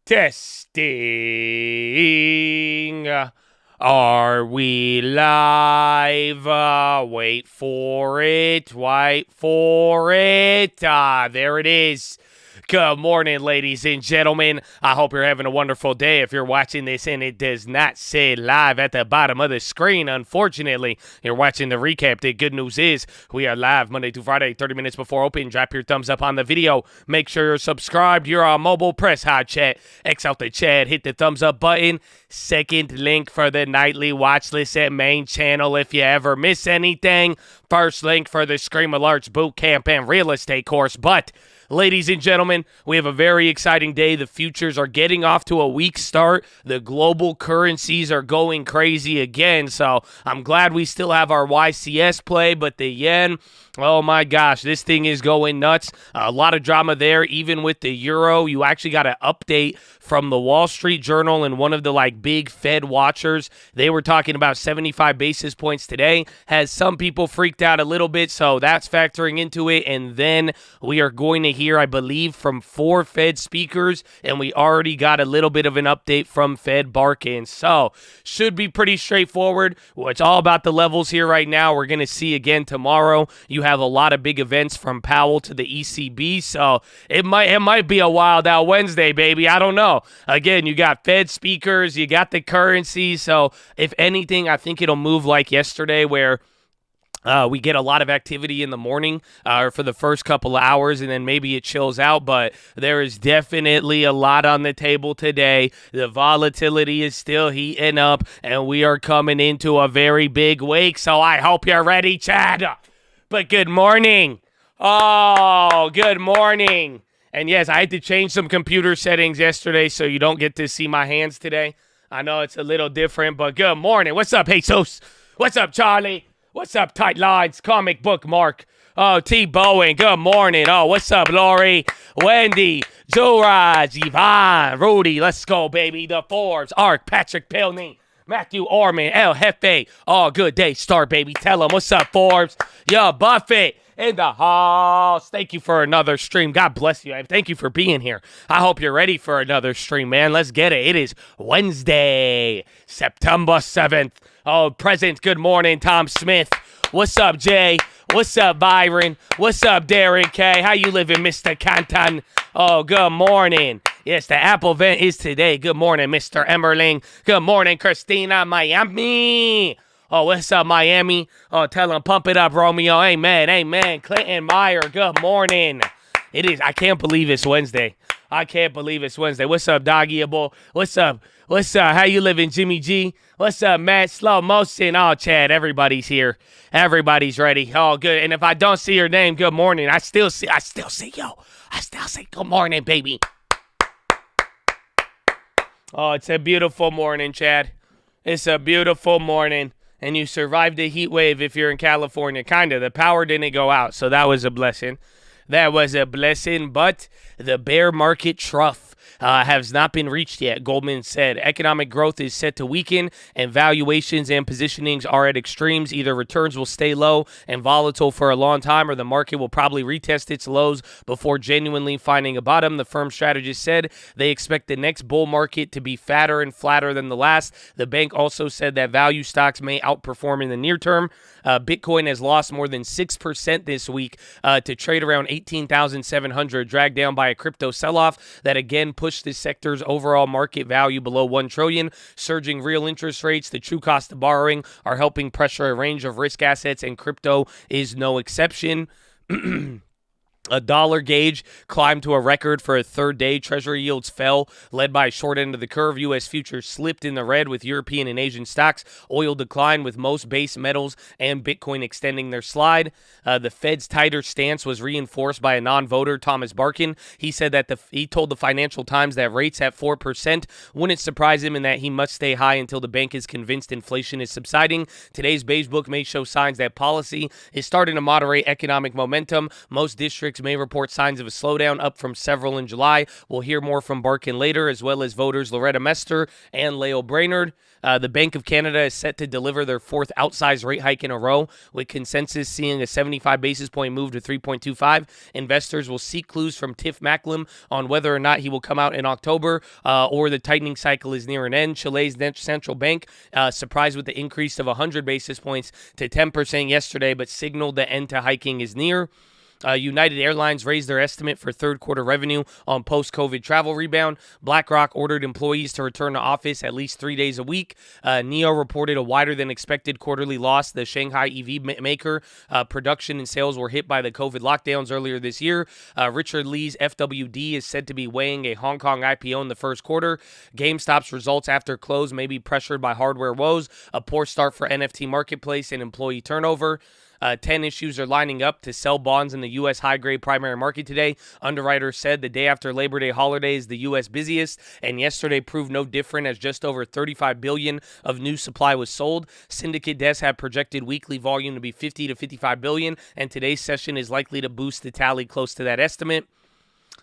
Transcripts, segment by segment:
Testing. Are we live? Wait for it. Wait for it. There it is. Good morning, ladies and gentlemen. I hope you're having a wonderful day. If you're watching this and it does not say live at the bottom of the screen, unfortunately, you're watching the recap. The good news is we are live Monday through Friday, 30 minutes before open. Drop your thumbs up on the video. Make sure you're subscribed. You're on mobile. Press hot chat. X out the chat. Hit the thumbs up button. Second link for the nightly watch list at main channel if you ever miss anything. First link for the Scream Alerts boot camp and real estate course. But ladies and gentlemen, we have a very exciting day. The futures are getting off to a weak start. The global currencies are going crazy again. So I'm glad we still have our YCS play, but the yen, oh my gosh, this thing is going nuts. A lot of drama there, even with the euro. You actually got an update from the Wall Street Journal and one of the big Fed watchers. They were talking about 75 basis points today. Has some people freaked out a little bit, so that's factoring into it. And then we are going to hear, I believe, from 4 Fed speakers, and we already got a little bit of an update from Fed Barkin. So should be pretty straightforward. Well, it's all about the levels here right now. We're going to see again tomorrow. You have a lot of big events from Powell to the ECB, so it might be a wild out Wednesday, baby. I don't know. Again, you got Fed speakers, you got the currency, so if anything, I think it'll move like yesterday where we get a lot of activity in the morning for the first couple of hours, and then maybe it chills out, but there is definitely a lot on the table today. The volatility is still heating up, and we are coming into a very big week, so I hope you're ready, Chad. But good morning. Oh, good morning. And yes, I had to change some computer settings yesterday so you don't get to see my hands today. I know it's a little different, but good morning. What's up, Jesus? What's up, Charlie? What's up, Tight Lines? Comic Book Mark. Oh, T. Bowen. Good morning. Oh, what's up, Lori? Wendy. Zoraj. Yvonne. Rudy. Let's go, baby. The Forbes. Ark. Patrick Pilney. Matthew Orman. El Jefe. Oh, good day. Start, baby. Tell them. What's up, Forbes? Yo, Buffett. In the house. Thank you for another stream. God bless you. Thank you for being here. I hope you're ready for another stream, man. Let's get it. It is Wednesday, September 7th. Oh, present. Good morning, Tom Smith. What's up, Jay? What's up, Byron? What's up, Derek K? How you living, Mr. Canton? Oh, good morning. Yes, the Apple event is today. Good morning, Mr. Emmerling. Good morning, Christina, Miami. Oh, what's up, Miami? Oh, tell them, pump it up, Romeo. Amen, amen. Clinton Meyer, good morning. It is, I can't believe it's Wednesday. I can't believe it's Wednesday. What's up, Doggyable? What's up? What's up? How you living, Jimmy G? What's up, Matt? Slow motion. Oh, Chad, everybody's here. Everybody's ready. Oh, good. And if I don't see your name, good morning. I still see yo. I still say good morning, baby. Oh, it's a beautiful morning, Chad. It's a beautiful morning. And you survived the heat wave if you're in California. Kind of. The power didn't go out, so that was a blessing. That was a blessing, but the bear market trough has not been reached yet, Goldman said. Economic growth is set to weaken, and valuations and positionings are at extremes. Either returns will stay low and volatile for a long time, or the market will probably retest its lows before genuinely finding a bottom. The firm strategist said they expect the next bull market to be fatter and flatter than the last. The bank also said that value stocks may outperform in the near term. Bitcoin has lost more than 6% this week to trade around 18,700, dragged down by a crypto sell-off that again pushed the sector's overall market value below $1 trillion. Surging real interest rates, the true cost of borrowing, are helping pressure a range of risk assets, and crypto is no exception. A dollar gauge climbed to a record for a third day. Treasury yields fell, led by a short end of the curve. U.S. futures slipped in the red with European and Asian stocks. Oil declined with most base metals and Bitcoin extending their slide. The Fed's tighter stance was reinforced by a non-voter, Thomas Barkin. He said that he told the Financial Times that rates at 4% wouldn't surprise him and that he must stay high until the bank is convinced inflation is subsiding. Today's beige book may show signs that policy is starting to moderate economic momentum. Most districts metrics may report signs of a slowdown, up from several in July. We'll hear more from Barkin later, as well as voters Loretta Mester and Leo Brainerd. The Bank of Canada is set to deliver their fourth outsized rate hike in a row, with consensus seeing a 75 basis point move to 3.25. Investors will seek clues from Tiff Macklem on whether or not he will come out in October or the tightening cycle is near an end. Chile's central bank surprised with the increase of 100 basis points to 10% yesterday, but signaled the end to hiking is near. United Airlines raised their estimate for third quarter revenue on post-COVID travel rebound. BlackRock ordered employees to return to office at least 3 days a week. NEO reported a wider than expected quarterly loss. The Shanghai EV maker production and sales were hit by the COVID lockdowns earlier this year. Richard Lee's FWD is said to be weighing a Hong Kong IPO in the first quarter. GameStop's results after close may be pressured by hardware woes, a poor start for NFT marketplace, and employee turnover. 10 issues are lining up to sell bonds in the U.S. high-grade primary market today. Underwriters said the day after Labor Day holiday is the U.S. busiest, and yesterday proved no different as just over $35 billion of new supply was sold. Syndicate desks have projected weekly volume to be $50 to $55 billion, and today's session is likely to boost the tally close to that estimate.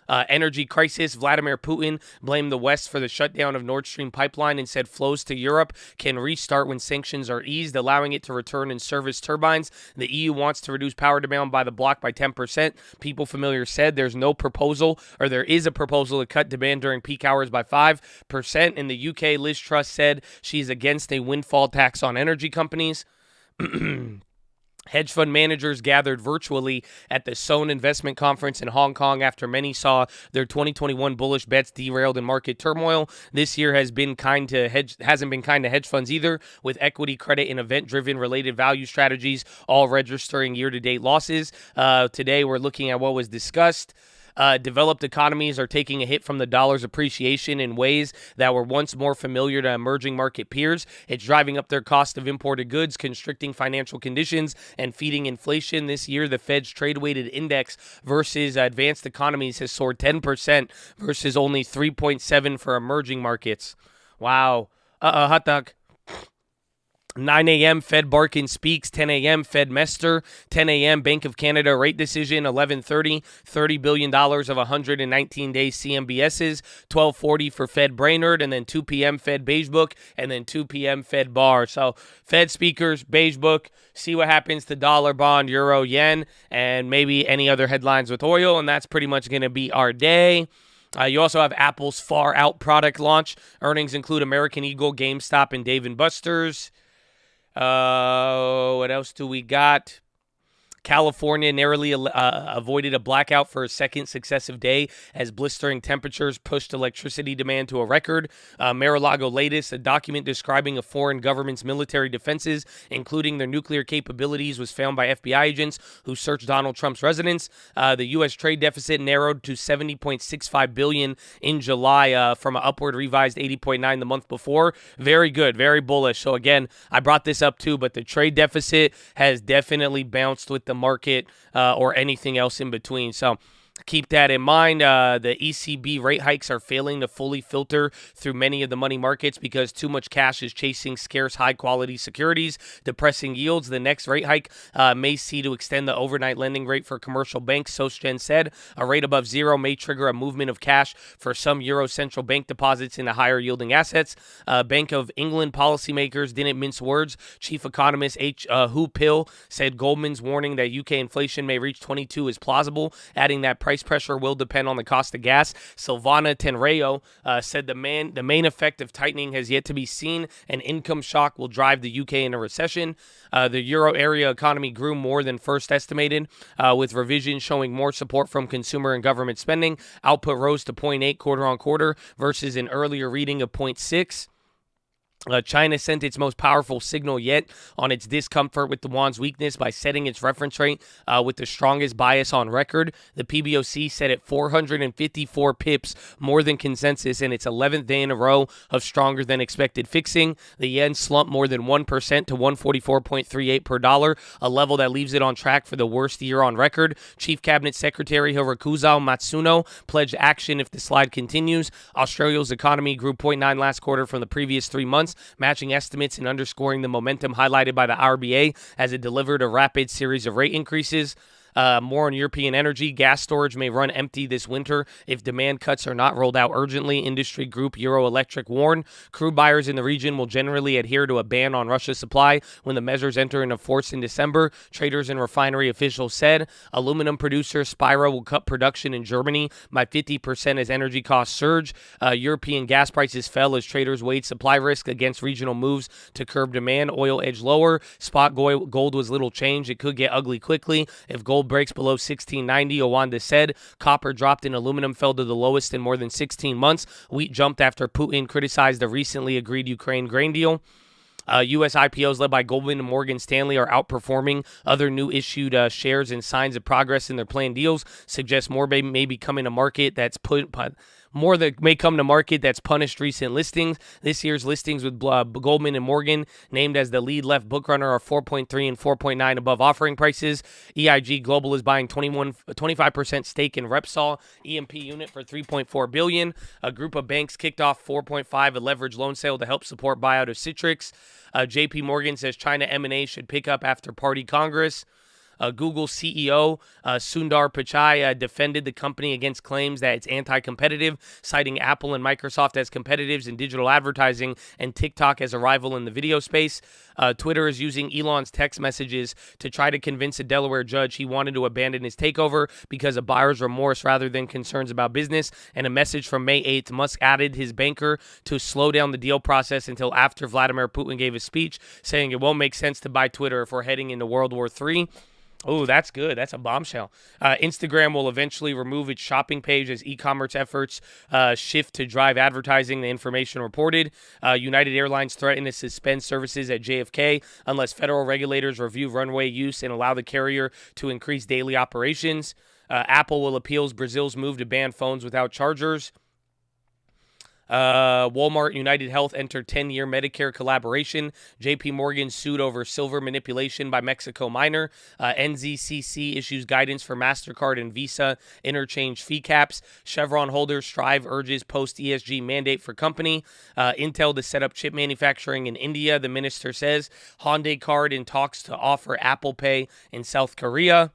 Energy crisis. Vladimir Putin blamed the West for the shutdown of Nord Stream pipeline and said flows to Europe can restart when sanctions are eased, allowing it to return and service turbines. The EU wants to reduce power demand by the block by 10%. People familiar said there is a proposal to cut demand during peak hours by 5%. In the UK, Liz Truss said she's against a windfall tax on energy companies. Hedge fund managers gathered virtually at the Sohn Investment Conference in Hong Kong after many saw their 2021 bullish bets derailed in market turmoil. This year hasn't been kind to hedge funds either, with equity, credit, and event-driven related value strategies all registering year-to-date losses. Today, we're looking at what was discussed. Developed economies are taking a hit from the dollar's appreciation in ways that were once more familiar to emerging market peers. It's driving up their cost of imported goods, constricting financial conditions, and feeding inflation. This year, the Fed's trade-weighted index versus advanced economies has soared 10% versus only 3.7% for emerging markets. Wow. Hot dog. 9 a.m. Fed Barkin speaks. 10 a.m. Fed Mester. 10 a.m. Bank of Canada rate decision. 11:30 $30 billion of 119-day CMBSs. 12:40 for Fed Brainerd, and then 2 p.m. Fed Beige Book, and then 2 p.m. Fed Bar. So Fed speakers, Beige Book, see what happens to dollar, bond, euro, yen, and maybe any other headlines with oil, and that's pretty much going to be our day. You also have Apple's Far Out product launch. Earnings include American Eagle, GameStop, and Dave & Buster's. What else do we got? California narrowly avoided a blackout for a second successive day as blistering temperatures pushed electricity demand to a record. Mar-a-Lago latest, a document describing a foreign government's military defenses, including their nuclear capabilities, was found by FBI agents who searched Donald Trump's residence. The U.S. trade deficit narrowed to $70.65 billion in July from an upward revised $80.9 the month before. Very good, very bullish. So again, I brought this up too, but the trade deficit has definitely bounced with the market or anything else in between. So keep that in mind. The ECB rate hikes are failing to fully filter through many of the money markets because too much cash is chasing scarce, high-quality securities, depressing yields. The next rate hike may see to extend the overnight lending rate for commercial banks. SocGen said a rate above zero may trigger a movement of cash for some Euro central bank deposits into higher-yielding assets. Bank of England policymakers didn't mince words. Chief economist Hu Pil said Goldman's warning that UK inflation may reach 22 is plausible, adding that price pressure will depend on the cost of gas. Silvana Tenreyo said the main effect of tightening has yet to be seen. An income shock will drive the UK into recession. The euro area economy grew more than first estimated, with revisions showing more support from consumer and government spending. Output rose to 0.8 quarter on quarter versus an earlier reading of 0.6. China sent its most powerful signal yet on its discomfort with the yuan's weakness by setting its reference rate with the strongest bias on record. The PBOC set at 454 pips, more than consensus, in its 11th day in a row of stronger than expected fixing. The yen slumped more than 1% to 144.38 per dollar, a level that leaves it on track for the worst year on record. Chief Cabinet Secretary Hirokazu Matsuno pledged action if the slide continues. Australia's economy grew 0.9 last quarter from the previous 3 months, matching estimates and underscoring the momentum highlighted by the RBA as it delivered a rapid series of rate increases. More on European energy. Gas storage may run empty this winter if demand cuts are not rolled out urgently. Industry group Euroelectric warned crude buyers in the region will generally adhere to a ban on Russia's supply when the measures enter into force in December. Traders and refinery officials said aluminum producer Spira will cut production in Germany by 50% as energy costs surge. European gas prices fell as traders weighed supply risk against regional moves to curb demand. Oil edged lower. Spot gold was little changed. It could get ugly quickly if gold breaks below 1690, Owanda said. Copper dropped and aluminum fell to the lowest in more than 16 months. Wheat jumped after Putin criticized the recently agreed Ukraine grain deal. U.S. IPOs led by Goldman and Morgan Stanley are outperforming other new issued shares, and signs of progress in their planned deals suggest more may be coming to market more that may come to market that's punished recent listings. This year's listings with Goldman and Morgan, named as the lead left bookrunner, are 4.3 and 4.9 above offering prices. EIG Global is buying 25% stake in Repsol EMP unit for $3.4 billion. A group of banks kicked off 4.5 a leveraged loan sale to help support buyout of Citrix. JP Morgan says China M&A should pick up after Party Congress. Google CEO Sundar Pichai defended the company against claims that it's anti-competitive, citing Apple and Microsoft as competitors in digital advertising and TikTok as a rival in the video space. Twitter is using Elon's text messages to try to convince a Delaware judge he wanted to abandon his takeover because of buyer's remorse rather than concerns about business. And a message from May 8th, Musk added his banker to slow down the deal process until after Vladimir Putin gave his speech, saying it won't make sense to buy Twitter if we're heading into World War III. Oh, that's good. That's a bombshell. Instagram will eventually remove its shopping page as e-commerce efforts shift to drive advertising, the information reported. United Airlines threatened to suspend services at JFK unless federal regulators review runway use and allow the carrier to increase daily operations. Apple will appeal Brazil's move to ban phones without chargers. Walmart United Health entered 10-year Medicare collaboration. JP Morgan sued over silver manipulation by Mexico miner. NZCC issues guidance for MasterCard and Visa interchange fee caps. Chevron holders Strive urges post-ESG mandate for company. Intel to set up chip manufacturing in India, the minister says. Hyundai Card in talks to offer Apple Pay in South Korea.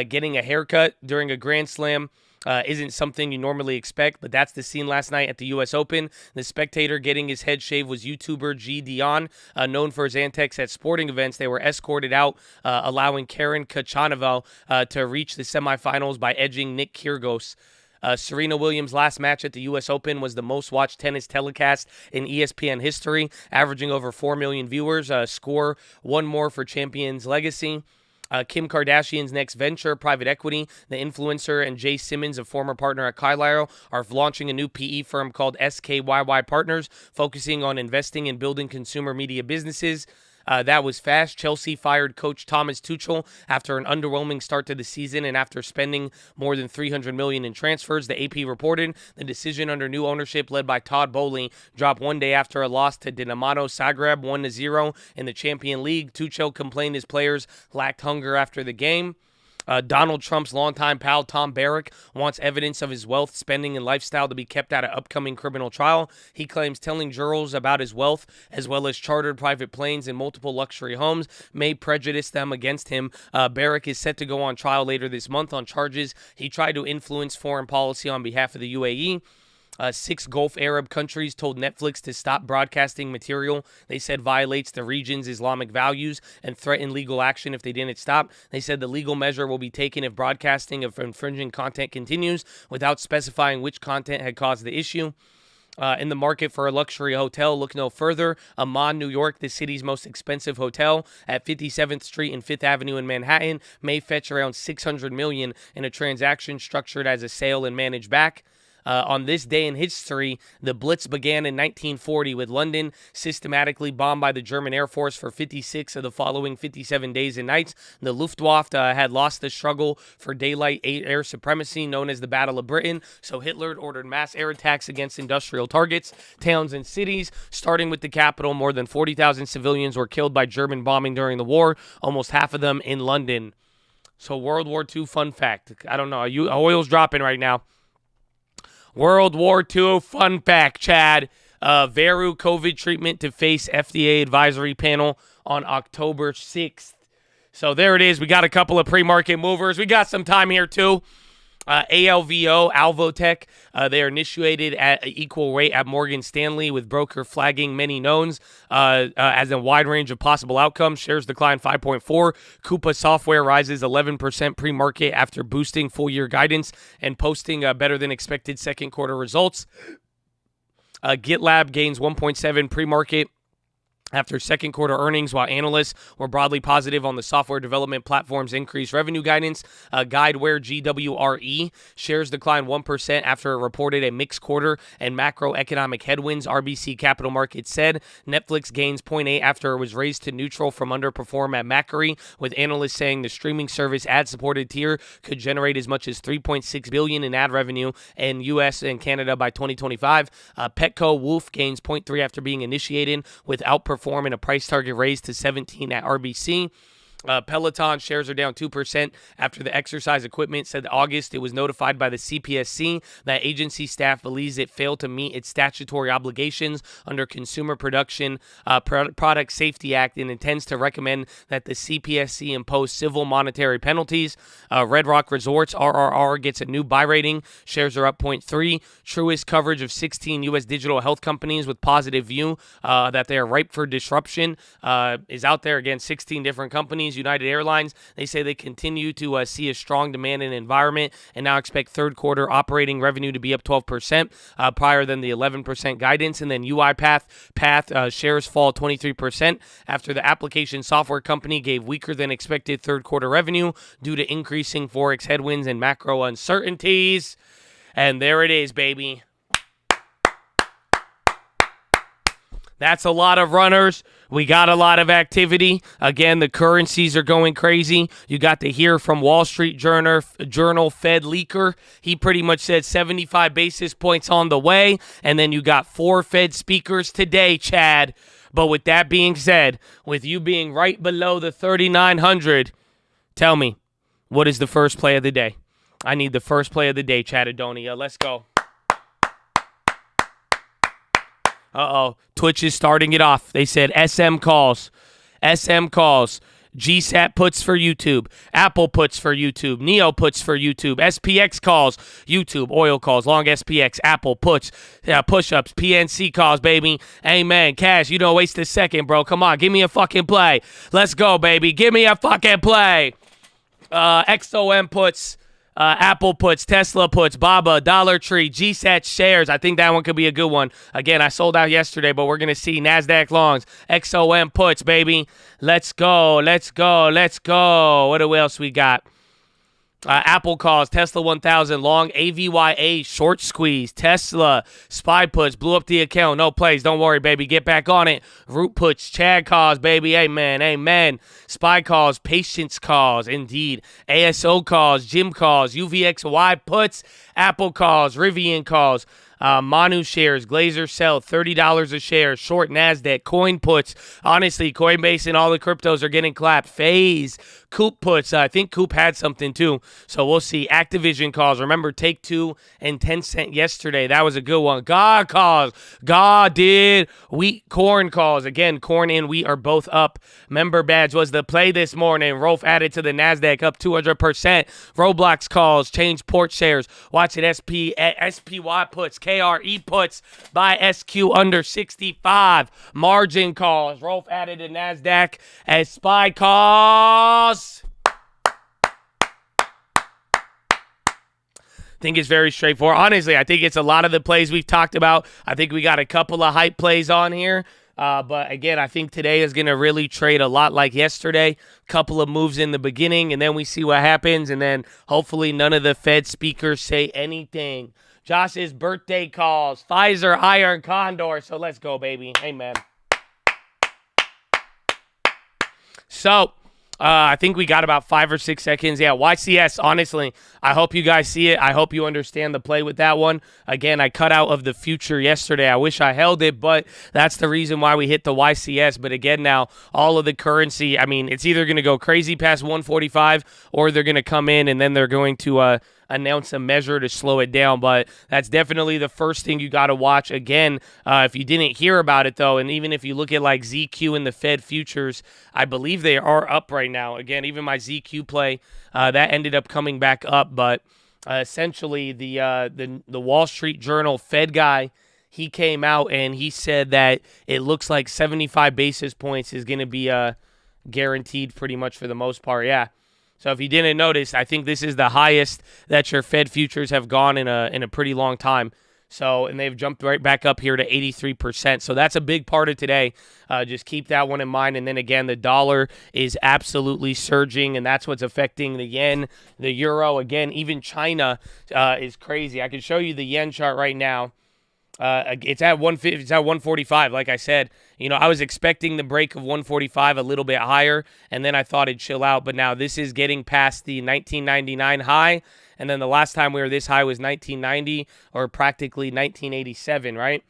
Getting a haircut during a Grand Slam isn't something you normally expect, but that's the scene last night at the U.S. Open. The spectator getting his head shaved was YouTuber G. Dion, known for his antics at sporting events. They were escorted out, allowing Karen Khachanov to reach the semifinals by edging Nick Kyrgios. Serena Williams' last match at the U.S. Open was the most watched tennis telecast in ESPN history, averaging over 4 million viewers. Score one more for Champion's legacy. Kim Kardashian's next venture, private equity. The influencer and Jay Simmons, a former partner at Carlyle, are launching a new PE firm called SKYY Partners, focusing on investing and building consumer media businesses. That was fast. Chelsea fired coach Thomas Tuchel after an underwhelming start to the season and after spending more than $300 million in transfers. The AP reported the decision under new ownership led by Todd Bowley dropped one day after a loss to Dinamo Zagreb 1-0 in the Champions League. Tuchel complained his players lacked hunger after the game. Donald Trump's longtime pal Tom Barrack wants evidence of his wealth, spending, and lifestyle to be kept out of upcoming criminal trial. He claims telling jurors about his wealth, as well as chartered private planes and multiple luxury homes, may prejudice them against him. Barrack is set to go on trial later this month on charges he tried to influence foreign policy on behalf of the UAE. 6 Gulf Arab countries told Netflix to stop broadcasting material they said violates the region's Islamic values and threatened legal action if they didn't stop. They said the legal measure will be taken if broadcasting of infringing content continues, without specifying which content had caused the issue. In the market for a luxury hotel, look no further. Amman, New York, the city's most expensive hotel at 57th Street and 5th Avenue in Manhattan, may fetch around $600 million in a transaction structured as a sale and managed back. On this day in history, the Blitz began in 1940 with London systematically bombed by the German Air Force for 56 of the following 57 days and nights. The Luftwaffe had lost the struggle for daylight air supremacy known as the Battle of Britain, so Hitler ordered mass air attacks against industrial targets, towns, and cities. Starting with the capital, more than 40,000 civilians were killed by German bombing during the war, almost half of them in London. So World War II fun fact. I don't know, oil's dropping right now. World War II fun fact, Chad. Veru COVID treatment to face FDA advisory panel on October 6th. So there it is. We got a couple of pre-market movers. We got some time here too. ALVO, Alvotech, they are initiated at equal rate at Morgan Stanley, with broker flagging many knowns as a wide range of possible outcomes. Shares decline 5.4. Coupa Software rises 11% pre-market after boosting full-year guidance and posting better than expected second quarter results. GitLab gains 1.7 pre-market after second quarter earnings, while analysts were broadly positive on the software development platform's increased revenue guidance. Guideware GWRE shares declined 1% after it reported a mixed quarter and macroeconomic headwinds, RBC Capital Markets said. Netflix gains 0.8 after it was raised to neutral from underperform at Macquarie, with analysts saying the streaming service ad-supported tier could generate as much as $3.6 billion in ad revenue in U.S. and Canada by 2025. Petco Wolf gains 0.3 after being initiated, with outperforming a price target raised to 17 at RBC. Peloton shares are down 2% after the exercise equipment said August it was notified by the CPSC that agency staff believes it failed to meet its statutory obligations under Consumer Production Product Safety Act and intends to recommend that the CPSC impose civil monetary penalties. Red Rock Resorts, RRR, gets a new buy rating. Shares are up 0.3. Truist coverage of 16 U.S. digital health companies with positive view that they are ripe for disruption is out there. Again, 16 different companies. United Airlines, they say they continue to see a strong demand and environment and now expect third quarter operating revenue to be up 12% prior than the 11% guidance. And then UiPath shares fall 23% after the application software company gave weaker than expected third quarter revenue due to increasing Forex headwinds and macro uncertainties. And there it is, baby. That's a lot of runners. We got a lot of activity. Again, the currencies are going crazy. You got to hear from Wall Street Journal Fed leaker. He pretty much said 75 basis points on the way. And then you got 4 Fed speakers today, Chad. But with that being said, with you being right below the 3,900, tell me, what is the first play of the day? I need the first play of the day, Chad Adonia. Let's go. Twitch is starting it off. They said SM calls. GSAT puts for YouTube. Apple puts for YouTube. Neo puts for YouTube. SPX calls. YouTube. Oil calls. Long SPX. Apple puts. Push-ups. PNC calls, baby. Amen. Cash, you don't waste a second, bro. Come on. Give me a fucking play. Let's go, baby. Give me a fucking play. XOM puts. Apple puts, Tesla puts, Baba, Dollar Tree, GSAT shares. I think that one could be a good one. Again, I sold out yesterday, but we're going to see NASDAQ longs. XOM puts, baby. Let's go. What else we got? Apple calls, Tesla 1000 long, AVYA short squeeze, Tesla, SPY puts, blew up the account, no plays, don't worry, baby, get back on it. Root puts, Chad calls, baby, amen. SPY calls, patience calls, indeed. ASO calls, Jim calls, UVXY puts, Apple calls, Rivian calls. Manu shares, Glazer sell, $30 a share, short NASDAQ, coin puts. Honestly, Coinbase and all the cryptos are getting clapped. Phase, Coop puts. I think Coop had something too, so we'll see. Activision calls. Remember Take-Two and Tencent yesterday. That was a good one. God calls. God did. Wheat, corn calls. Again, corn and wheat are both up. Member badge was the play this morning. Rolf added to the NASDAQ, up 200%. Roblox calls, change port shares. Watch it, SPY puts. KRE puts, buy SQ under 65. Margin calls. Rolf added to NASDAQ as SPY calls. Think it's very straightforward. Honestly, I think it's a lot of the plays we've talked about. I think we got a couple of hype plays on here. But again, I think today is going to really trade a lot like yesterday. Couple of moves in the beginning, and then we see what happens. And then hopefully none of the Fed speakers say anything. Josh's birthday calls. Pfizer, Iron Condor. So let's go, baby. Amen. So I think we got about 5 or 6 seconds. Yeah, YCS, honestly, I hope you guys see it. I hope you understand the play with that one. Again, I cut out of the future yesterday. I wish I held it, but that's the reason why we hit the YCS. But again, now, all of the currency, I mean, it's either going to go crazy past 145 or they're going to come in and then they're going to announce a measure to slow it down. But that's definitely the first thing you got to watch. Again, if you didn't hear about it, though, and even if you look at like ZQ and the Fed futures, I believe they are up right now. Again, even my ZQ play, that ended up coming back up. But essentially, the Wall Street Journal Fed guy, he came out and he said that it looks like 75 basis points is going to be guaranteed pretty much for the most part. Yeah. So if you didn't notice, I think this is the highest that your Fed futures have gone in a pretty long time. So, and they've jumped right back up here to 83%. So that's a big part of today. Just keep that one in mind. And then again, the dollar is absolutely surging, and that's what's affecting the yen, the euro. Again, even China is crazy. I can show you the yen chart right now. It's at 150. It's at 145. Like I said, I was expecting the break of 145 a little bit higher, and then I thought it'd chill out. But now this is getting past the 1999 high, and then the last time we were this high was 1990 or practically 1987, right?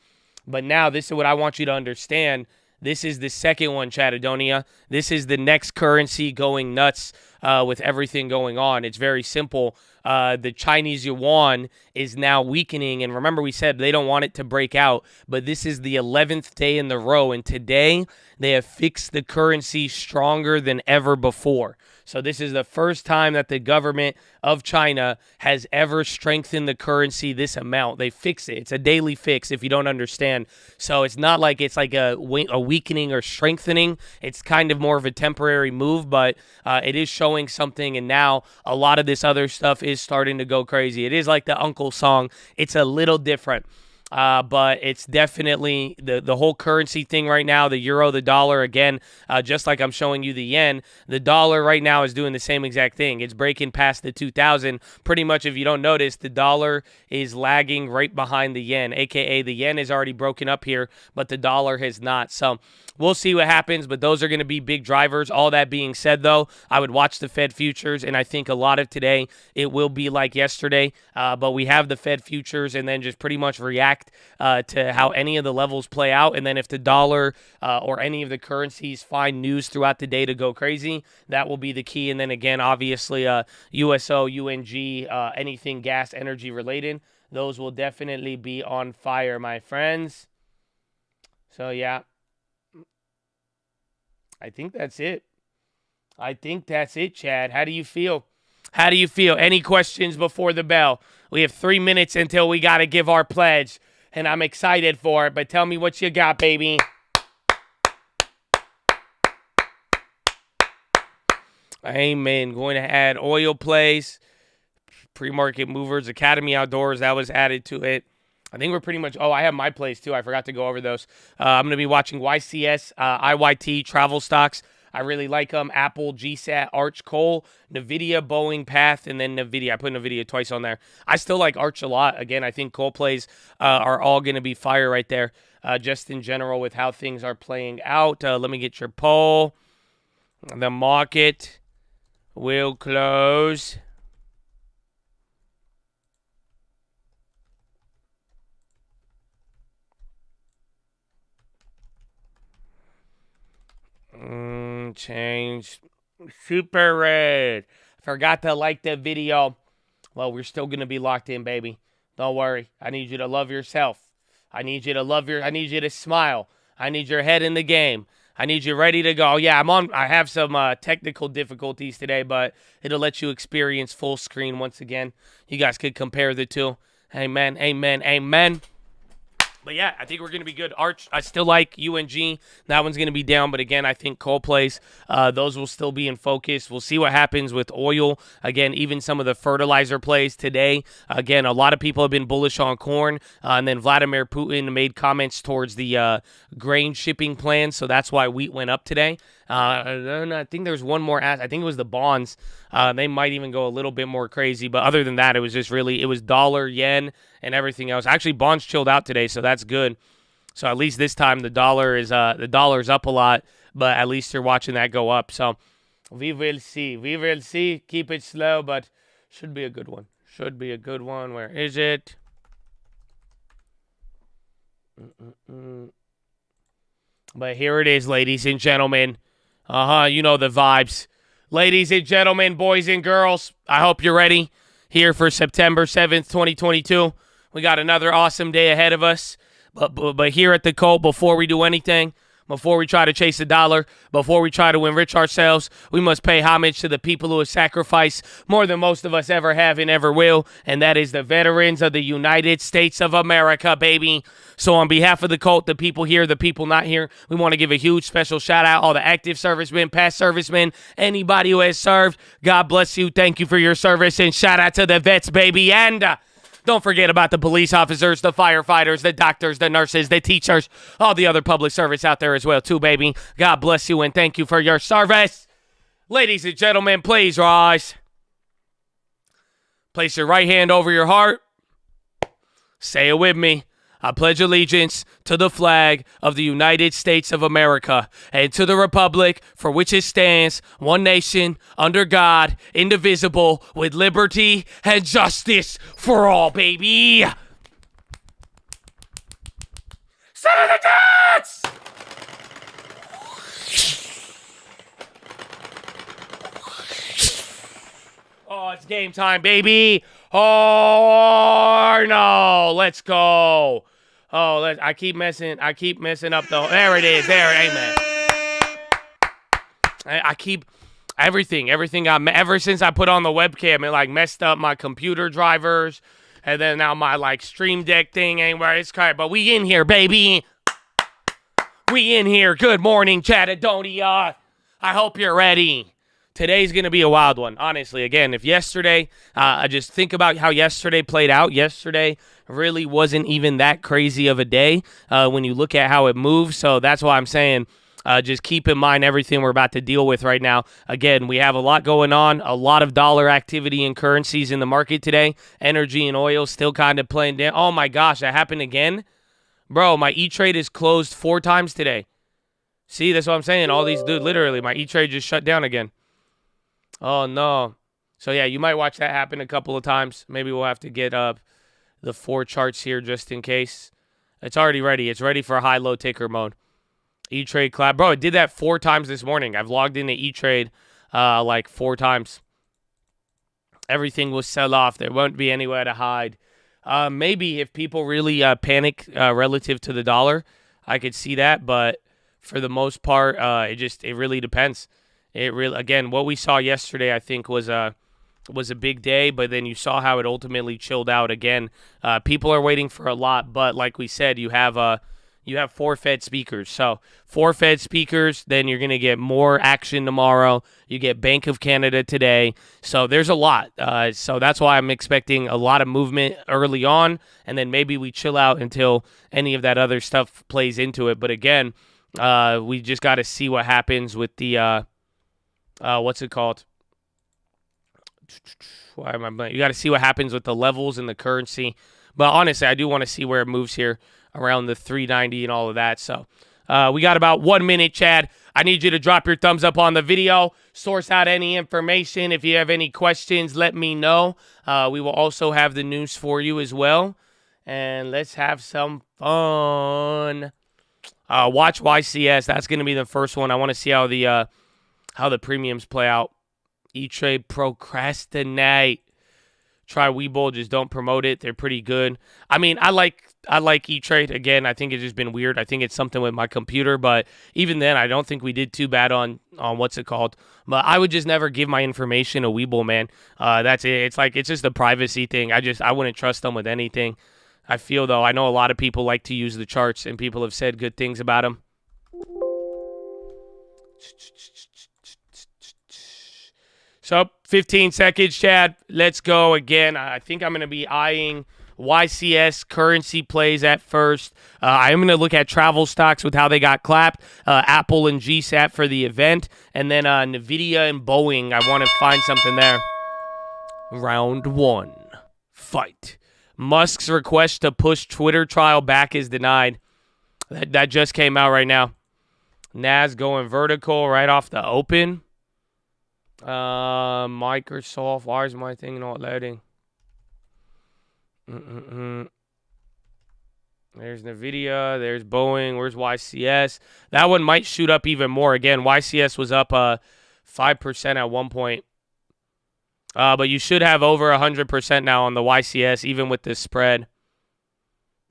But now this is what I want you to understand. This is the second one, Chatadonia. This is the next currency going nuts with everything going on. It's very simple. The Chinese yuan is now weakening. And remember, we said they don't want it to break out. But this is the 11th day in the row. And today, they have fixed the currency stronger than ever before. So this is the first time that the government of China has ever strengthened the currency this amount. They fix it. It's a daily fix if you don't understand. So it's not like it's like a weakening or strengthening. It's kind of more of a temporary move, but it is showing something. And now a lot of this other stuff is starting to go crazy. It is like the Uncle song. It's a little different. But it's definitely the whole currency thing right now, the euro, the dollar, again, just like I'm showing you the yen, the dollar right now is doing the same exact thing. It's breaking past the 2,000. Pretty much, if you don't notice, the dollar is lagging right behind the yen, a.k.a. the yen is already broken up here, but the dollar has not. So we'll see what happens, but those are going to be big drivers. All that being said, though, I would watch the Fed futures, and I think a lot of today it will be like yesterday, but we have the Fed futures and then just pretty much react to how any of the levels play out. And then if the dollar or any of the currencies find news throughout the day to go crazy, that will be the key. And then again, obviously, USO, UNG, anything gas, energy related, those will definitely be on fire, my friends. So, yeah. I think that's it. Chad. How do you feel? Any questions before the bell? We have 3 minutes until we got to give our pledge, and I'm excited for it, but tell me what you got, baby. Amen. Going to add oil plays, pre-market movers, Academy Outdoors, that was added to it. I think we're pretty much, I have my plays too. I forgot to go over those. I'm going to be watching YCS, IYT, travel stocks. I really like them. Apple, GSAT, Arch, Coal, NVIDIA, Boeing, Path, and then NVIDIA. I put NVIDIA twice on there. I still like Arch a lot. Again, I think Coal plays are all going to be fire right there, just in general with how things are playing out. Let me get your poll. The market will close. Change. Super red. Forgot to like the video. Well, we're still going to be locked in, baby. Don't worry. I need you to love yourself. I need you to smile. I need your head in the game. I need you ready to go. Yeah, I have some technical difficulties today, but it'll let you experience full screen once again. You guys could compare the two. Amen, amen, amen. But yeah, I think we're going to be good. Arch, I still like UNG. That one's going to be down. But again, I think coal plays, those will still be in focus. We'll see what happens with oil. Again, even some of the fertilizer plays today. Again, a lot of people have been bullish on corn. And then Vladimir Putin made comments towards the grain shipping plan. So that's why wheat went up today. I think there's one more. I think it was the bonds. They might even go a little bit more crazy. But other than that, it was just really, it was dollar, yen, and everything else. Actually, bonds chilled out today, so that's good. So at least this time the dollar's up a lot, but at least you're watching that go up. So we will see. We will see. Keep it slow, but should be a good one. Should be a good one. Where is it? But here it is, ladies and gentlemen. You know the vibes. Ladies and gentlemen, boys and girls, I hope you're ready. here for September 7th, 2022. We got another awesome day ahead of us. But here at the Cult, before we do anything, before we try to chase the dollar, before we try to enrich ourselves, we must pay homage to the people who have sacrificed more than most of us ever have and ever will, and that is the veterans of the United States of America, baby. So on behalf of the Cult, the people here, the people not here, we want to give a huge special shout out all the active servicemen, past servicemen, anybody who has served. God bless you. Thank you for your service, and shout out to the vets, baby. And don't forget about the police officers, the firefighters, the doctors, the nurses, the teachers, all the other public service out there as well, too, baby. God bless you and thank you for your service. Ladies and gentlemen, please rise. Place your right hand over your heart. Say it with me. I pledge allegiance to the flag of the United States of America and to the republic for which it stands, one nation, under God, indivisible, with liberty and justice for all, baby. Senator Dance! Oh, it's game time, baby. Oh, no. Let's go. Oh, I keep messing up the. There it is. There, amen. I keep everything. Ever since I put on the webcam, it like messed up my computer drivers, and then now my like Stream Deck thing ain't where it's correct. But we in here, baby. We in here. Good morning, Chatadonia. I hope you're ready. Today's going to be a wild one, honestly. Again, if yesterday, I just think about how yesterday played out. Yesterday really wasn't even that crazy of a day when you look at how it moved. So that's why I'm saying just keep in mind everything we're about to deal with right now. Again, we have a lot going on, a lot of dollar activity and currencies in the market today. Energy and oil still kind of playing down. Oh, my gosh, that happened again? Bro, my E-Trade is closed 4 times today. See, that's what I'm saying. All these, dude, literally, my E-Trade just shut down again. Oh, no. So, yeah, you might watch that happen a couple of times. Maybe we'll have to get up the 4 charts here just in case. It's already ready. It's ready for high-low ticker mode. E-Trade collab. Bro, it did that 4 times this morning. I've logged into E-Trade like 4 times. Everything will sell off. There won't be anywhere to hide. Maybe if people really panic relative to the dollar, I could see that. But for the most part, it really depends. It really, again, what we saw yesterday, I think, was a big day, but then you saw how it ultimately chilled out again. People are waiting for a lot, but like we said, you have 4 Fed speakers. So 4 Fed speakers, then you're going to get more action tomorrow. You get Bank of Canada today. So there's a lot. So that's why I'm expecting a lot of movement early on, and then maybe we chill out until any of that other stuff plays into it. But again, we just got to see what happens with the what's it called? Why am I blank? You got to see what happens with the levels and the currency. But honestly, I do want to see where it moves here around the 390 and all of that. So we got about 1 minute, Chad. I need you to drop your thumbs up on the video. Source out any information. If you have any questions, let me know. We will also have the news for you as well. And let's have some fun. Watch YCS. That's going to be the first one. I want to see how the premiums play out. E-Trade procrastinate. Try Webull, just don't promote it. They're pretty good. I mean, I like E-Trade. Again, I think it's just been weird. I think it's something with my computer, but even then, I don't think we did too bad on what's it called. But I would just never give my information to Webull, man. That's it. It's just a privacy thing. I wouldn't trust them with anything. I feel, though, I know a lot of people like to use the charts, and people have said good things about them. So, 15 seconds, Chad. Let's go again. I think I'm going to be eyeing YCS currency plays at first. I am going to look at travel stocks with how they got clapped. Apple and GSAT for the event. And then NVIDIA and Boeing. I want to find something there. Round 1. Fight. Musk's request to push Twitter trial back is denied. That just came out right now. Nas going vertical right off the open. Microsoft, why is my thing not loading? There's NVIDIA, there's Boeing, where's YCS? That one might shoot up even more. Again, YCS was up 5% at one point. But you should have over 100% now on the YCS, even with this spread.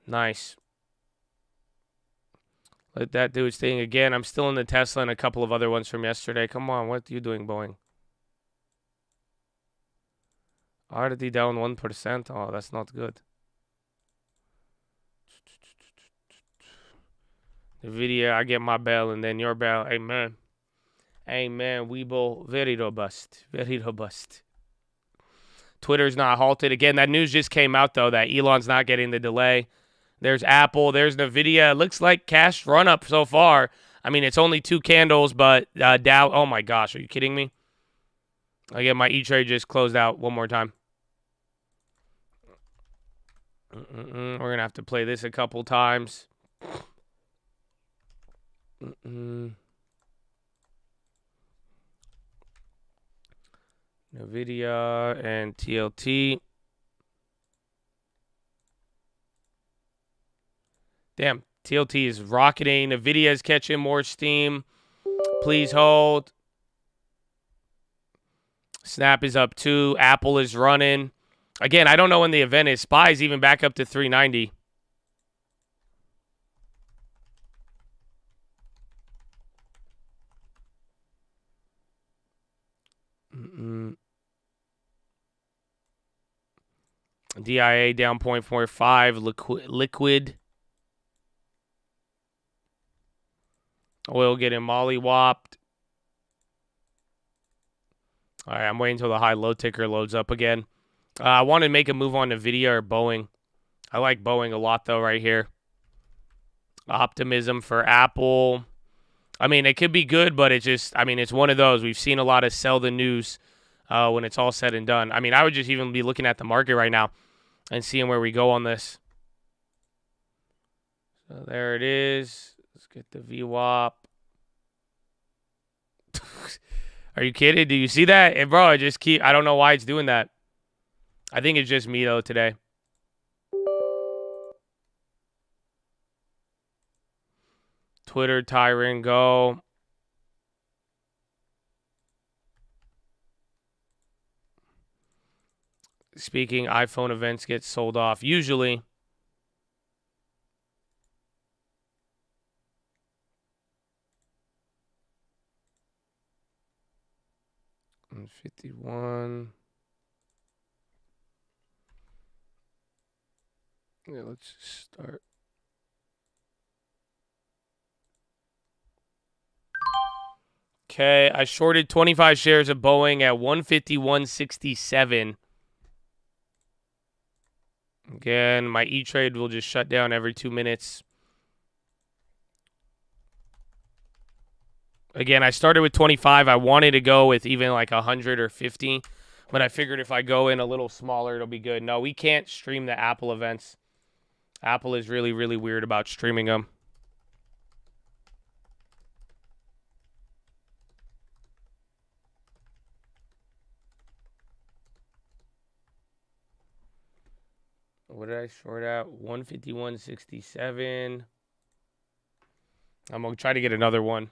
Nice. Let that do its thing again. I'm still in the Tesla and a couple of other ones from yesterday. Come on, what are you doing, Boeing? Already down 1%. Oh, that's not good. The video, I get my bell and then your bell. Amen. Amen. Weeble, very robust. Very robust. Twitter's not halted. Again, that news just came out, though, that Elon's not getting the delay. There's Apple. There's NVIDIA. It looks like cash run-up so far. I mean, it's only 2 candles, but Dow. Oh, my gosh. Are you kidding me? Again, my E-Trade just closed out one more time. We're going to have to play this a couple times. NVIDIA and TLT. Damn, TLT is rocketing. NVIDIA is catching more steam. Please hold. Snap is up 2. Apple is running. Again, I don't know when the event is. SPY is even back up to 390. DIA down 0.45. Liquid. Oil getting mollywopped. All right, I'm waiting until the high-low ticker loads up again. I want to make a move on NVIDIA or Boeing. I like Boeing a lot, though, right here. Optimism for Apple. I mean, it could be good, but it's just, I mean, it's one of those. We've seen a lot of sell the news when it's all said and done. I mean, I would just even be looking at the market right now and seeing where we go on this. So there it is. Let's get the VWAP. Are you kidding? Do you see that? And bro, I don't know why it's doing that. I think it's just me, though, today. Twitter, Tyron, go. Speaking, iPhone events get sold off. Usually. And 51. Yeah, let's start. Okay, I shorted 25 shares of Boeing at 151.67. Again, my E-Trade will just shut down every 2 minutes. Again, I started with 25. I wanted to go with even like 100 or 50, but I figured if I go in a little smaller, it'll be good. No, we can't stream the Apple events. Apple is really, really weird about streaming them. What did I short at? 151.67. I'm going to try to get another one.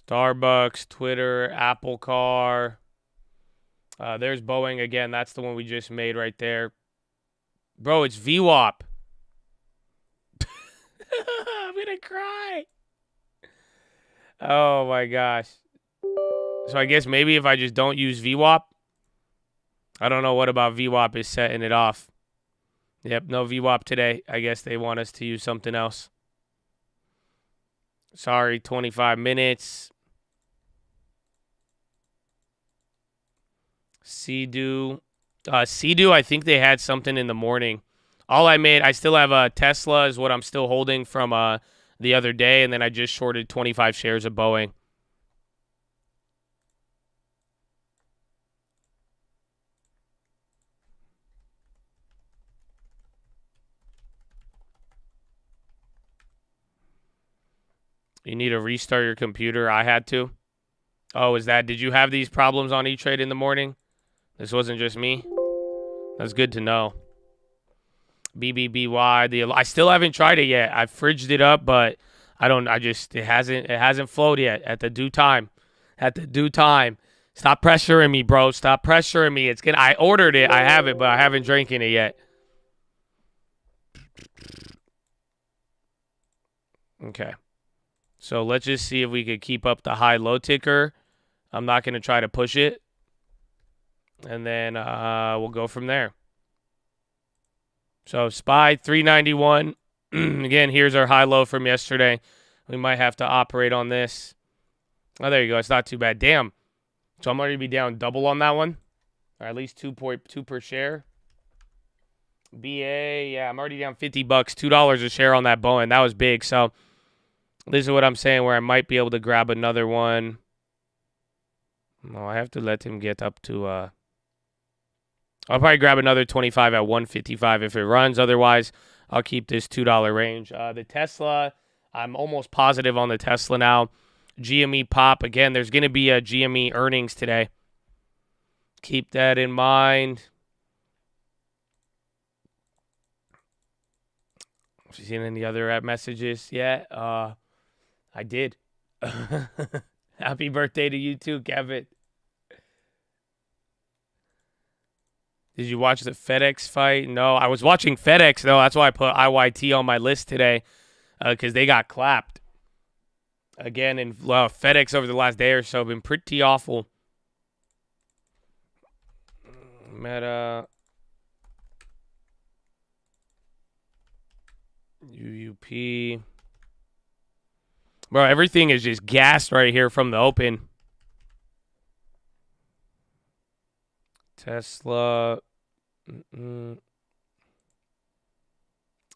Starbucks, Twitter, Apple Car. There's Boeing again. That's the one we just made right there. Bro, it's VWAP. I'm going to cry. Oh, my gosh. So I guess maybe if I just don't use VWAP. I don't know what about VWAP is setting it off. Yep, no VWAP today. I guess they want us to use something else. Sorry, 25 minutes. Sea-Doo. Sea-Doo, I think they had something in the morning. I still have a Tesla is what I'm still holding from the other day, and then I just shorted 25 shares of Boeing. You need to restart your computer. I had to. Oh, did you have these problems on E-Trade in the morning? This wasn't just me? That's good to know. BBBY. I still haven't tried it yet. I've fridged it up, but it hasn't flowed yet. At the due time. Stop pressuring me, bro. Stop pressuring me. I ordered it. I have it, but I haven't drinking it yet. Okay. So let's just see if we could keep up the high-low ticker. I'm not going to try to push it. And then we'll go from there. So SPY 391. Again, here's our high-low from yesterday. We might have to operate on this. Oh, there you go. It's not too bad. Damn. So I'm already be down double on that one. Or at least 2.2 per share. BA, yeah, I'm already down $50. $2 a share on that Boeing. That was big. So this is what I'm saying, where I might be able to grab another one. No, I have to let him get up to... I'll probably grab another 25 at 155 if it runs. Otherwise, I'll keep this $2 range. The Tesla, I'm almost positive on the Tesla now. GME pop. Again, there's going to be a GME earnings today. Keep that in mind. Have you seen any other messages yet? I did. Happy birthday to you too, Kevin. Did you watch the FedEx fight? No, I was watching FedEx, though. That's why I put IYT on my list today, because they got clapped. Again, and FedEx over the last day or so have been pretty awful. Meta. UUP. Bro, everything is just gassed right here from the open. Tesla. YCS.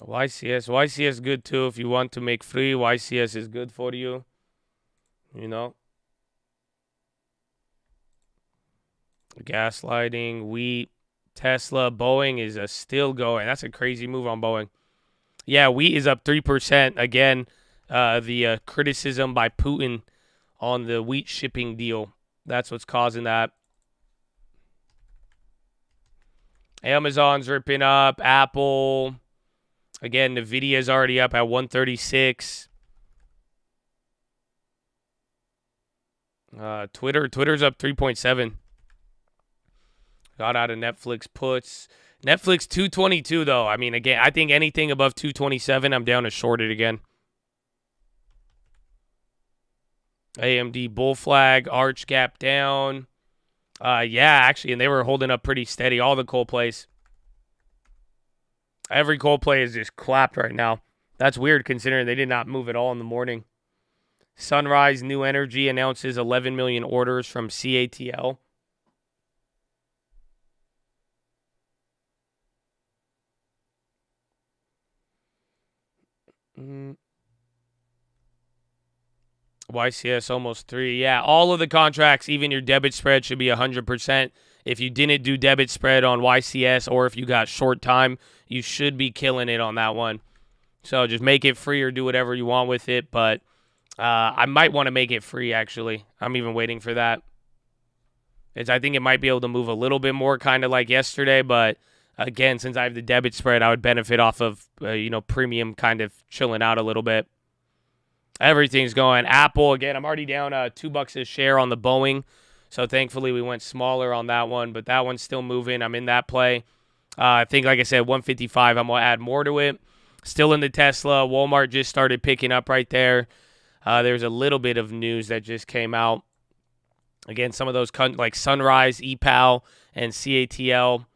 YCS good too. If you want to make free, YCS is good for you. You know. Gaslighting, wheat, Tesla, Boeing is still going. That's a crazy move on Boeing. Yeah, wheat is up 3%. Again, the criticism by Putin on the wheat shipping deal. That's what's causing that. Amazon's ripping up. Apple. Again, Nvidia's already up at 136. Twitter's up 3.7. Got out of Netflix puts. Netflix 222 though. I mean, again, I think anything above 227, I'm down to short it again. AMD bull flag, arch gap down. Yeah, actually, and they were holding up pretty steady. All the coal plays. Every coal play is just clapped right now. That's weird considering they did not move at all in the morning. Sunrise New Energy announces 11 million orders from CATL. YCS almost 3. Yeah, all of the contracts, even your debit spread, should be 100%. If you didn't do debit spread on YCS or if you got short time, you should be killing it on that one. So just make it free or do whatever you want with it. But I might want to make it free, actually. I'm even waiting for that. I think it might be able to move a little bit more, kind of like yesterday. But again, since I have the debit spread, I would benefit off of, premium kind of chilling out a little bit. Everything's going. Apple, again, I'm already down $2 a share on the Boeing. So thankfully we went smaller on that one. But that one's still moving. I'm in that play. I think, like I said, 155, I'm going to add more to it. Still in the Tesla. Walmart just started picking up right there. There's a little bit of news that just came out. Again, some of those like Sunrise, EPAL, and CATL.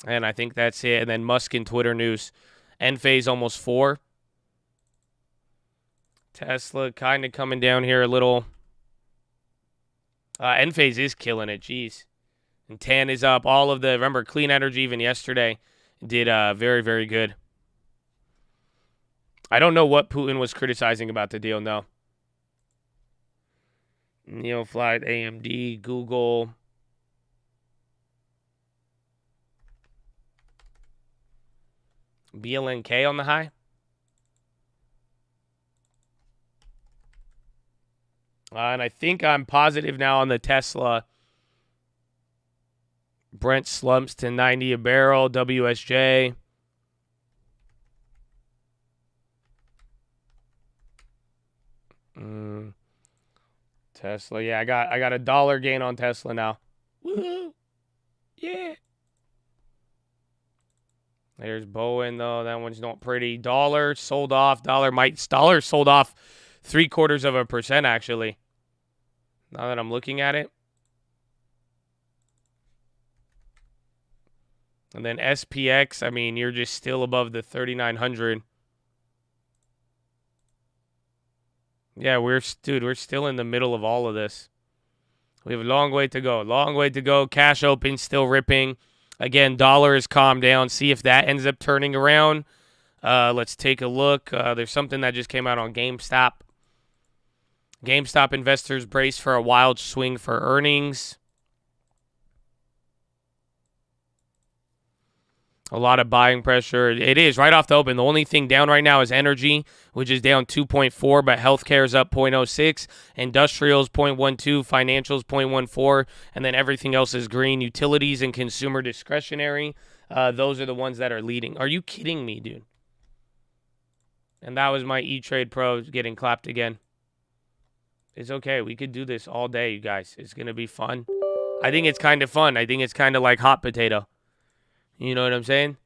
And I think that's it. And then Musk and Twitter news. Enphase almost 4. Tesla kind of coming down here a little. Enphase is killing it. Jeez. And TAN is up. All of the, remember, Clean Energy even yesterday did very, very good. I don't know what Putin was criticizing about the deal, no. Neoflight, AMD, Google. BLNK on the high. And I think I'm positive now on the Tesla. Brent slumps to 90 a barrel. WSJ. Tesla. Yeah, I got $1 gain on Tesla now. Woohoo! Yeah. There's Bowen though. That one's not pretty. Dollar sold off. Dollar sold off 0.75% actually. Now that I'm looking at it. And then SPX, I mean, you're just still above the 3,900. Yeah, we're still in the middle of all of this. We have a long way to go. Long way to go. Cash open, still ripping. Again, dollar is calmed down. See if that ends up turning around. Let's take a look. There's something that just came out on GameStop. GameStop investors brace for a wild swing for earnings. A lot of buying pressure. It is right off the open. The only thing down right now is energy, which is down 2.4, but healthcare is up 0.06, industrials 0.12, financials 0.14, and then everything else is green. Utilities and consumer discretionary, those are the ones that are leading. Are you kidding me, dude? And that was my E-Trade Pro getting clapped again. It's okay. We could do this all day, you guys. It's going to be fun. I think it's kind of fun. I think it's kind of like hot potato. You know what I'm saying?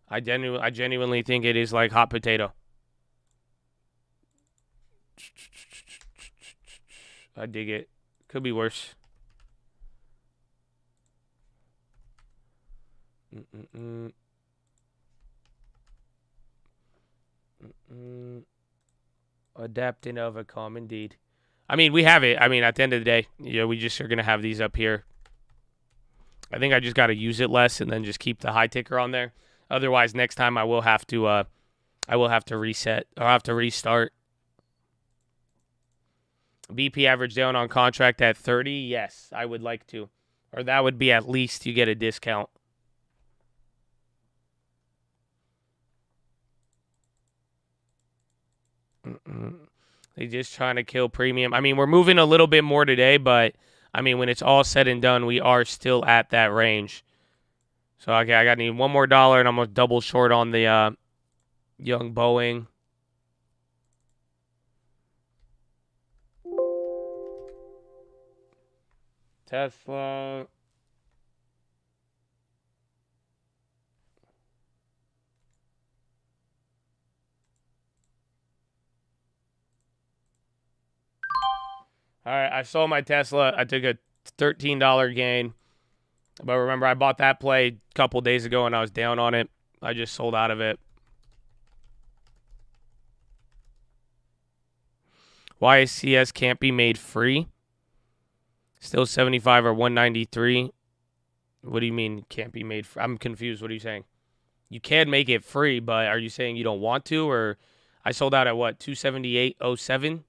I genuinely think it is like hot potato. I dig it. Could be worse. Adapting of a common deed. I mean, we have it. I mean, at the end of the day, we just are going to have these up here. I think I just got to use it less and then just keep the high ticker on there. Otherwise, next time I will have to reset. I'll have to restart. BP average down on contract at 30. Yes, I would like to. Or that would be at least you get a discount. They just trying to kill premium. I mean, we're moving a little bit more today, but I mean, when it's all said and done, we are still at that range. So, okay, I got to need one more dollar, and I'm going to double short on the young Boeing. Tesla. All right, I sold my Tesla. I took a $13 gain. But remember, I bought that play a couple days ago, and I was down on it. I just sold out of it. YCS can't be made free. Still 75 or 193. What do you mean can't be made free? I'm confused. What are you saying? You can make it free, but are you saying you don't want to? Or I sold out at what, 278.07?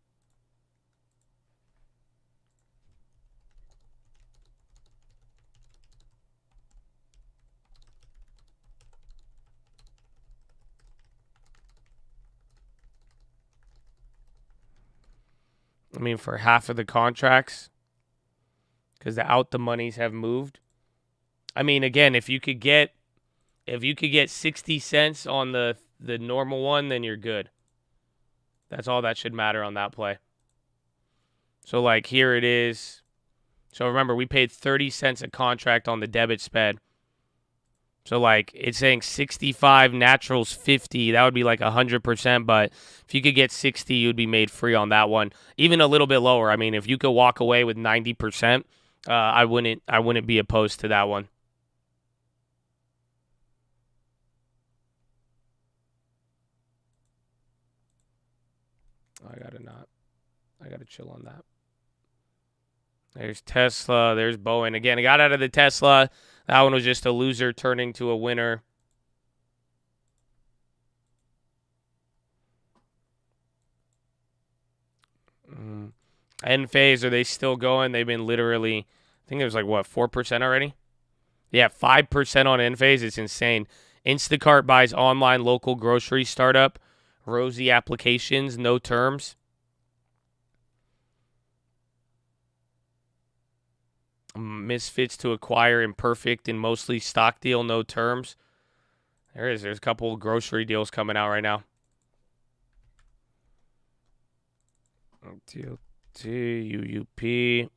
I mean, for half of the contracts, because the out the monies have moved. I mean, again, if you could get 60 cents on the normal one, then you're good. That's all that should matter on that play. So, like, here it is. So, remember, we paid 30 cents a contract on the debit sped. So, like, it's saying 65, naturals 50. That would be like 100%. But if you could get 60, you'd be made free on that one. Even a little bit lower. I mean, if you could walk away with 90%, I wouldn't be opposed to that one. I gotta chill on that. There's Tesla. There's Boeing. Again, I got out of the Tesla. That one was just a loser turning to a winner. End phase, are they still going? They've been literally, I think it was like, what, 4% already? Yeah, 5% on end phase. It's insane. Instacart buys online local grocery startup. Rosy applications, no terms. Misfits to acquire imperfect and mostly stock deal, no terms. There's a couple grocery deals coming out right now. TLT, UUP.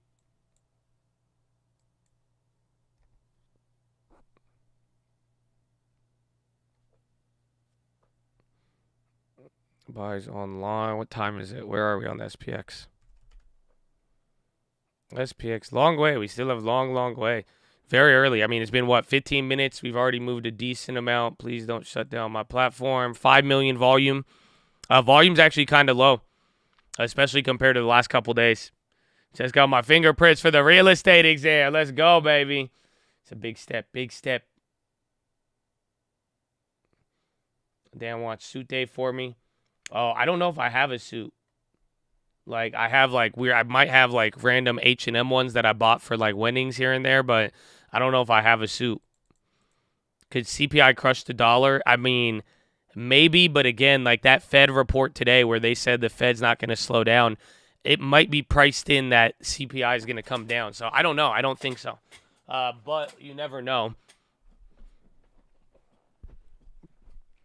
Buys online. What time is it? Where are we on the SPX? SPX, long way. We still have long way. Very early. I mean, it's been, what, 15 minutes? We've already moved a decent amount. Please don't shut down my platform. 5 million volume. Volume's actually kind of low, especially compared to the last couple days. Just got my fingerprints for the real estate exam. Let's go, baby. It's a big step. Dan wants suit day for me. Oh, I don't know if I have a suit. Like, I have, like, I might have, like, random H&M ones that I bought for, like, winnings here and there, but I don't know if I have a suit. Could CPI crush the dollar? I mean, maybe, but again, like that Fed report today where they said the Fed's not going to slow down, it might be priced in that CPI is going to come down. So I don't know. I don't think so. But you never know.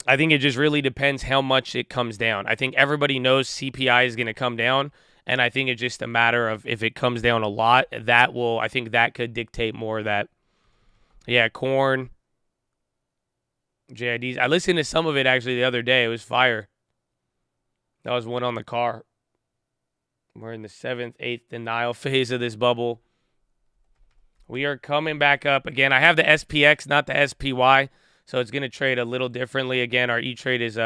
I think it just really depends how much it comes down. I think everybody knows CPI is going to come down, and I think it's just a matter of if it comes down a lot, I think that could dictate more of that. Yeah, corn, JIDs. I listened to some of it actually the other day. It was fire. That was one on the car. We're in the 7th, 8th denial phase of this bubble. We are coming back up. Again, I have the SPX, not the SPY. So it's going to trade a little differently. Again, our E-Trade is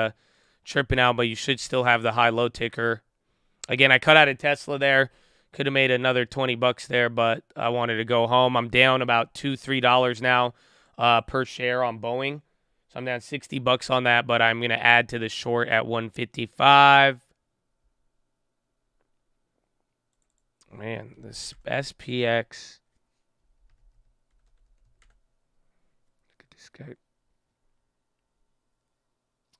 tripping out, but you should still have the high-low ticker. Again, I cut out a Tesla there. Could have made another $20 there, but I wanted to go home. I'm down about $2-3 now per share on Boeing. So I'm down $60 on that, but I'm going to add to the short at 155. Man, this SPX. Look at this guy.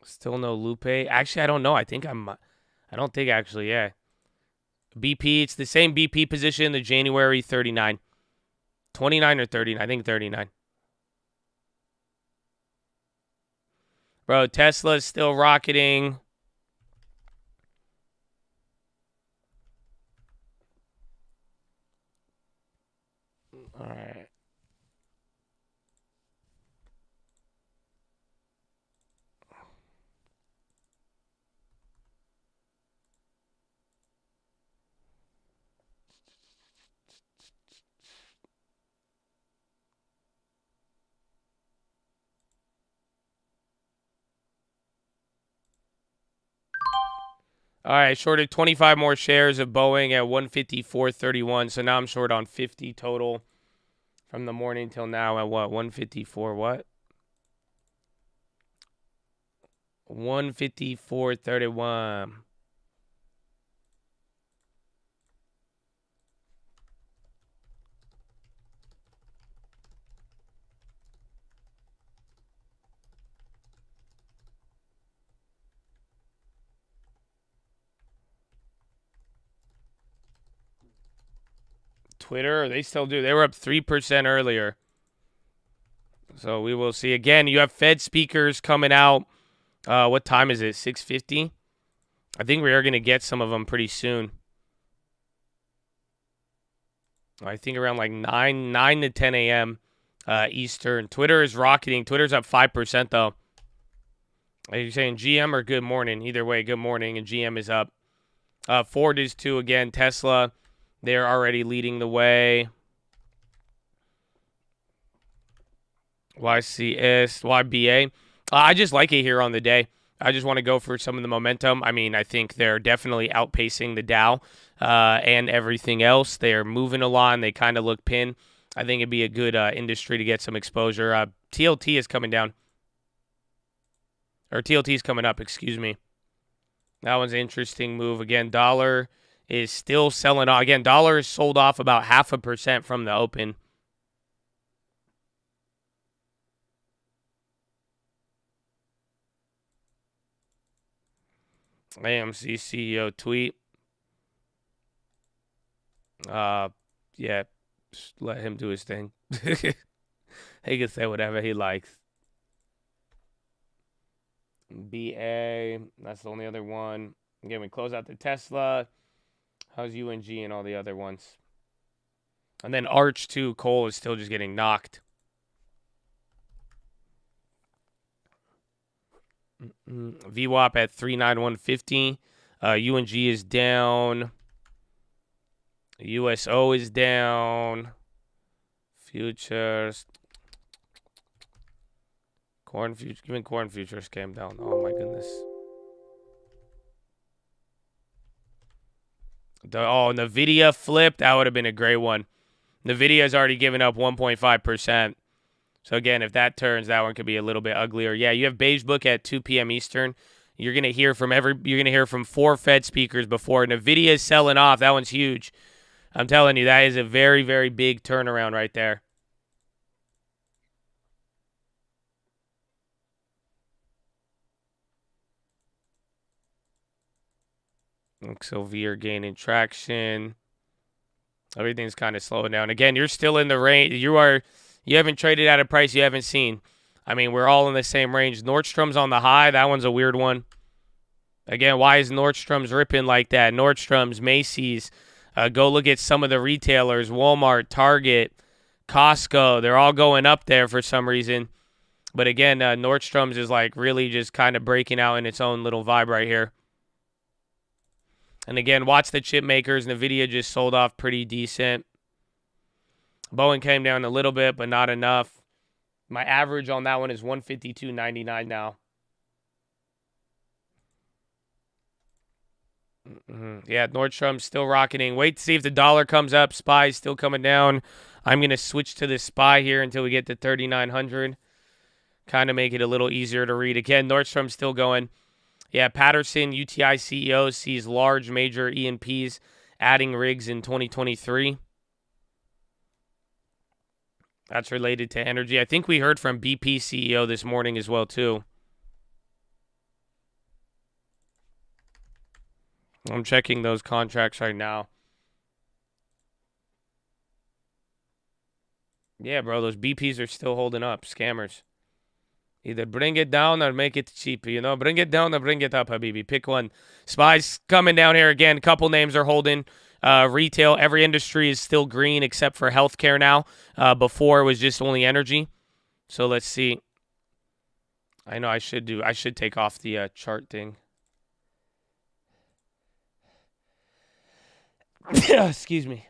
Still no Lupe. Actually, I don't know. I don't think actually, yeah. BP, it's the same BP position, the January 39. 29 or 39. I think 39. Bro, Tesla's still rocketing. All right. All right, shorted 25 more shares of Boeing at 154.31. So now I'm short on 50 total from the morning till now at what? 154 what? 154.31. Twitter, they still do. They were up 3% earlier. So we will see. Again, you have Fed speakers coming out. What time is it? 6:50? I think we are going to get some of them pretty soon. I think around like 9 to 10 a.m. Eastern. Twitter is rocketing. Twitter's up 5% though. Are you saying GM or good morning? Either way, good morning. And GM is up. Ford is too. Again, Tesla, they're already leading the way. YCS, YBA. I just like it here on the day. I just want to go for some of the momentum. I mean, I think they're definitely outpacing the Dow and everything else. They're moving a lot, and they kind of look pinned. I think it'd be a good industry to get some exposure. TLT is coming down. Or TLT is coming up, excuse me. That one's an interesting move. Again, dollar is still selling off. Again, dollar is sold off about 0.5% from the open. AMC CEO tweet. Yeah, just let him do his thing. He can say whatever he likes. BA, that's the only other one. Again, we close out the Tesla. How's UNG and all the other ones? And then Arch, too. Coal is still just getting knocked. VWAP at 39150. UNG is down. USO is down. Futures. Corn futures. Even corn futures came down. Oh my goodness. Nvidia flipped. That would have been a great one. Nvidia's already given up 1.5%. So again, if that turns, that one could be a little bit uglier. Yeah, you have Beige Book at 2 p.m. Eastern. You're gonna hear from 4 Fed speakers before Nvidia is selling off. That one's huge. I'm telling you, that is a very, very big turnaround right there. XLV are gaining traction. Everything's kind of slowing down. Again, you're still in the range. You haven't traded at a price you haven't seen. I mean, we're all in the same range. Nordstrom's on the high. That one's a weird one. Again, why is Nordstrom's ripping like that? Nordstrom's, Macy's. Go look at some of the retailers. Walmart, Target, Costco. They're all going up there for some reason. But again, Nordstrom's is like really just kind of breaking out in its own little vibe right here. And again, watch the chip makers. NVIDIA just sold off pretty decent. Boeing came down a little bit, but not enough. My average on that one is 152.99 now. Yeah, Nordstrom's still rocketing. Wait to see if the dollar comes up. SPY's still coming down. I'm going to switch to the SPY here until we get to 3,900. Kind of make it a little easier to read. Again, Nordstrom's still going. Yeah, Patterson, UTI CEO, sees large major E&Ps adding rigs in 2023. That's related to energy. I think we heard from BP CEO this morning as well, too. I'm checking those contracts right now. Yeah, bro, those BPs are still holding up. Scammers. Either bring it down or make it cheap, you know? Bring it down or bring it up, Habibi. Pick one. SPY's coming down here again. Couple names are holding. Retail, every industry is still green except for healthcare now. Before it was just only energy. So let's see. I know I should take off the chart thing. Excuse me.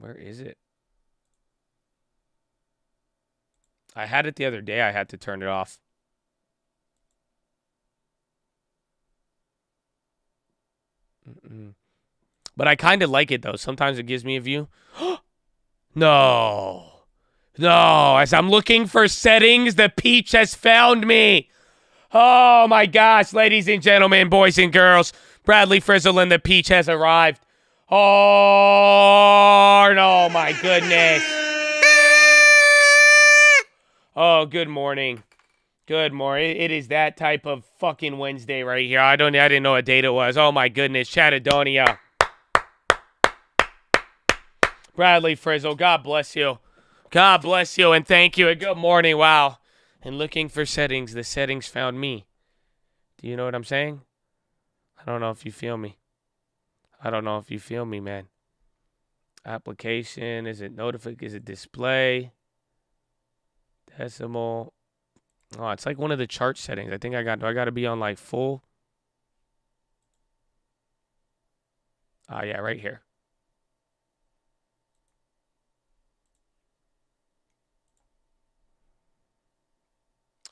Where is it? I had it the other day. I had to turn it off. But I kind of like it, though. Sometimes it gives me a view. No. No. As I'm looking for settings, the peach has found me. Oh, my gosh. Ladies and gentlemen, boys and girls, Bradley Frizzle and the peach has arrived. Oh, no, my goodness. Oh, good morning. Good morning. It is that type of fucking Wednesday right here. I didn't know what date it was. Oh, my goodness. Chattadonia. Bradley Frizzle, God bless you. God bless you and thank you and good morning. Wow. And looking for settings, the settings found me. Do you know what I'm saying? I don't know if you feel me. I don't know if you feel me, man. Application, is it notification? Is it display? Decimal. Oh, it's like one of the chart settings. I think do I got to be on like full? Oh, yeah, right here.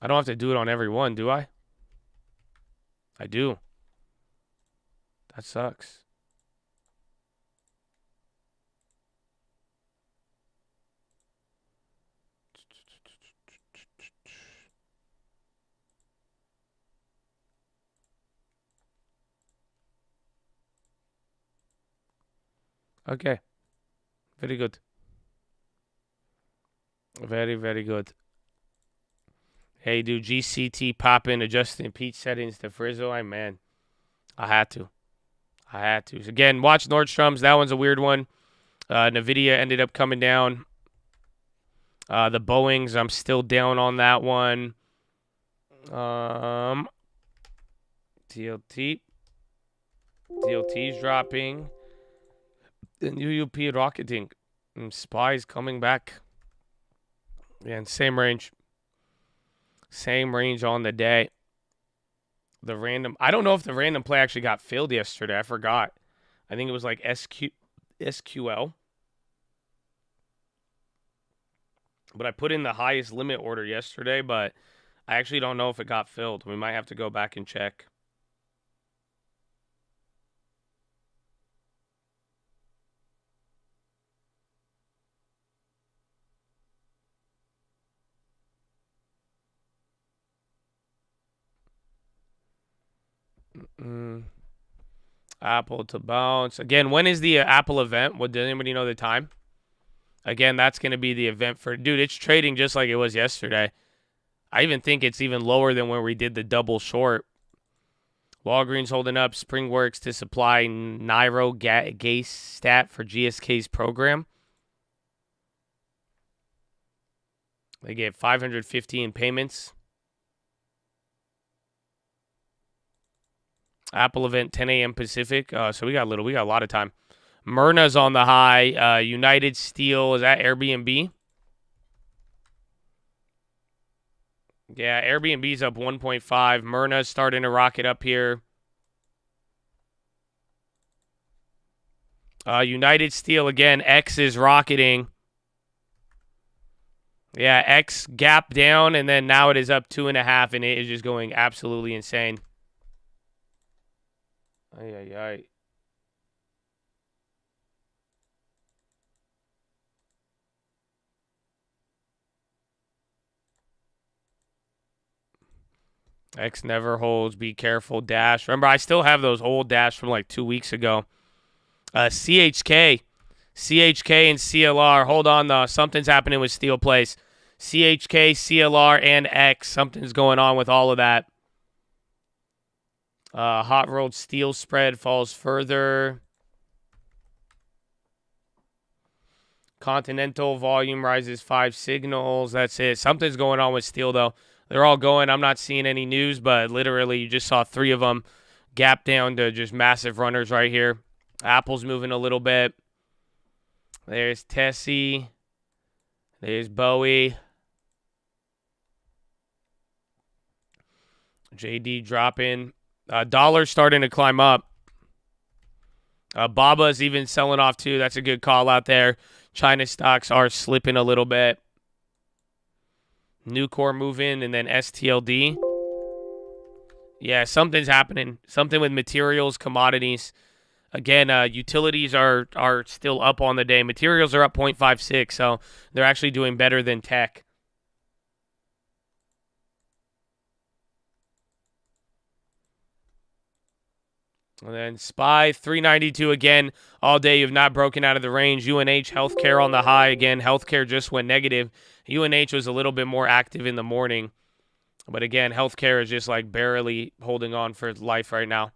I don't have to do it on every one, do I? I do. That sucks. Okay. Very good. Very, very good. Hey, dude, GCT popping, adjusting peach settings to Frizzle. Man, I had to. So again, watch Nordstrom's. That one's a weird one. NVIDIA ended up coming down. The Boeings, I'm still down on that one. TLT. TLT's dropping. And UUP rocketing. And SPY's coming back. And same range. Same range on the day. The random. I don't know if the random play actually got filled yesterday. I forgot. I think it was like SQL. But I put in the highest limit order yesterday, but I actually don't know if it got filled. We might have to go back and check. Apple to bounce. Again, when is the Apple event? Does anybody know the time? Again, that's going to be the event for... Dude, it's trading just like it was yesterday. I even think it's even lower than when we did the double short. Walgreens holding up. Springworks to supply Nairo gas stat for GSK's program. They get $550 in payments. Apple event 10 a.m. Pacific. So we got a lot of time. Myrna's on the high. United Steel, is that Airbnb? Yeah, Airbnb's up 1.5. Myrna's starting to rocket up here. United Steel again. X is rocketing. Yeah, X gap down, and then now it is up 2.5, and it is just going absolutely insane. Ay. X never holds. Be careful. Dash. Remember, I still have those old Dash from like 2 weeks ago. CHK and CLR. Hold on, though. Something's happening with Steel Place. CHK, CLR, and X. Something's going on with all of that. Hot rolled steel spread falls further. Continental volume rises 5 signals. That's it. Something's going on with steel, though. They're all going. I'm not seeing any news, but literally you just saw 3 of them gap down to just massive runners right here. Apple's moving a little bit. There's Tessie. There's Bowie. JD dropping. Dollar's starting to climb up. Baba's even selling off too. That's a good call out there. China stocks are slipping a little bit. Nucor moving, and then STLD. Yeah, something's happening. Something with materials, commodities. Again, utilities are still up on the day. Materials are up 0.56, so they're actually doing better than tech. And then SPY, 392 again all day. You've not broken out of the range. UNH healthcare on the high again. Healthcare just went negative. UNH was a little bit more active in the morning. But again, healthcare is just like barely holding on for life right now.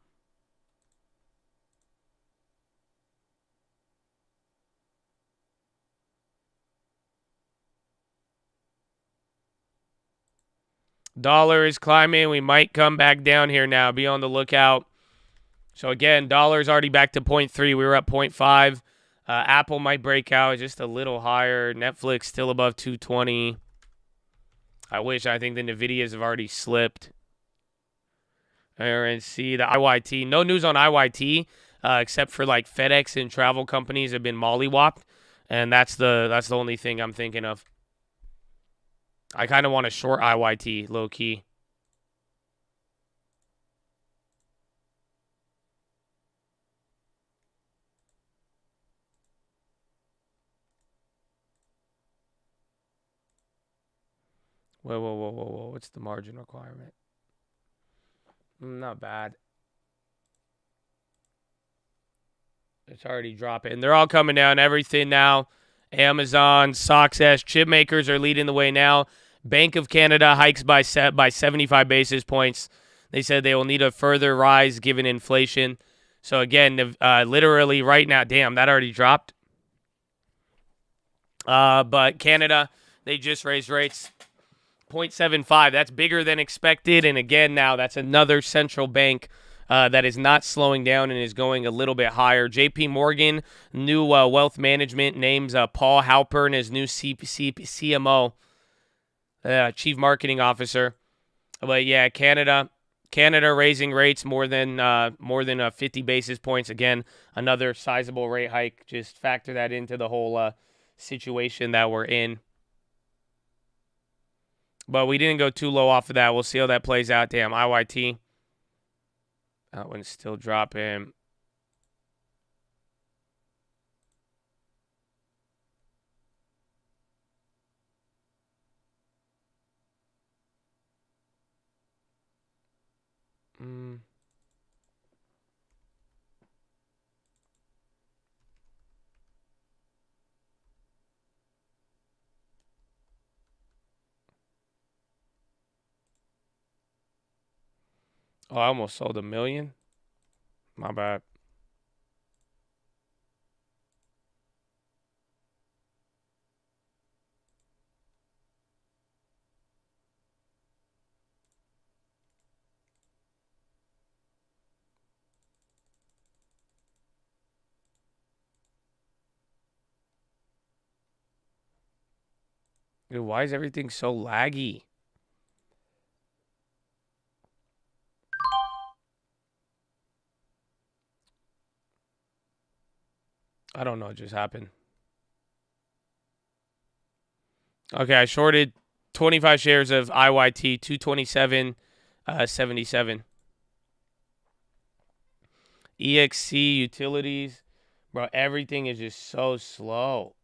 Dollar is climbing. We might come back down here now. Be on the lookout. So, again, dollar's already back to 0.3. We were up 0.5. Apple might break out just a little higher. Netflix still above 220. I think the NVIDIAs have already slipped. And see the IYT. No news on IYT except for like FedEx and travel companies have been mollywopped. And that's the only thing I'm thinking of. I kind of want to short IYT, low key. Whoa. What's the margin requirement? Not bad. It's already dropping. They're all coming down. Everything now. Amazon, SoxS, chip makers are leading the way now. Bank of Canada hikes by 75 basis points. They said they will need a further rise given inflation. So, again, literally right now, damn, that already dropped. But Canada, they just raised rates. 0.75. That's bigger than expected. And again, now that's another central bank that is not slowing down and is going a little bit higher. JP Morgan, new wealth management, names Paul Halpern as new CMO, Chief Marketing Officer. But yeah, Canada raising rates more than 50 basis points. Again, another sizable rate hike. Just factor that into the whole situation that we're in. But we didn't go too low off of that. We'll see how that plays out. Damn, IYT. That one's still dropping. Oh, I almost sold $1 million. My bad. Dude, why is everything so laggy? I don't know what just happened. Okay, I shorted 25 shares of IYT, 227.77. EXC utilities. Bro, everything is just so slow.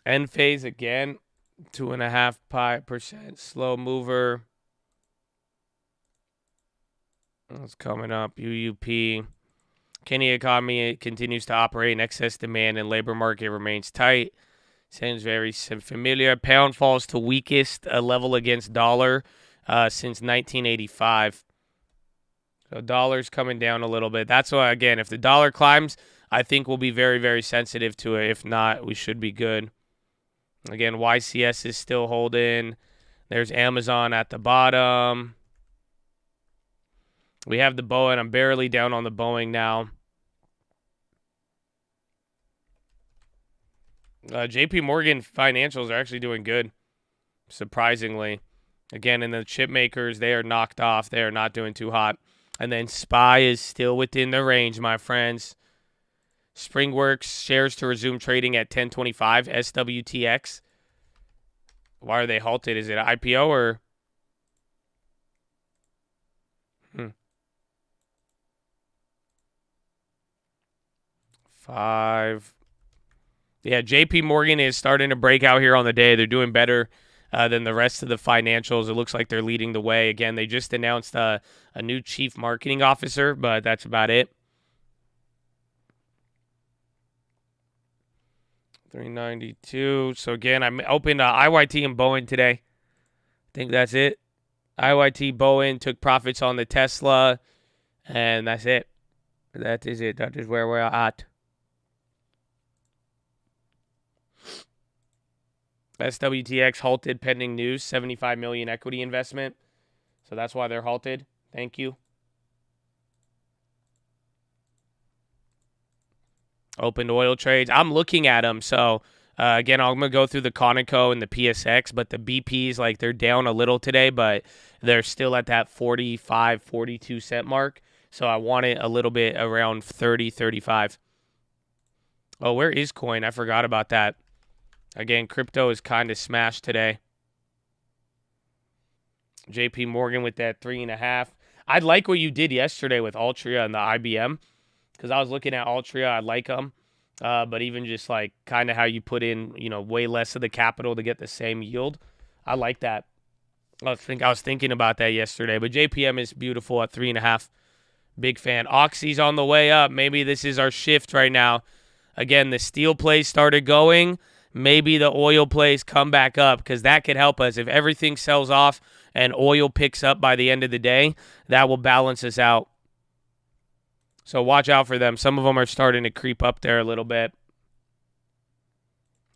End phase again, 2.5% slow mover. It's coming up. UUP. Kenny economy continues to operate in excess demand and labor market remains tight. Sounds very familiar. Pound falls to weakest level against dollar since 1985. So dollar's coming down a little bit. That's why, again, if the dollar climbs, I think we'll be very, very sensitive to it. If not, we should be good. Again, YCS is still holding. There's Amazon at the bottom. We have the Boeing. I'm barely down on the Boeing now. JP Morgan financials are actually doing good, surprisingly. Again, in the chip makers, they are knocked off. They are not doing too hot. And then SPY is still within the range, my friends. Springworks shares to resume trading at 1025. SWTX. Why are they halted? Is it an IPO or? Five. Yeah, JP Morgan is starting to break out here on the day. They're doing better than the rest of the financials. It looks like they're leading the way. Again, they just announced a new chief marketing officer, but that's about it. 392. So again, I'm open to IYT and Boeing today. I think that's it. IYT, Boeing took profits on the Tesla, and that's it. That is it. That is where we're at. SWTX halted pending news, 75 million equity investment. So that's why they're halted. Thank you. Opened oil trades. I'm looking at them. So, again, I'm going to go through the Conoco and the PSX, but the BPs, like, they're down a little today, but they're still at that 45, 42 cent mark. So I want it a little bit around 30, 35. Oh, where is coin? I forgot about that. Again, crypto is kind of smashed today. JP Morgan with that 3.5. I like what you did yesterday with Altria and the IBM. Because I was looking at Altria, I like them. But even just like kind of how you put in, way less of the capital to get the same yield. I like that. I was thinking about that yesterday, but JPM is beautiful at 3.5. Big fan. Oxy's on the way up. Maybe this is our shift right now. Again, the steel plays started going. Maybe the oil plays come back up because that could help us. If everything sells off and oil picks up by the end of the day, that will balance us out. So watch out for them. Some of them are starting to creep up there a little bit.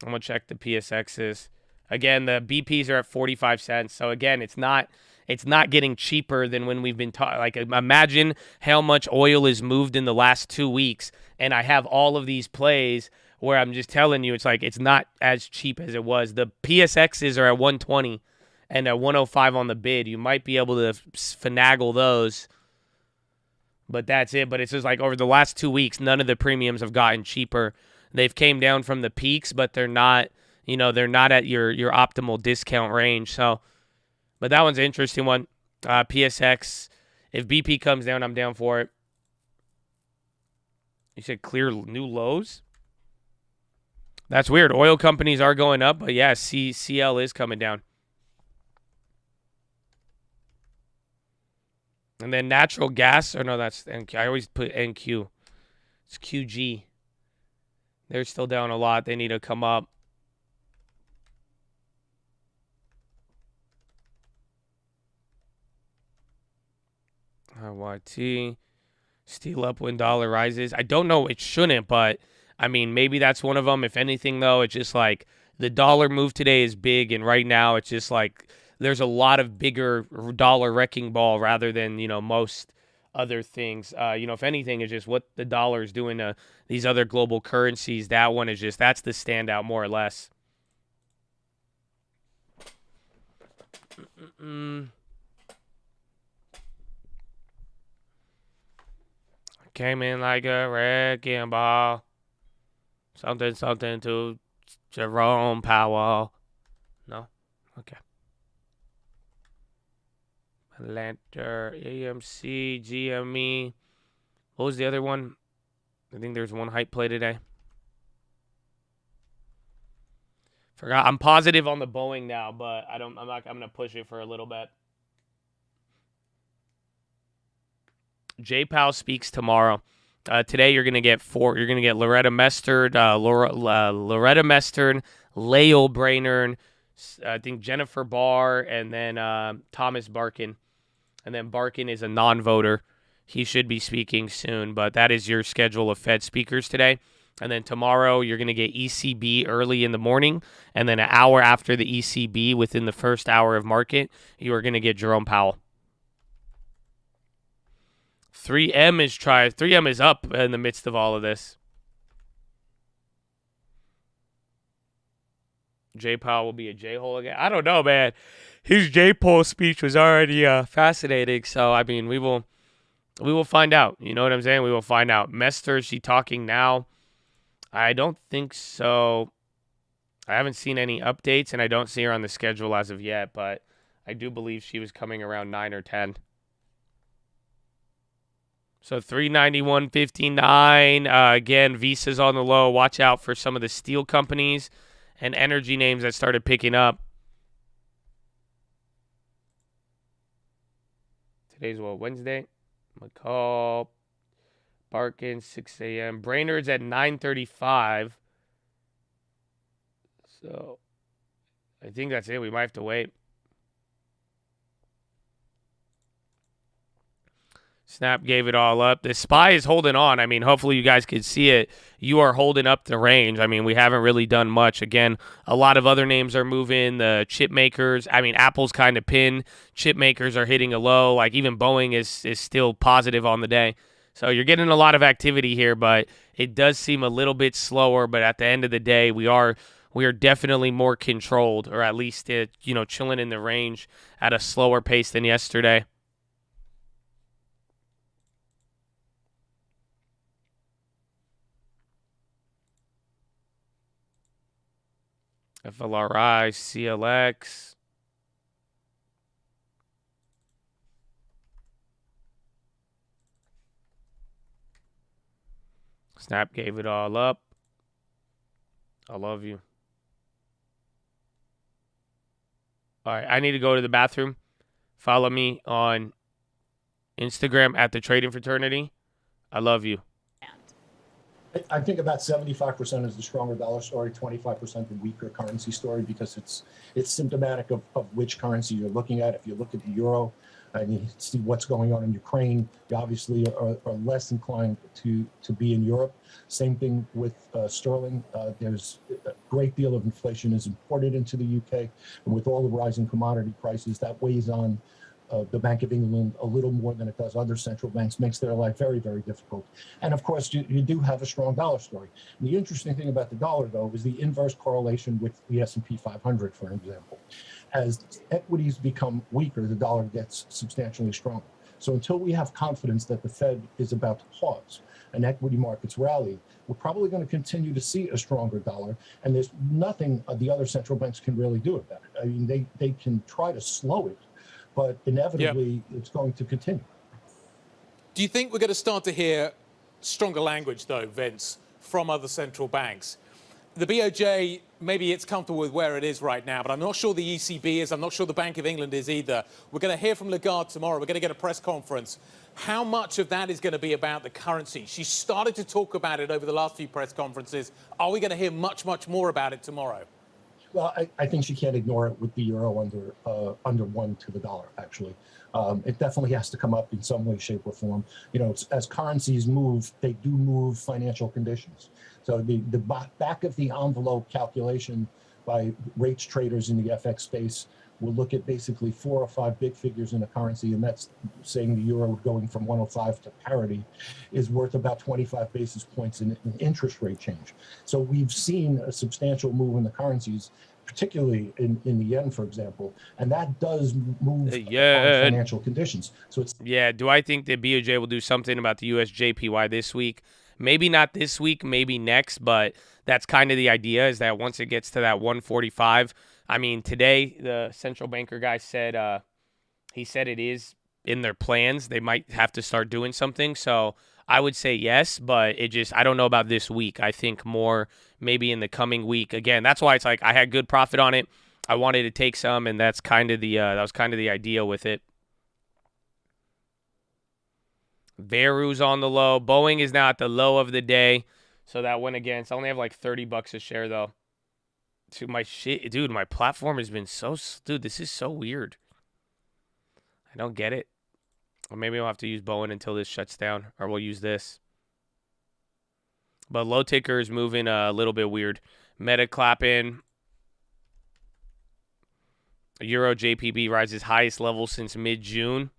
I'm going to check the PSXs. Again, the BPs are at 45 cents. So again, it's not getting cheaper than when we've been talking. Like, imagine how much oil is moved in the last 2 weeks, and I have all of these plays where I'm just telling you, it's like it's not as cheap as it was. The PSXs are at 120 and at 105 on the bid. You might be able to finagle those, but that's it. But it's just like over the last 2 weeks, none of the premiums have gotten cheaper. They've came down from the peaks, but they're not, they're not at your optimal discount range. So, but that one's an interesting one. PSX, if BP comes down, I'm down for it. You said clear new lows? That's weird. Oil companies are going up, but yeah, CL is coming down. And then natural gas, or no, that's NQ. I always put NQ. It's QG. They're still down a lot. They need to come up. YT. Steel up when dollar rises. I don't know. It shouldn't, but I mean, maybe that's one of them. If anything, though, it's just like the dollar move today is big, and right now it's just like there's a lot of bigger dollar wrecking ball rather than, most other things. If anything, it's just what the dollar is doing to these other global currencies. That one is just, that's the standout more or less. Came in like a wrecking ball. Something to Jerome Powell. No? Okay. Atlanta, AMC, GME. What was the other one? I think there's one hype play today. Forgot. I'm positive on the Boeing now, but I'm gonna push it for a little bit. J Powell speaks tomorrow. Today you're gonna get four. You're gonna get Loretta Mestard, Loretta Mestard, Lael Brainerd, I think Jennifer Barr, and then Thomas Barkin. And then Barkin is a non-voter. He should be speaking soon, but that is your schedule of Fed speakers today. And then tomorrow you're going to get ECB early in the morning, and then an hour after the ECB, within the first hour of market, you are going to get Jerome Powell. 3M is up in the midst of all of this. J Powell will be a J-hole again. I don't know, man. His J-Pole speech was already fascinating. So, I mean, we will find out. You know what I'm saying? We will find out. Mester, is she talking now? I don't think so. I haven't seen any updates, and I don't see her on the schedule as of yet, but I do believe she was coming around 9 or 10. So 391.59. Again, Visa's on the low. Watch out for some of the steel companies and energy names that started picking up. Today's Wednesday? McCall, Barkin, 6 a.m. Brainerd's at 9:35. So I think that's it. We might have to wait. Snap gave it all up. The SPY is holding on. I mean, hopefully you guys can see it. You are holding up the range. I mean, we haven't really done much. Again, a lot of other names are moving. The chip makers, I mean, Apple's kind of pinned. Chip makers are hitting a low. Like, even Boeing is still positive on the day. So you're getting a lot of activity here, but it does seem a little bit slower. But at the end of the day, we are definitely more controlled, or at least, chilling in the range at a slower pace than yesterday. FLRI, CLX. Snap gave it all up. I love you. All right, I need to go to the bathroom. Follow me on Instagram at the Trading Fraternity. I love you. I think about 75% is the stronger dollar story, 25% the weaker currency story, because it's symptomatic of which currency you're looking at. If you look at the euro and you see what's going on in Ukraine, you obviously are less inclined to be in Europe. Same thing with sterling. There's a great deal of inflation is imported into the UK, and with all the rising commodity prices, that weighs on the Bank of England a little more than it does other central banks, makes their life very, very difficult. And of course, you do have a strong dollar story. And the interesting thing about the dollar, though, is the inverse correlation with the S&P 500, for example. As equities become weaker, the dollar gets substantially stronger. So until we have confidence that the Fed is about to pause and equity markets rally, we're probably going to continue to see a stronger dollar. And there's nothing the other central banks can really do about it. I mean, they can try to slow it, but inevitably it's going to continue. Do you think we're going to start to hear stronger language, though, Vince, from other central banks? The BOJ, maybe it's comfortable with where it is right now, but I'm not sure the ECB is. I'm not sure the Bank of England is either. We're going to hear from Lagarde tomorrow. We're going to get a press conference. How much of that is going to be about the currency? She started to talk about it over the last few press conferences. Are we going to hear much, much more about it tomorrow? Well, I think she can't ignore it with the euro under one to the dollar, actually. It definitely has to come up in some way, shape, or form. You know, as currencies move, they do move financial conditions. So the back of the envelope calculation by rates traders in the FX space will look at basically 4 or 5 big figures in a currency, and that's saying the euro going from 105 to parity is worth about 25 basis points in interest rate change. So we've seen a substantial move in the currencies, particularly in the yen, for example, and that does move on financial conditions. So it's do I think the BOJ will do something about the US JPY this week? Maybe not this week, maybe next, but that's kind of the idea, is that once it gets to that 145, I mean, today the central banker guy said he said it is in their plans. They might have to start doing something. So I would say yes, but I don't know about this week. I think more maybe in the coming week. Again, that's why it's like I had good profit on it. I wanted to take some, and that's kind of the idea with it. Veru's on the low. Boeing is now at the low of the day, so that went against. I only have like $30 a share though. Dude, my platform has been dude, this is so weird. I don't get it. Or maybe I'll have to use Boeing until this shuts down, or we'll use this. But low ticker is moving a little bit weird. Meta clapping. Euro JPB rises highest level since mid-June.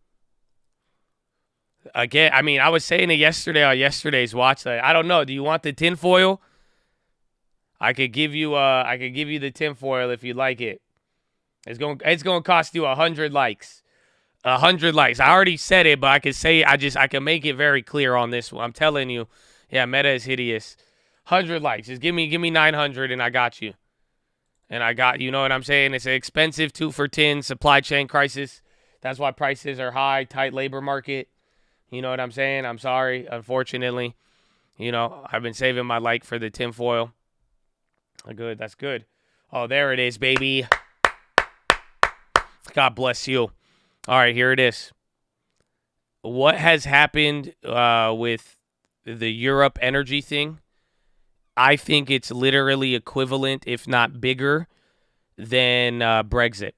Again, I mean, I was saying it yesterday on yesterday's watch. I don't know. Do you want the tinfoil? I could give you the tinfoil if you like it. It's going to cost you 100 likes. 100 likes. I already said it, but I can say I can make it very clear on this one. I'm telling you. Yeah, Meta is hideous. 100 likes. Just give me 900 and I got you. And I got, you know what I'm saying? It's an expensive 2 for 10 supply chain crisis. That's why prices are high, tight labor market. You know what I'm saying? I'm sorry, unfortunately. You know, I've been saving my like for the tinfoil. Good, that's good. Oh, there it is, baby. God bless you. All right, here it is. What has happened with the Europe energy thing? I think it's literally equivalent, if not bigger, than Brexit.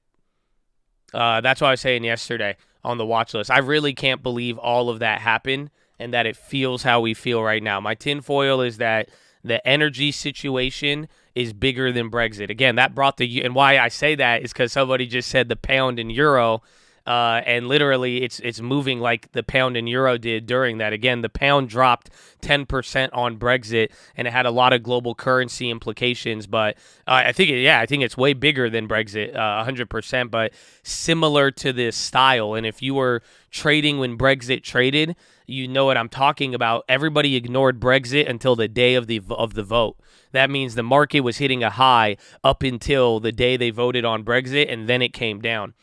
That's what I was saying yesterday on the watch list. I really can't believe all of that happened and that it feels how we feel right now. My tinfoil is that the energy situation is bigger than Brexit. Again, that brought and why I say that is because somebody just said the pound and euro, and literally it's moving like the pound and euro did during that. Again, the pound dropped 10% on Brexit, and it had a lot of global currency implications. But I think it's way bigger than Brexit, 100%, but similar to this style. And if you were trading when Brexit traded, you know what I'm talking about. Everybody ignored Brexit until the day of the vote. That means the market was hitting a high up until the day they voted on Brexit, and then it came down.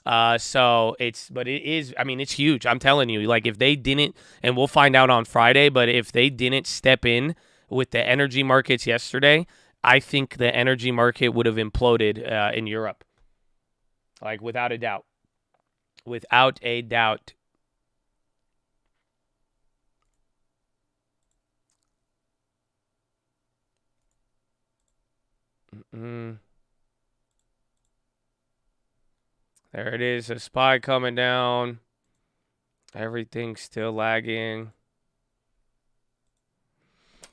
It's huge. I'm telling you, like if they didn't, and we'll find out on Friday, but if they didn't step in with the energy markets yesterday, I think the energy market would have imploded in Europe. Like, without a doubt. Without a doubt. There it is. A SPY coming down. Everything's still lagging.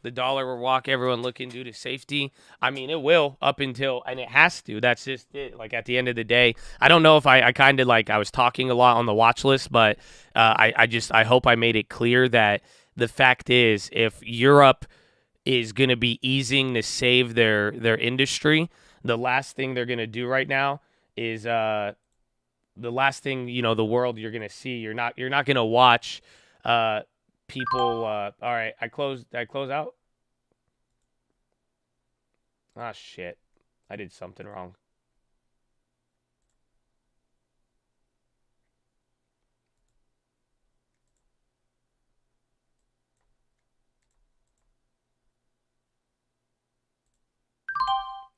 The dollar will walk everyone looking due to safety. I mean, it will up until, and it has to. That's just it. Like, at the end of the day, I don't know if I kind of like, I was talking a lot on the watch list, but I hope I made it clear that the fact is, if Europe is going to be easing to save their industry, the last thing they're going to do right now is the last thing, the world you're going to see. You're not going to watch people. All right, I close out. Ah, shit. I did something wrong.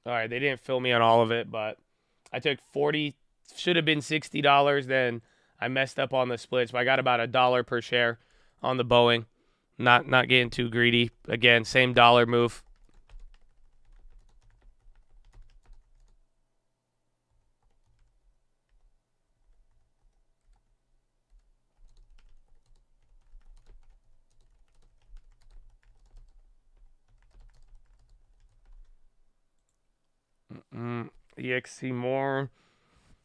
All right, they didn't fill me on all of it, but I took 40, should have been $60. Then I messed up on the splits, but I got about $1 per share on the Boeing. Not getting too greedy. Again, same dollar move. EXC more.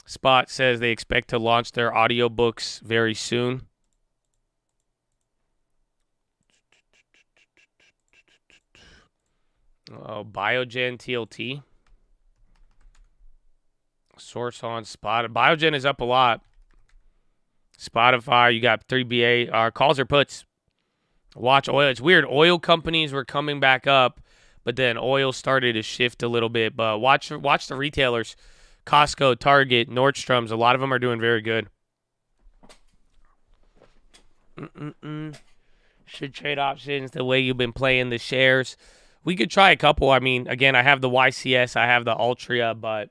Spot says they expect to launch their audiobooks very soon. Oh, Biogen TLT. Source on Spot. Biogen is up a lot. Spotify, you got 3BA. Calls or puts. Watch oil. It's weird. Oil companies were coming back up, but then oil started to shift a little bit. But watch the retailers. Costco, Target, Nordstrom's. A lot of them are doing very good. Should trade options the way you've been playing the shares. We could try a couple. I mean, again, I have the YCS, I have the Altria, but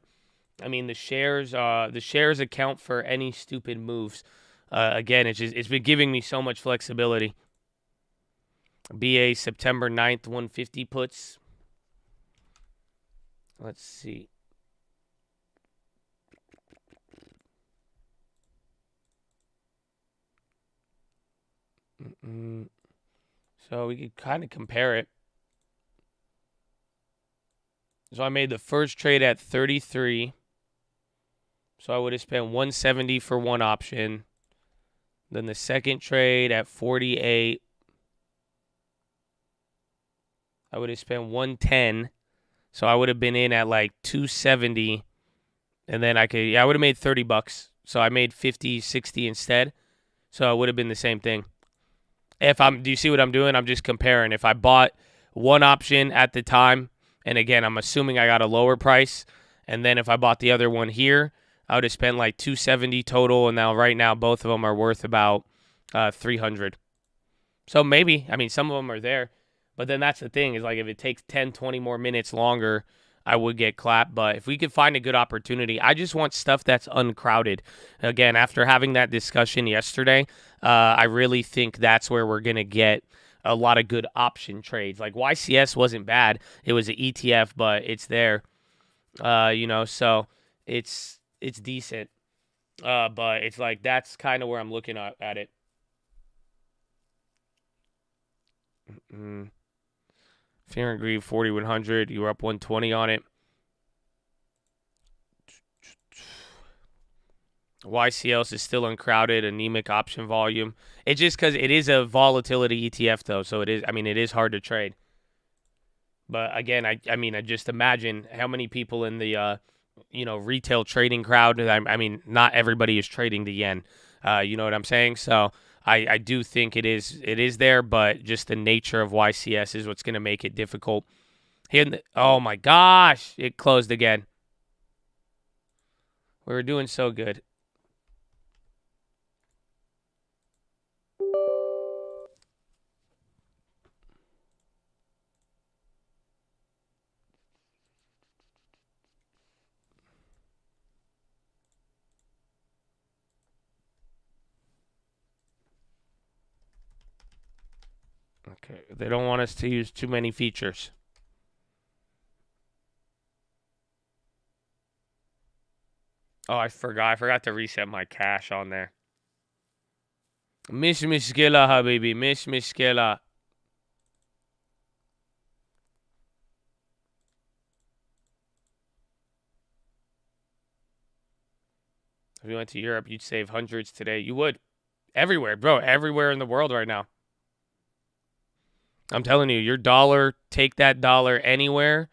I mean the shares account for any stupid moves. Again, it's been giving me so much flexibility. BA September 9th, 150 puts. Let's see. So we could kind of compare it. So I made the first trade at 33. So I would have spent 170 for one option. Then the second trade at 48. I would have spent 110. So I would have been in at like 270. And then I would have made $30. So I made 50, 60 instead. So it would have been the same thing. Do you see what I'm doing? I'm just comparing. If I bought one option at the time, and again, I'm assuming I got a lower price, and then if I bought the other one here, I would have spent like 270 total, and now right now both of them are worth about 300. So maybe, I mean, some of them are there, but then that's the thing is like if it takes 10, 20 more minutes longer, I would get clapped. But if we could find a good opportunity, I just want stuff that's uncrowded. Again, after having that discussion yesterday, I really think that's where we're going to get a lot of good option trades. Like YCS wasn't bad. It was an ETF, but it's there. So it's decent. But it's like that's kind of where I'm looking at it. Fear and Greed 4100. You were up 120 on it. YCLs is still uncrowded, anemic option volume. It's just because it is a volatility ETF though, so it is hard to trade. But again, I just imagine how many people in the retail trading crowd. I mean, not everybody is trading the yen. You know what I'm saying? So I do think it is there, but just the nature of YCS is what's going to make it difficult. Oh my gosh, it closed again. We were doing so good. Okay, they don't want us to use too many features. Oh, I forgot to reset my cash on there. Mish mishkila, habibi. Mish mishkila. If you went to Europe, you'd save hundreds today. You would. Everywhere, bro. Everywhere in the world right now. I'm telling you, your dollar, take that dollar anywhere,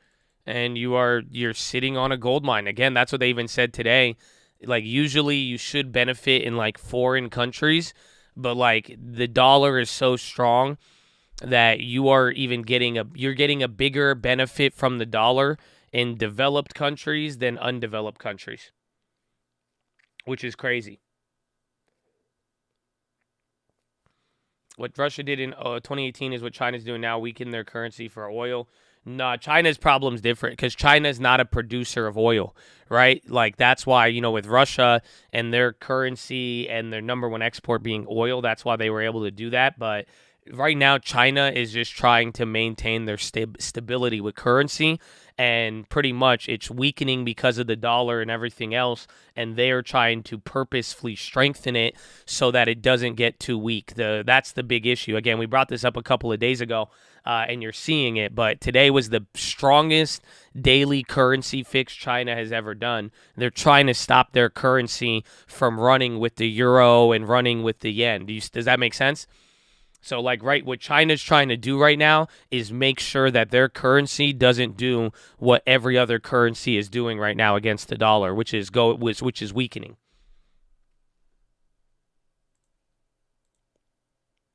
and you're sitting on a gold mine. Again, that's what they even said today. Like, usually you should benefit in like foreign countries, but like the dollar is so strong that you're getting a bigger benefit from the dollar in developed countries than undeveloped countries, which is crazy. What Russia did in 2018 is what China's doing now, weaken their currency for oil. Nah, China's problem's different because China's not a producer of oil, right? Like, that's why, with Russia and their currency and their number one export being oil, that's why they were able to do that. But right now, China is just trying to maintain their stability with currency, and pretty much it's weakening because of the dollar and everything else, and they're trying to purposefully strengthen it so that it doesn't get too weak. That's the big issue. Again, we brought this up a couple of days ago, and you're seeing it, but today was the strongest daily currency fix China has ever done. They're trying to stop their currency from running with the euro and running with the yen. Does that make sense? So, like, right, what China's trying to do right now is make sure that their currency doesn't do what every other currency is doing right now against the dollar, which is weakening.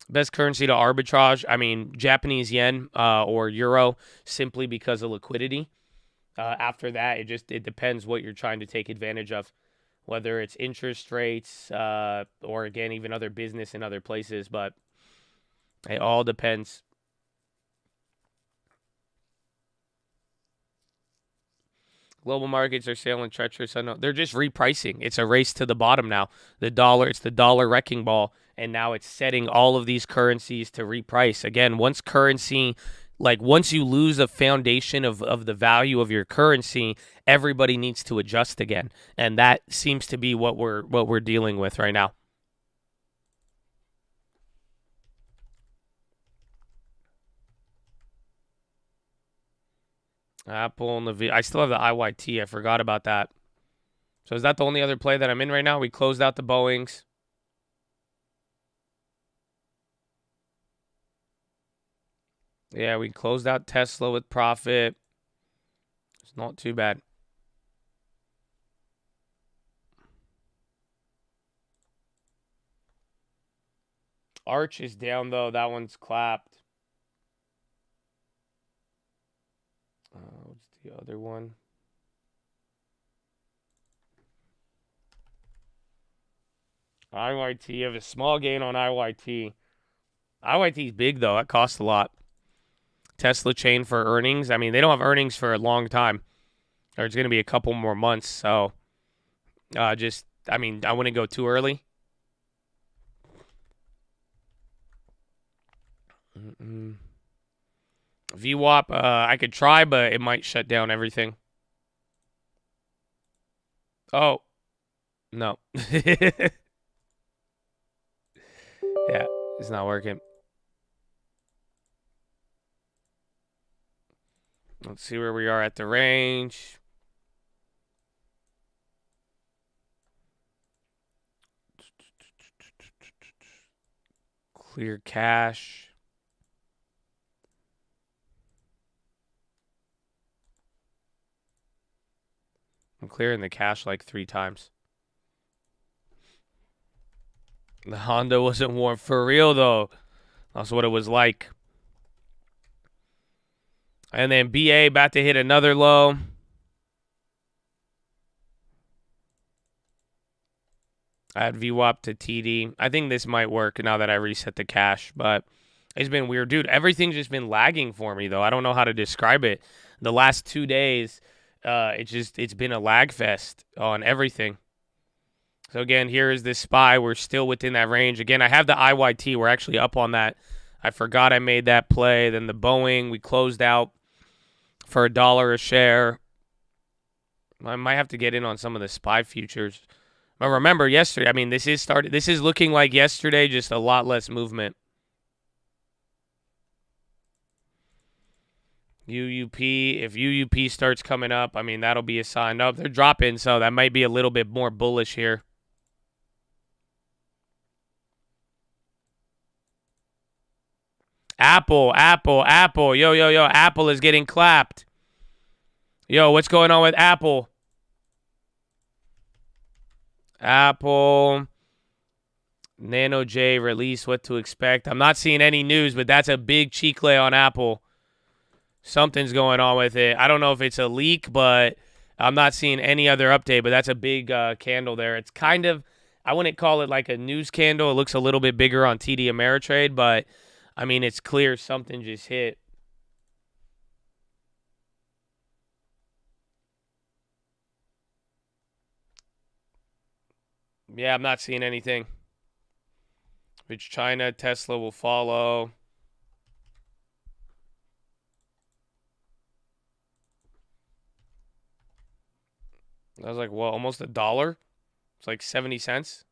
Best currency to arbitrage, I mean, Japanese yen or euro, simply because of liquidity. After that, it depends what you're trying to take advantage of, whether it's interest rates or, again, even other business in other places, but it all depends. Global markets are sailing treacherous. I know they're just repricing. It's a race to the bottom now. It's the dollar wrecking ball, and now it's setting all of these currencies to reprice. Again, once you lose the foundation of the value of your currency, everybody needs to adjust again, and that seems to be what we're dealing with right now. Apple and I still have the IYT. I forgot about that. So is that the only other play that I'm in right now? We closed out the Boeings. Yeah, we closed out Tesla with profit. It's not too bad. Arch is down, though. That one's clapped. What's the other one? IYT. You have a small gain on IYT. IYT is big, though. That costs a lot. Tesla chain for earnings. I mean, they don't have earnings for a long time. Or it's going to be a couple more months. So, I wouldn't go too early. VWAP, I could try, but it might shut down everything. Oh, no. Yeah, it's not working. Let's see where we are at the range. Clear cash. I'm clearing the cash like 3 times. The Honda wasn't warm. For real, though. That's what it was like. And then BA about to hit another low. Add VWAP to TD. I think this might work now that I reset the cash, but it's been weird. Dude, everything's just been lagging for me, though. I don't know how to describe it. The last 2 days, it's been a lag fest on everything. So, again, here is this SPY. We're still within that range. Again, I have the IYT. We're actually up on that I forgot I made that play. Then the Boeing, we closed out for $1 a share. I might have to get in on some of the SPY futures. But remember yesterday, I mean, this is looking like yesterday, just a lot less movement. UUP, if UUP starts coming up, I mean, that'll be a sign. Up. They're dropping, so that might be a little bit more bullish here. Apple. Yo. Apple is getting clapped. Yo, what's going on with Apple? Apple. Nano J release, what to expect. I'm not seeing any news, but that's a big chicle on Apple. Something's going on with it. I don't know if it's a leak, but I'm not seeing any other update, but that's a big candle there. It's kind of, I wouldn't call it like a news candle. It looks a little bit bigger on TD Ameritrade, but, I mean, it's clear something just hit. Yeah, I'm not seeing anything. Which China, Tesla will follow. I was like, well, almost $1. It's like 70 cents.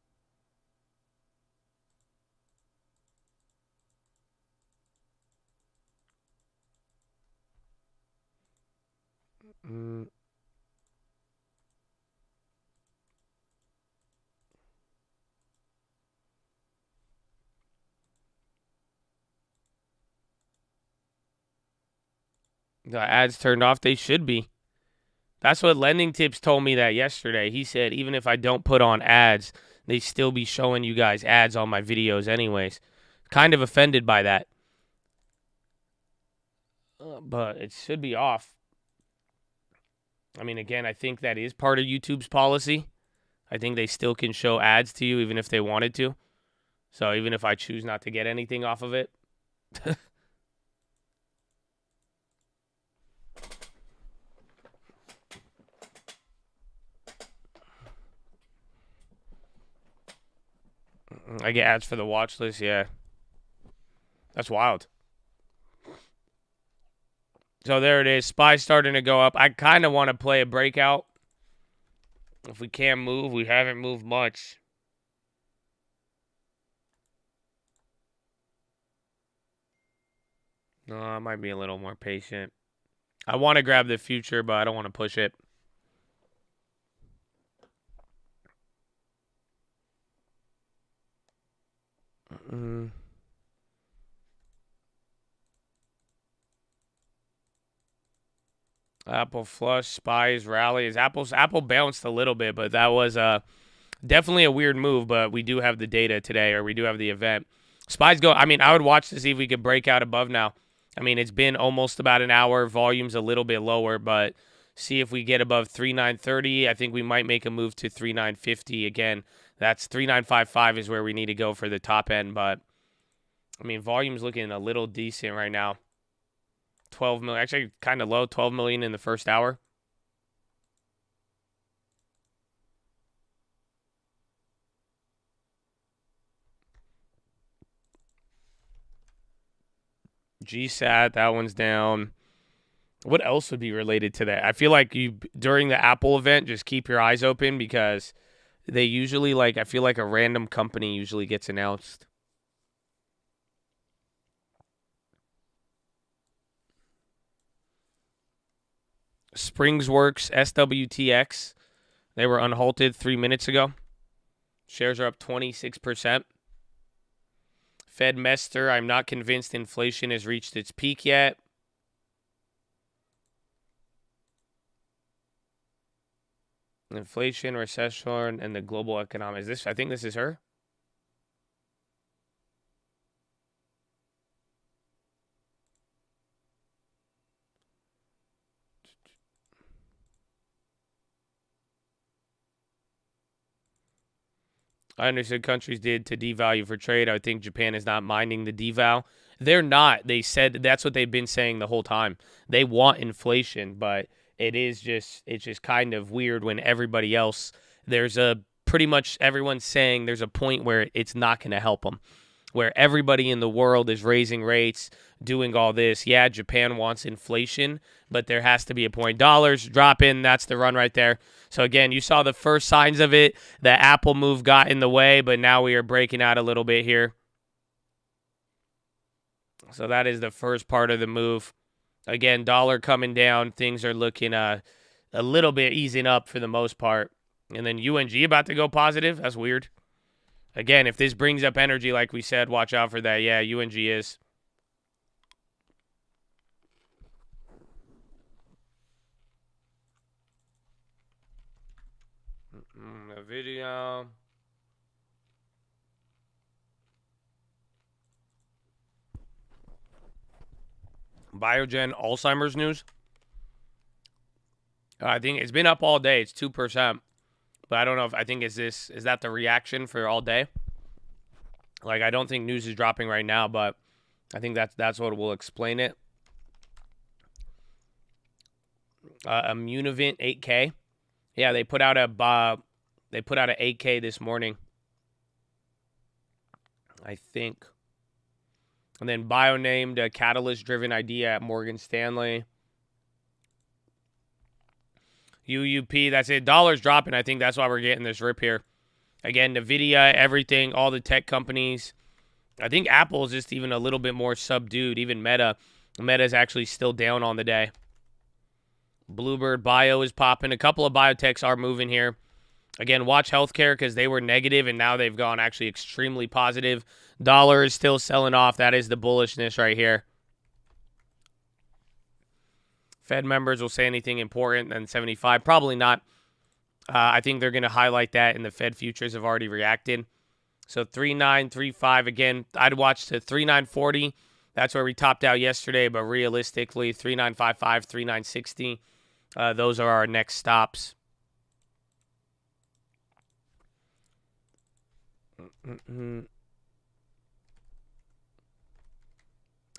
The ads turned off. They should be. That's what Lending Tips told me that yesterday. He said, even if I don't put on ads, they still be showing you guys ads on my videos anyways. Kind of offended by that. But it should be off. I mean, again, I think that is part of YouTube's policy. I think they still can show ads to you even if they wanted to. So even if I choose not to get anything off of it. I get ads for the watch list, yeah. That's wild. So there it is. SPY's starting to go up. I kind of want to play a breakout. If we can't move, we haven't moved much. No, I might be a little more patient. I want to grab the future, but I don't want to push it. Apple flush, SPY's rallies. Apple bounced a little bit, but that was definitely a weird move. But we do have the data today, or we do have the event. SPY's go. I mean, I would watch to see if we could break out above now. I mean, it's been almost about an hour. Volume's a little bit lower, but see if we get above 3930. I think we might make a move to 3950 again. That's 3955 is where we need to go for the top end. But I mean, volume's looking a little decent right now. 12 million, actually kind of low, 12 million in the first hour. GSAT, that one's down. What else would be related to that? I feel like you during the Apple event, just keep your eyes open because they usually I feel like a random company usually gets announced. Springsworks, SWTX. They were unhalted 3 minutes ago. Shares are up 26%. Fed Mester, I'm not convinced inflation has reached its peak yet. Inflation, recession, and the global economic. I think this is her. I understood countries did to devalue for trade. I think Japan is not minding the deval. They're not. They said that's what they've been saying the whole time. They want inflation, but it's just kind of weird when everybody else, pretty much everyone's saying there's a point where it's not going to help them. where everybody in the world is raising rates, doing all this. Yeah, Japan wants inflation, but there has to be a point. Dollars dropping, that's the run right there. So again, you saw the first signs of it. The Apple move got in the way, but now we are breaking out a little bit here. So that is the first part of the move. Again, dollar coming down. Things are looking a little bit easing up for the most part. And then UNG about to go positive. That's weird. Again, if this brings up energy like we said, watch out for that. Yeah, UNG is. A video. Biogen Alzheimer's news. I think it's been up all day. It's 2%. But I don't know if I think is that the reaction for all day? Like, I don't think news is dropping right now, but I think that's what will explain it. Immunovant 8K. Yeah, they put out a 8K this morning, I think. And then bio-named a catalyst-driven idea at Morgan Stanley. UUP, that's it. Dollar's dropping. I think that's why we're getting this rip here. Again, NVIDIA, everything, all the tech companies. I think Apple is just even a little bit more subdued. Even Meta. Meta is actually still down on the day. Bluebird Bio is popping. A couple of biotechs are moving here. Again, watch healthcare because they were negative and now they've gone actually extremely positive. Dollar is still selling off. That is the bullishness right here. Fed members will say anything important than 75. Probably not. I think they're going to highlight that, and the Fed futures have already reacted. So 3935 again. I'd watch to 3940. That's where we topped out yesterday, but realistically 3955, 3960. Those are our next stops.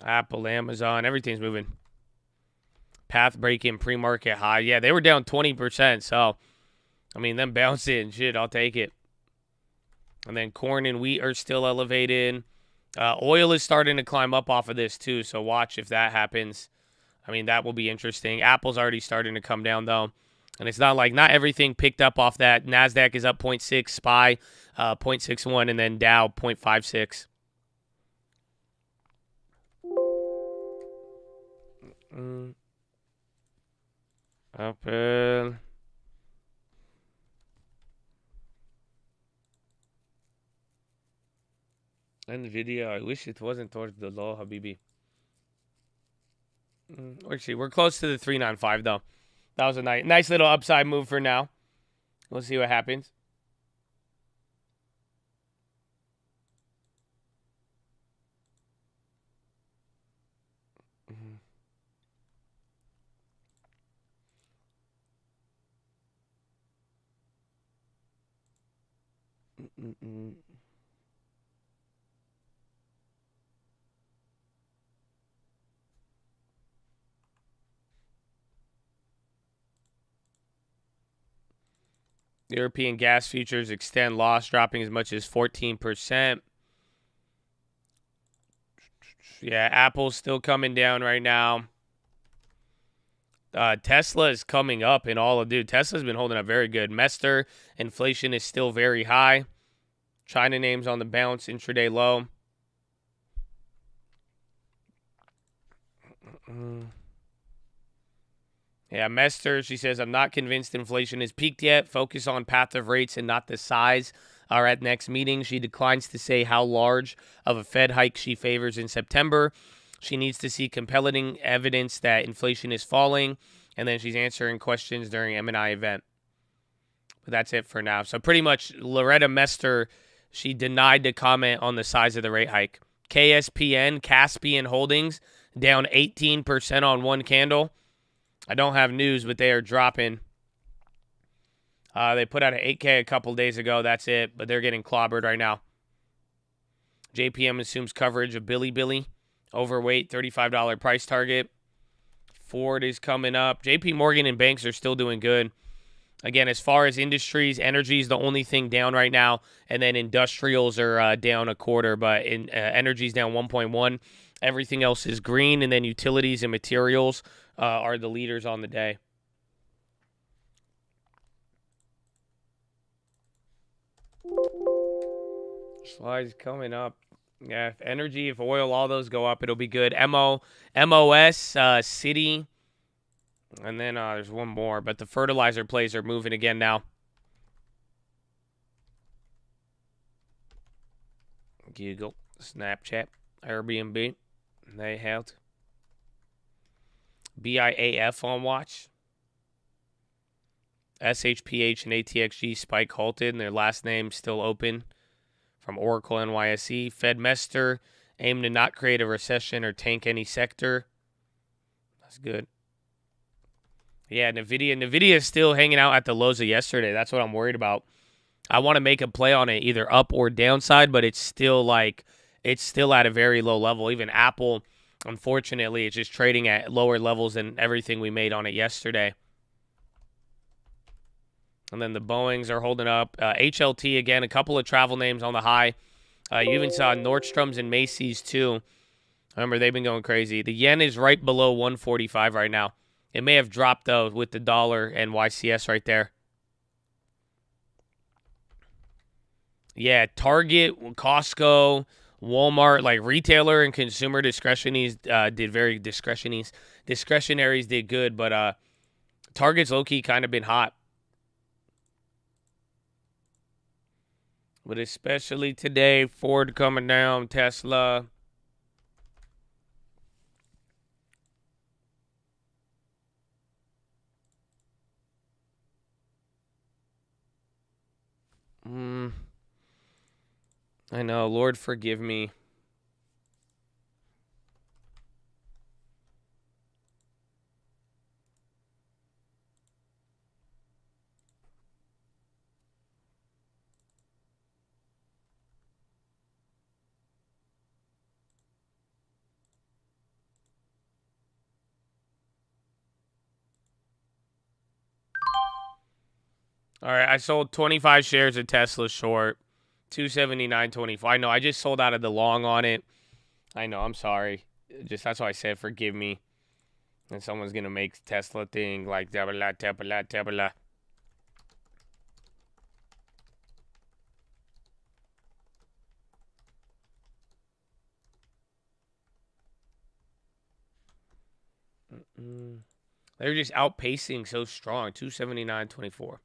Apple, Amazon, everything's moving. Path breaking pre-market high. Yeah, they were down 20%. So, I mean, them bouncing, shit, I'll take it. And then corn and wheat are still elevated. Oil is starting to climb up off of this too. So watch if that happens. I mean, that will be interesting. Apple's already starting to come down though. And it's not like not everything picked up off that. NASDAQ is up 0.6, SPY 0.61, and then Dow 0.56. Apple. NVIDIA, I wish it wasn't towards the low, Habibi. Let's see. We're close to the 395, though. That was a nice little upside move for now. We'll see what happens. European gas futures extend loss, dropping as much as 14%. Yeah, Apple's still coming down right now. Tesla is coming up in all of, dude, Tesla's been holding up very good. Mester, inflation is still very high. China names on the bounce, intraday low. Yeah, Mester, she says, I'm not convinced inflation is peaked yet. Focus on path of rates and not the size. Are at next meeting. She declines to say how large of a Fed hike she favors in September. She needs to see compelling evidence that inflation is falling, and then she's answering questions during M&I event. But that's it for now. So pretty much Loretta Mester, she denied to comment on the size of the rate hike. KSPN, Caspian Holdings, down 18% on one candle. I don't have news, but they are dropping. They put out an 8K a couple days ago. That's it, but they're getting clobbered right now. JPM assumes coverage of Billy. Overweight, $35 price target. Ford is coming up. JP Morgan and banks are still doing good. Again, as far as industries, energy is the only thing down right now, and then industrials are down a quarter, but energy is down 1.1. Everything else is green, and then utilities and materials are the leaders on the day. Slides coming up. Yeah, if energy, if oil, all those go up, it'll be good. MOS, City, and then there's one more, but the fertilizer plays are moving again now. Google, Snapchat, Airbnb, they held. BIAF on watch. SHPH and ATXG spike halted, and their last name still open. From Oracle NYSE, Fed Mester aim to not create a recession or tank any sector. That's good. Yeah, Nvidia is still hanging out at the lows of yesterday. That's what I'm worried about. I want to make a play on it, either up or downside, but it's still at a very low level. Even Apple, unfortunately, it's just trading at lower levels than everything we made on it yesterday. And then the Boeings are holding up. HLT, again, a couple of travel names on the high. You even saw Nordstrom's and Macy's, too. Remember, they've been going crazy. The yen is right below 145 right now. It may have dropped, though, with the dollar and YCS right there. Yeah, Target, Costco, Walmart, like retailer and consumer discretionaries did very discretionaries did good, but Target's low-key kind of been hot. But especially today, Ford coming down, Tesla. I know, Lord forgive me. All right, I sold 25 shares of Tesla short, 279.24. I know, I just sold out of the long on it. I know, I'm sorry. Just that's why I said forgive me. And someone's gonna make Tesla thing like tabla tabla tabla. They're just outpacing so strong, 279.24.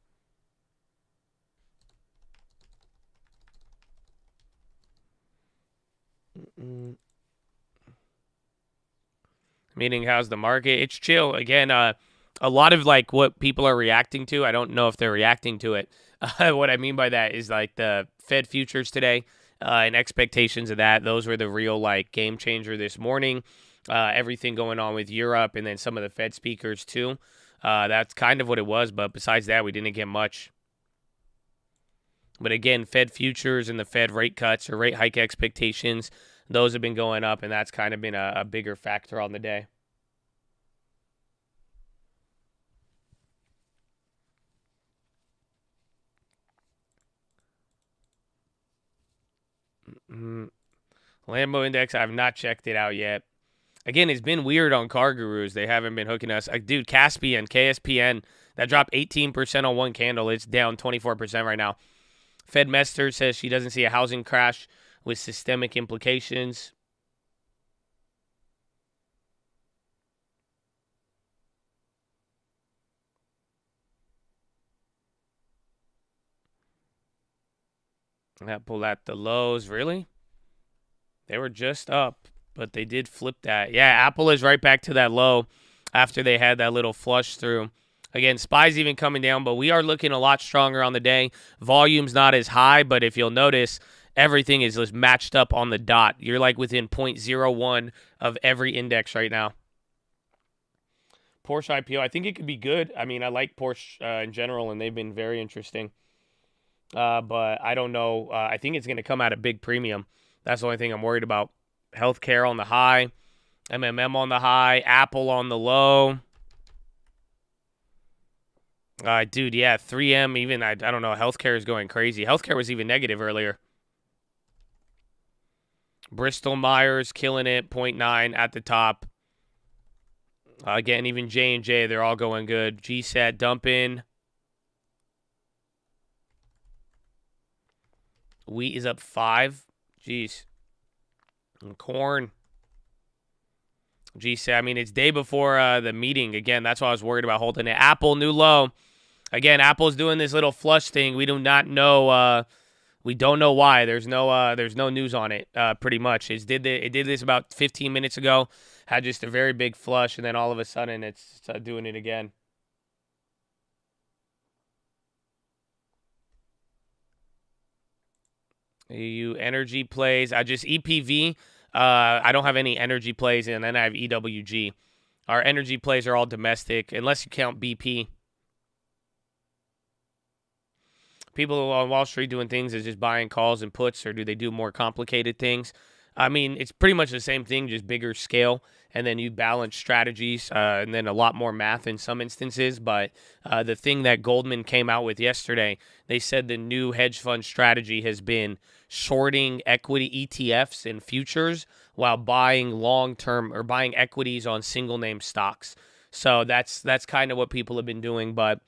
Meaning, how's the market? It's chill. Again, a lot of like what people are reacting to, I don't know if they're reacting to it. What I mean by that is like the Fed futures today and expectations of that. Those were the real like game changer this morning. Everything going on with Europe and then some of the Fed speakers too. That's kind of what it was. But besides that, we didn't get much. But again, Fed futures and the Fed rate cuts or rate hike expectations, those have been going up, and that's kind of been a bigger factor on the day. Lambo Index, I have not checked it out yet. Again, it's been weird on Car Gurus. They haven't been hooking us. Dude, Caspian, KSPN, that dropped 18% on one candle. It's down 24% right now. Fed Mester says she doesn't see a housing crash with systemic implications. Apple at the lows. Really? They were just up, but they did flip that. Yeah, Apple is right back to that low after they had that little flush through. Again, SPY's even coming down, but we are looking a lot stronger on the day. Volume's not as high, but if you'll notice, everything is just matched up on the dot. You're like within 0.01 of every index right now. Porsche IPO, I think it could be good. I mean, I like Porsche in general, and they've been very interesting. But I don't know. I think it's going to come at a big premium. That's the only thing I'm worried about. Healthcare on the high. MMM on the high. Apple on the low. Dude, yeah, 3M, even, I don't know, healthcare is going crazy. Healthcare was even negative earlier. Bristol Myers killing it, 0.9 at the top. Again, even J&J, they're all going good. GSAT dumping. Wheat is up 5. Jeez. And corn. GSAT, I mean, it's day before the meeting. Again, that's why I was worried about holding it. Apple, new low. Again, Apple's doing this little flush thing. We do not know. We don't know why. There's no news on it. Pretty much, it did this about 15 minutes ago. Had just a very big flush, and then all of a sudden, it's doing it again. EU energy plays. I just EPV. I don't have any energy plays, and then I have EWG. Our energy plays are all domestic, unless you count BP. People on Wall Street doing things is just buying calls and puts, or do they do more complicated things? I mean, it's pretty much the same thing, just bigger scale, and then you balance strategies, and then a lot more math in some instances. But the thing that Goldman came out with yesterday, they said the new hedge fund strategy has been shorting equity ETFs and futures while buying long-term or buying equities on single-name stocks. So that's kind of what people have been doing, but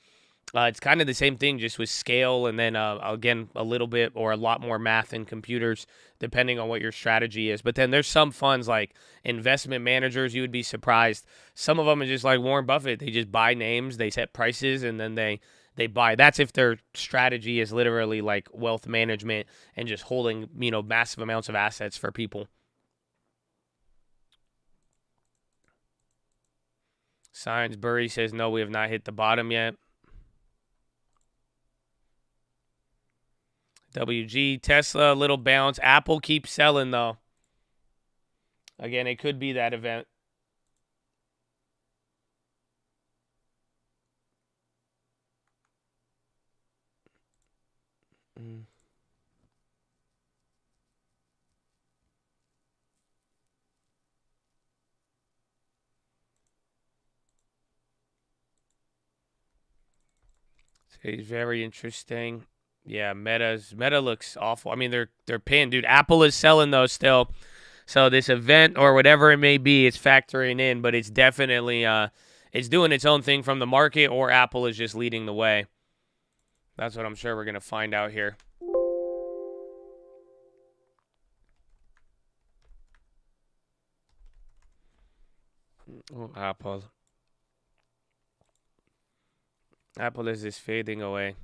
it's kind of the same thing, just with scale, and then again, a little bit or a lot more math in computers, depending on what your strategy is. But then there's some funds like investment managers, you would be surprised. Some of them are just like Warren Buffett. They just buy names, they set prices, and then they buy. That's if their strategy is literally like wealth management and just holding, massive amounts of assets for people. Sciencebury says, no, we have not hit the bottom yet. WG, Tesla, a little bounce. Apple keeps selling, though. Again, it could be that event. It's very interesting. Yeah, Meta looks awful. I mean, they're pinned, dude. Apple is selling those still. So this event or whatever it may be, it's factoring in, but it's definitely it's doing its own thing from the market, or Apple is just leading the way. That's what I'm sure we're gonna find out here. Oh, Apple. Apple is just fading away.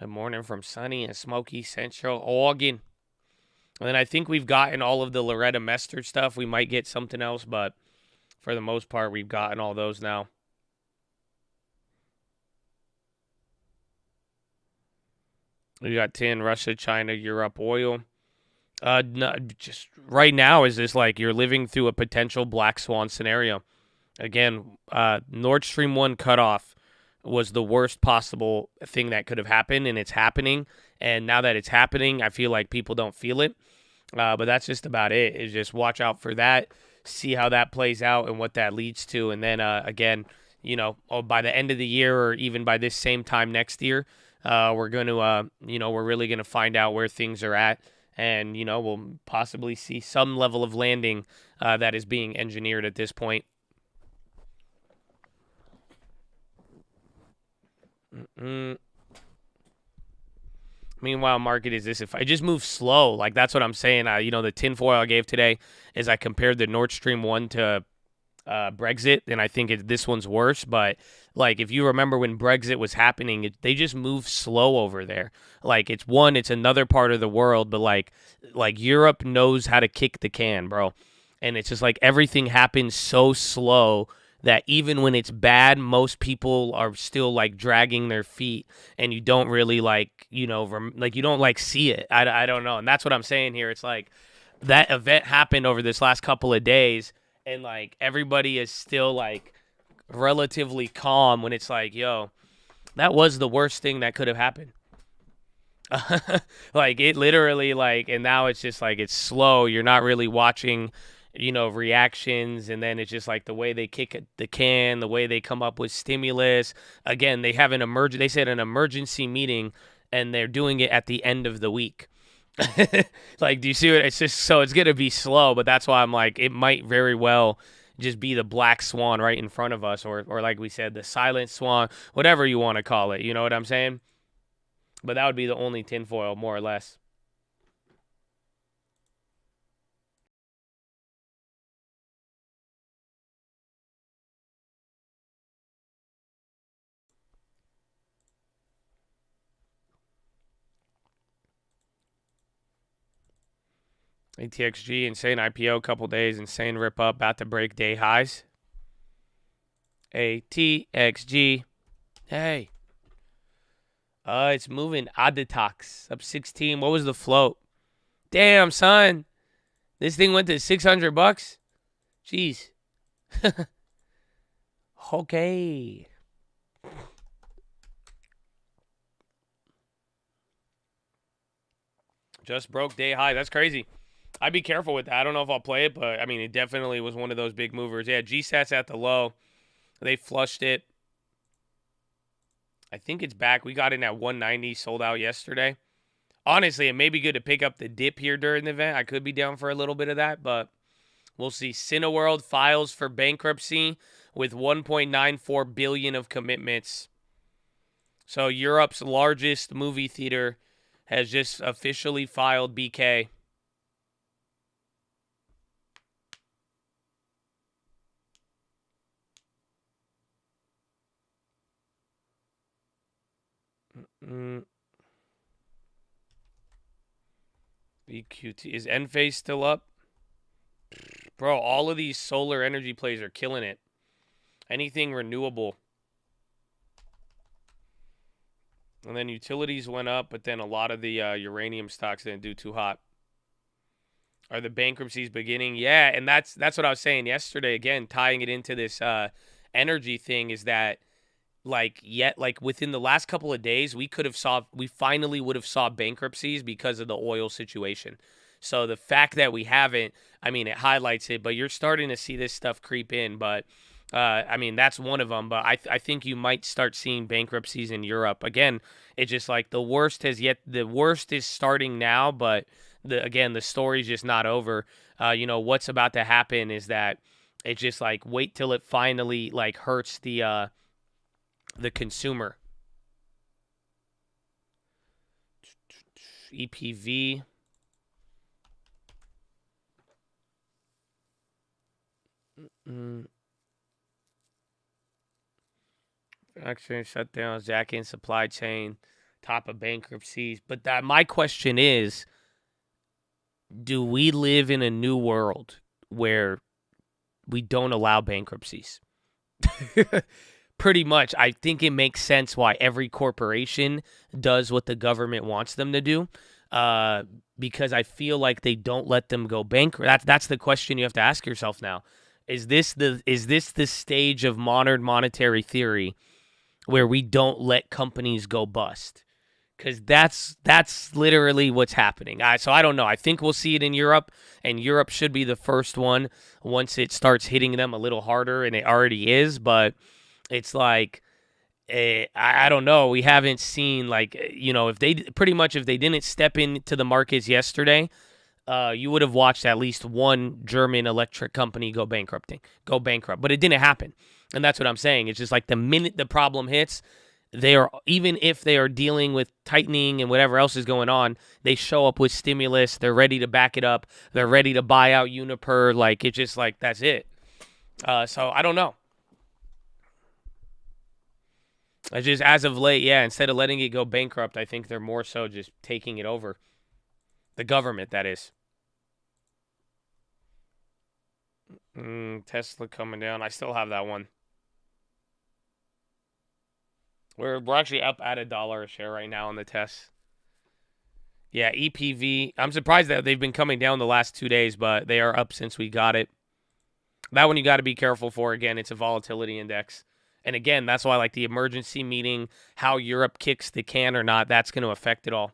Good morning from sunny and smoky Central Oregon. And then I think we've gotten all of the Loretta Mester stuff. We might get something else, but for the most part, we've gotten all those now. We got tin, Russia, China, Europe, oil. No, just right now is this like you're living through a potential black swan scenario. Again, Nord Stream 1 cutoff was the worst possible thing that could have happened, and it's happening. And now that it's happening, I feel like people don't feel it. But that's just about it. Is just watch out for that, see how that plays out and what that leads to. And then, again, by the end of the year or even by this same time next year, we're going to, we're really going to find out where things are at. And, we'll possibly see some level of landing that is being engineered at this point. Meanwhile, market is this. If I just move slow, like that's what I'm saying. The tinfoil I gave today is I compared the Nord Stream 1 to Brexit, and I think this one's worse. But like, if you remember when Brexit was happening, they just move slow over there. Like it's another part of the world, but like Europe knows how to kick the can, bro. And it's just like everything happens so slow that even when it's bad, most people are still like dragging their feet, and you don't really you don't see it. I don't know. And that's what I'm saying here. It's like that event happened over this last couple of days, and like everybody is still like relatively calm when it's like, yo, that was the worst thing that could have happened. Like it literally and now it's just like it's slow. You're not really watching reactions, and then it's just like the way they kick the can, the way they come up with stimulus. Again, they have they said an emergency meeting, and they're doing it at the end of the week. Like, do you see what it's just? So it's gonna be slow, but that's why I'm like, it might very well just be the black swan right in front of us, or like we said, the silent swan, whatever you want to call it. You know what I'm saying? But that would be the only tinfoil, more or less. ATXG, insane IPO, couple days, insane rip up, about to break day highs. ATXG, hey. It's moving. Aditox, up 16. What was the float? Damn, son. This thing went to $600. Jeez. Okay. Just broke day high. That's crazy. I'd be careful with that. I don't know if I'll play it, but I mean, it definitely was one of those big movers. Yeah, GSAT's at the low. They flushed it. I think it's back. We got in at 190, sold out yesterday. Honestly, it may be good to pick up the dip here during the event. I could be down for a little bit of that, but we'll see. Cineworld files for bankruptcy with $1.94 billion of commitments. So Europe's largest movie theater has just officially filed BK. BQT. Is Enphase still up? Bro, all of these solar energy plays are killing it. Anything renewable. And then utilities went up, but then a lot of the uranium stocks didn't do too hot. Are the bankruptcies beginning? Yeah, and that's what I was saying yesterday. Again, tying it into this energy thing is that like within the last couple of days, we finally would have saw bankruptcies because of the oil situation. So the fact that we haven't, I mean, it highlights it, but you're starting to see this stuff creep in. But I mean, that's one of them. But I think you might start seeing bankruptcies in Europe. Again, it's just like the worst is starting now, but the story's just not over. What's about to happen is that it's just like wait till it finally like hurts the consumer. EPV. Actually, shutdowns, jacking supply chain, top of bankruptcies. But my question is, do we live in a new world where we don't allow bankruptcies? Pretty much. I think it makes sense why every corporation does what the government wants them to do, because I feel like they don't let them go bankrupt. That's the question you have to ask yourself now. Is this the stage of modern monetary theory where we don't let companies go bust? Because that's literally what's happening. So I don't know. I think we'll see it in Europe, and Europe should be the first one once it starts hitting them a little harder, and it already is. But it's like, I don't know. We haven't seen, like, if they didn't step into the markets yesterday, you would have watched at least one German electric company go bankrupt. But it didn't happen. And that's what I'm saying. It's just like the minute the problem hits, even if they are dealing with tightening and whatever else is going on, they show up with stimulus. They're ready to back it up. They're ready to buy out Uniper. Like, it's just like, that's it. So I don't know. It's just as of late, yeah, instead of letting it go bankrupt, I think they're more so just taking it over. The government, that is. Tesla coming down. I still have that one. We're actually up at $1 a share right now on the test. Yeah, EPV. I'm surprised that they've been coming down the last 2 days, but they are up since we got it. That one you got to be careful for. Again, it's a volatility index. And again, that's why, like, the emergency meeting, how Europe kicks the can or not, that's going to affect it all.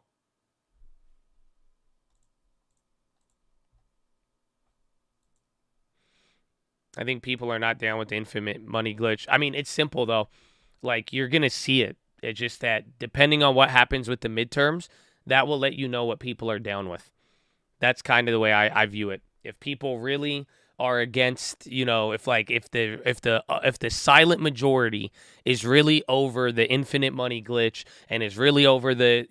I think people are not down with the infinite money glitch. I mean, it's simple, though. Like, you're going to see it. It's just that depending on what happens with the midterms, that will let you know what people are down with. That's kind of the way I view it. If people really are against, if the silent majority is really over the infinite money glitch and is really over the,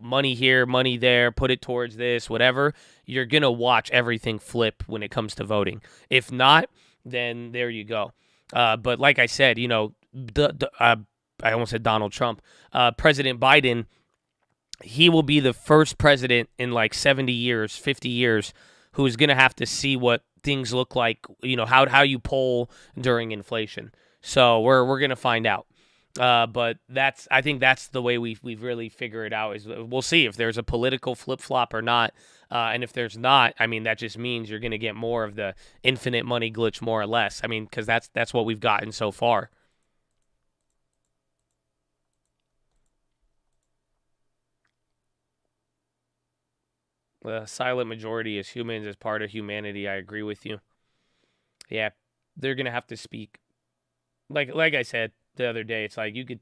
money here, money there, put it towards this, whatever, you're going to watch everything flip when it comes to voting. If not, then there you go. But like I said, I almost said Donald Trump, President Biden, he will be the first president in like 70 years, 50 years, who is going to have to see what things look like, how you poll during inflation. So we're going to find out. But I think that's the way we've really figured it out. Is we'll see if there's a political flip flop or not, and if there's not, I mean that just means you're going to get more of the infinite money glitch, more or less. I mean, because that's what we've gotten so far. The silent majority is humans, as part of humanity. I agree with you. Yeah, they're gonna have to speak. Like I said the other day, it's like you could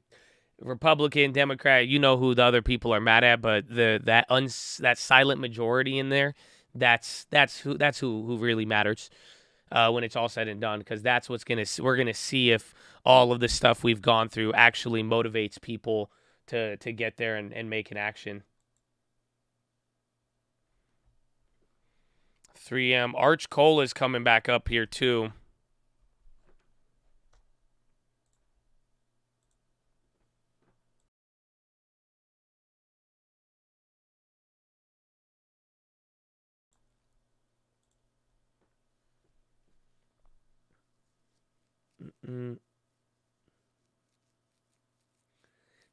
Republican, Democrat, who the other people are mad at, but that silent majority in there, that's who really matters when it's all said and done, because that's we're gonna see if all of the stuff we've gone through actually motivates people to get there and make an action. 3M. Arch Cola is coming back up here, too. Did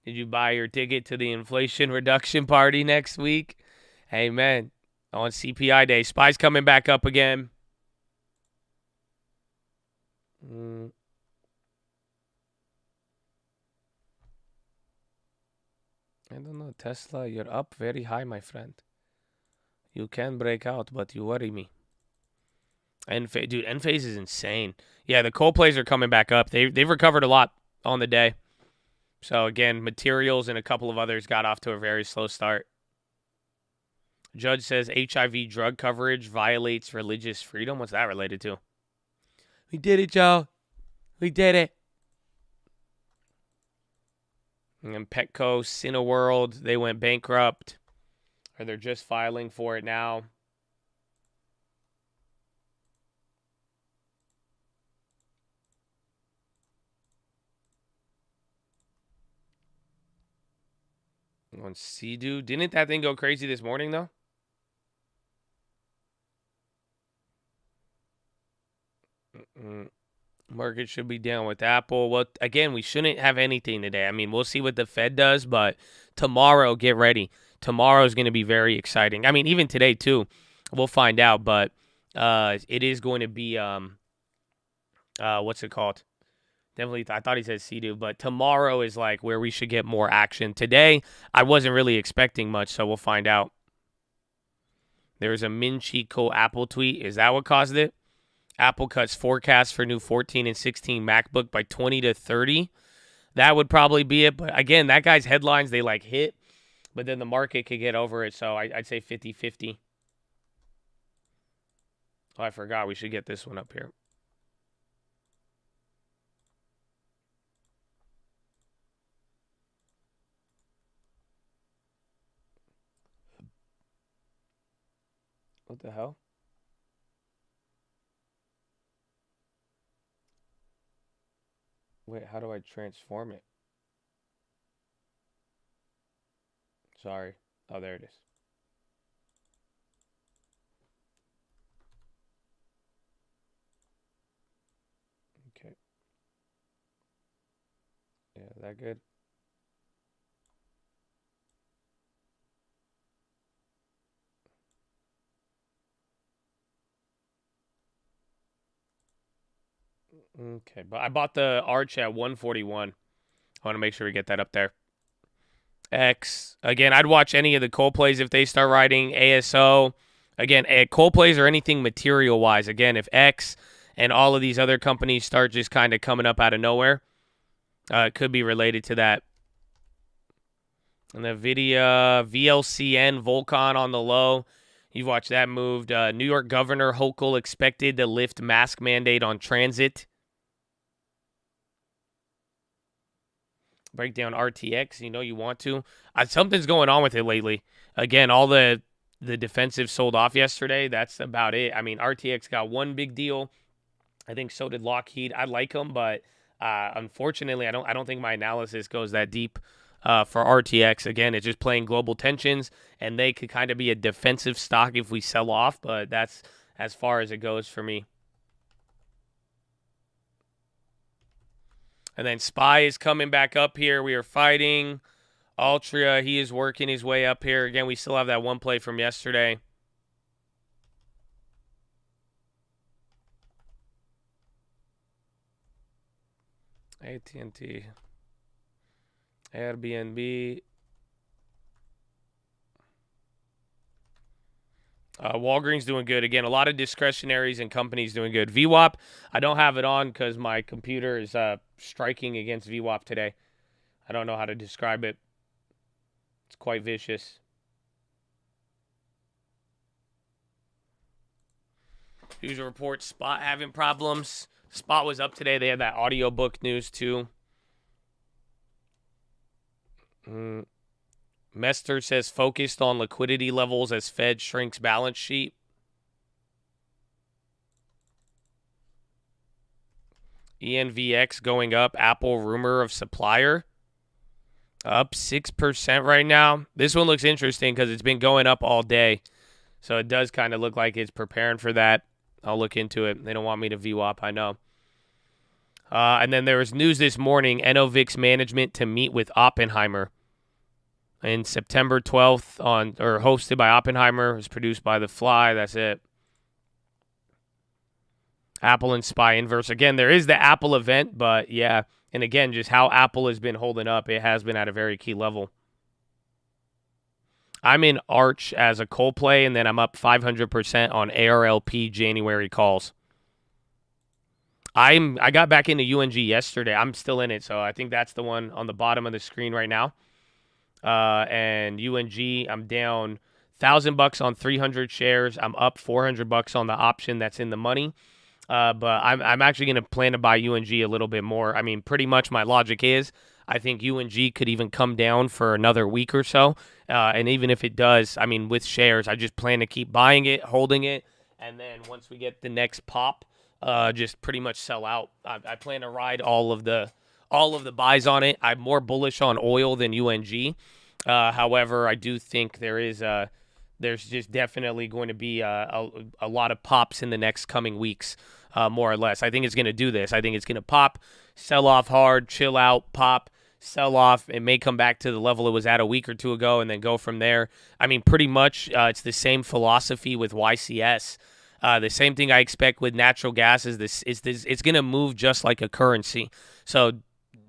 you buy your ticket to the Inflation Reduction Party next week? Amen. On CPI Day. SPY's coming back up again. I don't know. Tesla, you're up very high, my friend. You can break out, but you worry me. Dude, Enphase is insane. Yeah, the coal plays are coming back up. They've recovered a lot on the day. So, again, materials and a couple of others got off to a very slow start. Judge says HIV drug coverage violates religious freedom. What's that related to? We did it, Joe. We did it. And Petco, Cineworld, they went bankrupt. Or they're just filing for it now. On Sea-Doo. Didn't that thing go crazy this morning, though? Market should be down with Apple. Well, again, we shouldn't have anything today. I mean, we'll see what the Fed does, but tomorrow, get ready. Tomorrow is going to be very exciting. I mean, even today, too. We'll find out, but it is going to be, what's it called? Definitely, I thought he said Sea-Doo, but tomorrow is like where we should get more action. Today, I wasn't really expecting much, so we'll find out. There's a Min Chi Ko Apple tweet. Is that what caused it? Apple cuts forecast for new 14 and 16 MacBook by 20 to 30. That would probably be it. But again, that guy's headlines, they like hit, but then the market could get over it. So I'd say 50-50. Oh, I forgot. We should get this one up here. What the hell? Wait, how do I transform it? Sorry. Oh, there it is. Okay. Yeah, is that good? Okay, but I bought the Arch at 141. I want to make sure we get that up there. X. Again, I'd watch any of the coal plays if they start riding ASO. Again, coal plays or anything material-wise. Again, if X and all of these other companies start just kind of coming up out of nowhere. It could be related to that. And NVIDIA, VLCN, Volcon on the low. You've watched that moved. New York Governor Hochul expected to lift mask mandate on transit. Break down RTX. You know you want to. Something's going on with it lately. Again, all the defensive sold off yesterday. That's about it. I mean, RTX got one big deal. I think so did Lockheed. I like them, but unfortunately, I don't think my analysis goes that deep for RTX. Again, it's just playing global tensions, and they could kind of be a defensive stock if we sell off, but that's as far as it goes for me. And then SPY is coming back up here. We are fighting. Altria, he is working his way up here. Again, we still have that one play from yesterday. AT&T. Airbnb. Walgreens doing good. Again, a lot of discretionaries and companies doing good. VWAP, I don't have it on because my computer is striking against VWAP today. I don't know how to describe it. It's quite vicious. User report, Spot having problems. Spot was up today. They had that audiobook news too. Mester says focused on liquidity levels as Fed shrinks balance sheet. ENVX going up. Apple rumor of supplier. Up 6% right now. This one looks interesting because it's been going up all day. So it does kind of look like it's preparing for that. I'll look into it. They don't want me to VWAP, I know. And then there was news this morning. Enovix management to meet with Oppenheimer. In September 12th, hosted by Oppenheimer, it was produced by The Fly. That's it. Apple and SPY inverse. Again, there is the Apple event, but yeah. And again, just how Apple has been holding up, it has been at a very key level. I'm in Arch as a call play, and then I'm up 500% on ARLP January calls. I got back into UNG yesterday. I'm still in it, so I think that's the one on the bottom of the screen right now. And UNG, I'm down $1,000 on 300 shares. I'm up $400 on the option that's in the money. But I'm actually going to plan to buy UNG a little bit more. I mean, pretty much my logic is I think UNG could even come down for another week or so. And even if it does, I mean, with shares, I just plan to keep buying it, holding it, and then once we get the next pop, just pretty much sell out. I plan to ride all of the buys on it. I'm more bullish on oil than UNG. However, I do think there's just definitely going to be a lot of pops in the next coming weeks, more or less. I think it's going to do this. I think it's going to pop, sell off hard, chill out, pop, sell off. It may come back to the level it was at a week or two ago and then go from there. I mean, pretty much it's the same philosophy with YCS. The same thing I expect with natural gas is this. It's going to move just like a currency. So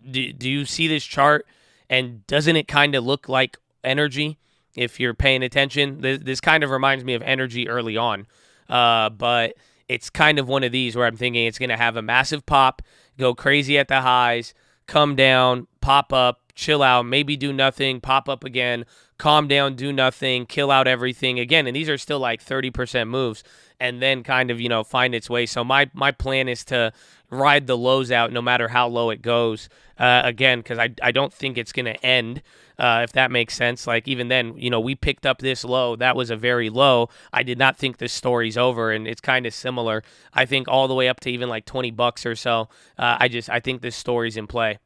do you see this chart, and doesn't it kind of look like energy if you're paying attention? This kind of reminds me of energy early on, but it's kind of one of these where I'm thinking it's going to have a massive pop, go crazy at the highs, come down, pop up, chill out, maybe do nothing, pop up again, calm down, do nothing, kill out everything again. And these are still like 30% moves, and then kind of, find its way. So my plan is to ride the lows out no matter how low it goes, again, because I don't think it's going to end, if that makes sense. Like, even then, we picked up this low. That was a very low. I did not think this story's over, and it's kind of similar. I think all the way up to even like $20 or so. I think this story's in play.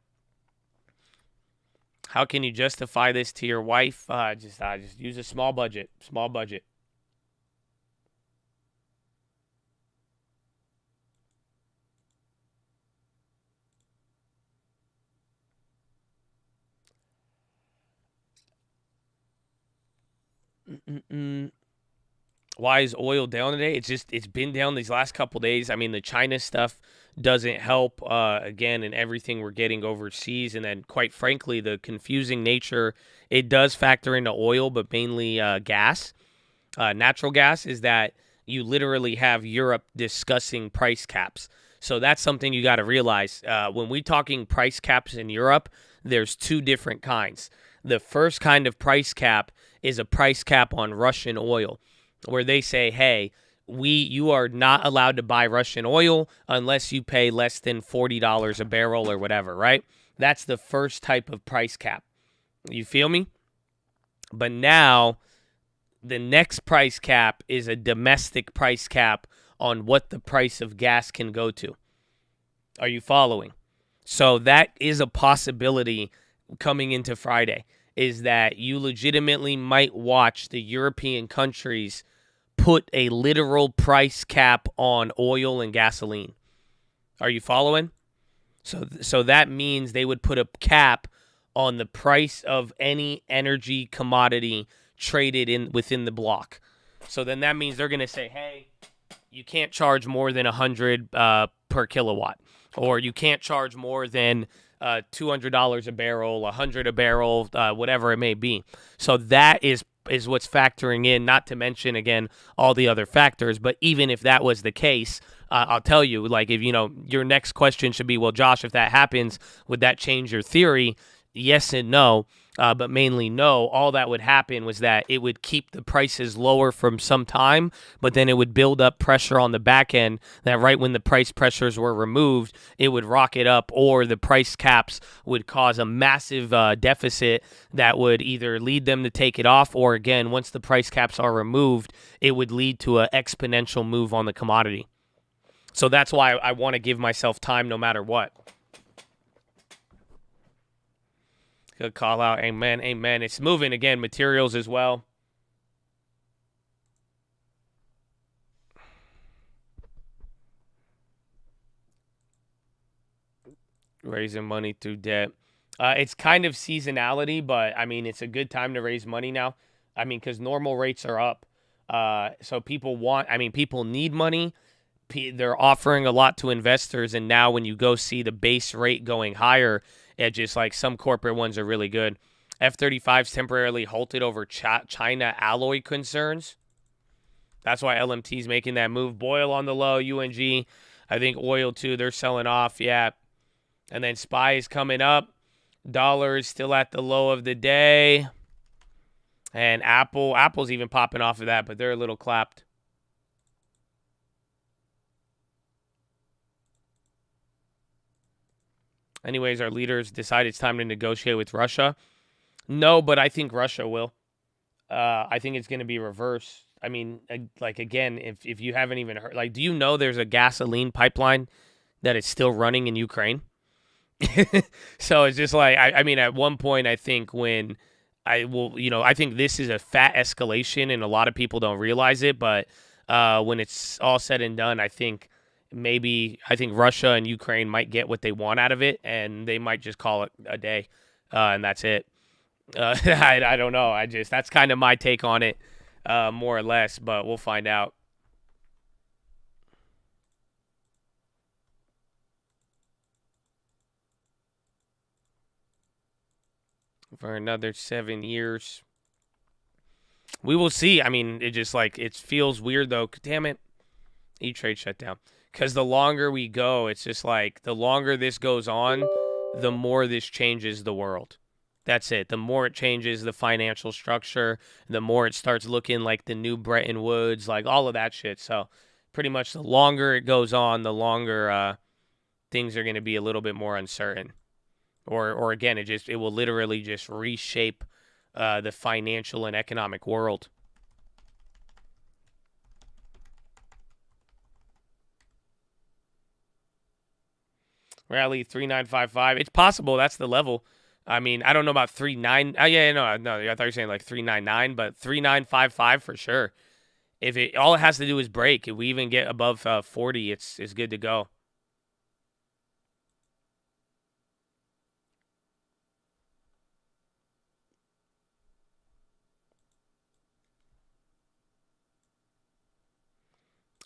How can you justify this to your wife? Just use a small budget. Small budget. Why is oil down today? It's been down these last couple days. I mean, the China stuff doesn't help, again, and everything we're getting overseas. And then, quite frankly, the confusing nature, it does factor into oil, but mainly gas. Natural gas is that you literally have Europe discussing price caps. So that's something you got to realize. When we're talking price caps in Europe, there's two different kinds. The first kind of price cap is a price cap on Russian oil, where they say, hey, you are not allowed to buy Russian oil unless you pay less than $40 a barrel or whatever, right? That's the first type of price cap. You feel me? But now the next price cap is a domestic price cap on what the price of gas can go to. Are you following? So that is a possibility coming into Friday, is that you legitimately might watch the European countries put a literal price cap on oil and gasoline. Are you following? So that means they would put a cap on the price of any energy commodity traded within the block. So then that means they're going to say, hey, you can't charge more than 100 per kilowatt, or you can't charge more than $200 a barrel, 100 a barrel, whatever it may be. So that is what's factoring in, not to mention, again, all the other factors. But even if that was the case, I'll tell you, like, if, your next question should be, well, Josh, if that happens, would that change your theory? Yes and no, but mainly no. All that would happen was that it would keep the prices lower from some time, but then it would build up pressure on the back end that right when the price pressures were removed, it would rocket up, or the price caps would cause a massive deficit that would either lead them to take it off, or again, once the price caps are removed, it would lead to an exponential move on the commodity. So that's why I want to give myself time no matter what. Good call out. Amen. Amen. It's moving again. Materials as well. Raising money through debt. It's kind of seasonality, but I mean, it's a good time to raise money now. I mean, because normal rates are up. So people need money. They're offering a lot to investors. And now when you go see the base rate going higher, it just like some corporate ones are really good. F-35's temporarily halted over China alloy concerns. That's why LMT's making that move. Boyle on the low, UNG. I think oil too, they're selling off. Yeah. And then SPY is coming up. Dollar is still at the low of the day. And Apple's even popping off of that, but they're a little clapped. Anyways, our leaders decide it's time to negotiate with Russia. No, but I think Russia will. I think it's going to be reverse. I mean, like, again, if you haven't even heard, like, do you know there's a gasoline pipeline that is still running in Ukraine? So it's just like, I mean, at one point, I think when I think this is a fat escalation and a lot of people don't realize it. But when it's all said and done, I think Russia and Ukraine might get what they want out of it, and they might just call it a day, and that's it. I don't know. That's kind of my take on it, more or less, but we'll find out. For another 7 years. We will see. I mean, it feels weird, though. Damn it. E-Trade shut down. Because the longer we go, it's just like the longer this goes on, the more this changes the world. That's it. The more it changes the financial structure, the more it starts looking like the new Bretton Woods, like all of that shit. So pretty much the longer it goes on, the longer things are going to be a little bit more uncertain. Or again, it will literally just reshape the financial and economic world. Rally 3955. It's possible that's the level. I mean, I don't know about 39. Oh yeah, no. I thought you were saying like 399, but 3955 for sure. If all it has to do is break, if we even get above 40, it's good to go.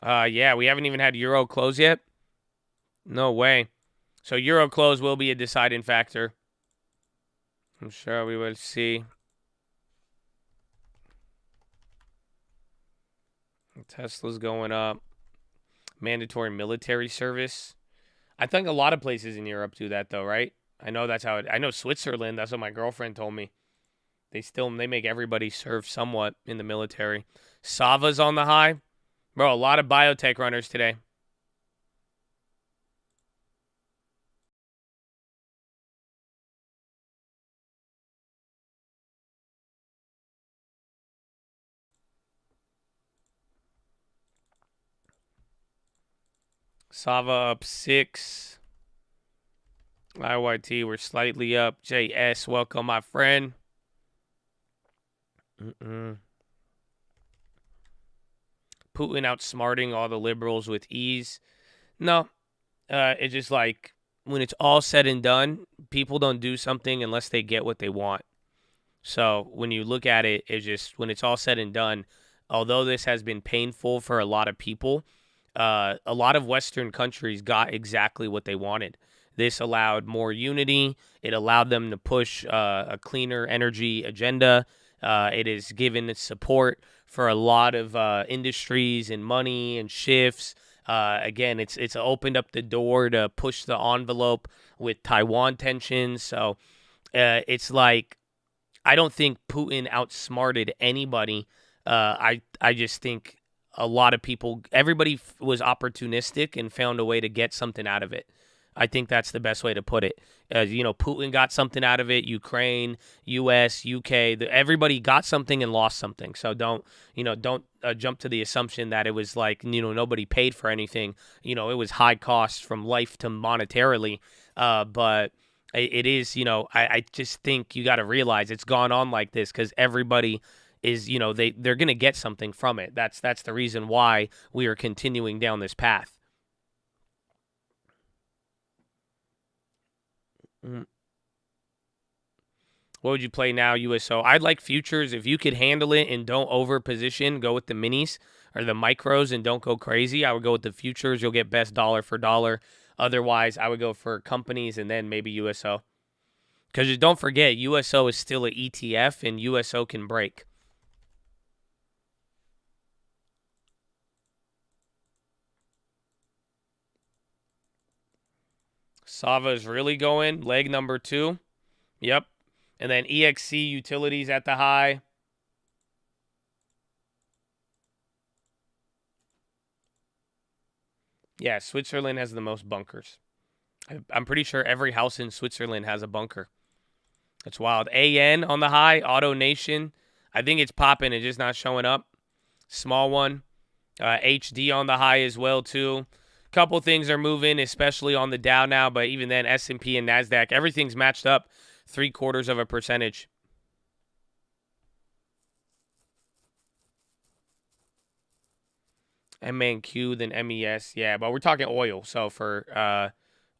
Yeah, we haven't even had Euro close yet. No way. So Euro close will be a deciding factor. I'm sure we will see. Tesla's going up. Mandatory military service. I think a lot of places in Europe do that, though, right? I know that's how I know Switzerland. That's what my girlfriend told me. They make everybody serve somewhat in the military. Sava's on the high. Bro, a lot of biotech runners today. Sava up 6. IYT, we're slightly up. JS, welcome, my friend. Putin outsmarting all the liberals with ease. No, it's just like when it's all said and done, people don't do something unless they get what they want. So when you look at it, it's just when it's all said and done, although this has been painful for a lot of people, a lot of Western countries got exactly what they wanted. This allowed more unity. It allowed them to push a cleaner energy agenda. It has given support for a lot of industries and money and shifts. Again, it's opened up the door to push the envelope with Taiwan tensions. So it's like I don't think Putin outsmarted anybody. I just think a lot of people, everybody was opportunistic and found a way to get something out of it. I think that's the best way to put it. Putin got something out of it. Ukraine, U.S., U.K., everybody got something and lost something. So don't jump to the assumption that it was like, nobody paid for anything. It was high cost from life to monetarily. But it is, I just think you got to realize it's gone on like this because everybody is, they're going to get something from it. That's the reason why we are continuing down this path. What would you play now, USO? I'd like futures. If you could handle it and don't over position, go with the minis or the micros and don't go crazy. I would go with the futures. You'll get best dollar for dollar. Otherwise, I would go for companies and then maybe USO. Because don't forget, USO is still an ETF and USO can break. Sava is really going. Leg number 2. Yep. And then EXC utilities at the high. Yeah, Switzerland has the most bunkers. I'm pretty sure every house in Switzerland has a bunker. That's wild. AN on the high. Auto Nation. I think it's popping. It's just not showing up. Small one. HD on the high as well, too. Couple things are moving, especially on the Dow now, but even then, S&P and NASDAQ, everything's matched up 0.75%. MNQ, then MES. Yeah, but we're talking oil. So for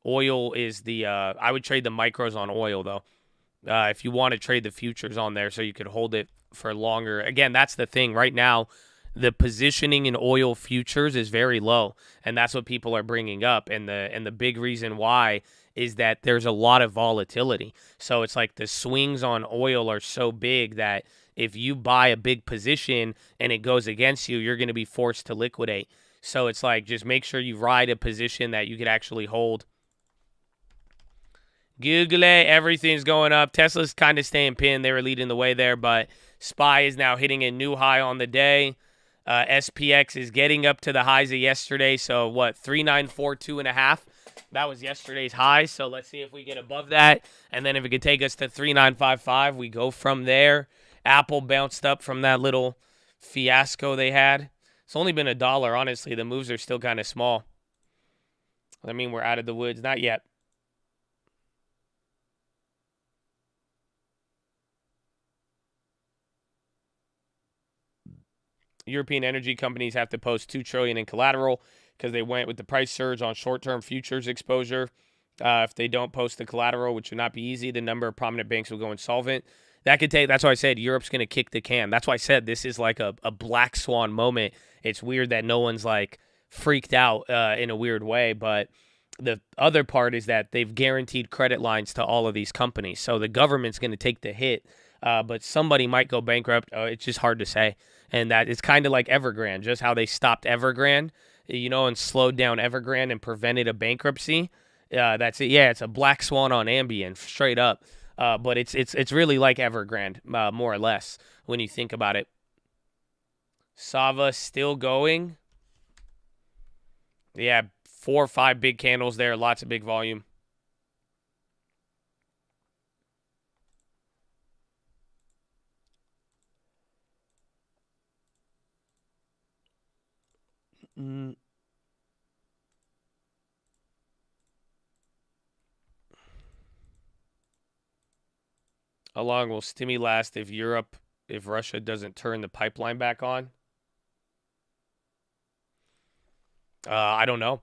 oil is the I would trade the micros on oil, though. If you want to trade the futures on there so you could hold it for longer. Again, that's the thing. Right now, the positioning in oil futures is very low, and that's what people are bringing up. And the big reason why is that there's a lot of volatility. So it's like the swings on oil are so big that if you buy a big position and it goes against you, you're going to be forced to liquidate. So it's like just make sure you ride a position that you could actually hold. Google it. Everything's going up. Tesla's kind of staying pinned. They were leading the way there, but SPY is now hitting a new high on the day. SPX is getting up to the highs of yesterday. So what, 3942.5? That was yesterday's high. So let's see if we get above that. And then if it could take us to 3955, we go from there. Apple bounced up from that little fiasco they had. It's only been $1, honestly. The moves are still kind of small. I mean, we're out of the woods. Not yet. European energy companies have to post $2 trillion in collateral because they went with the price surge on short-term futures exposure. If they don't post the collateral, which would not be easy, the number of prominent banks will go insolvent. That's why I said Europe's going to kick the can. That's why I said this is like a black swan moment. It's weird that no one's like freaked out in a weird way, but The other part is that they've guaranteed credit lines to all of these companies. So the government's going to take the hit, but somebody might go bankrupt. It's just hard to say. And that it's kind of like Evergrande, just how they stopped Evergrande, and slowed down Evergrande and prevented a bankruptcy. That's it. Yeah, it's a black swan on Ambien, straight up. But it's really like Evergrande, more or less, when you think about it. Sava still going. Yeah, 4 or 5 big candles there, lots of big volume. How long will stimmy last if Russia doesn't turn the pipeline back on? I don't know.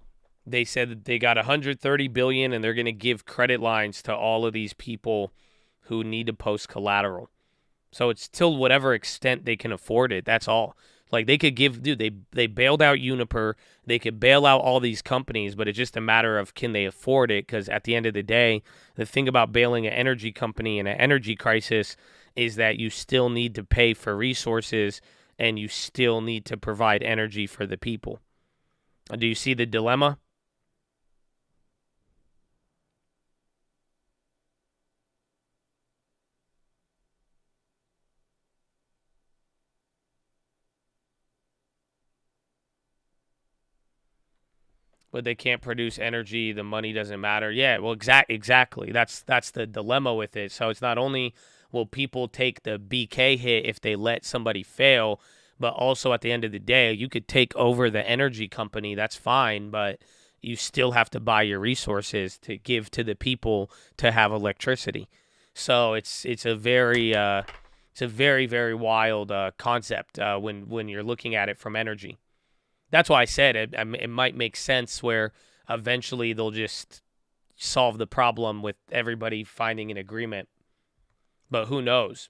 They said that they got 130 billion and they're going to give credit lines to all of these people who need to post collateral. So it's till whatever extent they can afford it. That's all. Like they could give, dude, they bailed out Uniper. They could bail out all these companies, but it's just a matter of can they afford it? Because at the end of the day, the thing about bailing an energy company in an energy crisis is that you still need to pay for resources and you still need to provide energy for the people. Do you see the dilemma? But they can't produce energy, the money doesn't matter. Yeah, well, exactly. That's the dilemma with it. So it's not only will people take the BK hit if they let somebody fail, but also at the end of the day, you could take over the energy company. That's fine, but you still have to buy your resources to give to the people to have electricity. So it's a very very wild concept when you're looking at it from energy. That's why I said it might make sense where eventually they'll just solve the problem with everybody finding an agreement. But who knows?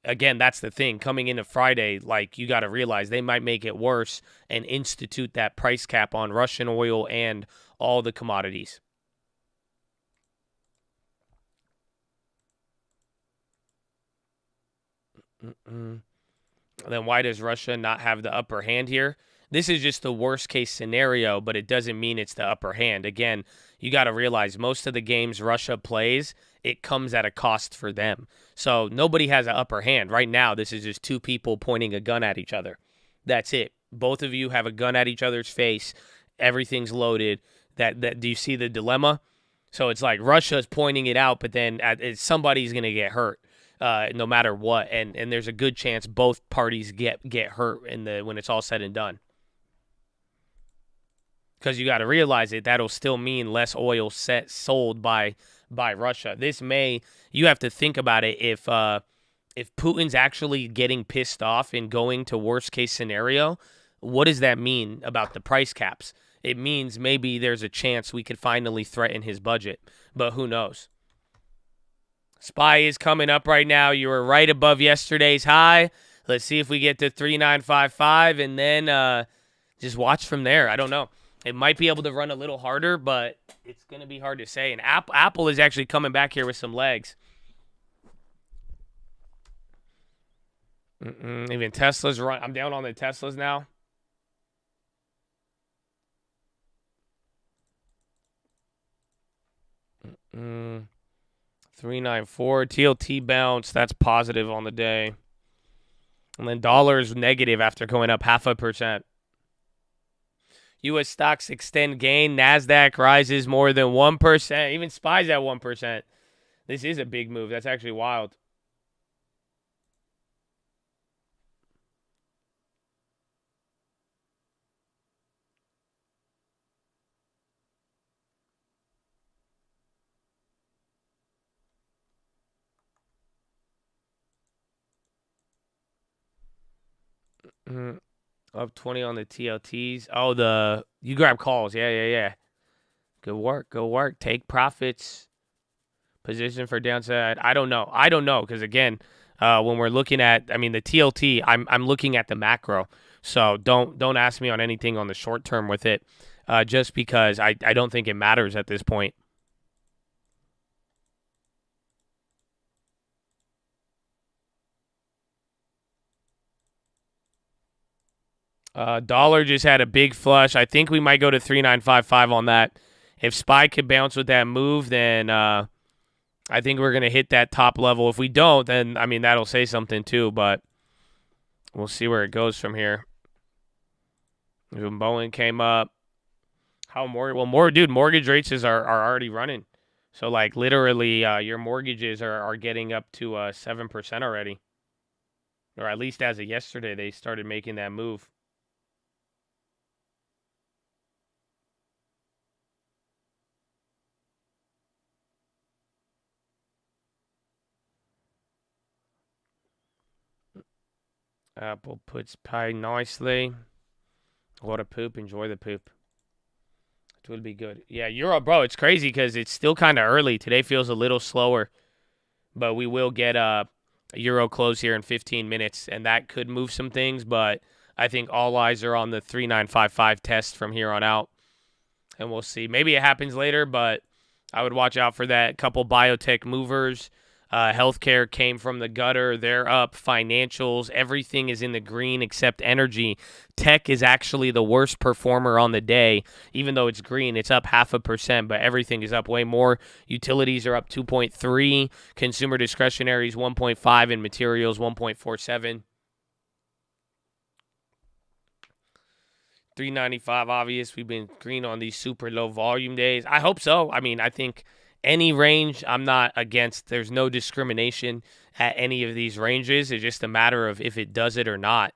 Again, that's the thing. Coming into Friday, like you got to realize they might make it worse and institute that price cap on Russian oil and all the commodities. Then why does Russia not have the upper hand here? This is just the worst case scenario, but it doesn't mean it's the upper hand. Again, you got to realize most of the games Russia plays, it comes at a cost for them. So nobody has an upper hand. Right now, this is just two people pointing a gun at each other. That's it. Both of you have a gun at each other's face. Everything's loaded. Do you see the dilemma? So it's like Russia's pointing it out, but then somebody's going to get hurt. No matter what, and there's a good chance both parties get hurt when it's all said and done. Because you got to realize that'll still mean less oil sold by Russia. You have to think about it. If Putin's actually getting pissed off and going to worst case scenario, what does that mean about the price caps? It means maybe there's a chance we could finally threaten his budget, but who knows? SPY is coming up right now. You were right above yesterday's high. Let's see if we get to 3955 and then just watch from there. I don't know. It might be able to run a little harder, but it's going to be hard to say. And Apple is actually coming back here with some legs. Even Tesla's run. I'm down on the Teslas now. Mm-mm. 394 TLT bounce. That's positive on the day. And then dollars negative after going up 0.5%. U.S. stocks extend gain. NASDAQ rises more than 1%. Even SPY's at 1%. This is a big move. That's actually wild. Up 20 on the TLTs. Oh, you grab calls. Yeah. Good work. Take profits. Position for downside. I don't know. Because again, when we're looking at, the TLT, I'm looking at the macro. So don't ask me on anything on the short term with it. just because I don't think it matters at this point. Dollar just had a big flush. I think we might go to 3955 on that. If SPY could bounce with that move, then I think we're going to hit that top level. If we don't, then, I mean, that'll say something too, but we'll see where it goes from here. Boeing came up. Dude, mortgage rates are already running. So, like, literally, your mortgages are getting up to 7% already. Or at least as of yesterday, they started making that move. Apple puts pie nicely. What a poop. Enjoy the poop. It will be good. Yeah, Euro, bro, it's crazy because it's still kind of early. Today feels a little slower. But we will get a Euro close here in 15 minutes, and that could move some things. But I think all eyes are on the 3955 test from here on out. And we'll see. Maybe it happens later, but I would watch out for that. Couple biotech movers. Healthcare came from the gutter. They're up. Financials, everything is in the green except energy. Tech is actually the worst performer on the day. Even though it's green, it's up 0.5%, but everything is up way more. Utilities are up 2.3. Consumer discretionaries 1.5, and materials 1.47. 395 obvious. We've been green on these super low volume days. I hope so. I mean, I think any range I'm not against. There's no discrimination at any of these ranges. It's just a matter of if it does it or not.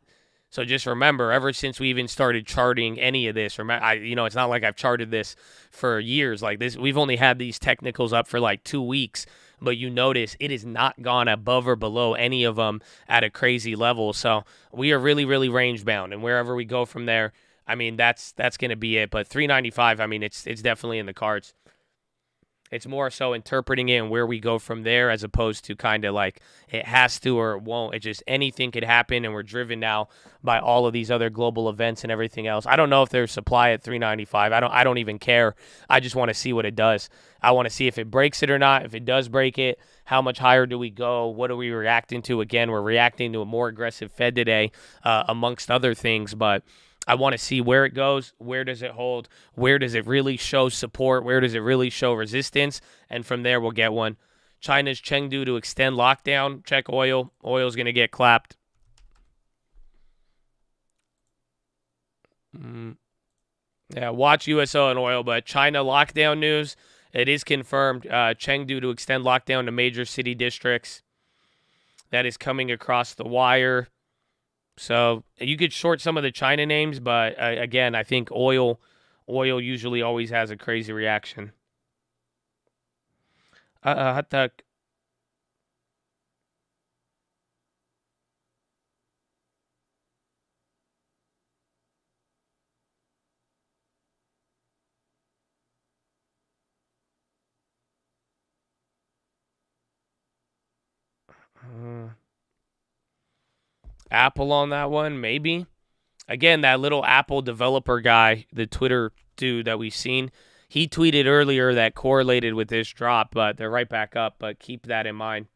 So just remember, ever since we even started charting any of this, it's not like I've charted this for years. Like this, we've only had these technicals up for like 2 weeks, but you notice it has not gone above or below any of them at a crazy level. So we are really, really range bound, and wherever we go from there, I mean, that's going to be it. But 395, I mean, it's definitely in the cards. It's more so interpreting it and where we go from there, as opposed to kind of like it has to or it won't. It's just anything could happen, and we're driven now by all of these other global events and everything else. I don't know if there's supply at 395. I don't even care. I just want to see what it does. I want to see if it breaks it or not. If it does break it, how much higher do we go? What are we reacting to? Again, we're reacting to a more aggressive Fed today, amongst other things, but I want to see where it goes. Where does it hold? Where does it really show support? Where does it really show resistance? And from there, we'll get one. China's Chengdu to extend lockdown. Check oil. Oil's going to get clapped. Yeah, watch USO and oil, but China lockdown news. It is confirmed. Chengdu to extend lockdown to major city districts. That is coming across the wire. So you could short some of the China names, but again, I think oil usually always has a crazy reaction. Hatak. Apple on that one, maybe. Again, that little Apple developer guy, the Twitter dude that we've seen, he tweeted earlier that correlated with this drop, but they're right back up. But keep that in mind.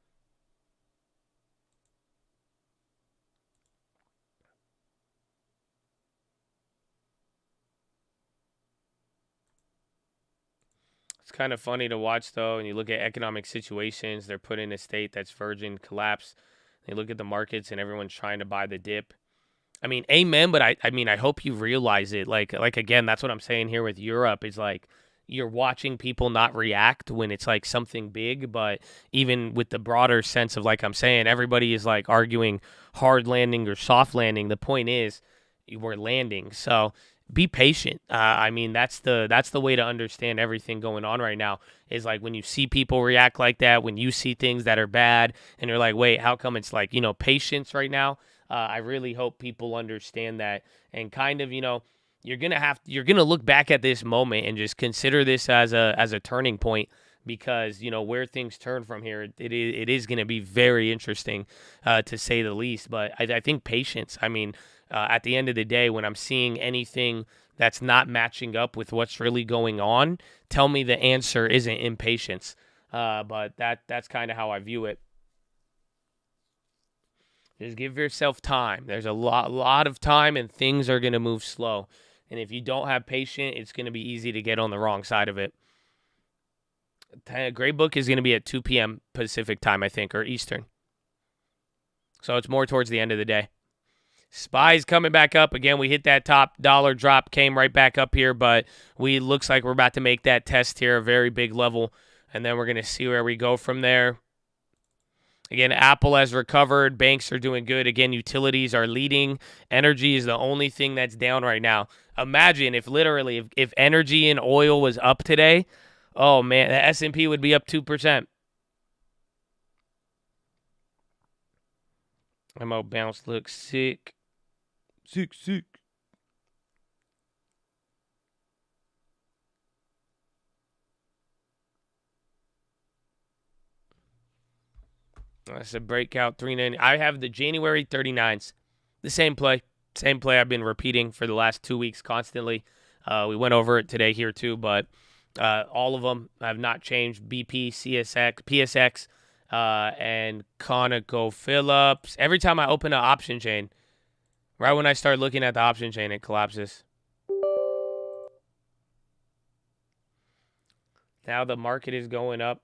It's kind of funny to watch, though, and you look at economic situations. They're put in a state that's virgin collapse. They look at the markets, and everyone's trying to buy the dip. I mean, amen, but I mean, I hope you realize it. Like again, that's what I'm saying here with Europe is like you're watching people not react when it's like something big, but even with the broader sense of like I'm saying, everybody is like arguing hard landing or soft landing. The point is we're landing. So be patient. I mean, that's the way to understand everything going on right now is like when you see people react like that, when you see things that are bad and you're like, wait, how come it's like, patience right now? I really hope people understand that and kind of, you're going to look back at this moment and just consider this as a turning point because, where things turn from here, it is going to be very interesting to say the least. But I think patience, I mean, at the end of the day, when I'm seeing anything that's not matching up with what's really going on, tell me the answer isn't impatience. But that's kind of how I view it. Just give yourself time. There's a lot of time, and things are going to move slow. And if you don't have patience, it's going to be easy to get on the wrong side of it. Gray Book is going to be at 2 p.m. Pacific time, I think, or Eastern. So it's more towards the end of the day. SPY's coming back up. Again, we hit that top dollar drop, came right back up here, but looks like we're about to make that test here, a very big level, and then we're going to see where we go from there. Again, Apple has recovered. Banks are doing good. Again, utilities are leading. Energy is the only thing that's down right now. Imagine if literally, if energy and oil was up today, oh, man, the S&P would be up 2%. MO bounce looks sick. Sick. That's a breakout 390. I have the January 39s. The same play. Same play I've been repeating for the last 2 weeks constantly. We went over it today here too, but all of them have not changed. BP, CSX, PSX, and ConocoPhillips. Every time I open an option chain, right when I start looking at the option chain, it collapses. Now the market is going up.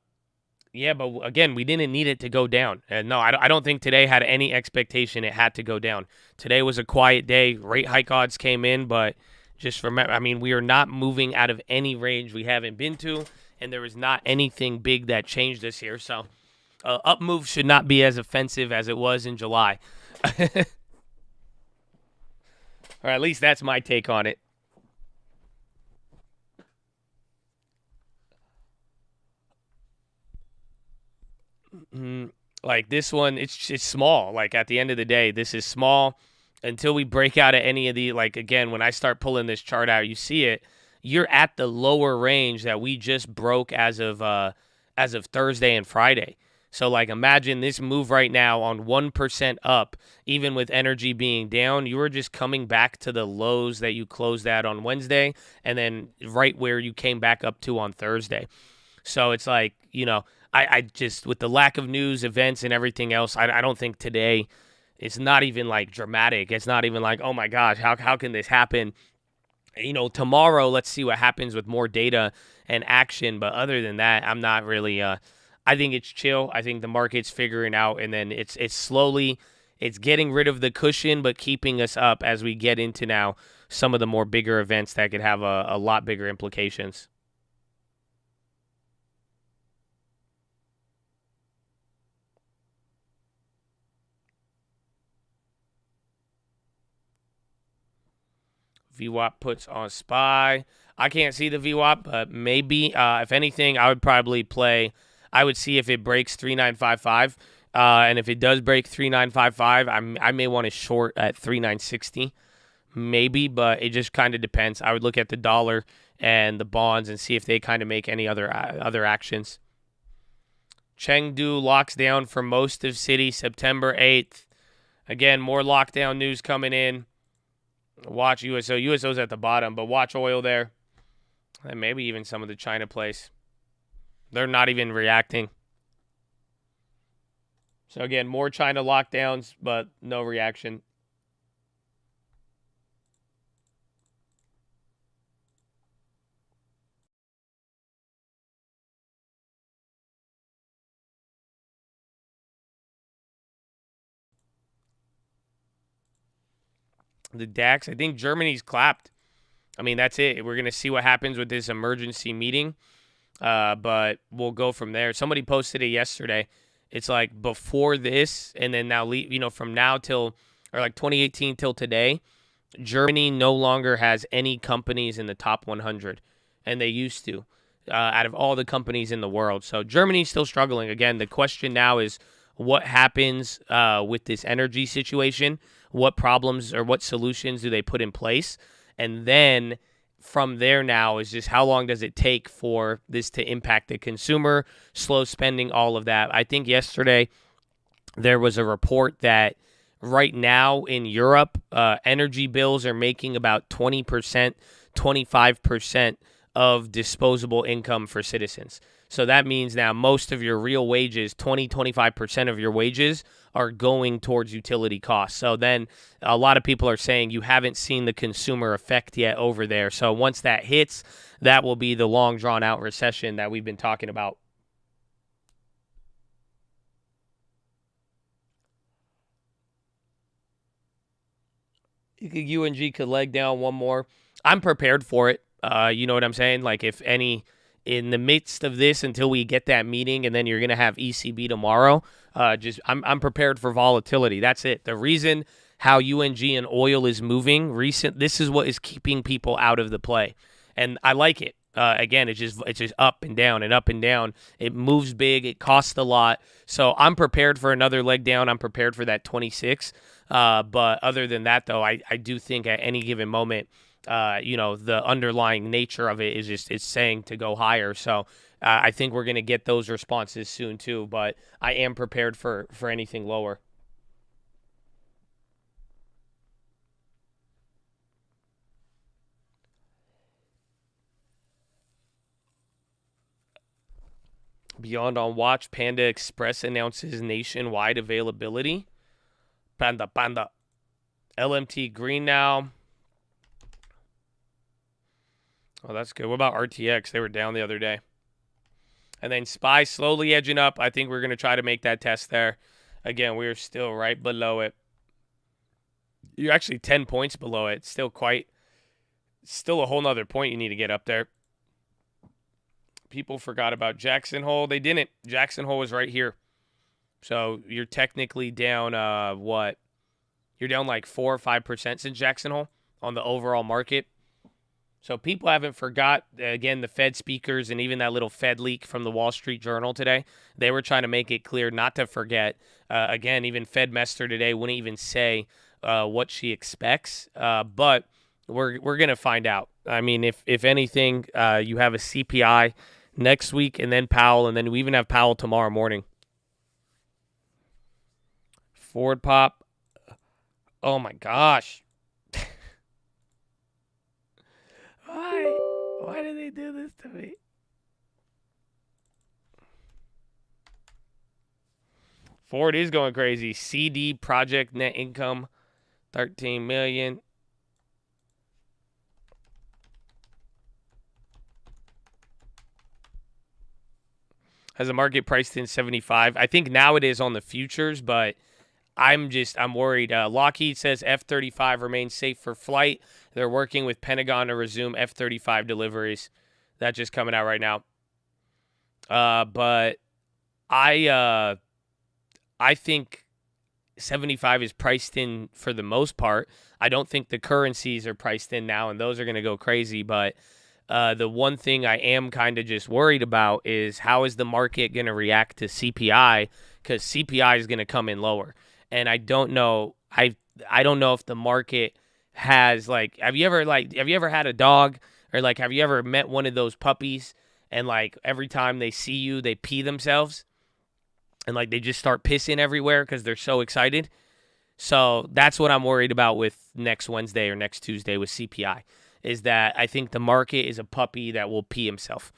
Yeah, but again, we didn't need it to go down. No, I don't think today had any expectation it had to go down. Today was a quiet day. Rate hike odds came in, but just remember, we are not moving out of any range we haven't been to, and there is not anything big that changed this here. So up move should not be as offensive as it was in July. Or at least that's my take on it. Like this one, it's small. Like at the end of the day, this is small until we break out at any of the, like again, when I start pulling this chart out, you see it, you're at the lower range that we just broke as of Thursday and Friday. So like imagine this move right now on 1% up, even with energy being down, you were just coming back to the lows that you closed at on Wednesday and then right where you came back up to on Thursday. So it's like, I just, with the lack of news, events, and everything else, I don't think today, it's not even like dramatic. It's not even like, oh my gosh, how can this happen? Tomorrow, let's see what happens with more data and action. But other than that, I'm not really, I think it's chill. I think the market's figuring out, and then it's slowly, it's getting rid of the cushion, but keeping us up as we get into now some of the more bigger events that could have a lot bigger implications. VWAP puts on SPY. I can't see the VWAP, but maybe. If anything, I would see if it breaks 3955. And if it does break 3955, I may want to short at 3960. Maybe, but it just kind of depends. I would look at the dollar and the bonds and see if they kind of make any other actions. Chengdu locks down for most of city September 8th. Again, more lockdown news coming in. Watch USO. USO's at the bottom, but watch oil there. And maybe even some of the China place. They're not even reacting. So again, more China lockdowns, but no reaction. The DAX, I think Germany's clapped. That's it. We're going to see what happens with this emergency meeting, but we'll go from there. Somebody posted it yesterday. It's like before this, and then now, from now till, or like 2018 till today, Germany no longer has any companies in the top 100, and they used to, out of all the companies in the world. So Germany's still struggling. Again, the question now is what happens with this energy situation? What problems or what solutions do they put in place? And then from there now is just how long does it take for this to impact the consumer, slow spending, all of that. I think yesterday there was a report that right now in Europe, energy bills are making about 20% 25% of disposable income for citizens. So that means now most of your real wages, 25% of your wages are going towards utility costs. So then a lot of people are saying you haven't seen the consumer effect yet over there. So once that hits, that will be the long drawn out recession that we've been talking about. UNG could leg down one more. I'm prepared for it. You know what I'm saying? Like, if any, in the midst of this, until we get that meeting, and then you're gonna have ECB tomorrow. I'm prepared for volatility. That's it. The reason how UNG and oil is moving this is what is keeping people out of the play, and I like it. Again, it's just up and down and up and down. It moves big. It costs a lot. So I'm prepared for another leg down. I'm prepared for that 26. But other than that, though, I do think at any given moment, the underlying nature of it is it's saying to go higher. So I think we're going to get those responses soon too. But I am prepared for anything lower. Beyond on watch, Panda Express announces nationwide availability. Panda. LMT green now. Oh, that's good. What about RTX? They were down the other day. And then SPY slowly edging up. I think we're going to try to make that test there. Again, we're still right below it. You're actually 10 points below it. Still a whole nother point you need to get up there. People forgot about Jackson Hole. They didn't. Jackson Hole was right here. So you're technically down, what? You're down like 4 or 5% since Jackson Hole on the overall market. So people haven't forgot, again, the Fed speakers and even that little Fed leak from the Wall Street Journal today. They were trying to make it clear not to forget. Again, even Fed Mester today wouldn't even say what she expects. But we're going to find out. I mean, if anything, you have a CPI next week and then Powell, and then we even have Powell tomorrow morning. Forward pop. Oh, my gosh. Why did they do this to me? Ford is going crazy. CD project net income, 13 million. Has the market priced in 75? I think now it is on the futures, but I'm worried. Lockheed says F-35 remains safe for flight. They're working with Pentagon to resume F-35 deliveries. That's just coming out right now. But I think 75 is priced in for the most part. I don't think the currencies are priced in now, and those are going to go crazy. But the one thing I am kind of just worried about is how is the market going to react to CPI, because CPI is going to come in lower. And I don't know. I don't know if the market has, like, have you ever had a dog, or like have you ever met one of those puppies and like every time they see you they pee themselves and like they just start pissing everywhere because they're so excited? So that's what I'm worried about with next Wednesday or next Tuesday with CPI, is that I think the market is a puppy that will pee himself.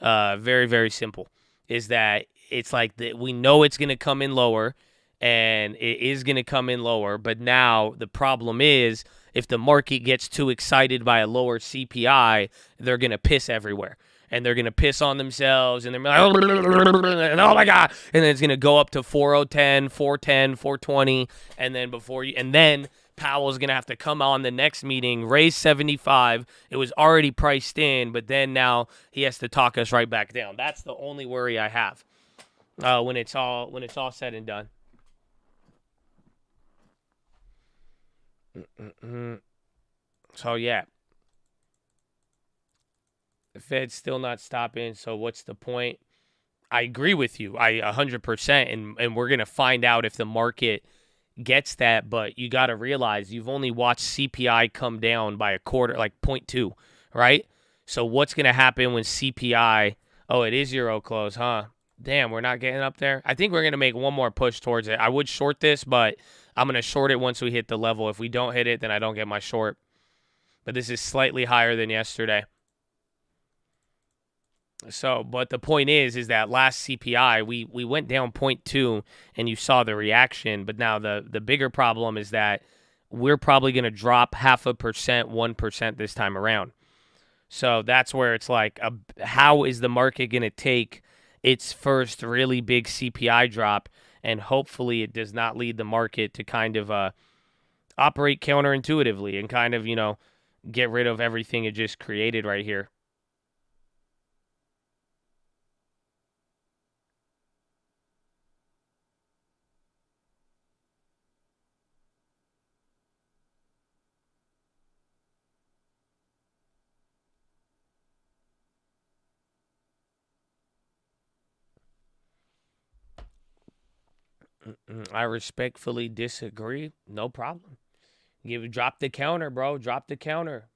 Very, very simple. Is that it's like we know it's going to come in lower. And it is going to come in lower. But now the problem is if the market gets too excited by a lower CPI, they're going to piss everywhere. And they're going to piss on themselves. And they're like, oh my God. And then it's going to go up to 410, 410, 420. And then Powell's going to have to come on the next meeting, raise 75. It was already priced in. But then now he has to talk us right back down. That's the only worry I have when it's all said and done. So, yeah. The Fed's still not stopping, so what's the point? I agree with you. 100%, and we're going to find out if the market gets that, but you got to realize you've only watched CPI come down by a quarter, like 0.2, right? So what's going to happen when CPI, it is Euro close, huh? Damn, we're not getting up there. I think we're going to make one more push towards it. I would short this, but I'm going to short it once we hit the level. If we don't hit it, then I don't get my short. but this is slightly higher than yesterday. So, but the point is that last CPI, we went down 0.2 and you saw the reaction. But now the bigger problem is that we're probably going to drop 0.5%, 1% this time around. So that's where it's like, how is the market going to take its first really big CPI drop? And hopefully it does not lead the market to kind of operate counterintuitively and kind of, get rid of everything it just created right here. I respectfully disagree. No problem. Drop the counter, bro. Drop the counter.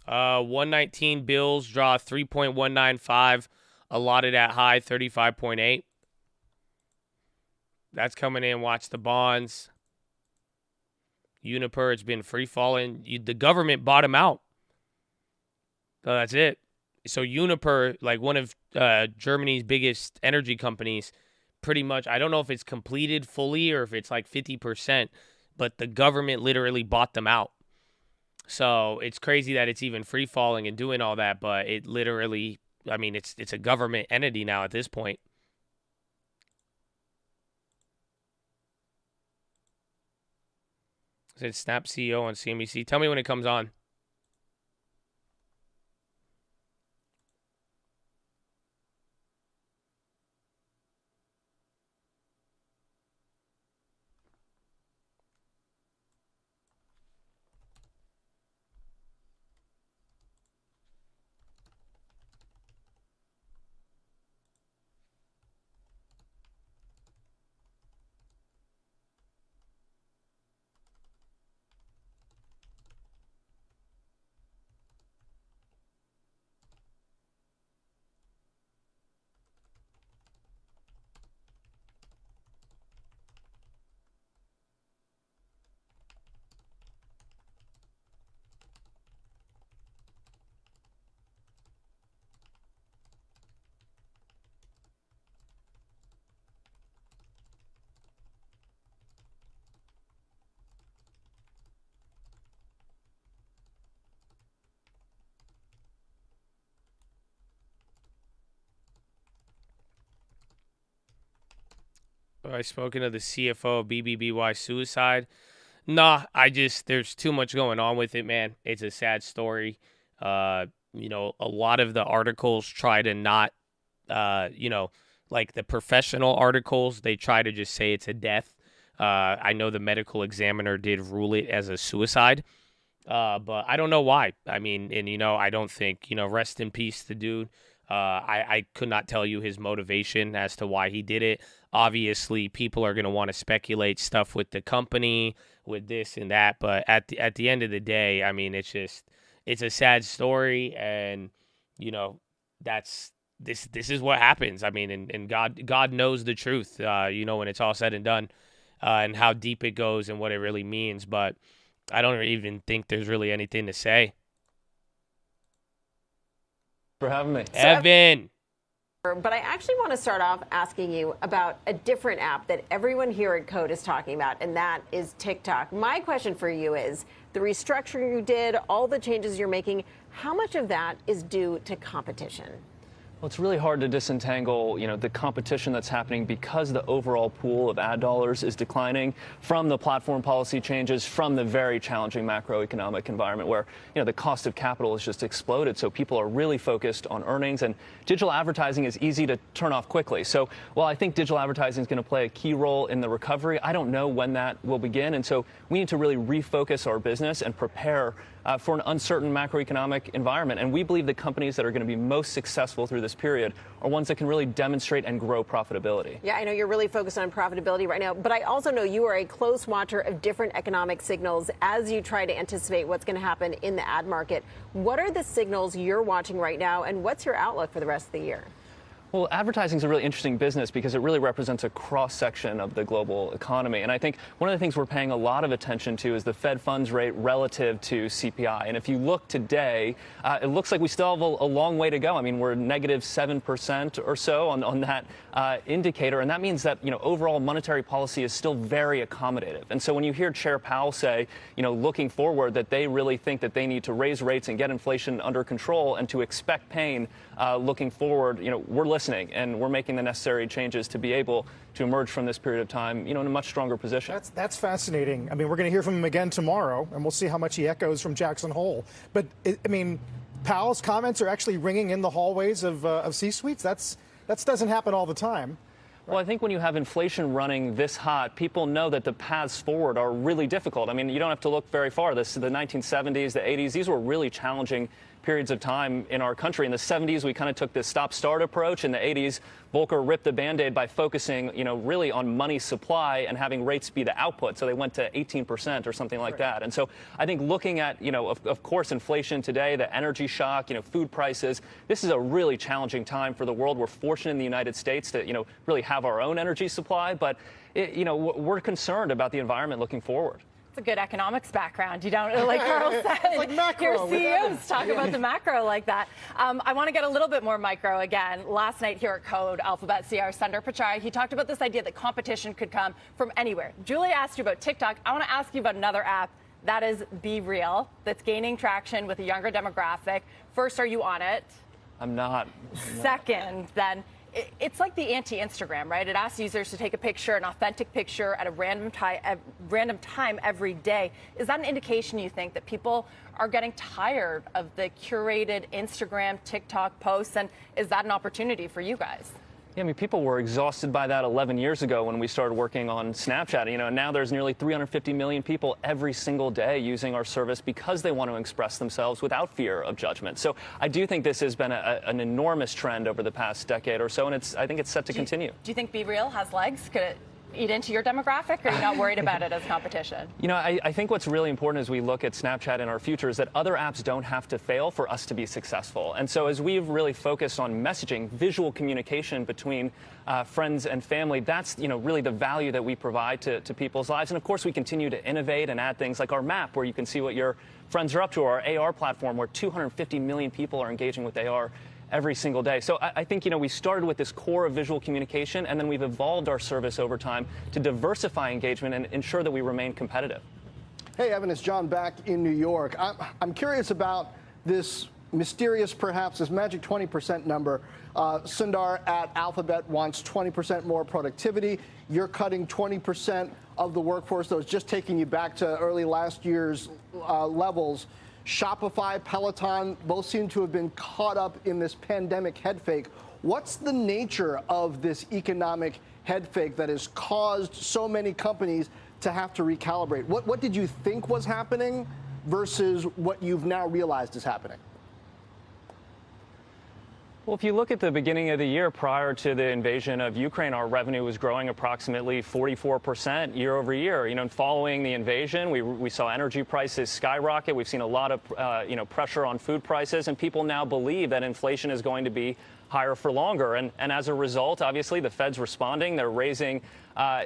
Uh, 119 bills draw 3.195, allotted at high 35.8. That's coming in. Watch the bonds. Uniper, it's been free falling. The government bought them out. So that's it. So Uniper, like one of Germany's biggest energy companies, pretty much, I don't know if it's completed fully or if it's like 50%, but the government literally bought them out. So it's crazy that it's even free falling and doing all that, but it literally, I mean, it's a government entity now at this point. It's Snap CEO on CNBC. Tell me when it comes on. I spoken to the CFO of BBBY suicide. Nah, there's too much going on with it, man. It's a sad story. A lot of the articles try to not, like the professional articles, they try to just say it's a death. I know the medical examiner did rule it as a suicide, but I don't know why. I mean, and, I don't think, rest in peace, the dude. I could not tell you his motivation as to why he did it. Obviously, people are going to want to speculate stuff with the company, with this and that. But at the end of the day, I mean, it's a sad story, and this is what happens. I mean, and God knows the truth. When it's all said and done, and how deep it goes and what it really means. But I don't even think there's really anything to say. For having me. Evan. But I actually want to start off asking you about a different app that everyone here at Code is talking about, and that is TikTok. My question for you is, the restructuring you did, all the changes you're making, how much of that is due to competition? Well, it's really hard to disentangle, the competition that's happening because the overall pool of ad dollars is declining from the platform policy changes, from the very challenging macroeconomic environment where, the cost of capital has just exploded. So people are really focused on earnings, and digital advertising is easy to turn off quickly. So while I think digital advertising is going to play a key role in the recovery, I don't know when that will begin. And so we need to really refocus our business and prepare for an uncertain macroeconomic environment. And we believe the companies that are going to be most successful through this period are ones that can really demonstrate and grow profitability. Yeah, I know you're really focused on profitability right now, but I also know you are a close watcher of different economic signals as you try to anticipate what's going to happen in the ad market. What are the signals you're watching right now, and what's your outlook for the rest of the year? Well, advertising is a really interesting business because it really represents a cross-section of the global economy. And I think one of the things we're paying a lot of attention to is the Fed funds rate relative to CPI. And if you look today, it looks like we still have a long way to go. I mean, we're negative 7% or so on that indicator. And that means that, overall monetary policy is still very accommodative. And so when you hear Chair Powell say, looking forward, that they really think that they need to raise rates and get inflation under control and to expect pain looking forward, we're listening and we're making the necessary changes to be able to emerge from this period of time, in a much stronger position. That's fascinating. I mean, we're going to hear from him again tomorrow, and we'll see how much he echoes from Jackson Hole. But Powell's comments are actually ringing in the hallways of C-suites. That doesn't happen all the time. Well, I think when you have inflation running this hot, people know that the paths forward are really difficult. I mean, you don't have to look very far. The 1970s, the 80s, these were really challenging periods of time in our country. In the 70s, we kind of took this stop-start approach. In the 80s, Volcker ripped the Band-Aid by focusing, really on money supply and having rates be the output. So they went to 18% or something like that. And so I think looking at, of course, inflation today, the energy shock, food prices, this is a really challenging time for the world. We're fortunate in the United States to, really have our own energy supply. But, we're concerned about the environment looking forward. It's a good economics background. You don't, like Carl said, like macro, your CEOs talk about the macro like that. I want to get a little bit more micro again. Last night here at Code, Alphabet CEO Sundar Pichai, he talked about this idea that competition could come from anywhere. Julie asked you about TikTok. I want to ask you about another app. That is Be Real, that's gaining traction with a younger demographic. First, are you on it? I'm not. Second, then, it's like the anti-Instagram, right? It asks users to take a picture, an authentic picture at a random time every day. Is that an indication, you think, that people are getting tired of the curated Instagram, TikTok posts? And is that an opportunity for you guys? Yeah, I mean, people were exhausted by that 11 years ago when we started working on Snapchat. And now there's nearly 350 million people every single day using our service because they want to express themselves without fear of judgment. So I do think this has been an enormous trend over the past decade or so, and I think it's set to continue. Do you think Be Real has legs? Could it eat into your demographic, or are you not worried about it as competition? I think what's really important as we look at Snapchat in our future is that other apps don't have to fail for us to be successful. And so as we've really focused on messaging, visual communication between friends and family, that's really the value that we provide to people's lives. And of course, we continue to innovate and add things like our map, where you can see what your friends are up to, or our AR platform, where 250 million people are engaging with AR every single day. So I think, we started with this core of visual communication, and then we've evolved our service over time to diversify engagement and ensure that we remain competitive. Hey, Evan, it's John back in New York. I'm curious about this mysterious, perhaps, this magic 20% number. Sundar at Alphabet wants 20% more productivity. You're cutting 20% of the workforce, though it's just taking you back to early last year's levels. Shopify, Peloton, both seem to have been caught up in this pandemic head fake. What's the nature of this economic head fake that has caused so many companies to have to recalibrate? What did you think was happening versus what you've now realized is happening? Well, if you look at the beginning of the year prior to the invasion of Ukraine, our revenue was growing approximately 44% year over year. And following the invasion, we saw energy prices skyrocket. We've seen a lot of pressure on food prices, and people now believe that inflation is going to be higher for longer. And as a result, obviously, the Fed's responding. They're raising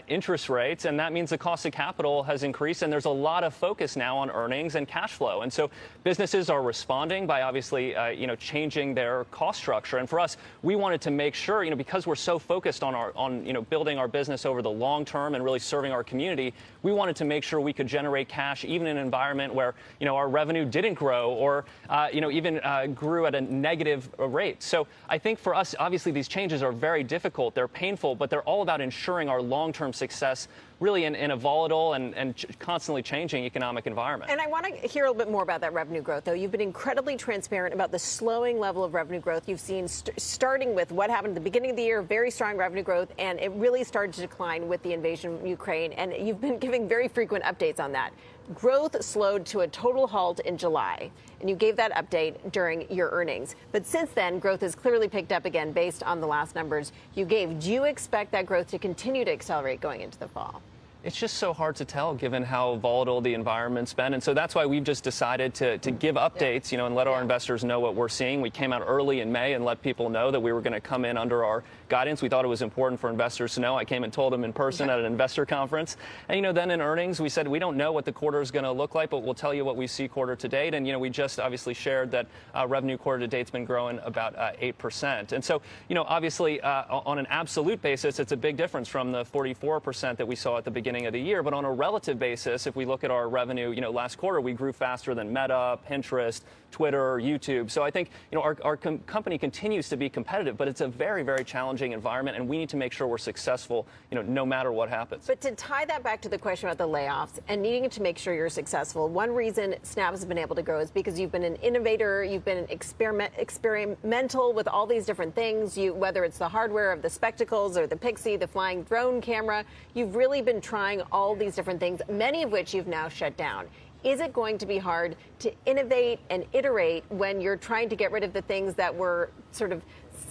interest rates, and that means the cost of capital has increased, and there's a lot of focus now on earnings and cash flow. And so businesses are responding by obviously, changing their cost structure. And for us, we wanted to make sure, because we're so focused on building our business over the long term and really serving our community, we wanted to make sure we could generate cash even in an environment where, our revenue didn't grow or, even grew at a negative rate. So I think for us, obviously, these changes are very difficult. They're painful, but they're all about ensuring our long-term success really in a volatile and constantly changing economic environment. And I want to hear a little bit more about that revenue growth, though. You've been incredibly transparent about the slowing level of revenue growth you've seen, starting with what happened at the beginning of the year, very strong revenue growth, and it really started to decline with the invasion of Ukraine. And you've been giving very frequent updates on that. Growth slowed to a total halt in July, and you gave that update during your earnings. But since then, growth has clearly picked up again based on the last numbers you gave. Do you expect that growth to continue to accelerate going into the fall? It's just so hard to tell given how volatile the environment's been. And so that's why we've just decided to give updates, and let our investors know what we're seeing. We came out early in May and let people know that we were going to come in under our guidance. We thought it was important for investors to know. I came and told them in person at an investor conference. And, then in earnings, we said we don't know what the quarter is going to look like, but we'll tell you what we see quarter to date. And, we just obviously shared that revenue quarter to date's been growing about 8%. And so, obviously, on an absolute basis, it's a big difference from the 44% that we saw at the beginning of the year. But on a relative basis, if we look at our revenue, last quarter, we grew faster than Meta, Pinterest, Twitter, YouTube. So I think, our company continues to be competitive, but it's a very, very challenging environment, and we need to make sure we're successful, no matter what happens. But to tie that back to the question about the layoffs and needing to make sure you're successful, one reason Snap has been able to grow is because you've been an innovator, you've been experimental with all these different things, whether it's the hardware of the spectacles or the Pixie, the flying drone camera, you've really been trying all these different things, many of which you've now shut down. Is it going to be hard to innovate and iterate when you're trying to get rid of the things that were sort of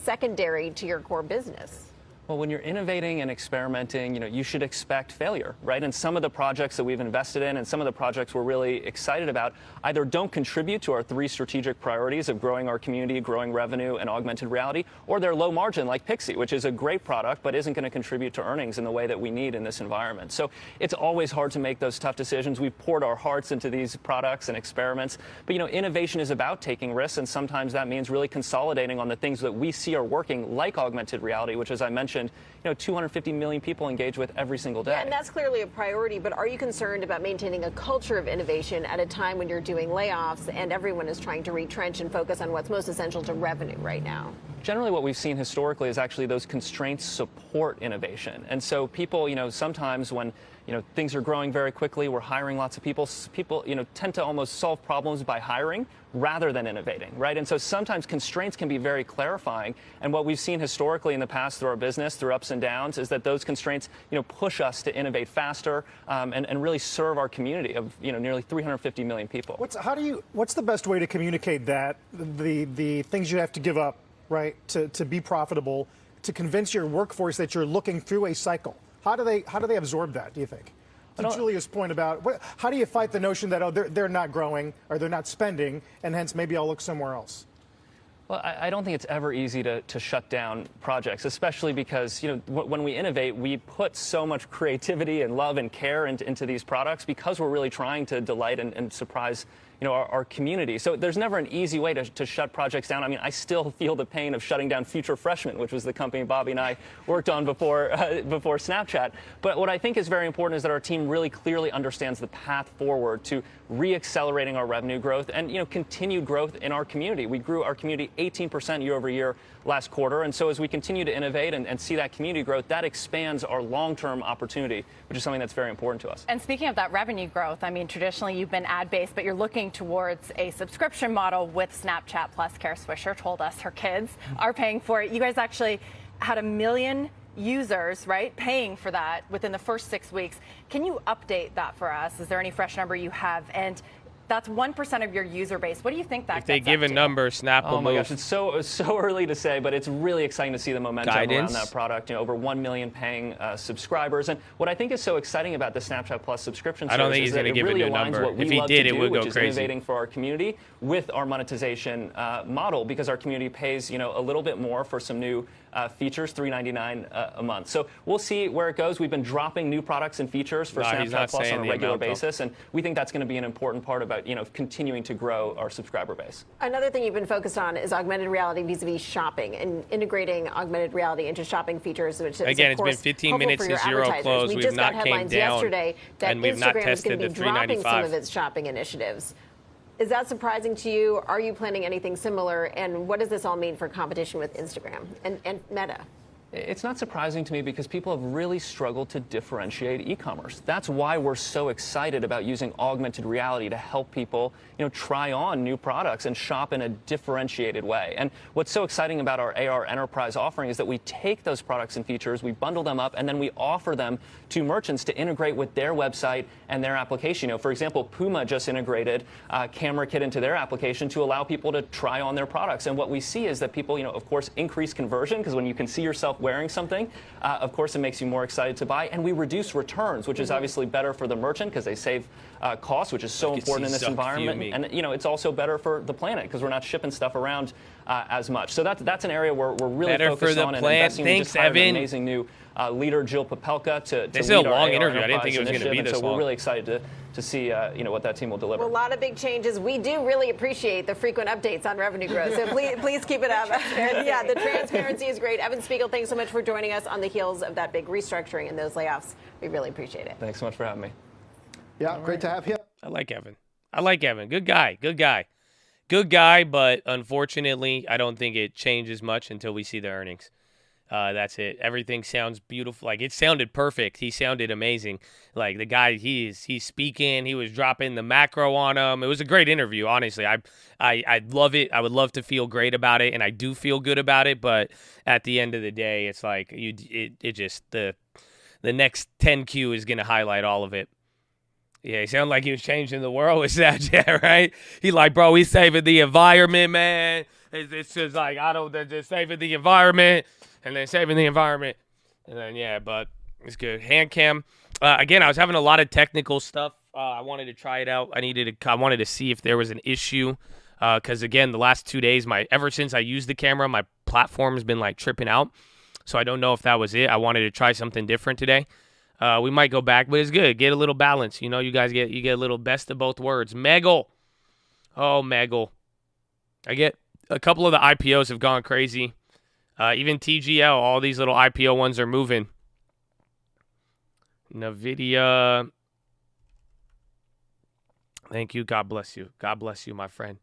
secondary to your core business? Well, when you're innovating and experimenting, you should expect failure, right? And some of the projects that we've invested in and some of the projects we're really excited about either don't contribute to our 3 strategic priorities of growing our community, growing revenue, and augmented reality, or they're low margin like Pixie, which is a great product but isn't going to contribute to earnings in the way that we need in this environment. So it's always hard to make those tough decisions. We've poured our hearts into these products and experiments. But, innovation is about taking risks, and sometimes that means really consolidating on the things that we see are working, like augmented reality, which, as I mentioned, 250 million people engage with every single day. Yeah, and that's clearly a priority, but are you concerned about maintaining a culture of innovation at a time when you're doing layoffs and everyone is trying to retrench and focus on what's most essential to revenue right now? Generally, what we've seen historically is actually those constraints support innovation. And so people, sometimes when things are growing very quickly, we're hiring lots of people. People, tend to almost solve problems by hiring rather than innovating, right? And so sometimes constraints can be very clarifying. And what we've seen historically in the past through our business, through ups and downs, is that those constraints, push us to innovate faster and really serve our community of, nearly 350 million people. What's the best way to communicate that, the things you have to give up, right, to be profitable, to convince your workforce that you're looking through a cycle? How do they absorb that, do you think? To Julia's point about how do you fight the notion that, they're not growing or they're not spending, and hence maybe I'll look somewhere else? Well, I don't think it's ever easy to shut down projects, especially because, when we innovate, we put so much creativity and love and care into these products because we're really trying to delight and surprise our community. So there's never an easy way to shut projects down. I mean, I still feel the pain of shutting down Future Freshman, which was the company Bobby and I worked on before Snapchat. But what I think is very important is that our team really clearly understands the path forward to re-accelerating our revenue growth and, continued growth in our community. We grew our community 18% year over year last quarter. And so as we continue to innovate and see that community growth, that expands our long-term opportunity, which is something that's very important to us. And speaking of that revenue growth, I mean, traditionally you've been ad-based, but you're looking towards a subscription model with Snapchat Plus. Kara Swisher told us her kids are paying for it. You guys actually had 1 million users, right, paying for that within the first 6 weeks. Can you update that for us? Is there any fresh number you have? And that's 1% of your user base. What do you think that if they give a number, Snap will move. Oh my gosh, it's so early to say, but it's really exciting to see the momentum around that product. Over 1 million paying subscribers. And what I think is so exciting about the Snapchat Plus subscription service, I don't think he's going to give a new number. If he did, it would go crazy. Innovating for our community with our monetization model, because our community pays a little bit more for some new features, $3.99 a month. So we'll see where it goes. We've been dropping new products and features for Snapchat Plus on a regular basis, and we think that's going to be an important part about continuing to grow our subscriber base. Another thing you've been focused on is augmented reality vis-a-vis shopping and integrating augmented reality into shopping features, which is, again, of course, it's been 15 minutes to zero close. We We've just not got came headlines down, yesterday that and we've not Instagram is going tested to the be dropping some $3.95. of its shopping initiatives. Is that surprising to you? Are you planning anything similar? And what does this all mean for competition with Instagram and Meta? It's not surprising to me because people have really struggled to differentiate e-commerce. That's why we're so excited about using augmented reality to help people, try on new products and shop in a differentiated way. And what's so exciting about our AR Enterprise offering is that we take those products and features, we bundle them up, and then we offer them to merchants to integrate with their website and their application. For example, Puma just integrated Camera Kit into their application to allow people to try on their products. And what we see is that people, of course, increase conversion because when you can see yourself wearing something, of course, it makes you more excited to buy. And we reduce returns, which is obviously better for the merchant because they save costs, which is so important in this environment. And, it's also better for the planet because we're not shipping stuff around as much. So that's an area where we're really focused on and investing. We just hired an amazing new leader, Jill Popelka, to this is lead a our long AR interview. I didn't think it was going to be this so long. We're really excited to see what that team will deliver. Well, a lot of big changes. We do really appreciate the frequent updates on revenue growth. So please keep it up. Yeah, the transparency is great. Evan Spiegel, thanks so much for joining us on the heels of that big restructuring and those layoffs. We really appreciate it. Thanks so much for having me. Yeah, great to have you. I like Evan. Good guy, but unfortunately, I don't think it changes much until we see the earnings. That's it. Everything sounds beautiful. Like, it sounded perfect. He sounded amazing. Like, the guy, he's speaking. He was dropping the macro on him. It was a great interview, honestly. I love it. I would love to feel great about it, and I do feel good about it. But at the end of the day, it's like the next 10Q is going to highlight all of it. Yeah, he sounded like he was changing the world with Snapchat, right? He like, bro, we saving the environment, man. It's just like, they're just saving the environment, and then saving the environment. And then, yeah, but it's good. Hand cam. Again, I was having a lot of technical stuff. I wanted to try it out. I wanted to see if there was an issue. Because, again, the last 2 days, ever since I used the camera, my platform has been, like, tripping out. So I don't know if that was it. I wanted to try something different today. We might go back, but it's good. Get a little balance. You guys get a little best of both worlds. Meggle. Oh, Meggle. I get a couple of the IPOs have gone crazy. Even TGL, all these little IPO ones are moving. NVIDIA. Thank you. God bless you. God bless you, my friend.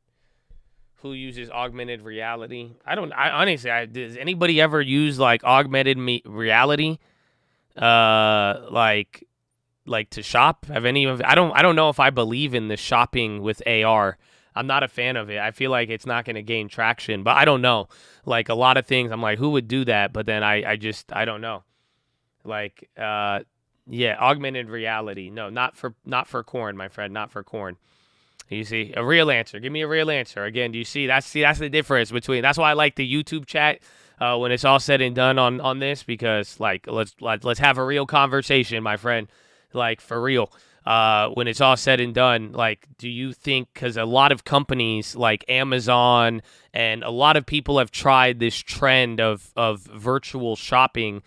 Who uses augmented reality? Honestly, does anybody ever use like augmented reality? Like to shop? I don't know if I believe in the shopping with AR. I'm not a fan of it. I feel like it's not going to gain traction, but I don't know. Like a lot of things, I'm like, who would do that? But then I don't know. Like, yeah, augmented reality. No, not for corn, my friend, not for corn. You see, a real answer. Give me a real answer. Again, do you see? That's the difference between. That's why I like the YouTube chat when it's all said and done on this, because like let's have a real conversation, my friend. Like for real. When it's all said and done, like, do you think, because a lot of companies like Amazon and a lot of people have tried this trend of virtual shopping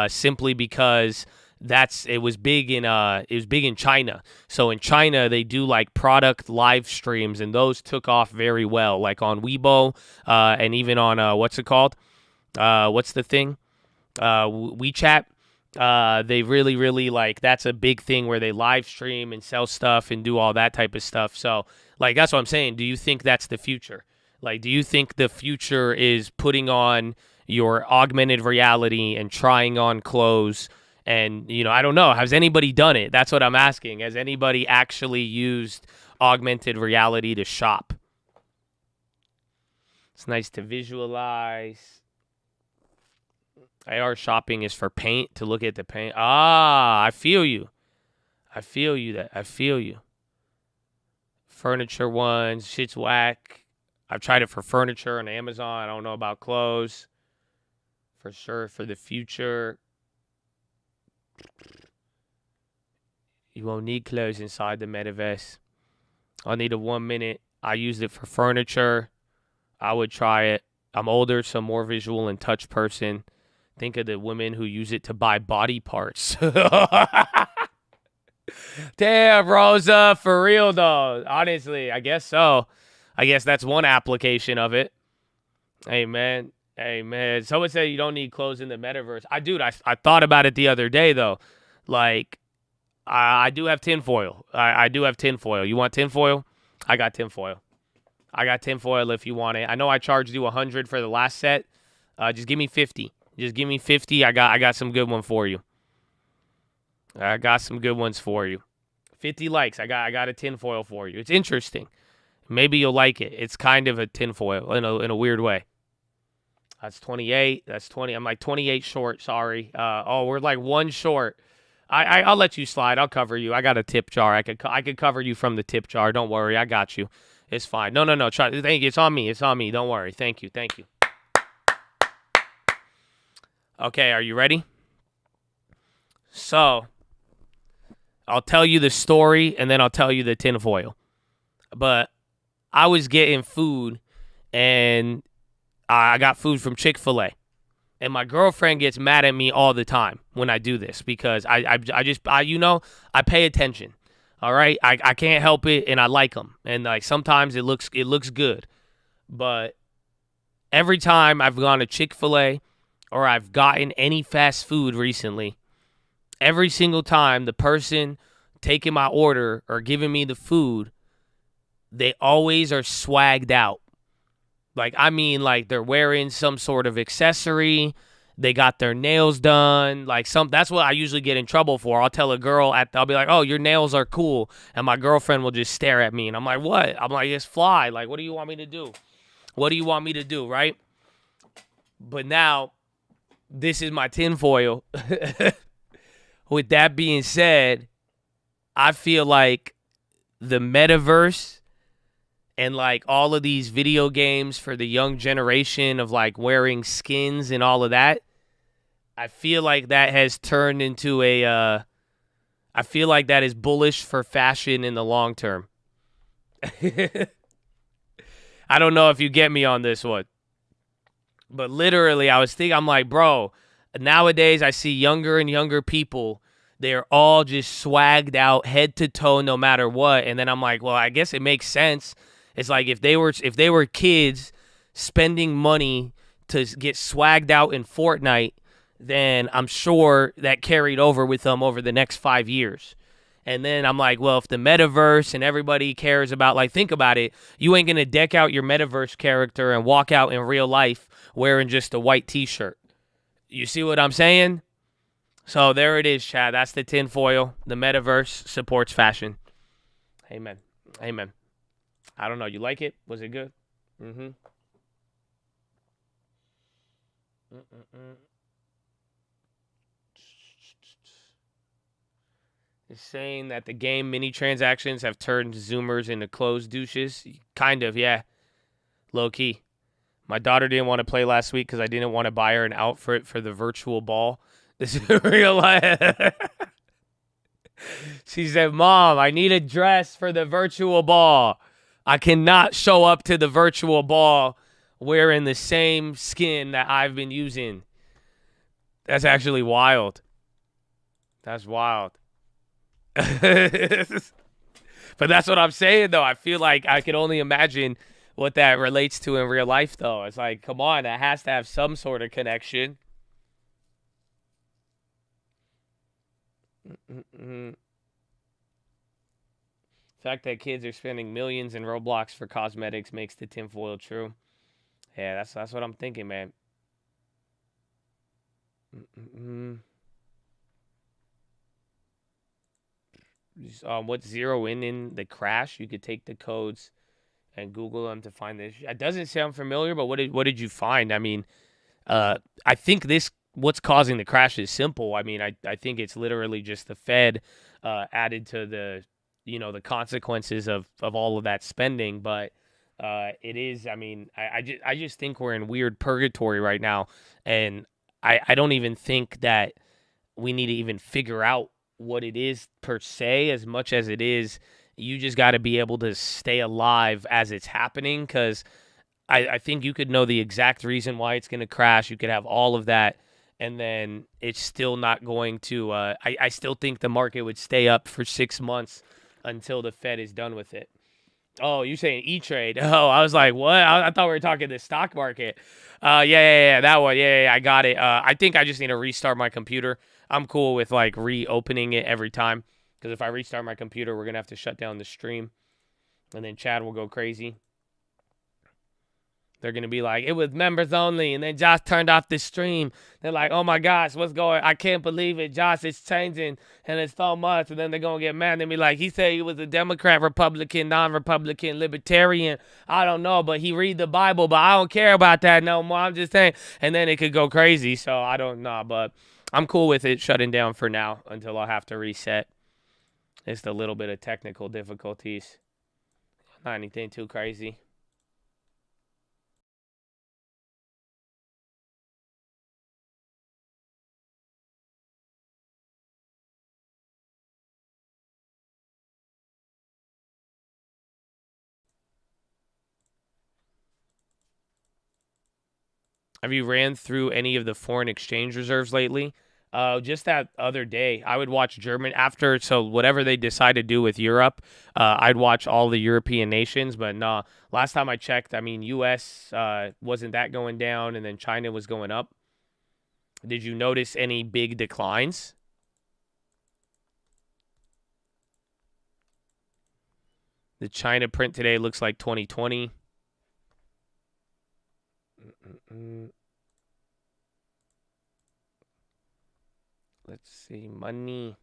simply because it was big in China. So in China, they do like product live streams, and those took off very well, like on Weibo and even on what's it called? What's the thing? WeChat. They really like, that's a big thing where they live stream and sell stuff and do all that type of stuff. So like, that's what I'm saying. Do you think that's the future? Like, do you think the future is putting on your augmented reality and trying on clothes? And, I don't know. Has anybody done it? That's what I'm asking. Has anybody actually used augmented reality to shop? It's nice to visualize. AR shopping is for paint, to look at the paint. I feel you. I feel you. Furniture ones, shit's whack. I've tried it for furniture on Amazon. I don't know about clothes. For sure, for the future. You won't need clothes inside the metaverse. I'll need a 1 minute. I used it for furniture. I would try it. I'm older, so more visual and touch person. Think of the women who use it to buy body parts. Damn, Rosa, for real though. Honestly, I guess so. I guess that's one application of it. Amen. Amen. Someone said you don't need clothes in the metaverse. I thought about it the other day though. Like, I do have tinfoil. I do have tinfoil. You want tinfoil? I got tinfoil. I got tinfoil if you want it. I know I charged you $100 for the last set. Just give me 50. Just give me 50. I got some good one for you. I got some good ones for you. 50 likes. I got a tinfoil for you. It's interesting. Maybe you'll like it. It's kind of a tinfoil in a weird way. That's 28. That's 20. I'm like 28 short. Sorry. We're like one short. I'll let you slide. I'll cover you. I got a tip jar. I could cover you from the tip jar. Don't worry. I got you. It's fine. No. Thank you. It's on me. It's on me. Don't worry. Thank you. Okay, are you ready? So, I'll tell you the story, and then I'll tell you the tinfoil. But I was getting food, and I got food from Chick-fil-A. And my girlfriend gets mad at me all the time when I do this because I pay attention. All right, I can't help it, and I like them, and like sometimes it looks good, but every time I've gone to Chick-fil-A or I've gotten any fast food recently, every single time the person taking my order or giving me the food, they always are swagged out. Like, I mean, like they're wearing some sort of accessory. They got their nails done. That's what I usually get in trouble for. I'll tell a girl I'll be like, "Oh, your nails are cool." And my girlfriend will just stare at me. And I'm like, "What?" I'm like, "It's fly. Like, what do you want me to do? What do you want me to do?" Right? But now, this is my tinfoil. With that being said, I feel like the metaverse and like all of these video games for the young generation of like wearing skins and all of that, I feel like that has turned into I feel like that is bullish for fashion in the long term. I don't know if you get me on this one. But literally, I'm like, bro, nowadays I see younger and younger people. They're all just swagged out head to toe no matter what. And then I'm like, well, I guess it makes sense. It's like if they were kids spending money to get swagged out in Fortnite, then I'm sure that carried over with them over the next 5 years. And then I'm like, well, if the metaverse and everybody cares about, like, think about it. You ain't going to deck out your metaverse character and walk out in real life wearing just a white T-shirt. You see what I'm saying? So there it is, Chad. That's the tinfoil. The metaverse supports fashion. Amen. Amen. I don't know. You like it? Was it good? Mm-hmm. It's saying that the game mini transactions have turned Zoomers into closed douches. Kind of, yeah. Low key. My daughter didn't want to play last week because I didn't want to buy her an outfit for the virtual ball. This is real life. She said, "Mom, I need a dress for the virtual ball. I cannot show up to the virtual ball wearing the same skin that I've been using." That's actually wild. That's wild. But that's what I'm saying, though. I feel like I can only imagine what that relates to in real life, though. It's like, come on, that has to have some sort of connection. The fact that kids are spending millions in Roblox for cosmetics makes the tinfoil true. Yeah, that's what I'm thinking, man. What's zero in the crash? You could take the codes and Google them to find this. It doesn't sound familiar, but what did you find? I mean, I think what's causing the crash is simple. I mean, I think it's literally just the Fed added to the consequences of all of that spending. But it is, I mean, I just think we're in weird purgatory right now. And I don't even think that we need to even figure out what it is per se, as much as it is you just got to be able to stay alive as it's happening, because I think you could know the exact reason why it's going to crash. You could have all of that, and then it's still not going to. I still think the market would stay up for 6 months until the Fed is done with it. Oh, you're saying E-Trade. Oh, I was like, what? I thought we were talking the stock market. Yeah, that one. Yeah, I got it. I think I just need to restart my computer. I'm cool with, like, reopening it every time, because if I restart my computer, we're going to have to shut down the stream, and then Chad will go crazy. They're going to be like, it was members only, and then Josh turned off the stream. They're like, oh, my gosh, what's going on? I can't believe it. Josh, it's changing, and it's so much. And then they're going to get mad and be like, he said he was a Democrat, Republican, non-Republican, Libertarian. I don't know, but he read the Bible, but I don't care about that no more. I'm just saying. And then it could go crazy, so I don't know. But I'm cool with it shutting down for now until I'll have to reset. It's a little bit of technical difficulties. Not anything too crazy. Have you ran through any of the foreign exchange reserves lately? Just that other day, I would watch German after. So whatever they decide to do with Europe, I'd watch all the European nations. But nah, last time I checked, I mean, U.S. Wasn't that going down, and then China was going up. Did you notice any big declines? The China print today looks like 2020. Let's see, money.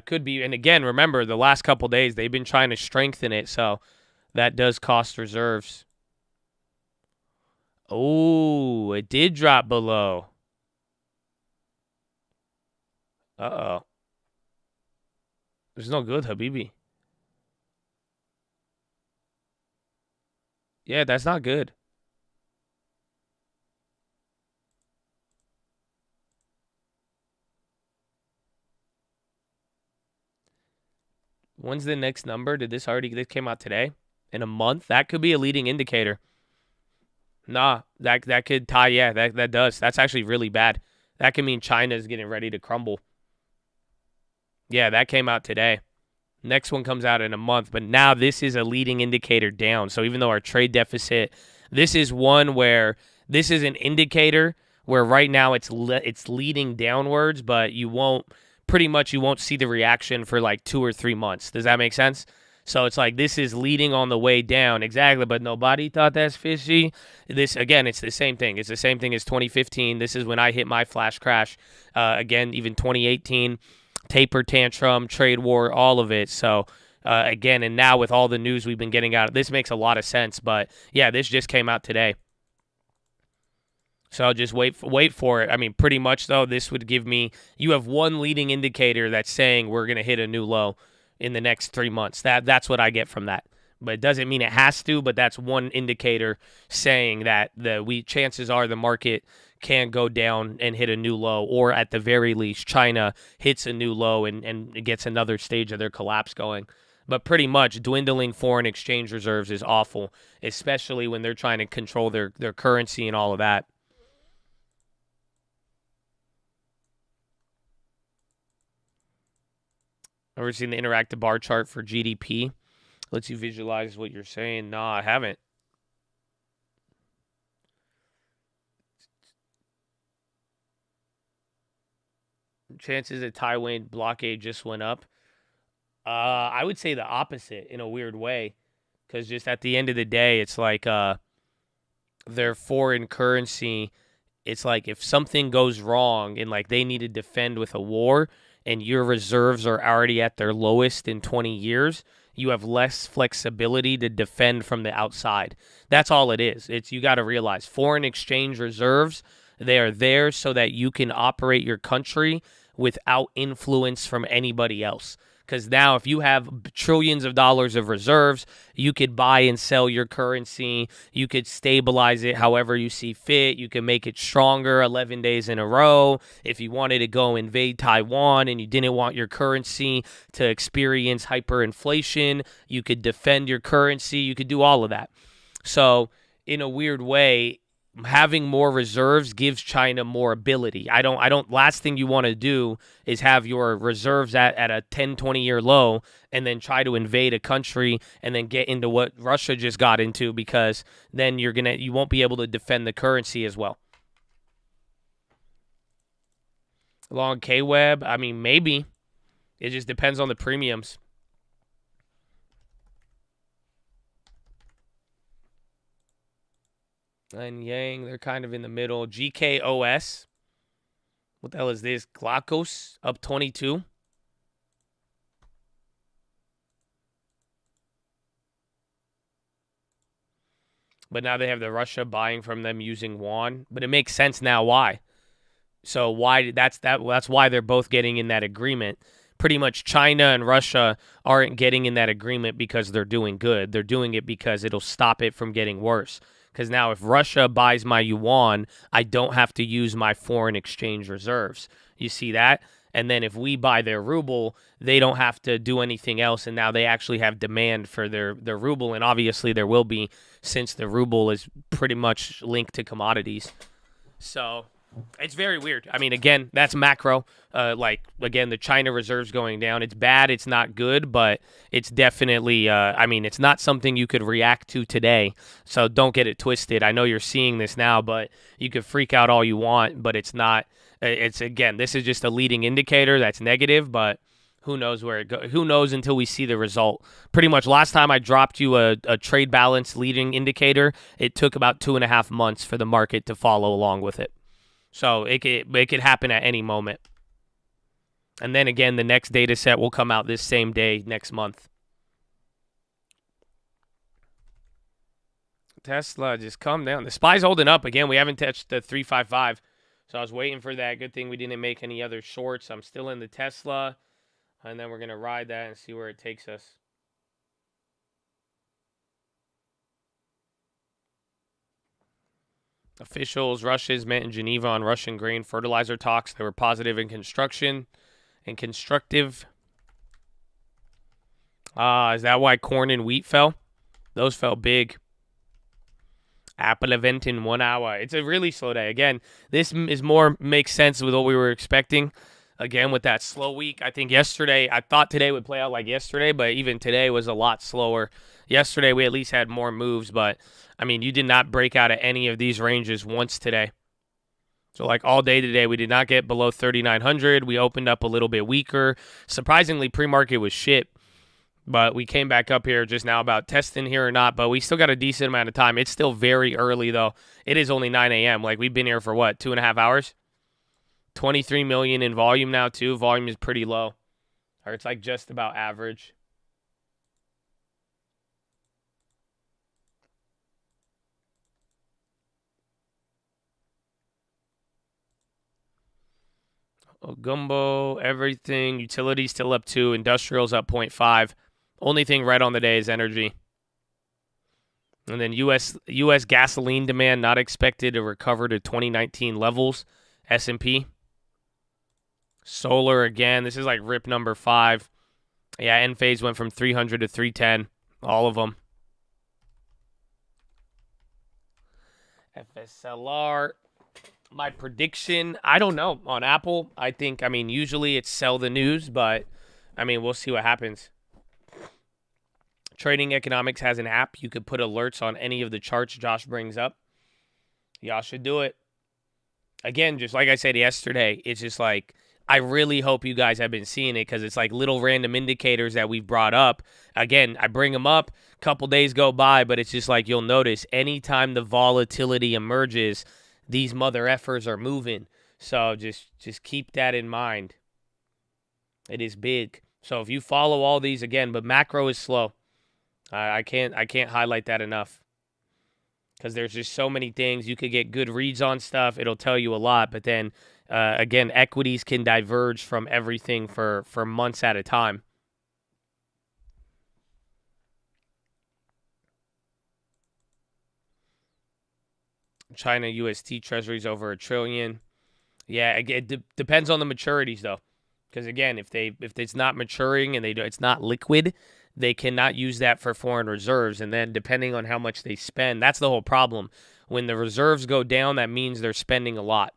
Could be, and again, remember, the last couple days, they've been trying to strengthen it, so that does cost reserves. Oh, it did drop below. Uh-oh. It's no good, Habibi. Yeah, that's not good. When's the next number? This came out today? In a month? That could be a leading indicator. Nah, that could tie, yeah, that does. That's actually really bad. That could mean China's getting ready to crumble. Yeah, that came out today. Next one comes out in a month, but now this is a leading indicator down. So even though our trade deficit, this is one where this is an indicator where right now it's leading downwards, but you won't see the reaction for like 2 or 3 months. Does that make sense? So it's like this is leading on the way down, exactly, but nobody thought that's fishy. This, again, it's the same thing. It's the same thing as 2015. This is when I hit my flash crash. Again, even 2018. Taper tantrum, trade war, all of it. So, again, and now with all the news we've been getting out, this makes a lot of sense. But, yeah, this just came out today. So just wait for it. I mean, pretty much, though, this would give me – you have one leading indicator that's saying we're going to hit a new low in the next 3 months. That's what I get from that. But it doesn't mean it has to, but that's one indicator saying that chances are the market – can go down and hit a new low, or at the very least, China hits a new low and gets another stage of their collapse going. But pretty much dwindling foreign exchange reserves is awful, especially when they're trying to control their currency and all of that. Ever seen the interactive bar chart for GDP? Lets you visualize what you're saying. No, I haven't. Chances that Taiwan blockade just went up. I would say the opposite in a weird way, because just at the end of the day, it's like their foreign currency. It's like if something goes wrong and like they need to defend with a war, and your reserves are already at their lowest in 20 years, you have less flexibility to defend from the outside. That's all it is. You got to realize foreign exchange reserves. They are there so that you can operate your country without influence from anybody else. Because now if you have trillions of dollars of reserves, you could buy and sell your currency. You could stabilize it however you see fit. You can make it stronger 11 days in a row. If you wanted to go invade Taiwan and you didn't want your currency to experience hyperinflation, you could defend your currency. You could do all of that. So in a weird way, having more reserves gives China more ability. Last thing you want to do is have your reserves at a 10, 20-year low and then try to invade a country and then get into what Russia just got into, because then you won't be able to defend the currency as well. Long K-Web, I mean, maybe. It just depends on the premiums. And Yang, they're kind of in the middle. GKOS. What the hell is this? Glakos up 22. But now they have the Russia buying from them using yuan. But it makes sense now why. So why that's why they're both getting in that agreement. Pretty much China and Russia aren't getting in that agreement because they're doing good. They're doing it because it'll stop it from getting worse. Because now if Russia buys my yuan, I don't have to use my foreign exchange reserves. You see that? And then if we buy their ruble, they don't have to do anything else. And now they actually have demand for their ruble. And obviously there will be, since the ruble is pretty much linked to commodities. So it's very weird. I mean, again, that's macro. Again, the China reserves going down. It's bad. It's not good, but it's definitely, it's not something you could react to today. So don't get it twisted. I know you're seeing this now, but you could freak out all you want, but it's not. Again, this is just a leading indicator that's negative, but who knows where it goes? Who knows until we see the result? Pretty much last time I dropped you a trade balance leading indicator, it took about 2.5 months for the market to follow along with it. So it could happen at any moment. And then again, the next data set will come out this same day next month. Tesla, just calm down. The SPY's holding up. Again, we haven't touched the 355. So I was waiting for that. Good thing we didn't make any other shorts. I'm still in the Tesla. And then we're going to ride that and see where it takes us. Officials, Russia's met in Geneva on Russian grain fertilizer talks. They were positive in construction and constructive. Is that why corn and wheat fell? Those fell big. Apple event in 1 hour. It's a really slow day. Again, this is makes sense with what we were expecting. Again, with that slow week. I thought today would play out like yesterday, but even today was a lot slower. Yesterday, we at least had more moves, but, you did not break out of any of these ranges once today. So, all day today, we did not get below 3,900. We opened up a little bit weaker. Surprisingly, pre-market was shit, but we came back up here just now about testing here or not, but we still got a decent amount of time. It's still very early, though. It is only 9 a.m. We've been here for, 2.5 hours? 23 million in volume now, too. Volume is pretty low, or it's just about average. Gumbo, everything. Utilities still up 2. Industrials up 0.5. Only thing red on the day is energy. And then U.S. gasoline demand not expected to recover to 2019 levels. S&P. Solar again. This is rip number 5. Yeah, end phase went from 300 to 310. All of them. FSLR. My prediction, I don't know. On Apple, I think, usually it's sell the news, but, we'll see what happens. Trading Economics has an app. You could put alerts on any of the charts Josh brings up. Y'all should do it. Again, just like I said yesterday, it's just I really hope you guys have been seeing it, because it's little random indicators that we've brought up. Again, I bring them up, a couple days go by, but it's just you'll notice anytime the volatility emerges, these mother effers are moving. So just keep that in mind. It is big. So if you follow all these again, but macro is slow. I can't highlight that enough, because there's just so many things. You could get good reads on stuff. It'll tell you a lot. But then, again, equities can diverge from everything for months at a time. China UST Treasuries over $1 trillion. Yeah, it depends on the maturities though, because again, if it's not maturing and it's not liquid, they cannot use that for foreign reserves. And then depending on how much they spend, that's the whole problem. When the reserves go down, that means they're spending a lot.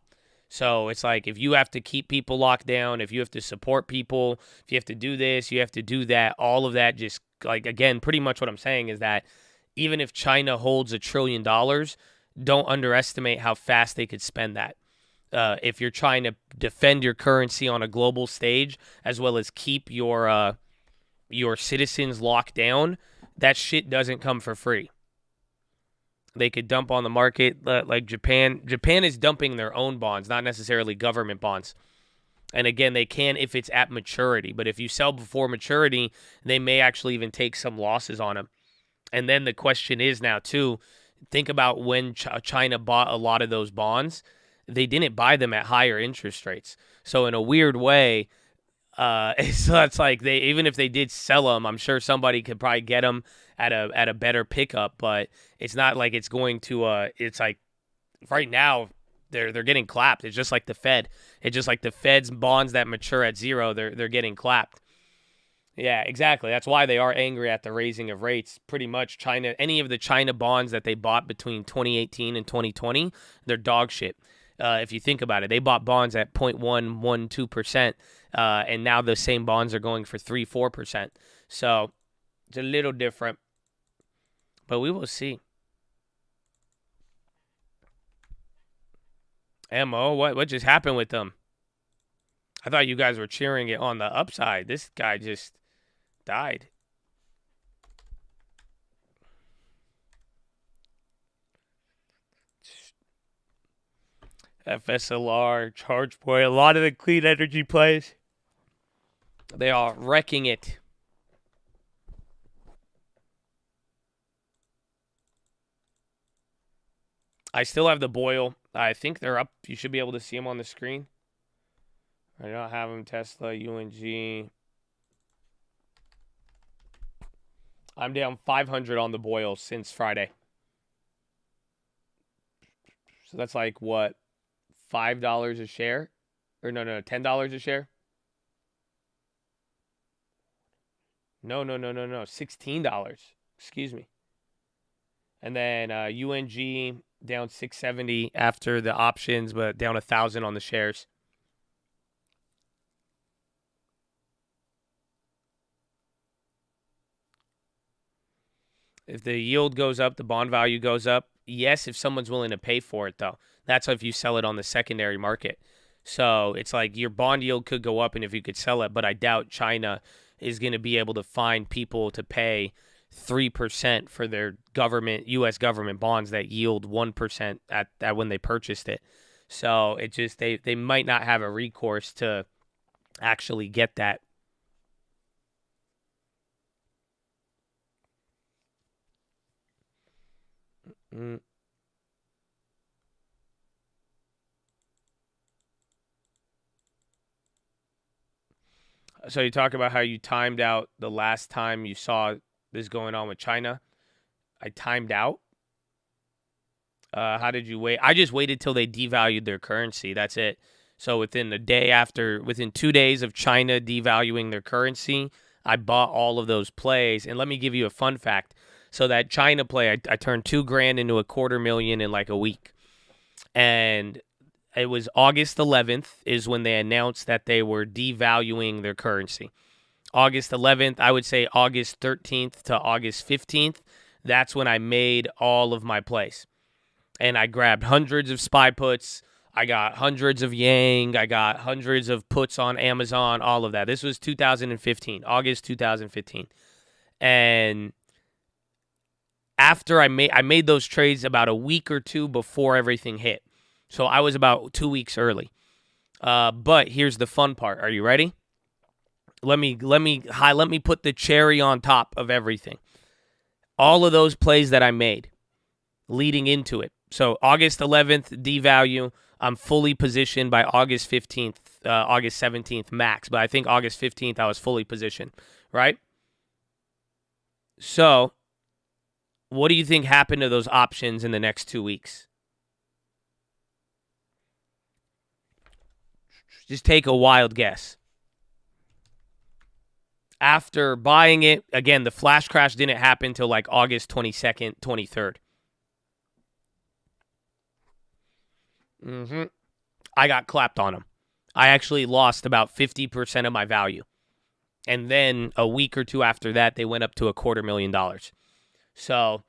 So it's like if you have to keep people locked down, if you have to support people, if you have to do this, you have to do that, all of that just like, again, pretty much what I'm saying is that even if China holds $1 trillion, don't underestimate how fast they could spend that. If you're trying to defend your currency on a global stage as well as keep your citizens locked down, that shit doesn't come for free. They could dump on the market like Japan. Japan is dumping their own bonds, not necessarily government bonds. And again, they can if it's at maturity. But if you sell before maturity, they may actually even take some losses on them. And then the question is now, too, think about when China bought a lot of those bonds. They didn't buy them at higher interest rates. So in a weird way, it's like they, even if they did sell them, I'm sure somebody could probably get them at a better pickup. But it's not like it's going to. It's like right now they're getting clapped. It's just like the Fed. It's just like the Fed's bonds that mature at zero. They're getting clapped. Yeah, exactly. That's why they are angry at the raising of rates. Pretty much China, any of the China bonds that they bought between 2018 and 2020, they're dog shit. If you think about it, they bought bonds at 0.112%, and now the same bonds are going for 3-4%. So it's a little different, but we will see. Mo, what just happened with them? I thought you guys were cheering it on the upside. This guy just died. FSLR, ChargePoint, a lot of the clean energy plays, they are wrecking it. I still have the Boyle. I think they're up. You should be able to see them on the screen. I don't have them. Tesla, UNG. I'm down 500 on the Boyle since Friday. So that's like what? $5 a share? Or no, $10 a share? No. $16. Excuse me. And then UNG down 670 after the options, but down 1,000 on the shares. If the yield goes up, the bond value goes up. Yes, if someone's willing to pay for it, though. That's if you sell it on the secondary market. So it's like your bond yield could go up and if you could sell it, but I doubt China is going to be able to find people to pay 3% for their government, U.S. government bonds that yield 1% at when they purchased it. So it just they might not have a recourse to actually get that. So you talk about how you timed out the last time you saw this going on with China. I timed out. How did you wait? I just waited till they devalued their currency. That's it. So within 2 days of China devaluing their currency, I bought all of those plays. And let me give you a fun fact. So that China play, I turned $2,000 into $250,000 in like a week. And it was August 11th is when they announced that they were devaluing their currency. August 11th, I would say August 13th to August 15th, that's when I made all of my plays. And I grabbed hundreds of SPY puts. I got hundreds of Yang. I got hundreds of puts on Amazon, all of that. This was 2015, August 2015. And after I made those trades about a week or two before everything hit. So I was about 2 weeks early. But here's the fun part. Are you ready? Let me put the cherry on top of everything. All of those plays that I made leading into it. So August 11th, devalue. I'm fully positioned by August 15th, August 17th max. But I think August 15th, I was fully positioned, right? So what do you think happened to those options in the next 2 weeks? Just take a wild guess. After buying it, again, the flash crash didn't happen till like August 22nd, 23rd. I got clapped on them. I actually lost about 50% of my value. And then a week or two after that, they went up to $250,000. So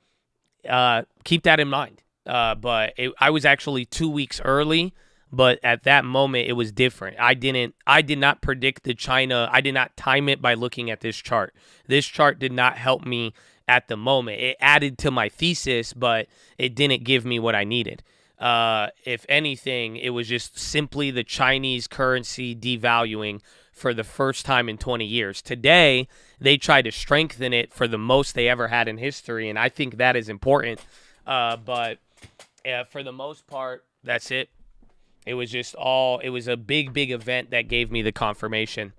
keep that in mind. But I was actually 2 weeks early. But at that moment, it was different. I did not predict the China. I did not time it by looking at this chart. This chart did not help me at the moment. It added to my thesis, but it didn't give me what I needed. If anything, it was just simply the Chinese currency devaluing for the first time in 20 years. Today, they tried to strengthen it for the most they ever had in history, and I think that is important. But for the most part, that's it. It was just it was a big, big event that gave me the confirmation.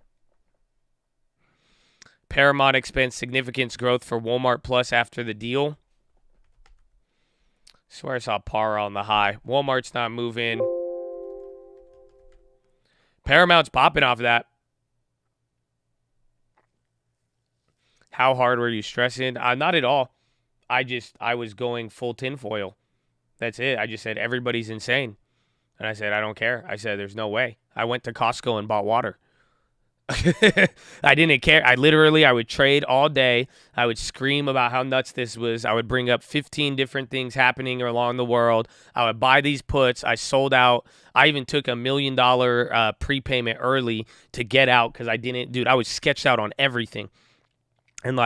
Paramount expects significant growth for Walmart Plus after the deal. Swear I saw par on the high. Walmart's not moving. Paramount's popping off that. How hard were you stressing? Not at all. I was going full tinfoil. That's it. I just said, everybody's insane. And I said, I don't care. I said, there's no way. I went to Costco and bought water. I didn't care. I would trade all day. I would scream about how nuts this was. I would bring up 15 different things happening along the world. I would buy these puts. I sold out. I even took $1 million prepayment early to get out because I was sketched out on everything. And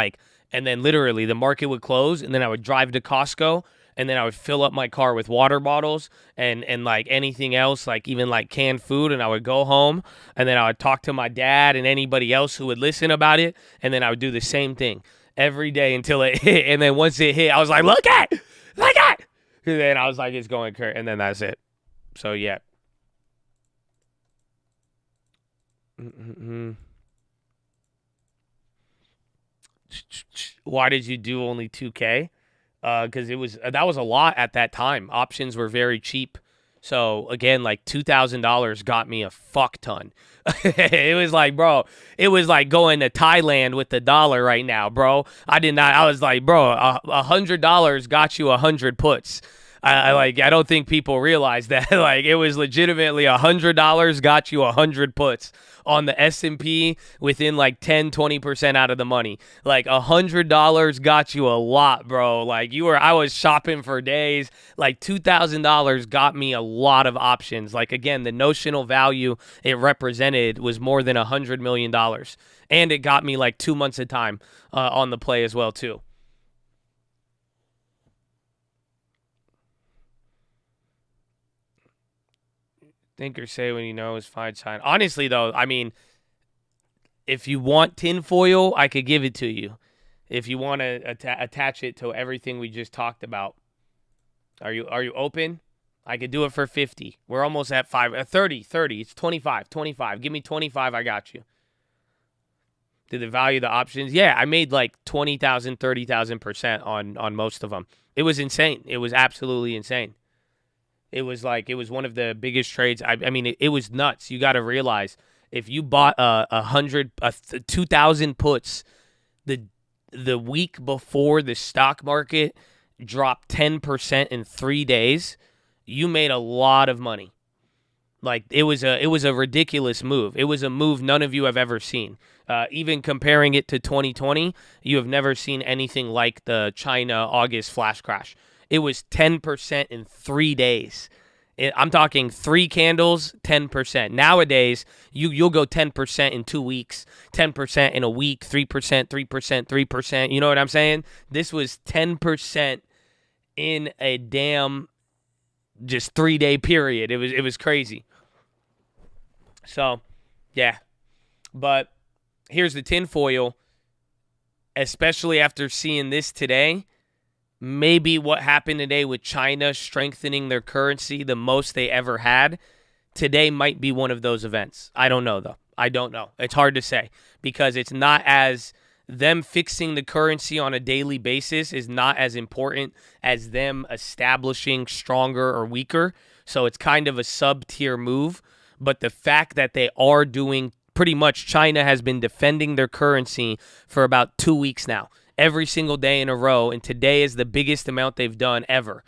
then literally the market would close and then I would drive to Costco. And then I would fill up my car with water bottles and like anything else, like even like canned food. And I would go home and then I would talk to my dad and anybody else who would listen about it. And then I would do the same thing every day until it hit. And then once it hit, I was like, look at. And then I was like, it's going crazy. And then that's it. So, yeah. Why did you do only 2K? Because that was a lot at that time. Options were very cheap. So, again, like $2,000 got me a fuck ton. It was like, bro, it was like going to Thailand with the dollar right now, bro. I was like, bro, $100 got you 100 puts. I don't think people realize that. Like, it was legitimately $100 got you 100 puts on the S&P within like 10, 20% out of the money. Like $100 got you a lot, bro. Like I was shopping for days. Like $2,000 got me a lot of options. Like, again, the notional value it represented was more than $100 million. And it got me like 2 months of time on the play as well, too. Think or say when you know is fine sign. Honestly, though, I mean, if you want tinfoil, I could give it to you. If you want to attach it to everything we just talked about. Are you open? I could do it for 50. We're almost at 30. It's 25. Give me 25, I got you. Did the value of the options? Yeah, I made like 20,000, 30,000% on most of them. It was insane. It was absolutely insane. It was one of the biggest trades. I mean, it was nuts. You got to realize if you bought 2,000 puts the week before the stock market dropped 10% in 3 days, you made a lot of money. Like it was a ridiculous move. It was a move none of you have ever seen. Even comparing it to 2020, you have never seen anything like the China August flash crash. It was 10% in 3 days. I'm talking 3 candles, 10%. Nowadays, you'll go 10% in 2 weeks, 10% in a week, 3%, 3%, 3%. You know what I'm saying? This was 10% in a damn just 3-day period. It was crazy. So, yeah. But here's the tinfoil. Especially after seeing this today, maybe what happened today with China strengthening their currency the most they ever had, today might be one of those events. I don't know, though. I don't know. It's hard to say because it's not as them fixing the currency on a daily basis is not as important as them establishing stronger or weaker. So it's kind of a sub-tier move. But the fact that they are doing pretty much, China has been defending their currency for about 2 weeks now, every single day in a row, and today is the biggest amount they've done ever.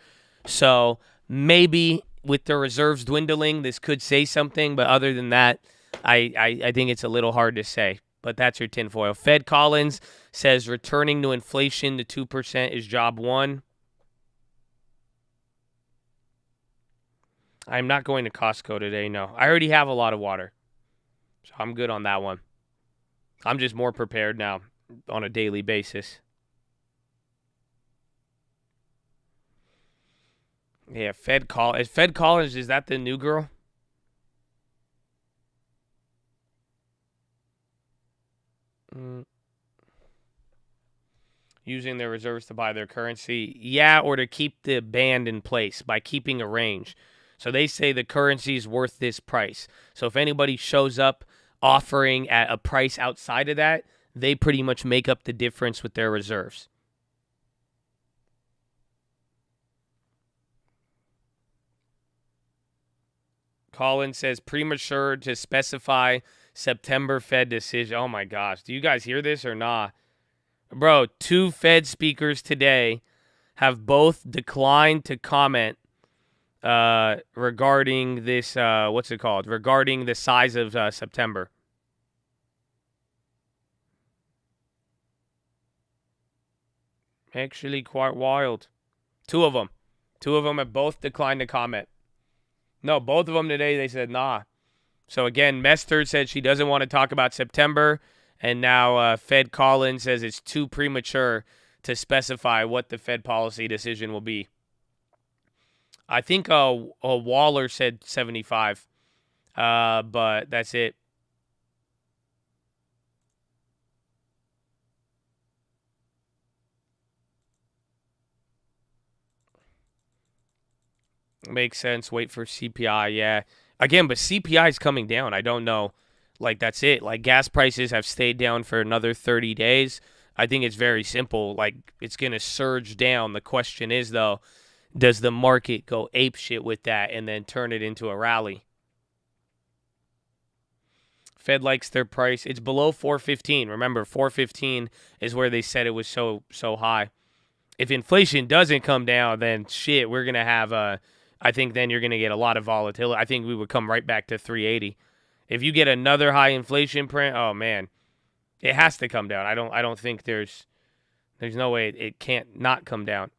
So maybe with their reserves dwindling, this could say something, but other than that, I think it's a little hard to say. But that's your tinfoil. Fed Collins says returning to inflation to 2% is job one. I'm not going to Costco today, no. I already have a lot of water, so I'm good on that one. I'm just more prepared now on a daily basis. Yeah, Fed Collins, is that the new girl? Using their reserves to buy their currency. Yeah, or to keep the band in place by keeping a range. So they say the currency is worth this price. So if anybody shows up offering at a price outside of that, they pretty much make up the difference with their reserves. Colin says premature to specify September Fed decision. Oh my gosh. Do you guys hear this or not? Bro, 2 Fed speakers today have both declined to comment regarding this, regarding the size of September. Actually quite wild. 2 of them. 2 of them have both declined to comment. No, both of them today, they said nah. So again, Mester said she doesn't want to talk about September, and now Fed Collins says it's too premature to specify what the Fed policy decision will be. I think Waller said 75, but that's it. Makes sense. Wait for CPI. Yeah. Again, but CPI is coming down. I don't know. Like, that's it. Like, gas prices have stayed down for another 30 days. I think it's very simple. Like, it's going to surge down. The question is, though, does the market go apeshit with that and then turn it into a rally? Fed likes their price. It's below 415. Remember, 415 is where they said it was so high. If inflation doesn't come down, then shit, we're going to have I think then you're going to get a lot of volatility. I think we would come right back to 380. If you get another high inflation print, oh man, it has to come down. I don't think there's no way it can't not come down.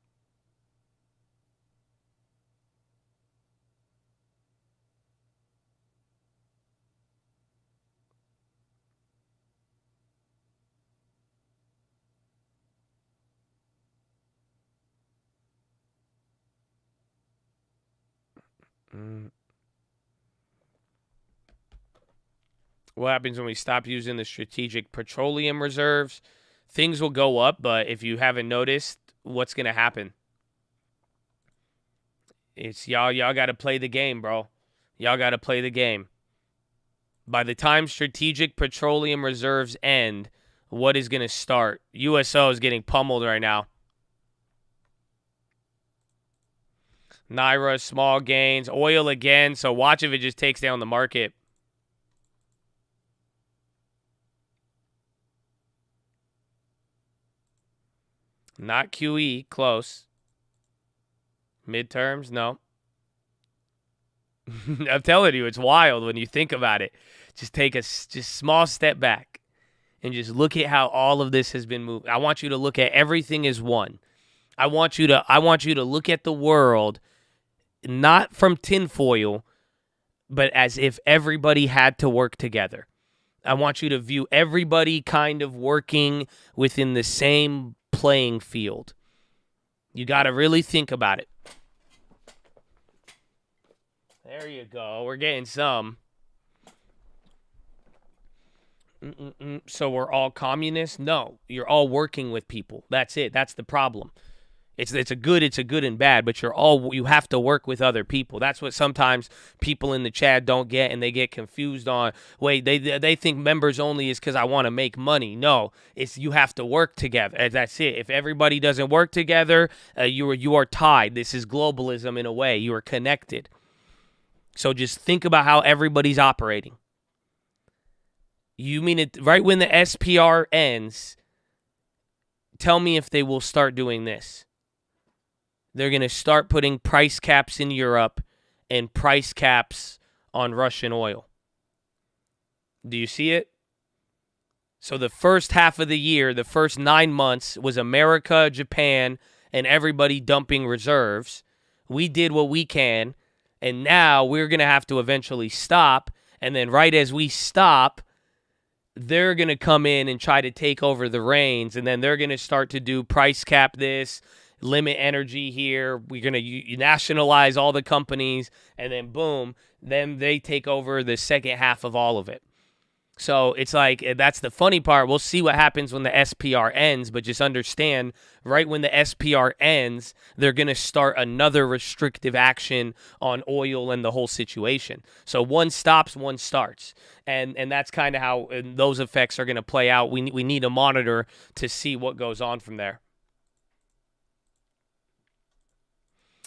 What happens when we stop using the strategic petroleum reserves? Things will go up, but if you haven't noticed, what's going to happen? It's y'all got to play the game, bro. Y'all got to play the game. By the time strategic petroleum reserves end, what is going to start? USO is getting pummeled right now. Naira, small gains. Oil again, so watch if it just takes down the market. Not QE, close. Midterms, no. I'm telling you, it's wild when you think about it. Just take a small step back and just look at how all of this has been moved. I want you to look at everything as one. I want you to look at the world not from tinfoil, but as if everybody had to work together. I want you to view everybody kind of working within the same playing field. You got to really think about it. There you go. We're getting some. So we're all communists? No, you're all working with people. That's it. That's the problem. It's a good and bad, but you have to work with other people. That's what sometimes people in the chat don't get, and they get confused on. Wait, they think members only is because I want to make money. No, it's you have to work together. That's it. If everybody doesn't work together, you are tied. This is globalism in a way. You are connected. So just think about how everybody's operating. You mean it right when the SPR ends, tell me if they will start doing this. They're going to start putting price caps in Europe and price caps on Russian oil. Do you see it? So the first half of the year, the first 9 months, was America, Japan, and everybody dumping reserves. We did what we can, and now we're going to have to eventually stop. And then right as we stop, they're going to come in and try to take over the reins, and then they're going to start to do price cap this, limit energy here. We're going to nationalize all the companies, and then boom, then they take over the second half of all of it. So it's like, that's the funny part. We'll see what happens when the SPR ends, but just understand, right when the SPR ends, they're going to start another restrictive action on oil and the whole situation. So one stops, one starts. And that's kind of how those effects are going to play out. We need a monitor to see what goes on from there.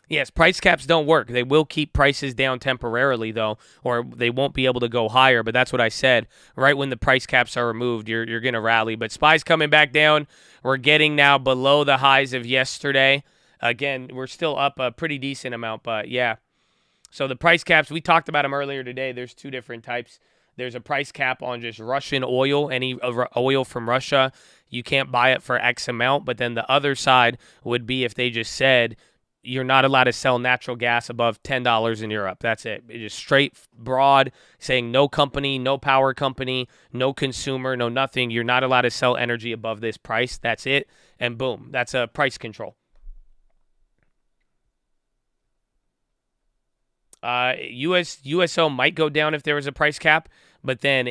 Yes, price caps don't work. They will keep prices down temporarily, though, or they won't be able to go higher. But that's what I said. Right when the price caps are removed, you're going to rally. But SPY's coming back down. We're getting now below the highs of yesterday. Again, we're still up a pretty decent amount, but yeah. So the price caps, we talked about them earlier today. There's two different types. There's a price cap on just Russian oil, any oil from Russia. You can't buy it for X amount. But then the other side would be if they just said, you're not allowed to sell natural gas above $10 in Europe. That's it. It's just straight, broad, saying no company, no power company, no consumer, no nothing. You're not allowed to sell energy above this price. That's it. And boom, that's a price control. USO might go down if there was a price cap, but then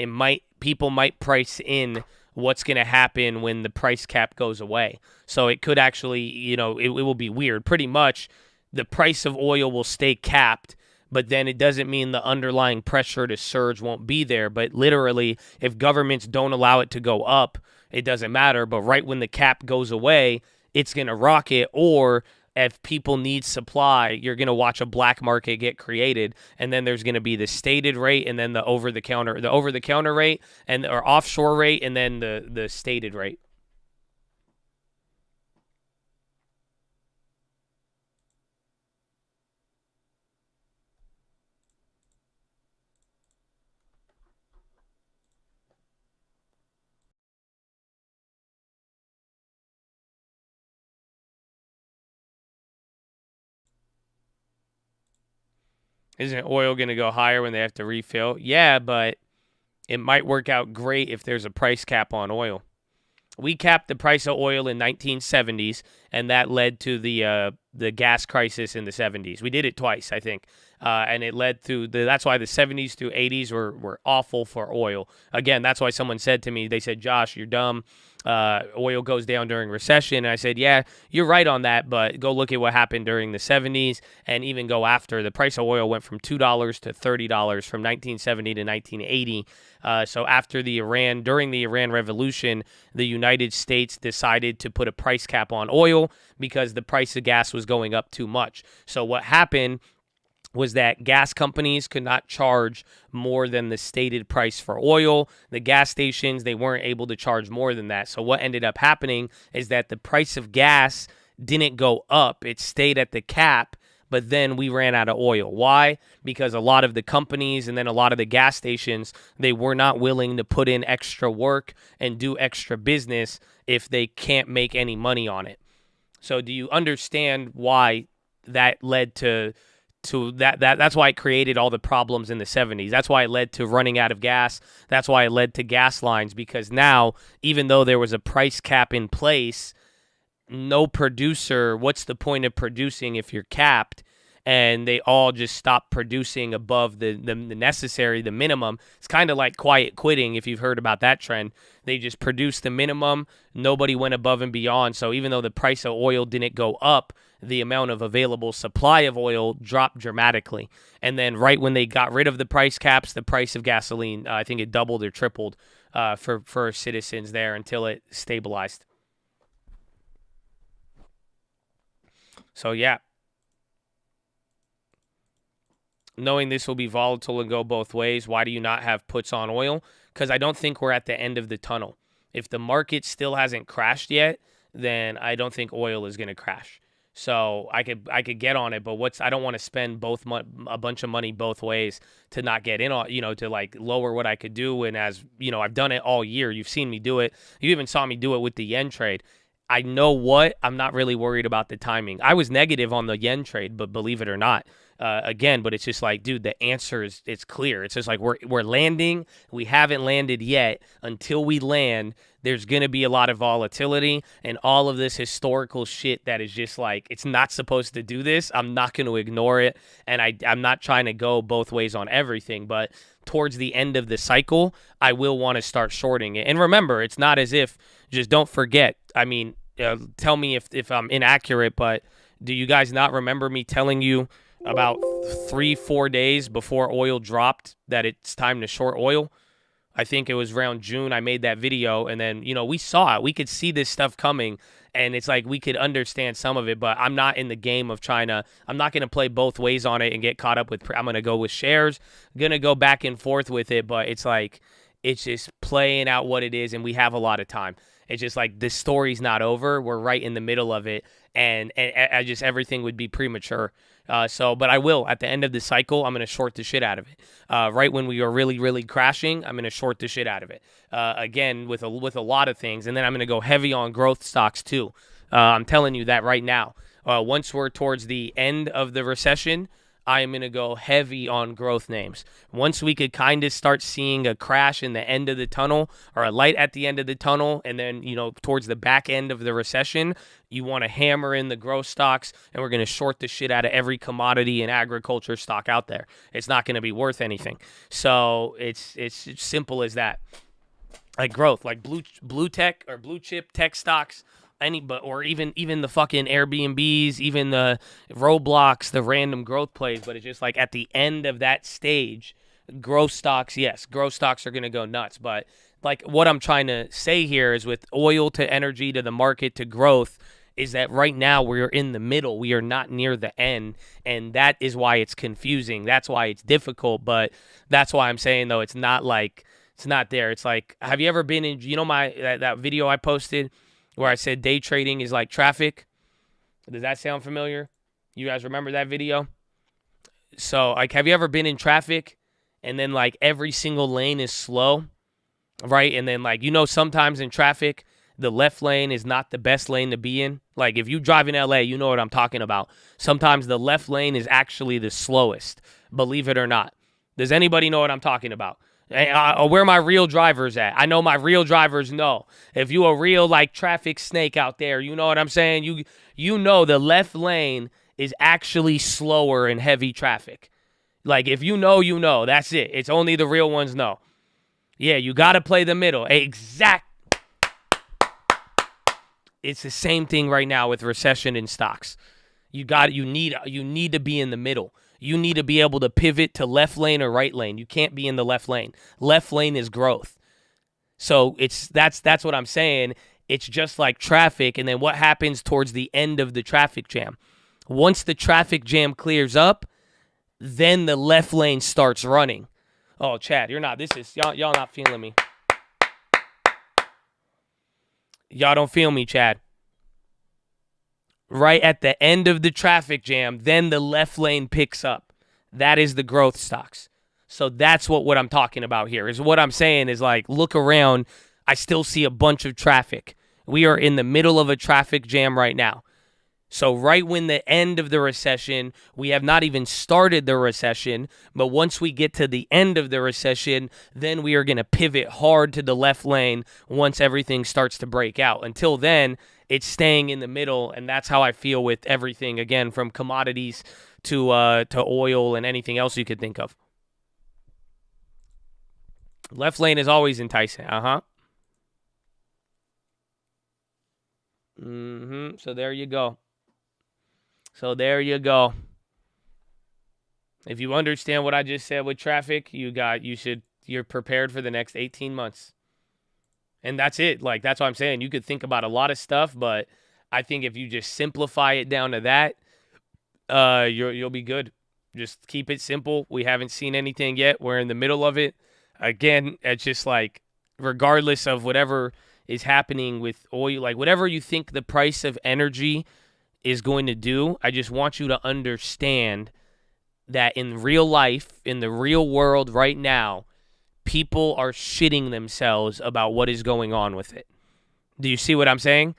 people might price in what's going to happen when the price cap goes away. So it could actually, it will be weird. Pretty much the price of oil will stay capped, but then it doesn't mean the underlying pressure to surge won't be there. But literally, if governments don't allow it to go up, it doesn't matter. But right when the cap goes away, it's going to rocket. Or if people need supply, you're going to watch a black market get created, and then there's going to be the stated rate, and then the over-the-counter rate, or offshore rate, and then the stated rate. Isn't oil going to go higher when they have to refill? Yeah, but it might work out great if there's a price cap on oil. We capped the price of oil in 1970s, and that led to the gas crisis in the 70s. We did it twice, I think, and it led to that's why the 70s through 80s were awful for oil. Again, that's why someone said to me, they said, Josh, you're dumb. Oil goes down during recession. And I said, yeah, you're right on that, but go look at what happened during the 70s and even go after. The price of oil went from $2 to $30 from 1970 to 1980. So during the Iran Revolution, the United States decided to put a price cap on oil because the price of gas was going up too much. So what happened was that gas companies could not charge more than the stated price for oil. The gas stations, they weren't able to charge more than that. So what ended up happening is that the price of gas didn't go up. It stayed at the cap, but then we ran out of oil. Why? Because a lot of the companies and then a lot of the gas stations, they were not willing to put in extra work and do extra business if they can't make any money on it. So do you understand why that led to that's why it created all the problems in the 70s. That's why it led to running out of gas. That's why it led to gas lines, because now, even though there was a price cap in place, no producer, what's the point of producing if you're capped? And they all just stopped producing above the necessary, the minimum. It's kind of like quiet quitting, if you've heard about that trend. They just produced the minimum. Nobody went above and beyond. So even though the price of oil didn't go up, the amount of available supply of oil dropped dramatically. And then right when they got rid of the price caps, the price of gasoline, I think it doubled or tripled for citizens there until it stabilized. So, yeah. knowing this will be volatile and go both ways, why do you not have puts on oil? Because I don't think we're at the end of the tunnel. If the market still hasn't crashed yet, then I don't think oil is going to crash. So I could get on it, but I don't want to spend a bunch of money both ways to not get in on, to like lower what I could do. And as I've done it all year. You've seen me do it. You even saw me do it with the yen trade. I know what I'm not really worried about the timing. I was negative on the yen trade, but believe it or not, but it's just like, dude, the answer it's clear. It's just like we're landing. We haven't landed yet. Until we land, there's going to be a lot of volatility and all of this historical shit that is just like, it's not supposed to do this. I'm not going to ignore it. And I'm not trying to go both ways on everything, but towards the end of the cycle, I will want to start shorting it. And remember, it's not as if, just don't forget, I mean, tell me if I'm inaccurate, but do you guys not remember me telling you about 3-4 days before oil dropped that it's time to short oil? I think it was around June I made that video, and then, we saw it. We could see this stuff coming, and it's like we could understand some of it, but I'm not in the game of I'm not going to play both ways on it and get caught up with, I'm going to go with shares, going to go back and forth with it, but it's like, it's just playing out what it is, and we have a lot of time. It's just like this story's not over. We're right in the middle of it, and I just everything would be premature. But I will. At the end of the cycle, I'm going to short the shit out of it. Right when we are really, really crashing, I'm going to short the shit out of it. Again, with a lot of things, and then I'm going to go heavy on growth stocks too. I'm telling you that right now. Once we're towards the end of the recession, I am going to go heavy on growth names. Once we could kind of start seeing a crash in the end of the tunnel or a light at the end of the tunnel, and then, towards the back end of the recession, you want to hammer in the growth stocks, and we're going to short the shit out of every commodity and agriculture stock out there. It's not going to be worth anything. So it's simple as that. Like growth, like blue tech or blue chip tech stocks, or even the fucking Airbnbs, even the Roblox, the random growth plays. But it's just like at the end of that stage, growth stocks, yes, growth stocks are going to go nuts. But like what I'm trying to say here is with oil to energy to the market to growth is that right now we're in the middle. We are not near the end. And that is why it's confusing. That's why it's difficult. But that's why I'm saying, though, it's not like it's not there. It's like, have you ever been in, that video I posted where I said day trading is like traffic? Does that sound familiar? You guys remember that video? So, like, have you ever been in traffic and then, like, every single lane is slow, right? And then, like, sometimes in traffic, the left lane is not the best lane to be in. Like, if you drive in LA, you know what I'm talking about. Sometimes the left lane is actually the slowest, believe it or not. Does anybody know what I'm talking about? Where my real drivers at? I know my real drivers know. If you a real like traffic snake out there, you know what I'm saying? You know the left lane is actually slower in heavy traffic. Like if you know. That's it. It's only the real ones know. Yeah, you got to play the middle. Exact. It's the same thing right now with recession in stocks. You need to be in the middle. You need to be able to pivot to left lane or right lane. You can't be in the left lane. Left lane is growth. So that's what I'm saying. It's just like traffic, and then what happens towards the end of the traffic jam? Once the traffic jam clears up, then the left lane starts running. Oh, Chad, y'all not feeling me. Y'all don't feel me, Chad. Right at the end of the traffic jam, then the left lane picks up. That is the growth stocks. So that's what I'm talking about here. Is what I'm saying is like, look around. I still see a bunch of traffic. We are in the middle of a traffic jam right now. So right when the end of the recession, we have not even started the recession, but once we get to the end of the recession, then we are going to pivot hard to the left lane once everything starts to break out. Until then, it's staying in the middle, and that's how I feel with everything, again, from commodities to oil and anything else you could think of. Left lane is always enticing. So there you go. If you understand what I just said with traffic, you're prepared for the next 18 months. And that's it. Like, that's what I'm saying. You could think about a lot of stuff, but I think if you just simplify it down to that, you'll be good. Just keep it simple. We haven't seen anything yet. We're in the middle of it. Again, it's just like, regardless of whatever is happening with oil, like whatever you think the price of energy is going to do, I just want you to understand that in real life, in the real world right now, people are shitting themselves about what is going on with it. Do you see what I'm saying?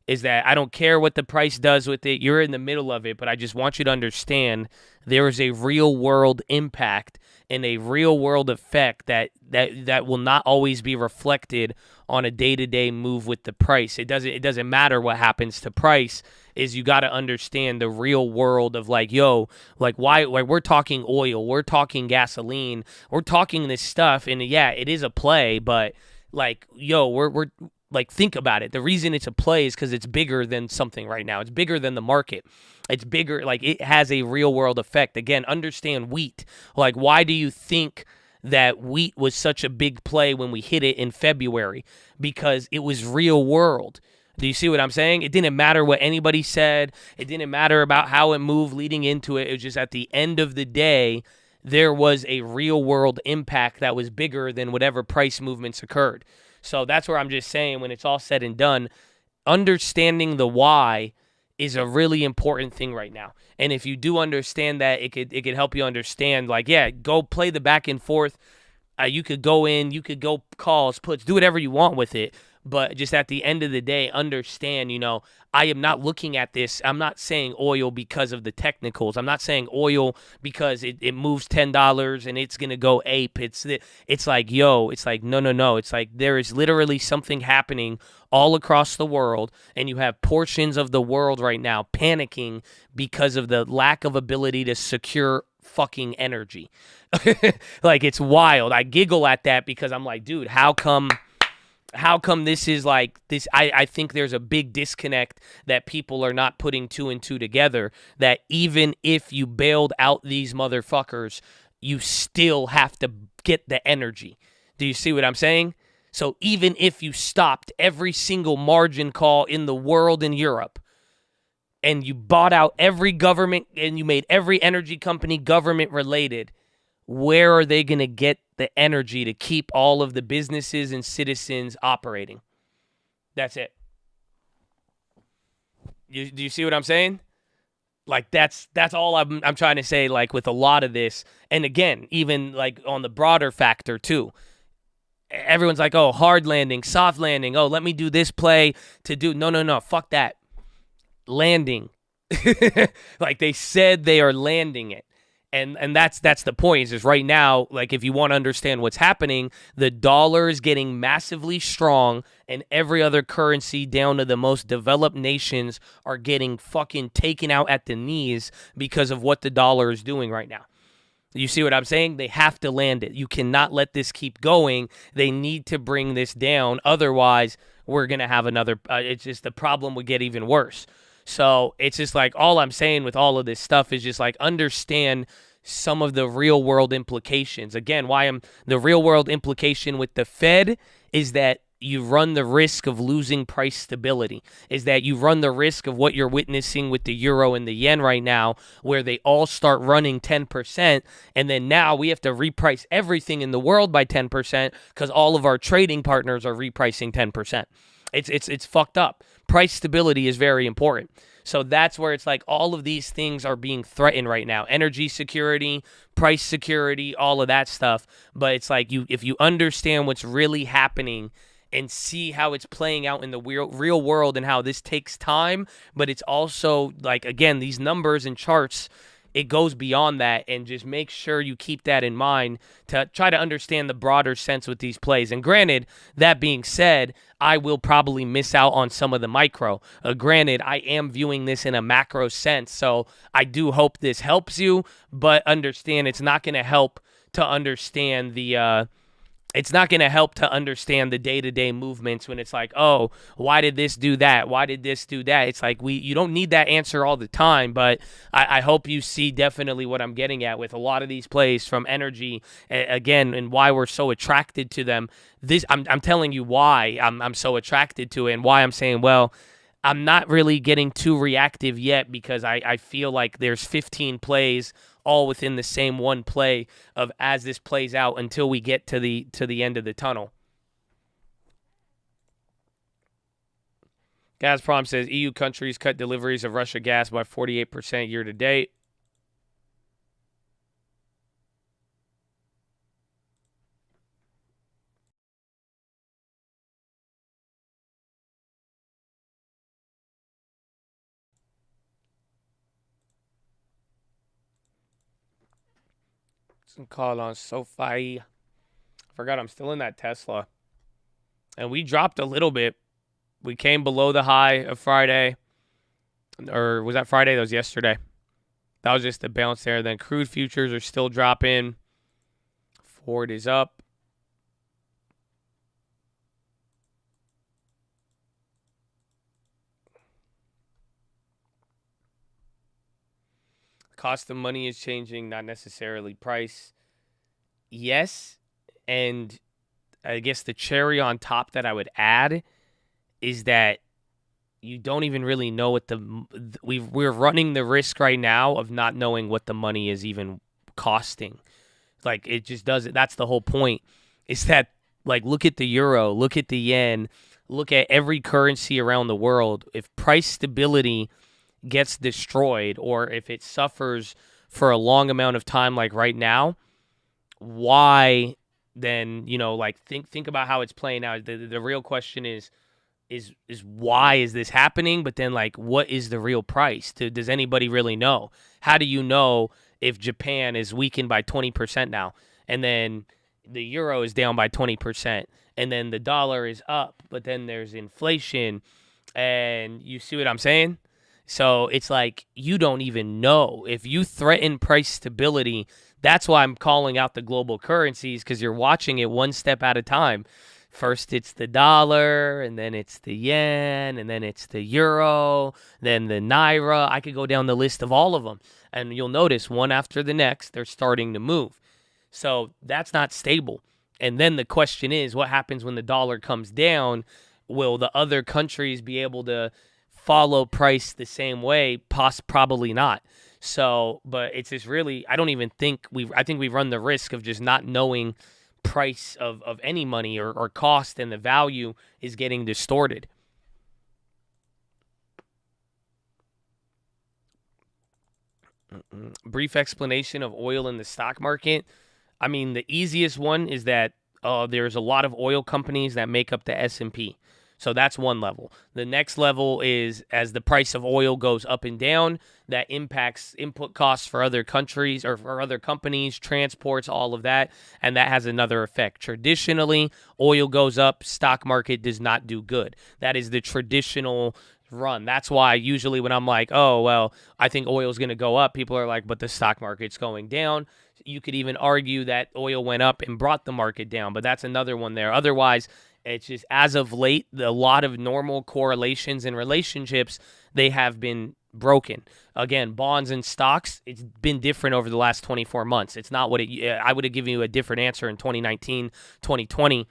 Is that I don't care what the price does with it. You're in the middle of it, but I just want you to understand there is a real world impact and a real world effect that will not always be reflected on a day-to-day move with the price. It doesn't matter what happens to price. Is you got to understand the real world of like, yo, like why, like we're talking oil, we're talking gasoline, we're talking this stuff, and yeah, it is a play, but like, yo, we're like, think about it. The reason it's a play is because it's bigger than something right now. It's bigger than the market. It's bigger, like it has a real world effect. Again, understand wheat. Like, why do you think that wheat was such a big play when we hit it in February? Because it was real world. Do you see what I'm saying? It didn't matter what anybody said. It didn't matter about how it moved leading into it. It was just at the end of the day, there was a real world impact that was bigger than whatever price movements occurred. So that's where I'm just saying, when it's all said and done, understanding the why is a really important thing right now. And if you do understand that, it could help you understand, like, yeah, go play the back and forth. You could go in, you could go calls, puts, do whatever you want with it. But just at the end of the day, understand, I am not looking at this. I'm not saying oil because of the technicals. I'm not saying oil because it moves $10 and it's going to go ape. It's like, yo, it's like, no. It's like there is literally something happening all across the world, and you have portions of the world right now panicking because of the lack of ability to secure fucking energy. Like, it's wild. I giggle at that because I'm like, dude, how come this is like this? I think there's a big disconnect that people are not putting two and two together, that even if you bailed out these motherfuckers, you still have to get the energy. Do you see what I'm saying? So even if you stopped every single margin call in the world in Europe, and you bought out every government and you made every energy company government related, where are they going to get the energy to keep all of the businesses and citizens operating? That's it. Do you see what I'm saying? Like, that's all I'm trying to say, like, with a lot of this. And again, even like on the broader factor too. Everyone's like, oh, hard landing, soft landing. Oh, let me do this play to do. No. Fuck that. Landing. Like, they said they are landing it. And that's the point, is right now, like, if you want to understand what's happening, the dollar is getting massively strong, and every other currency down to the most developed nations are getting fucking taken out at the knees because of what the dollar is doing right now. You see what I'm saying? They have to land it. You cannot let this keep going. They need to bring this down. Otherwise, we're going to have another, it's just the problem would get even worse. So it's just like, all I'm saying with all of this stuff is just like, understand some of the real world implications. Again, the real world implication with the Fed is that you run the risk of losing price stability, is that you run the risk of what you're witnessing with the euro and the yen right now, where they all start running 10%, and then now we have to reprice everything in the world by 10% because all of our trading partners are repricing 10%. It's fucked up. Price stability is very important. So that's where it's like all of these things are being threatened right now. Energy security, price security, all of that stuff. But it's like, if you understand what's really happening and see how it's playing out in the real world and how this takes time, but it's also like, again, these numbers and charts, it goes beyond that, and just make sure you keep that in mind to try to understand the broader sense with these plays. And granted, that being said, I will probably miss out on some of the micro. Granted, I am viewing this in a macro sense, so I do hope this helps you, but understand it's not going to help to understand the day-to-day movements when it's like, oh, why did this do that? Why did this do that? It's like, you don't need that answer all the time, but I hope you see definitely what I'm getting at with a lot of these plays from energy, again, and why we're so attracted to them. I'm telling you why I'm so attracted to it, and why I'm saying, well, I'm not really getting too reactive yet because I feel like there's 15 plays all within the same one play of as this plays out until we get to the end of the tunnel. Gazprom says EU countries cut deliveries of Russia gas by 48% year to date. Some call on SoFi. I forgot I'm still in that Tesla. And we dropped a little bit. We came below the high of Friday. Or was that Friday? That was yesterday. That was just a bounce there. Then crude futures are still dropping. Ford is up. Cost of money is changing, not necessarily price. Yes, and I guess the cherry on top that I would add is that you don't even really know what we're running the risk right now of not knowing what the money is even costing. Like, it just doesn't. That's the whole point. Is that, like, look at the euro, look at the yen, look at every currency around the world. If price stability gets destroyed or if it suffers for a long amount of time like right now, why then, like think about how it's playing out. The real question is why is this happening? But then, like, what is the real price? Does anybody really know? How do you know if Japan is weakened by 20% now and then the euro is down by 20% and then the dollar is up, but then there's inflation, and you see what I'm saying? So it's like you don't even know. If you threaten price stability, that's why I'm calling out the global currencies, because you're watching it one step at a time. First it's the dollar, and then it's the yen, and then it's the euro, then the naira. I could go down the list of all of them, and you'll notice one after the next, they're starting to move. So that's not stable. And then the question is, what happens when the dollar comes down? Will the other countries be able to follow price the same way? Probably not. So, but it's just really, I think we run the risk of just not knowing price of any money or cost, and the value is getting distorted. Brief explanation of oil in the stock market. I mean, the easiest one is that there's a lot of oil companies that make up the S&P. So that's one level. The next level is as the price of oil goes up and down, that impacts input costs for other countries or for other companies, transports, all of that, and that has another effect. Traditionally, oil goes up, stock market does not do good. That is the traditional run. That's why usually when I'm like, oh, well, I think oil is going to go up, people are like, but the stock market's going down. You could even argue that oil went up and brought the market down, but that's another one there. Otherwise, it's just as of late, a lot of normal correlations and relationships, they have been broken. Again, bonds and stocks, it's been different over the last 24 months. It's not what I would have given you a different answer in 2019, 2020,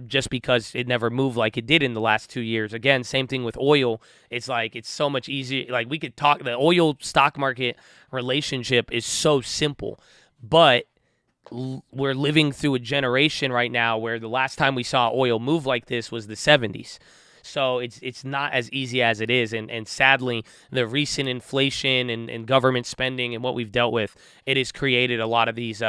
just because it never moved like it did in the last 2 years. Again, same thing with oil. It's like, it's so much easier. Like, we could talk, the oil stock market relationship is so simple, but we're living through a generation right now where the last time we saw oil move like this was the 70s. So it's not as easy as it is. And sadly, the recent inflation and government spending and what we've dealt with, it has created a lot of these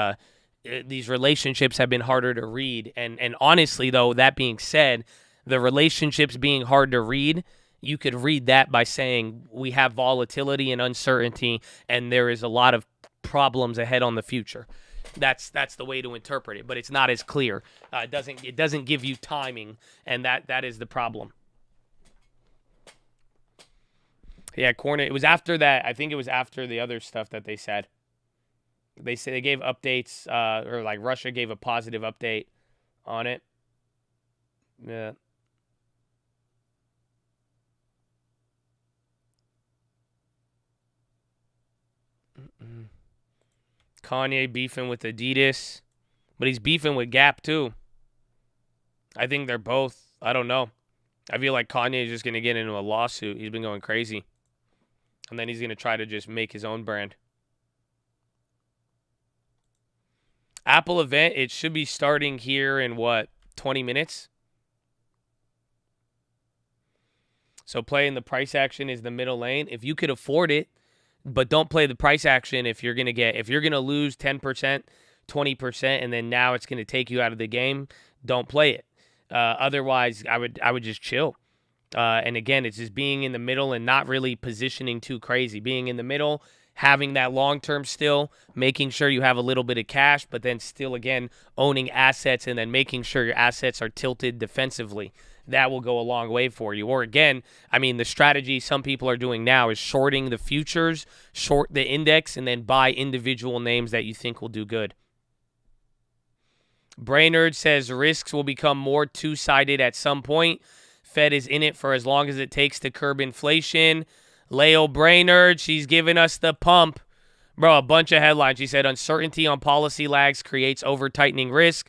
relationships have been harder to read. And honestly, though, that being said, the relationships being hard to read, you could read that by saying we have volatility and uncertainty, and there is a lot of problems ahead on the future. That's the way to interpret it, but it's not as clear. It doesn't give you timing, and that is the problem. Yeah, corner. It was after that. I think it was after the other stuff that they said. They say they gave updates, or like Russia gave a positive update on it. Yeah. Kanye beefing with Adidas, but he's beefing with Gap too. I think they're both, I don't know. I feel like Kanye is just going to get into a lawsuit. He's been going crazy. And then he's going to try to just make his own brand. Apple event, it should be starting here in, 20 minutes? So playing the price action is the middle lane. If you could afford it, but don't play the price action if you're going to lose 10%, 20%, and then now it's going to take you out of the game, don't play it. Otherwise, I would just chill. And again, it's just being in the middle and not really positioning too crazy. Being in the middle, having that long-term still, making sure you have a little bit of cash, but then still, again, owning assets and then making sure your assets are tilted defensively. That will go a long way for you. Or again, I mean, the strategy some people are doing now is shorting the futures, short the index, and then buy individual names that you think will do good. Brainerd says risks will become more two-sided at some point. Fed is in it for as long as it takes to curb inflation. Leo Brainerd, she's giving us the pump. Bro, a bunch of headlines. She said uncertainty on policy lags creates over-tightening risk.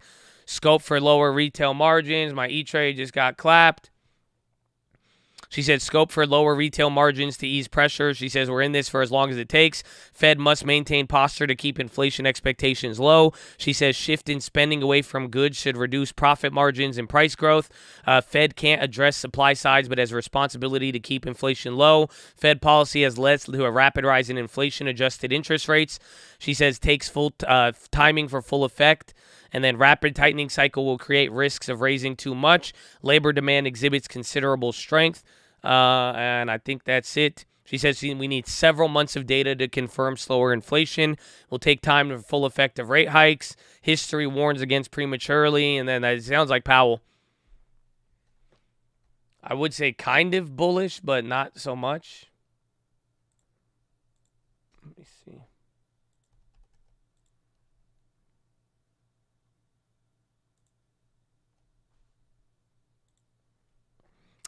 Scope for lower retail margins. My E-Trade just got clapped. She said scope for lower retail margins to ease pressure. She says we're in this for as long as it takes. Fed must maintain posture to keep inflation expectations low. She says shift in spending away from goods should reduce profit margins and price growth. Fed can't address supply sides but has responsibility to keep inflation low. Fed policy has led to a rapid rise in inflation-adjusted interest rates. She says takes full timing for full effect. And then rapid tightening cycle will create risks of raising too much. Labor demand exhibits considerable strength. And I think that's it. She says we need several months of data to confirm slower inflation. Will take time for full effect of rate hikes. History warns against prematurely. And then it sounds like Powell. I would say kind of bullish, but not so much. Let me see.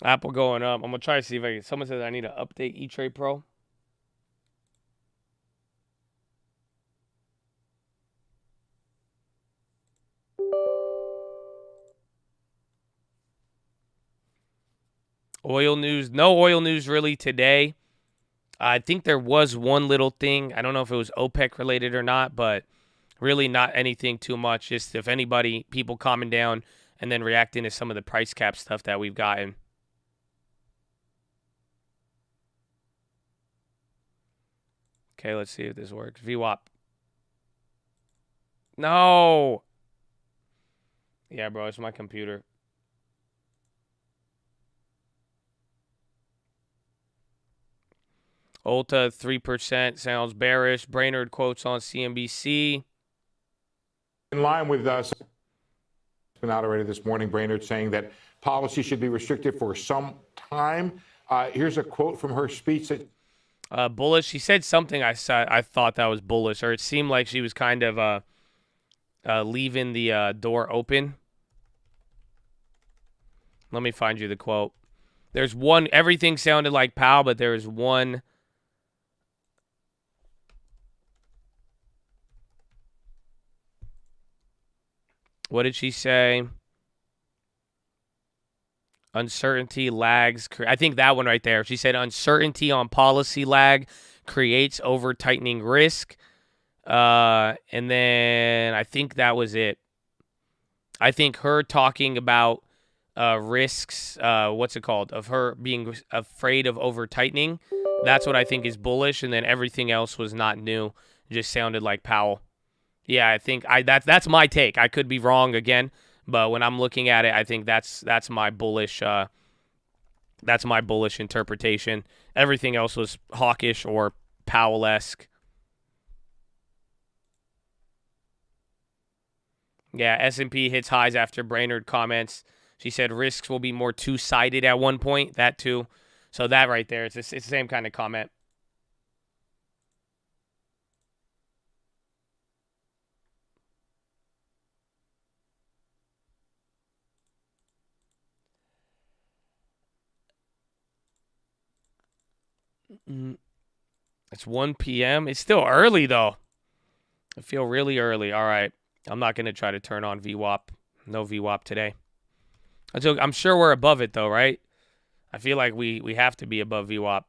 Apple going up. I'm going to try to see if I can. Someone says I need to update E-Trade Pro. Oil news. No oil news really today. I think there was one little thing. I don't know if it was OPEC related or not, but really not anything too much. Just if anybody, people calming down and then reacting to some of the price cap stuff that we've gotten. Okay, let's see if this works. VWAP. No. Yeah, bro, it's my computer. Ulta, 3% sounds bearish. Brainerd quotes on CNBC. In line with us, it's been out already this morning, Brainerd saying that policy should be restricted for some time. Here's a quote from her speech that bullish. She said something I thought that was bullish, or it seemed like she was kind of leaving the door open. Let me find you the quote. There's one. Everything sounded like Powell, but there was one. What did she say? Uncertainty lags. I think that one right there. She said uncertainty on policy lag creates over-tightening risk. And then I think that was it. I think her talking about risks, what's it called, of her being afraid of over-tightening, that's what I think is bullish. And then everything else was not new. Just sounded like Powell. Yeah, I think that's my take. I could be wrong again. But when I'm looking at it, I think that's my bullish interpretation. Everything else was hawkish or Powell-esque. Yeah, S&P hits highs after Brainerd comments. She said risks will be more two-sided at one point. That too. So that right there, it's the same kind of comment. It's 1 p.m. It's still early, though. I feel really early. All right. I'm not going to try to turn on VWAP. No VWAP today. I'm sure we're above it, though, right? I feel like we have to be above VWAP.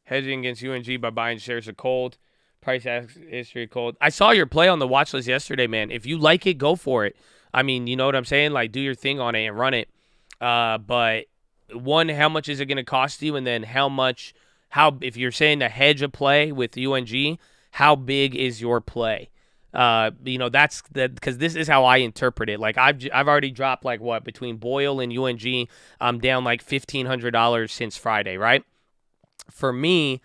Hedging against UNG by buying shares of cold. Price history cold. I saw your play on the watch list yesterday, man. If you like it, go for it. I mean, you know what I'm saying? Like, do your thing on it and run it. But one, how much is it going to cost you? And then if you're saying to hedge a play with UNG, how big is your play? That's because this is how I interpret it. Like I've already dropped like what between Boyle and UNG, I'm down like $1,500 since Friday, right? For me,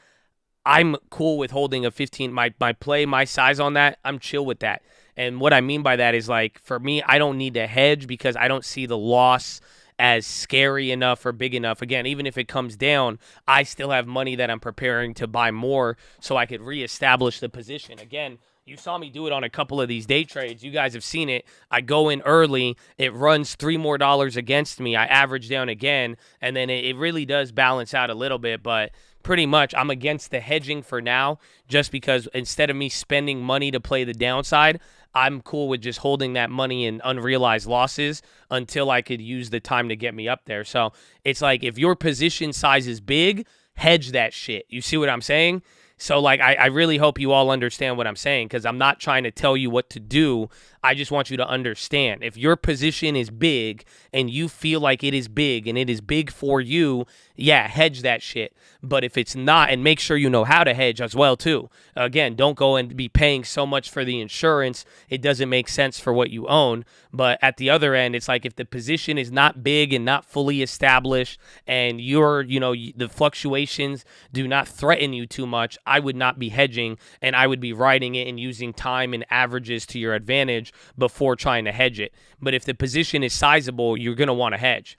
I'm cool with holding a 15, my play, my size on that. I'm chill with that. And what I mean by that is like, for me, I don't need to hedge because I don't see the loss as scary enough or big enough. Again, even if it comes down, I still have money that I'm preparing to buy more so I could reestablish the position. Again, you saw me do it on a couple of these day trades. You guys have seen it. I go in early. It runs $3 more against me. I average down again, and then it really does balance out a little bit. But pretty much I'm against the hedging for now just because instead of me spending money to play the downside, I'm cool with just holding that money in unrealized losses until I could use the time to get me up there. So it's like if your position size is big, hedge that shit. You see what I'm saying? So, like, I really hope you all understand what I'm saying because I'm not trying to tell you what to do. I just want you to understand. If your position is big and you feel like it is big and it is big for you, yeah, hedge that shit. But if it's not, and make sure you know how to hedge as well, too. Again, don't go and be paying so much for the insurance. It doesn't make sense for what you own. But at the other end, it's like if the position is not big and not fully established and the fluctuations do not threaten you too much, I would not be hedging and I would be riding it and using time and averages to your advantage before trying to hedge it. But if the position is sizable, you're going to want to hedge.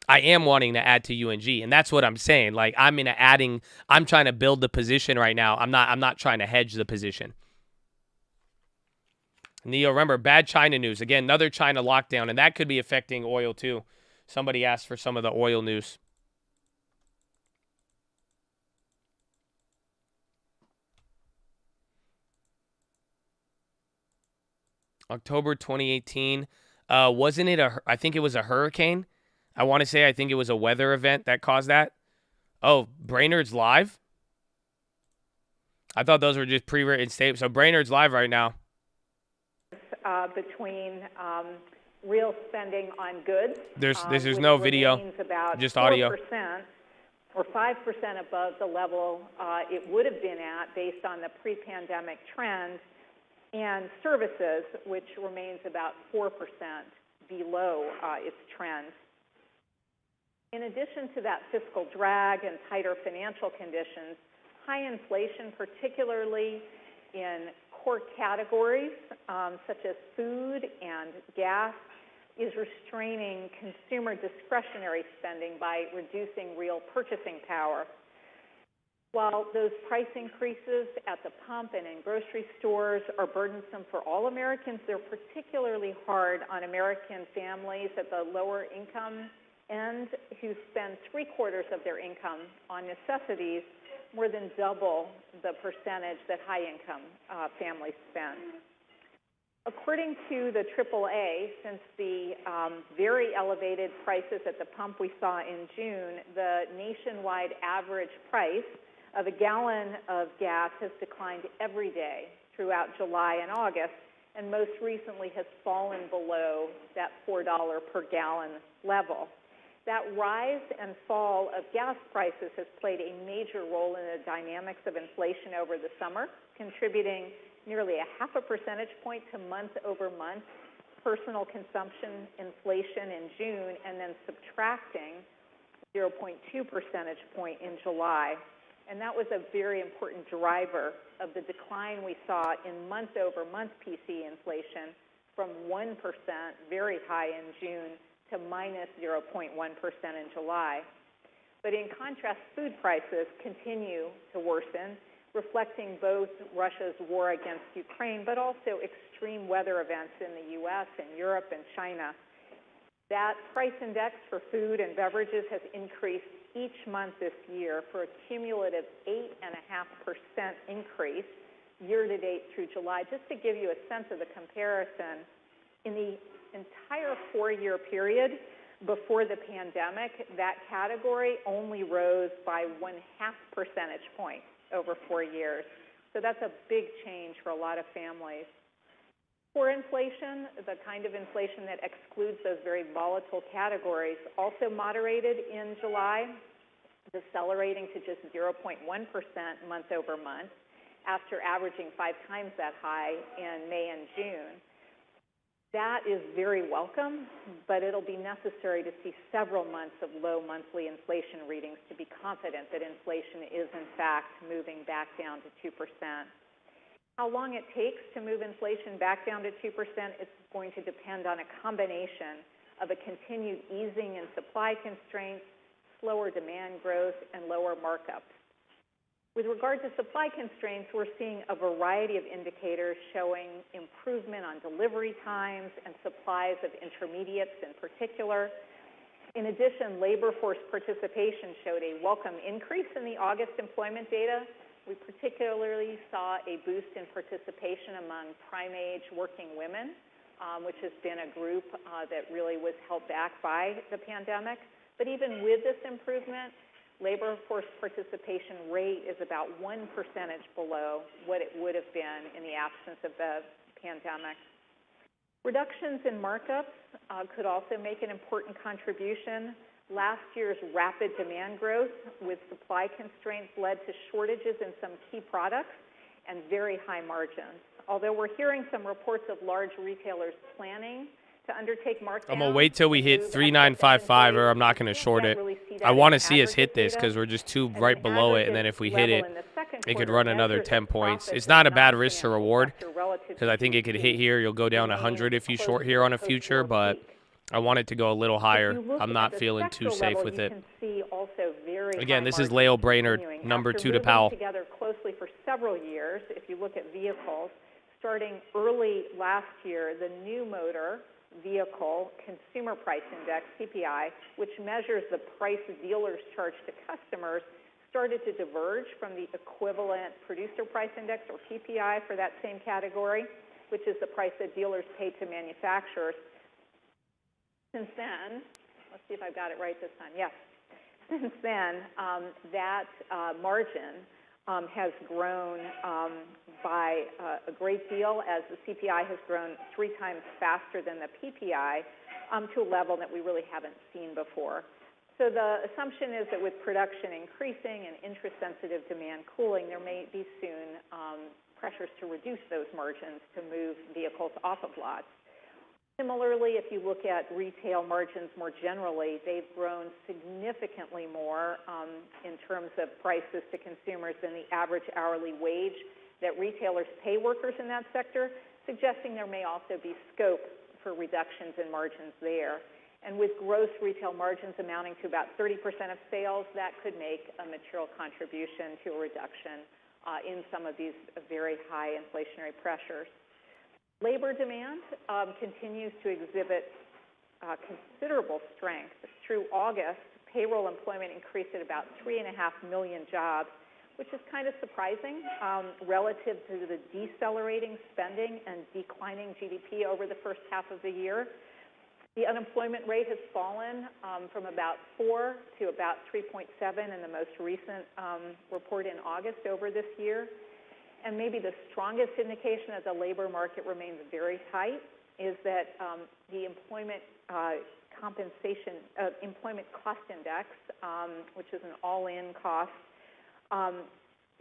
I am wanting to add to UNG, and that's what I'm saying. Like I'm trying to build the position right now. I'm not trying to hedge the position. Neo, remember, bad China news. Again, another China lockdown, and that could be affecting oil too. Somebody asked for some of the oil news. October 2018. Wasn't it I think it was a hurricane. I want to say I think it was a weather event that caused that. Oh, Brainerd's live? I thought those were just pre-written statements. So Brainerd's live right now. Between real spending on goods. There's no video, just audio. 4% or 5% above the level it would have been at based on the pre-pandemic trend, and services, which remains about 4% below its trend. In addition to that fiscal drag and tighter financial conditions, high inflation, particularly in core categories such as food and gas, is restraining consumer discretionary spending by reducing real purchasing power. While those price increases at the pump and in grocery stores are burdensome for all Americans, they're particularly hard on American families at the lower income end who spend 3/4 of their income on necessities, more than double the percentage that high-income families spend. According to the AAA, since the very elevated prices at the pump we saw in June, the nationwide average price of a gallon of gas has declined every day throughout July and August, and most recently has fallen below that $4 per gallon level. That rise and fall of gas prices has played a major role in the dynamics of inflation over the summer, contributing nearly 0.5 percentage point to month-over-month personal consumption inflation in June, and then subtracting 0.2 percentage point in July. And that was a very important driver of the decline we saw in month-over-month PC inflation from 1%, very high in June, to minus 0.1% in July. But in contrast, food prices continue to worsen, reflecting both Russia's war against Ukraine, but also extreme weather events in the U.S. and Europe and China. That price index for food and beverages has increased each month this year for a cumulative 8.5% increase year-to-date through July. Just to give you a sense of the comparison, in the entire 4-year period before the pandemic, that category only rose by 0.5 percentage point over 4 years. So that's a big change for a lot of families. Core inflation, the kind of inflation that excludes those very volatile categories, also moderated in July, decelerating to just 0.1% month over month after averaging 5 times that high in May and June. That is very welcome, but it'll be necessary to see several months of low monthly inflation readings to be confident that inflation is in fact moving back down to 2%. How long it takes to move inflation back down to 2%, it's going to depend on a combination of a continued easing in supply constraints, slower demand growth, and lower markups. With regard to supply constraints, we're seeing a variety of indicators showing improvement on delivery times and supplies of intermediates in particular. In addition, labor force participation showed a welcome increase in the August employment data. We particularly saw a boost in participation among prime-age working women, which has been a group that really was held back by the pandemic. But even with this improvement, labor force participation rate is about 1 percentage below what it would have been in the absence of the pandemic. Reductions in markups could also make an important contribution. Last year's rapid demand growth with supply constraints led to shortages in some key products and very high margins. Although we're hearing some reports of large retailers planning to undertake markdowns. I'm going to wait till we hit 3955 or I'm not going to short it. I want to see us hit this because we're just right below it, and then if we hit it, it could run another 10 points. It's not a bad risk to reward because I think it could hit here. You'll go down 100 if you short here on a future, but I want it to go a little higher. I'm not feeling too safe with it. Again, this is Lael Brainerd, number 2 to Powell. Together closely for several years. If you look at vehicles, starting early last year, the new motor vehicle consumer price index, CPI, which measures the price dealers charge to customers, started to diverge from the equivalent producer price index, or PPI, for that same category, which is the price that dealers pay to manufacturers. Since then, let's see if I've got it right this time. Yes. Since then, that margin has grown by a great deal, as the CPI has grown 3 times faster than the PPI to a level that we really haven't seen before. So the assumption is that with production increasing and interest-sensitive demand cooling, there may be soon pressures to reduce those margins to move vehicles off of lots. Similarly, if you look at retail margins more generally, they've grown significantly more in terms of prices to consumers than the average hourly wage that retailers pay workers in that sector, suggesting there may also be scope for reductions in margins there. And with gross retail margins amounting to about 30% of sales, that could make a material contribution to a reduction in some of these very high inflationary pressures. Labor demand continues to exhibit considerable strength. Through August, payroll employment increased at about 3.5 million jobs, which is kind of surprising relative to the decelerating spending and declining GDP over the first half of the year. The unemployment rate has fallen from about 4 to about 3.7 in the most recent report in August over this year. And maybe the strongest indication that the labor market remains very tight is that the employment cost index, which is an all-in cost,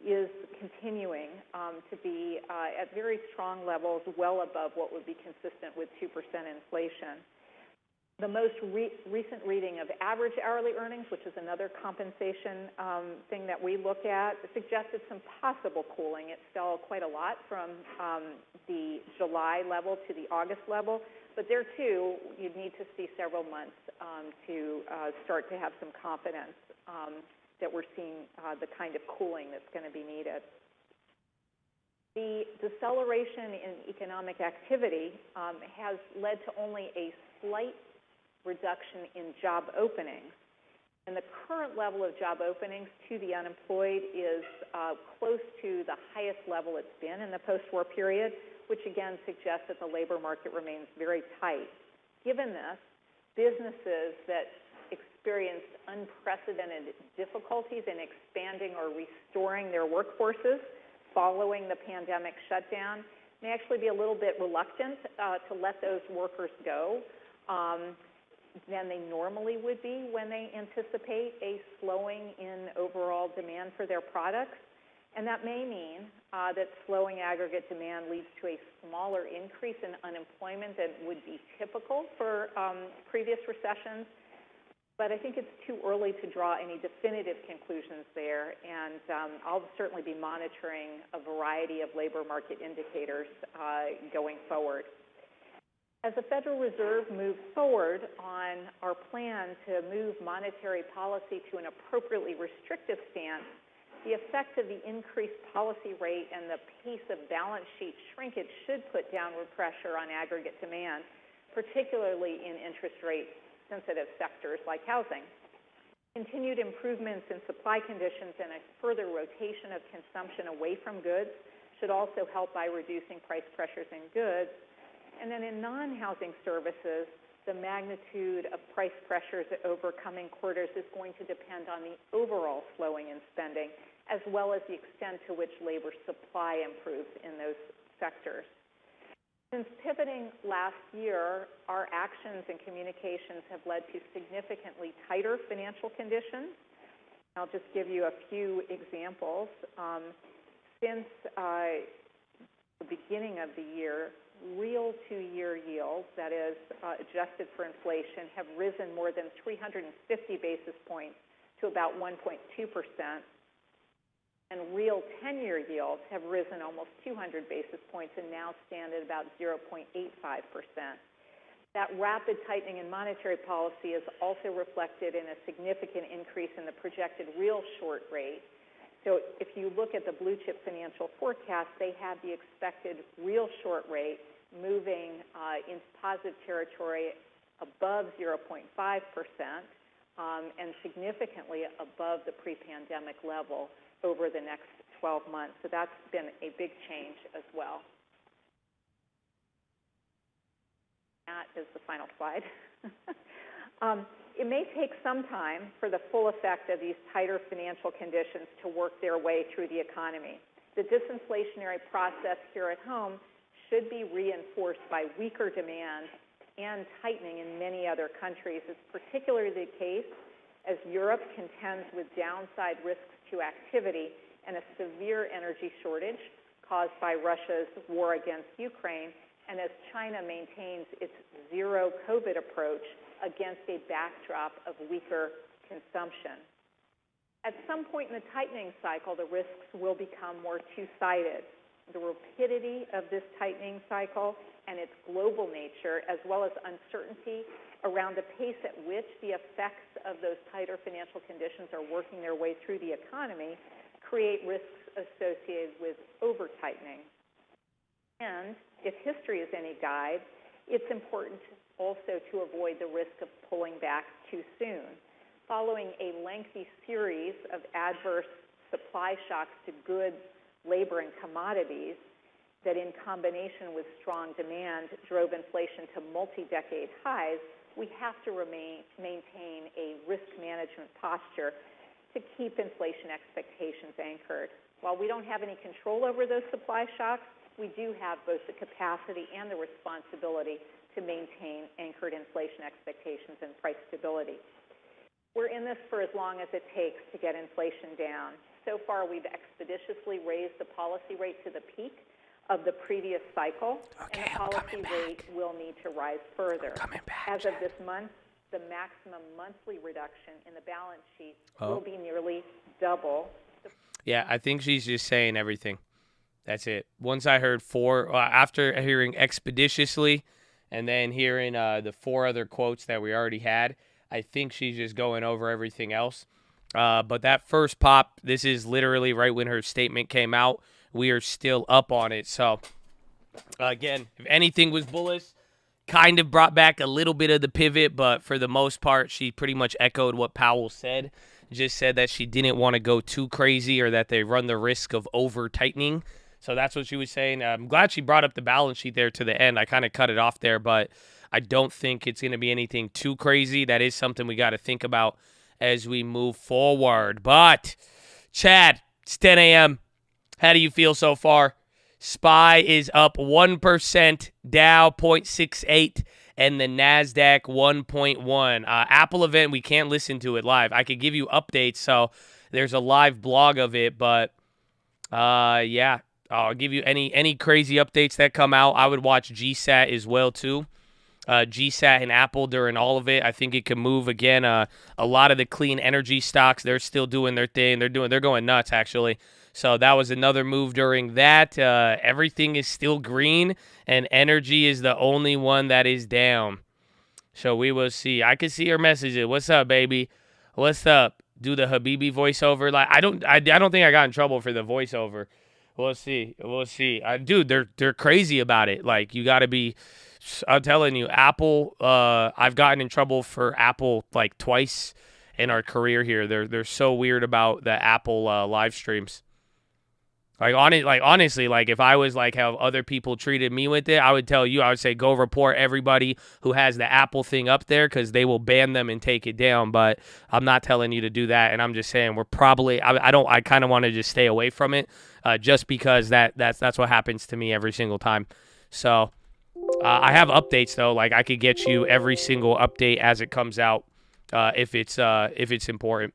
is continuing to be at very strong levels, well above what would be consistent with 2% inflation. The most recent reading of average hourly earnings, which is another compensation thing that we look at, suggested some possible cooling. It fell quite a lot from the July level to the August level, but there too, you'd need to see several months to start to have some confidence that we're seeing the kind of cooling that's going to be needed. The deceleration in economic activity has led to only a slight reduction in job openings. And the current level of job openings to the unemployed is close to the highest level it's been in the post-war period, which again suggests that the labor market remains very tight. Given this, businesses that experienced unprecedented difficulties in expanding or restoring their workforces following the pandemic shutdown may actually be a little bit reluctant to let those workers go than they normally would be when they anticipate a slowing in overall demand for their products. And that may mean that slowing aggregate demand leads to a smaller increase in unemployment than would be typical for previous recessions. But I think it's too early to draw any definitive conclusions there, and I'll certainly be monitoring a variety of labor market indicators going forward. As the Federal Reserve moves forward on our plan to move monetary policy to an appropriately restrictive stance, the effect of the increased policy rate and the pace of balance sheet shrinkage should put downward pressure on aggregate demand, particularly in interest rate sensitive sectors like housing. Continued improvements in supply conditions and a further rotation of consumption away from goods should also help by reducing price pressures in goods. And then in non-housing services, the magnitude of price pressures over coming quarters is going to depend on the overall slowing in spending, as well as the extent to which labor supply improves in those sectors. Since pivoting last year, our actions and communications have led to significantly tighter financial conditions. I'll just give you a few examples. Since the beginning of the year, real two-year yields, that is adjusted for inflation, have risen more than 350 basis points to about 1.2%. And real 10-year yields have risen almost 200 basis points and now stand at about 0.85%. That rapid tightening in monetary policy is also reflected in a significant increase in the projected real short rate. So if you look at the blue chip financial forecast, they have the expected real short rate moving into positive territory above 0.5% and significantly above the pre-pandemic level over the next 12 months. So that's been a big change as well. That is the final slide. It may take some time for the full effect of these tighter financial conditions to work their way through the economy. The disinflationary process here at home should be reinforced by weaker demand and tightening in many other countries. It's particularly the case as Europe contends with downside risks to activity and a severe energy shortage caused by Russia's war against Ukraine, and as China maintains its zero COVID approach against a backdrop of weaker consumption. At some point in the tightening cycle, the risks will become more two-sided. The rapidity of this tightening cycle and its global nature, as well as uncertainty around the pace at which the effects of those tighter financial conditions are working their way through the economy, create risks associated with over-tightening. And if history is any guide, it's important also to avoid the risk of pulling back too soon. Following a lengthy series of adverse supply shocks to goods, labor, and commodities that in combination with strong demand drove inflation to multi-decade highs, we have to maintain a risk management posture to keep inflation expectations anchored. While we don't have any control over those supply shocks, we do have both the capacity and the responsibility to maintain anchored inflation expectations and price stability. We're in this for as long as it takes to get inflation down. So far, we've expeditiously raised the policy rate to the peak of the previous cycle, and the policy rate will need to rise further. As of this month, the maximum monthly reduction in the balance sheet will be nearly double. Yeah, I think she's just saying everything. That's it. Once I heard after hearing expeditiously and then hearing the four other quotes that we already had, I think she's just going over everything else. But that first pop, this is literally right when her statement came out. We are still up on it. So, again, if anything was bullish, kind of brought back a little bit of the pivot, but for the most part, she pretty much echoed what Powell said. Just said that she didn't want to go too crazy or that they run the risk of over-tightening. So that's what she was saying. I'm glad she brought up the balance sheet there to the end. I kind of cut it off there, but I don't think it's going to be anything too crazy. That is something we got to think about as we move forward. But, Chad, it's 10 a.m. How do you feel so far? SPY is up 1%, Dow 0.68, and the NASDAQ 1.1. Apple event, we can't listen to it live. I could give you updates, so there's a live blog of it, but yeah, I'll give you any crazy updates that come out. I would watch GSAT as well, too. GSAT and Apple during all of it. I think it can move again. A lot of the clean energy stocks, they're still doing their thing. They're going nuts, actually. So that was another move during that. Everything is still green, and energy is the only one that is down. So we will see. I can see her messages. What's up, baby? What's up? Do the Habibi voiceover. Like I don't think I got in trouble for the voiceover. We'll see. Dude, they're crazy about it. Like you got to be. I'm telling you, Apple. I've gotten in trouble for Apple like twice in our career here. They're so weird about the Apple live streams. Honestly, if I was like how other people treated me with it, I would tell you, I would say go report everybody who has the Apple thing up there because they will ban them and take it down. But I'm not telling you to do that, and I'm just saying we're probably. I kind of want to just stay away from it, just because that's what happens to me every single time. So I have updates though. Like I could get you every single update as it comes out, if it's important.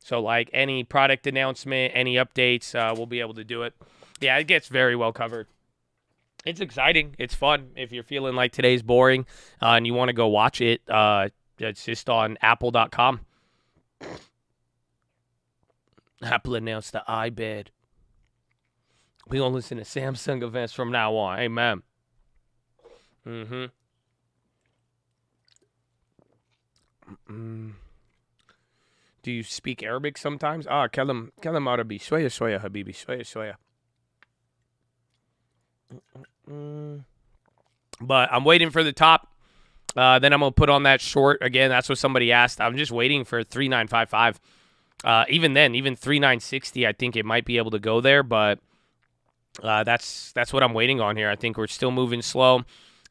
So, like, any product announcement, any updates, we'll be able to do it. Yeah, it gets very well covered. It's exciting. It's fun. If you're feeling like today's boring and you want to go watch it, it's just on apple.com. Apple announced the iBed. We going to listen to Samsung events from now on. Amen. Do you speak Arabic sometimes? Kalam Arabi. Shwaya shwaya, habibi. Shwaya shwaya. But I'm waiting for the top. Then I'm going to put on that short. Again, that's what somebody asked. I'm just waiting for 3955. Even then, even 3960, I think it might be able to go there. But that's what I'm waiting on here. I think we're still moving slow.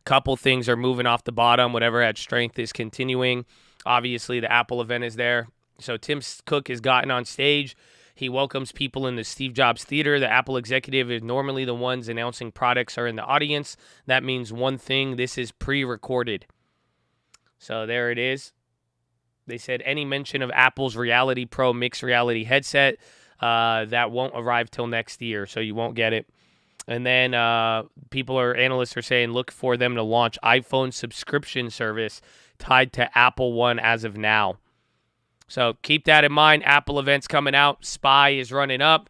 Couple things are moving off the bottom. Whatever had strength is continuing. Obviously, the Apple event is there. So Tim Cook has gotten on stage. He welcomes people in the Steve Jobs Theater. The Apple executive is normally the ones announcing products are in the audience. That means one thing. This is pre-recorded. So there it is. They said any mention of Apple's Reality Pro mixed reality headset, that won't arrive till next year, so you won't get it. And then analysts are saying look for them to launch iPhone subscription service tied to Apple One as of now. So keep that in mind. Apple events coming out. SPY is running up.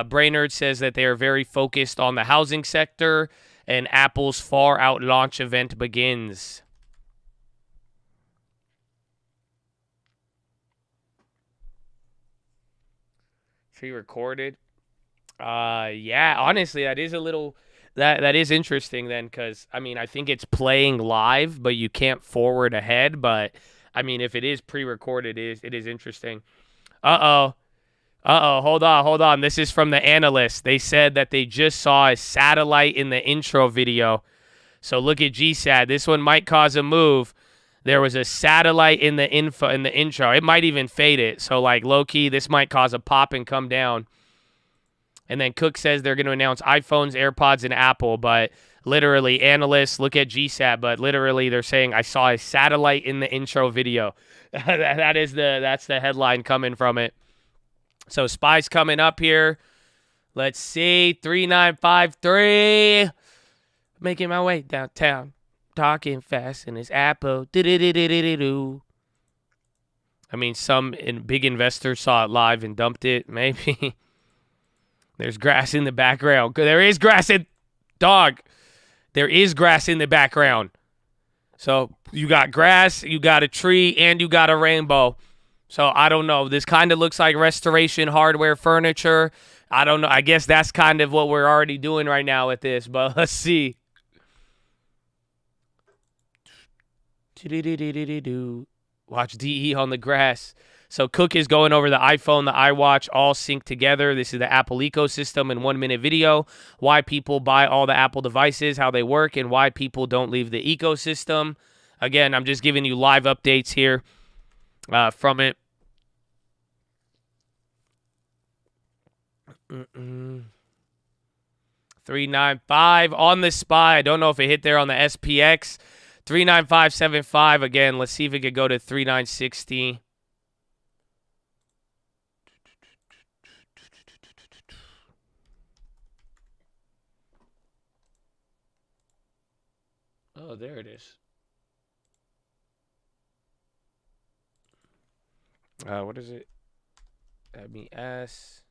Brainerd says that they are very focused on the housing sector, and Apple's far out launch event begins. Pre-recorded. Yeah, honestly, that is a little that is interesting then, because I think it's playing live, but you can't forward ahead. But if it is pre-recorded, it is interesting. Hold on. This is from the analyst. They said that they just saw a satellite in the intro video. So look at GSAT. This one might cause a move. There was a satellite in the intro. It might even fade it. So like low key, this might cause a pop and come down. And then Cook says they're going to announce iPhones, AirPods, and Apple, but literally analysts look at GSAT, but literally they're saying I saw a satellite in the intro video. That's the headline coming from it. So SPY's coming up here. Let's see, 3953. Making my way downtown, talking fast in his Apple. Some big investors saw it live and dumped it. Maybe. There's grass in the background. There is grass in There is grass in the background. So you got grass, you got a tree, and you got a rainbow. So I don't know. This kind of looks like restoration hardware furniture. I don't know. I guess that's kind of what we're already doing right now with this, but let's see. Watch DE on the grass. So Cook is going over the iPhone, the iWatch, all synced together. This is the Apple ecosystem in 1 minute video. Why people buy all the Apple devices, how they work, and why people don't leave the ecosystem. Again, I'm just giving you live updates here from it. 395 on the SPY. I don't know if it hit there on the SPX. 395.75 again. Let's see if it could go to 3960. Oh, there it is. What is it? MES.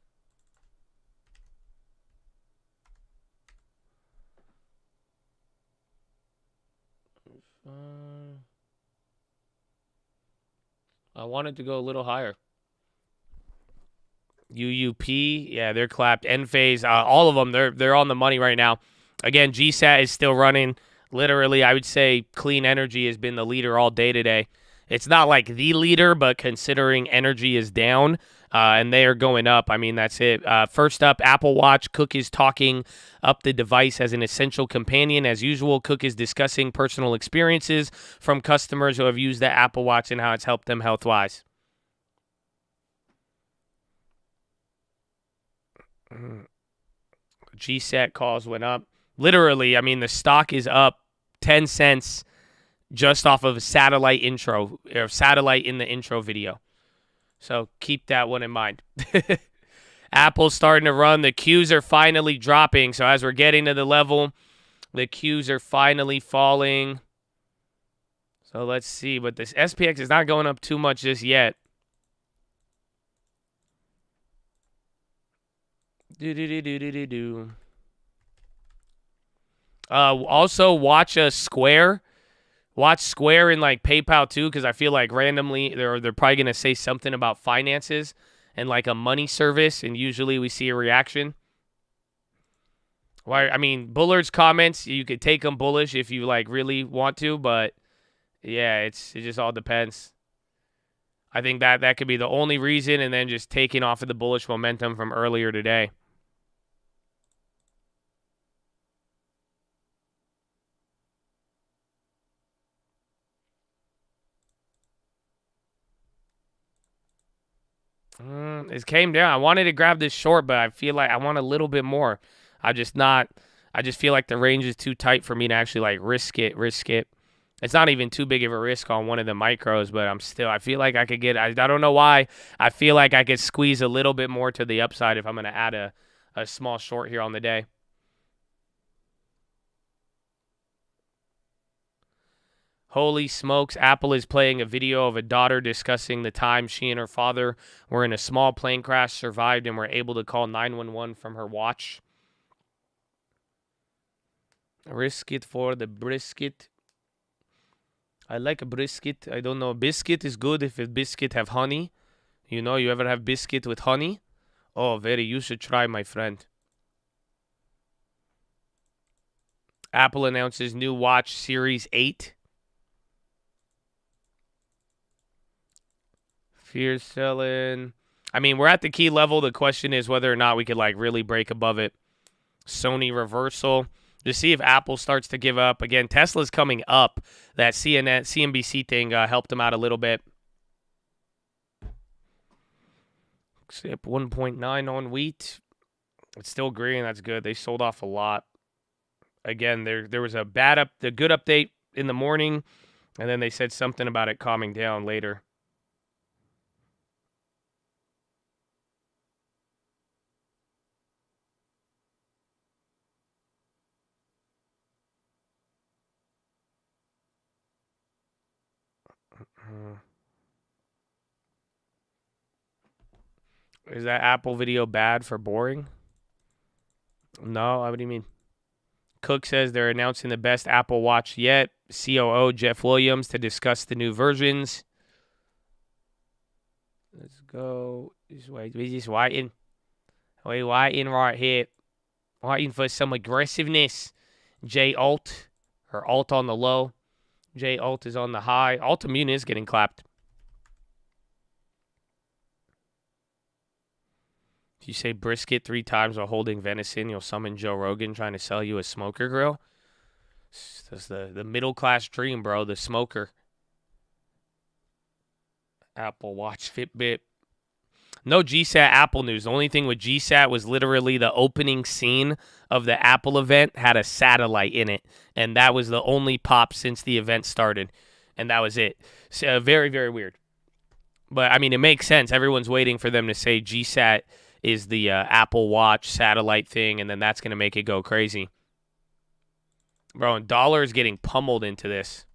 I wanted to go a little higher. UUP, yeah, they're clapped. Enphase, all of them, they're on the money right now. Again, GSAT is still running. Literally, I would say clean energy has been the leader all day today. It's not like the leader, but considering energy is down and they are going up, I mean, that's it. First up, Apple Watch. Cook is talking up the device as an essential companion. As usual, Cook is discussing personal experiences from customers who have used the Apple Watch and how it's helped them health-wise. GSAT calls went up. Literally, I mean, the stock is up 10 cents just off of a satellite intro, or satellite in the intro video. So keep that one in mind. Apple's starting to run. The Qs are finally dropping. So as we're getting to the level, the Qs are finally falling. So let's see. But this SPX is not going up too much just yet. Also, watch Square. Watch Square in like PayPal too, because I feel like randomly they're probably gonna say something about finances and like a money service, and usually we see a reaction. Why? I mean, Bullard's comments, you could take them bullish if you like really want to, but yeah, it just all depends. I think that could be the only reason, and then just taking off of the bullish momentum from earlier today. It came down. I wanted to grab this short, but I feel like I want a little bit more. I just feel like the range is too tight for me to actually like risk it. It's not even too big of a risk on one of the micros, but I feel like I could get, I don't know why. I feel like I could squeeze a little bit more to the upside if I'm going to add a small short here on the day. Holy smokes, Apple is playing a video of a daughter discussing the time she and her father were in a small plane crash, survived, and were able to call 911 from her watch. Risk it for the brisket. I like a brisket. I don't know. Biscuit is good if a biscuit have honey. You know, you ever have biscuit with honey? Oh, you should try, my friend. Apple announces new watch Series 8. Fear selling. I mean, we're at the key level. The question is whether or not we could like really break above it. Sony reversal. To see if Apple starts to give up. Again, Tesla's coming up. That CNBC thing helped them out a little bit. Except 1.9 on wheat. It's still green. That's good. They sold off a lot. Again, there was a good update in the morning, and then they said something about it calming down later. Is that Apple video bad for boring? No, what do you mean? Cook says they're announcing the best Apple Watch yet. COO Jeff Williams to discuss the new versions. Let's go. We're just waiting. We're waiting right here. Waiting for some aggressiveness. J Alt, or Alt on the low. J Alt is on the high. Altimmune is getting clapped. If you say brisket 3 times while holding venison, you'll summon Joe Rogan trying to sell you a smoker grill. That's the middle class dream, bro. The smoker. Apple Watch, Fitbit. No GSAT Apple news. The only thing with GSAT was literally the opening scene of the Apple event had a satellite in it. And that was the only pop since the event started. And that was it. So, very, very weird. But, I mean, it makes sense. Everyone's waiting for them to say GSAT is the Apple Watch satellite thing, and then that's going to make it go crazy. Bro, and dollar is getting pummeled into this.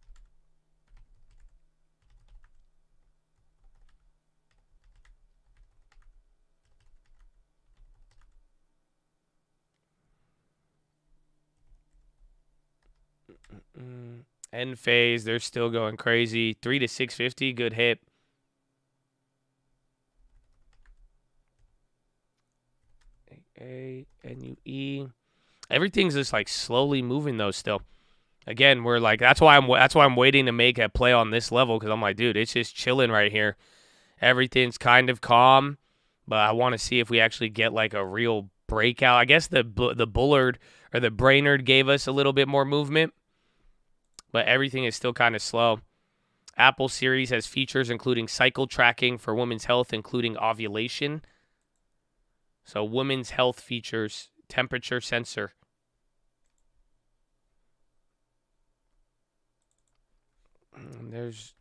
End phase, they're still going crazy. 3 to 650, good hit. A-N-U-E. Everything's just like slowly moving though still. Again, we're like that's why I'm waiting to make a play on this level, because I'm like, dude, it's just chilling right here. Everything's kind of calm, but I want to see if we actually get like a real breakout. I guess the Bullard or the Brainerd gave us a little bit more movement, but everything is still kind of slow. Apple Series has features including cycle tracking for women's health, including ovulation. So women's health features, temperature sensor. There's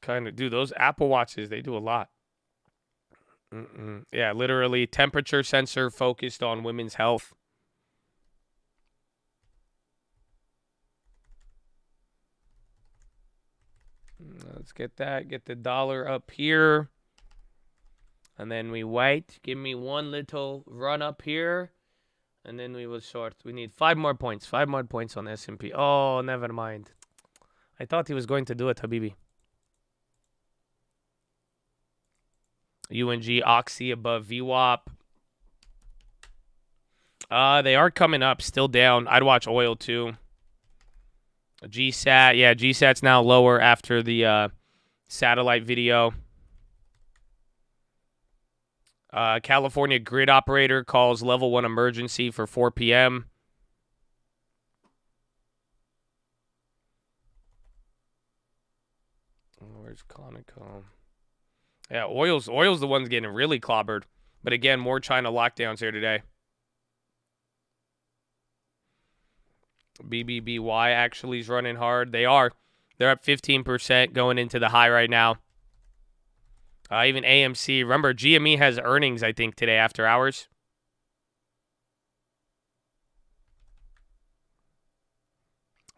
kind of, dude, those Apple Watches, they do a lot. Yeah, literally temperature sensor focused on women's health. Let's get that. Get the dollar up here. And then we wait. Give me one little run up here. And then we will short. We need 5 more points. 5 more points on S&P. Oh, never mind. I thought he was going to do it, Habibi. UNG, Oxy above VWAP. They are coming up. Still down. I'd watch oil too. GSAT. Yeah, GSAT's now lower after the satellite video. California grid operator calls level 1 emergency for 4 p.m. Where's Conoco? Yeah, oil's the one's getting really clobbered. But again, more China lockdowns here today. BBBY actually is running hard. They are. They're up 15% going into the high right now. Even AMC. Remember, GME has earnings, I think, today after hours.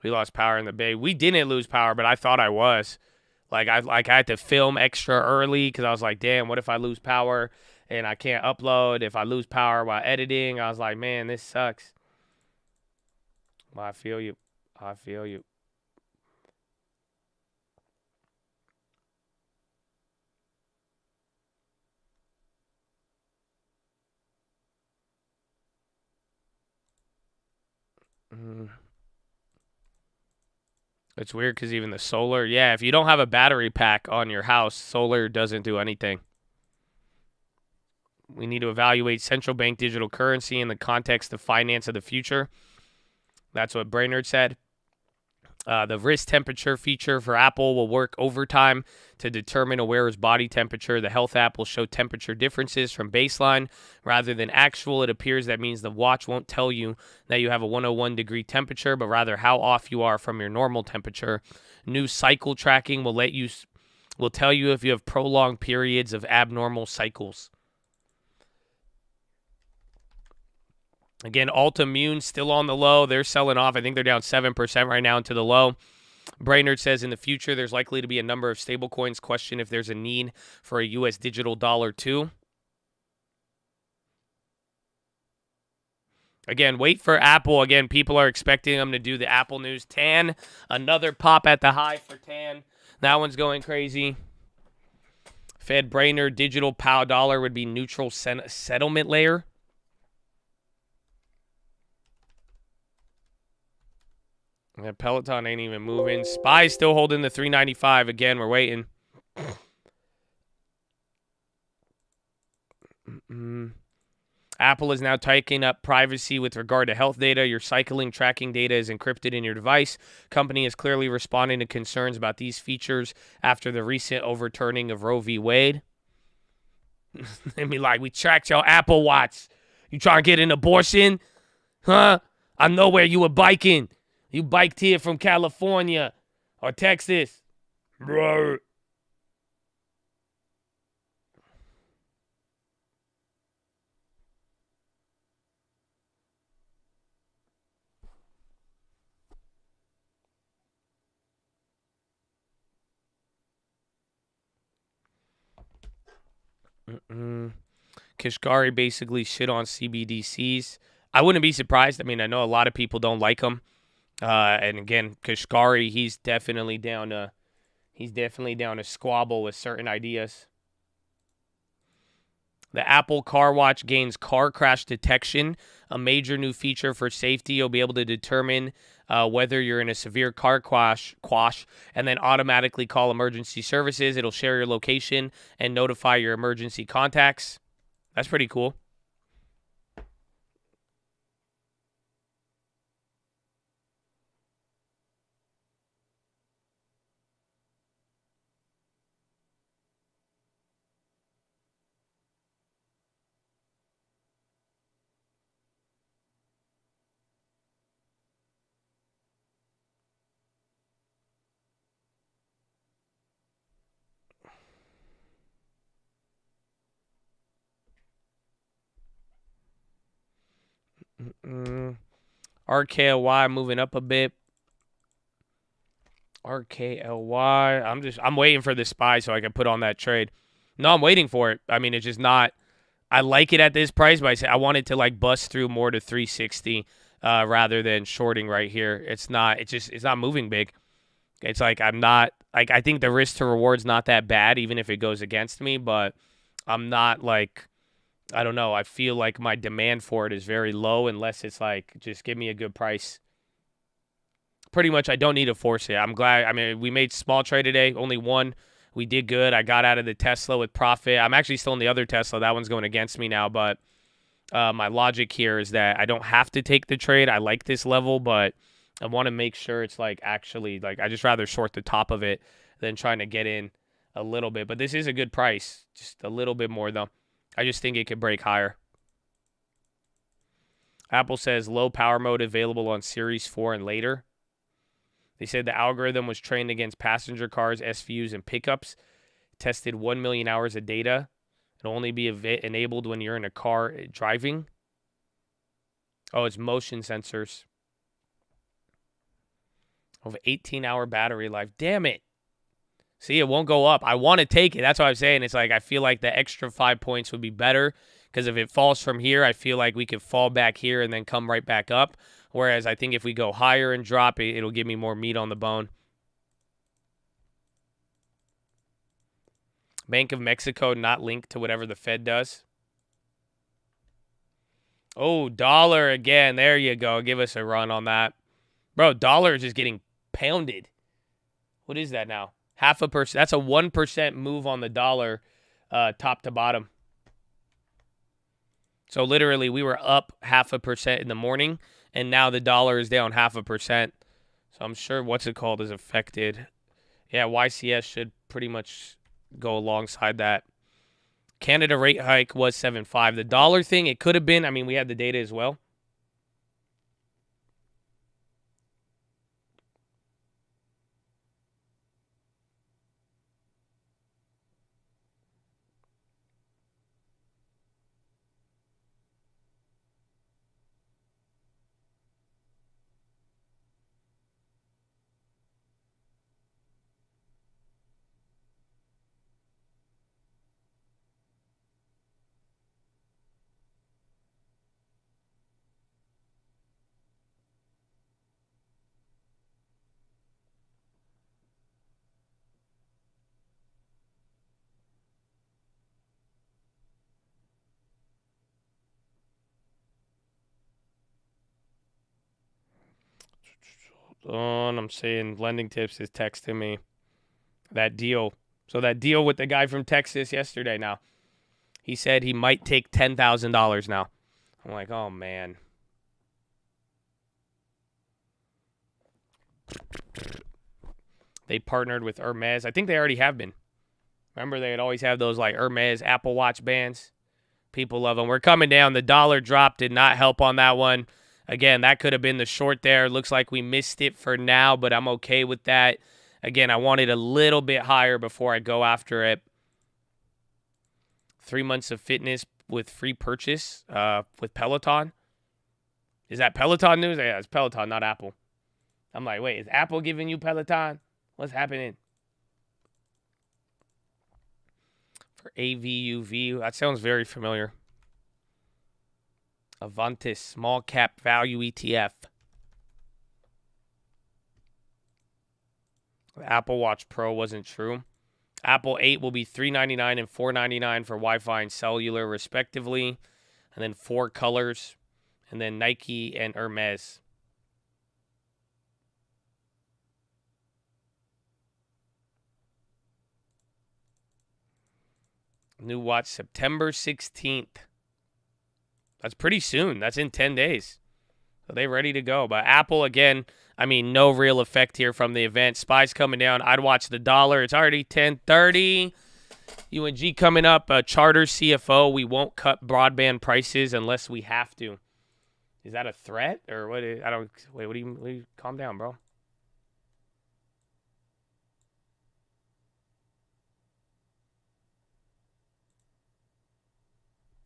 We lost power in the Bay. We didn't lose power, but I thought I was. I had to film extra early because I was like, damn, what if I lose power and I can't upload? If I lose power while editing, I was like, man, this sucks. Well, I feel you. I feel you. It's weird because even the solar, yeah, if you don't have a battery pack on your house, solar doesn't do anything. We need to evaluate central bank digital currency in the context of finance of the future. That's what Brainerd said. The wrist temperature feature for Apple will work overtime to determine a wearer's body temperature. The health app will show temperature differences from baseline rather than actual. It appears that means the watch won't tell you that you have a 101-degree temperature, but rather how off you are from your normal temperature. New cycle tracking will tell you if you have prolonged periods of abnormal cycles. Again, Altimmune still on the low. They're selling off. I think they're down 7% right now into the low. Brainerd says in the future there's likely to be a number of stablecoins. Question if there's a need for a U.S. digital dollar too. Again, wait for Apple. Again, people are expecting them to do the Apple news. TAN, another pop at the high for TAN. That one's going crazy. Fed Brainerd digital POW dollar would be neutral settlement layer. Yeah, Peloton ain't even moving. SPY's still holding the 395. Again, we're waiting. Apple is now tightening up privacy with regard to health data. Your cycling tracking data is encrypted in your device. Company is clearly responding to concerns about these features after the recent overturning of Roe v. Wade. They be like, we tracked your Apple Watch. You trying to get an abortion? Huh? I know where you were biking. You biked here from California or Texas. Bro. Kashkari basically shit on CBDCs. I wouldn't be surprised. I mean, I know a lot of people don't like him. And again, Kashkari, he's definitely down to squabble with certain ideas. The Apple Car Watch gains car crash detection, a major new feature for safety. You'll be able to determine whether you're in a severe car crash, and then automatically call emergency services. It'll share your location and notify your emergency contacts. That's pretty cool. RKLY moving up a bit. RKLY. I'm waiting for the SPY so I can put on that trade. No, I'm waiting for it. I mean, it's just not. I like it at this price, but I want it to like bust through more to 360 rather than shorting right here. It's not. It's not moving big. It's like I'm not. Like I think the risk to reward's not that bad, even if it goes against me. But I'm not like. I don't know. I feel like my demand for it is very low unless it's like just give me a good price. Pretty much, I don't need to force it. I'm glad. I mean, we made small trade today, only one. We did good. I got out of the Tesla with profit. I'm actually still in the other Tesla. That one's going against me now. But my logic here is that I don't have to take the trade. I like this level, but I want to make sure it's like actually like I just rather short the top of it than trying to get in a little bit. But this is a good price, just a little bit more though. I just think it could break higher. Apple says low power mode available on Series 4 and later. They said the algorithm was trained against passenger cars, SVUs, and pickups. Tested 1 million hours of data. It'll only be enabled when you're in a car driving. Oh, it's motion sensors. Over 18-hour battery life. Damn it. See, it won't go up. I want to take it. That's what I'm saying. It's like I feel like the extra 5 points would be better because if it falls from here, I feel like we could fall back here and then come right back up. Whereas I think if we go higher and drop it, it'll give me more meat on the bone. Bank of Mexico not linked to whatever the Fed does. Oh, dollar again. There you go. Give us a run on that. Bro, dollar is just getting pounded. What is that now? 0.5%. That's a 1% move on the dollar top to bottom. So literally we were up 0.5% in the morning, and now the dollar is down 0.5%. So I'm sure what's it called is affected. Yeah, YCS should pretty much go alongside that. Canada rate hike was 7.5. The dollar thing, it could have been. I mean, we had the data as well. on. I'm saying Lending Tips is texting me that deal. So that deal with the guy from Texas yesterday now. He said he might take $10,000 now. I'm like, oh, man. They partnered with Hermes. I think they already have been. Remember, they'd always have those like Hermes Apple Watch bands. People love them. We're coming down. The dollar drop did not help on that one. Again, that could have been the short there. Looks like we missed it for now, but I'm okay with that. Again, I want it a little bit higher before I go after it. 3 months of fitness with free purchase with Peloton. Is that Peloton news? Yeah, it's Peloton, not Apple. I'm like, wait, is Apple giving you Peloton? What's happening? For AVUV, that sounds very familiar. Avantis, small cap value ETF. The Apple Watch Pro wasn't true. Apple 8 will be $399 and $499 for Wi-Fi and cellular, respectively. And then 4 colors. And then Nike and Hermes. New watch September 16th. That's pretty soon. That's in 10 days. So they're ready to go. But Apple, again, I mean, no real effect here from the event. SPY's coming down. I'd watch the dollar. It's already 10:30. UNG coming up. Charter CFO. We won't cut broadband prices unless we have to. Is that a threat or what? I don't. Wait. What do you? Calm down, bro.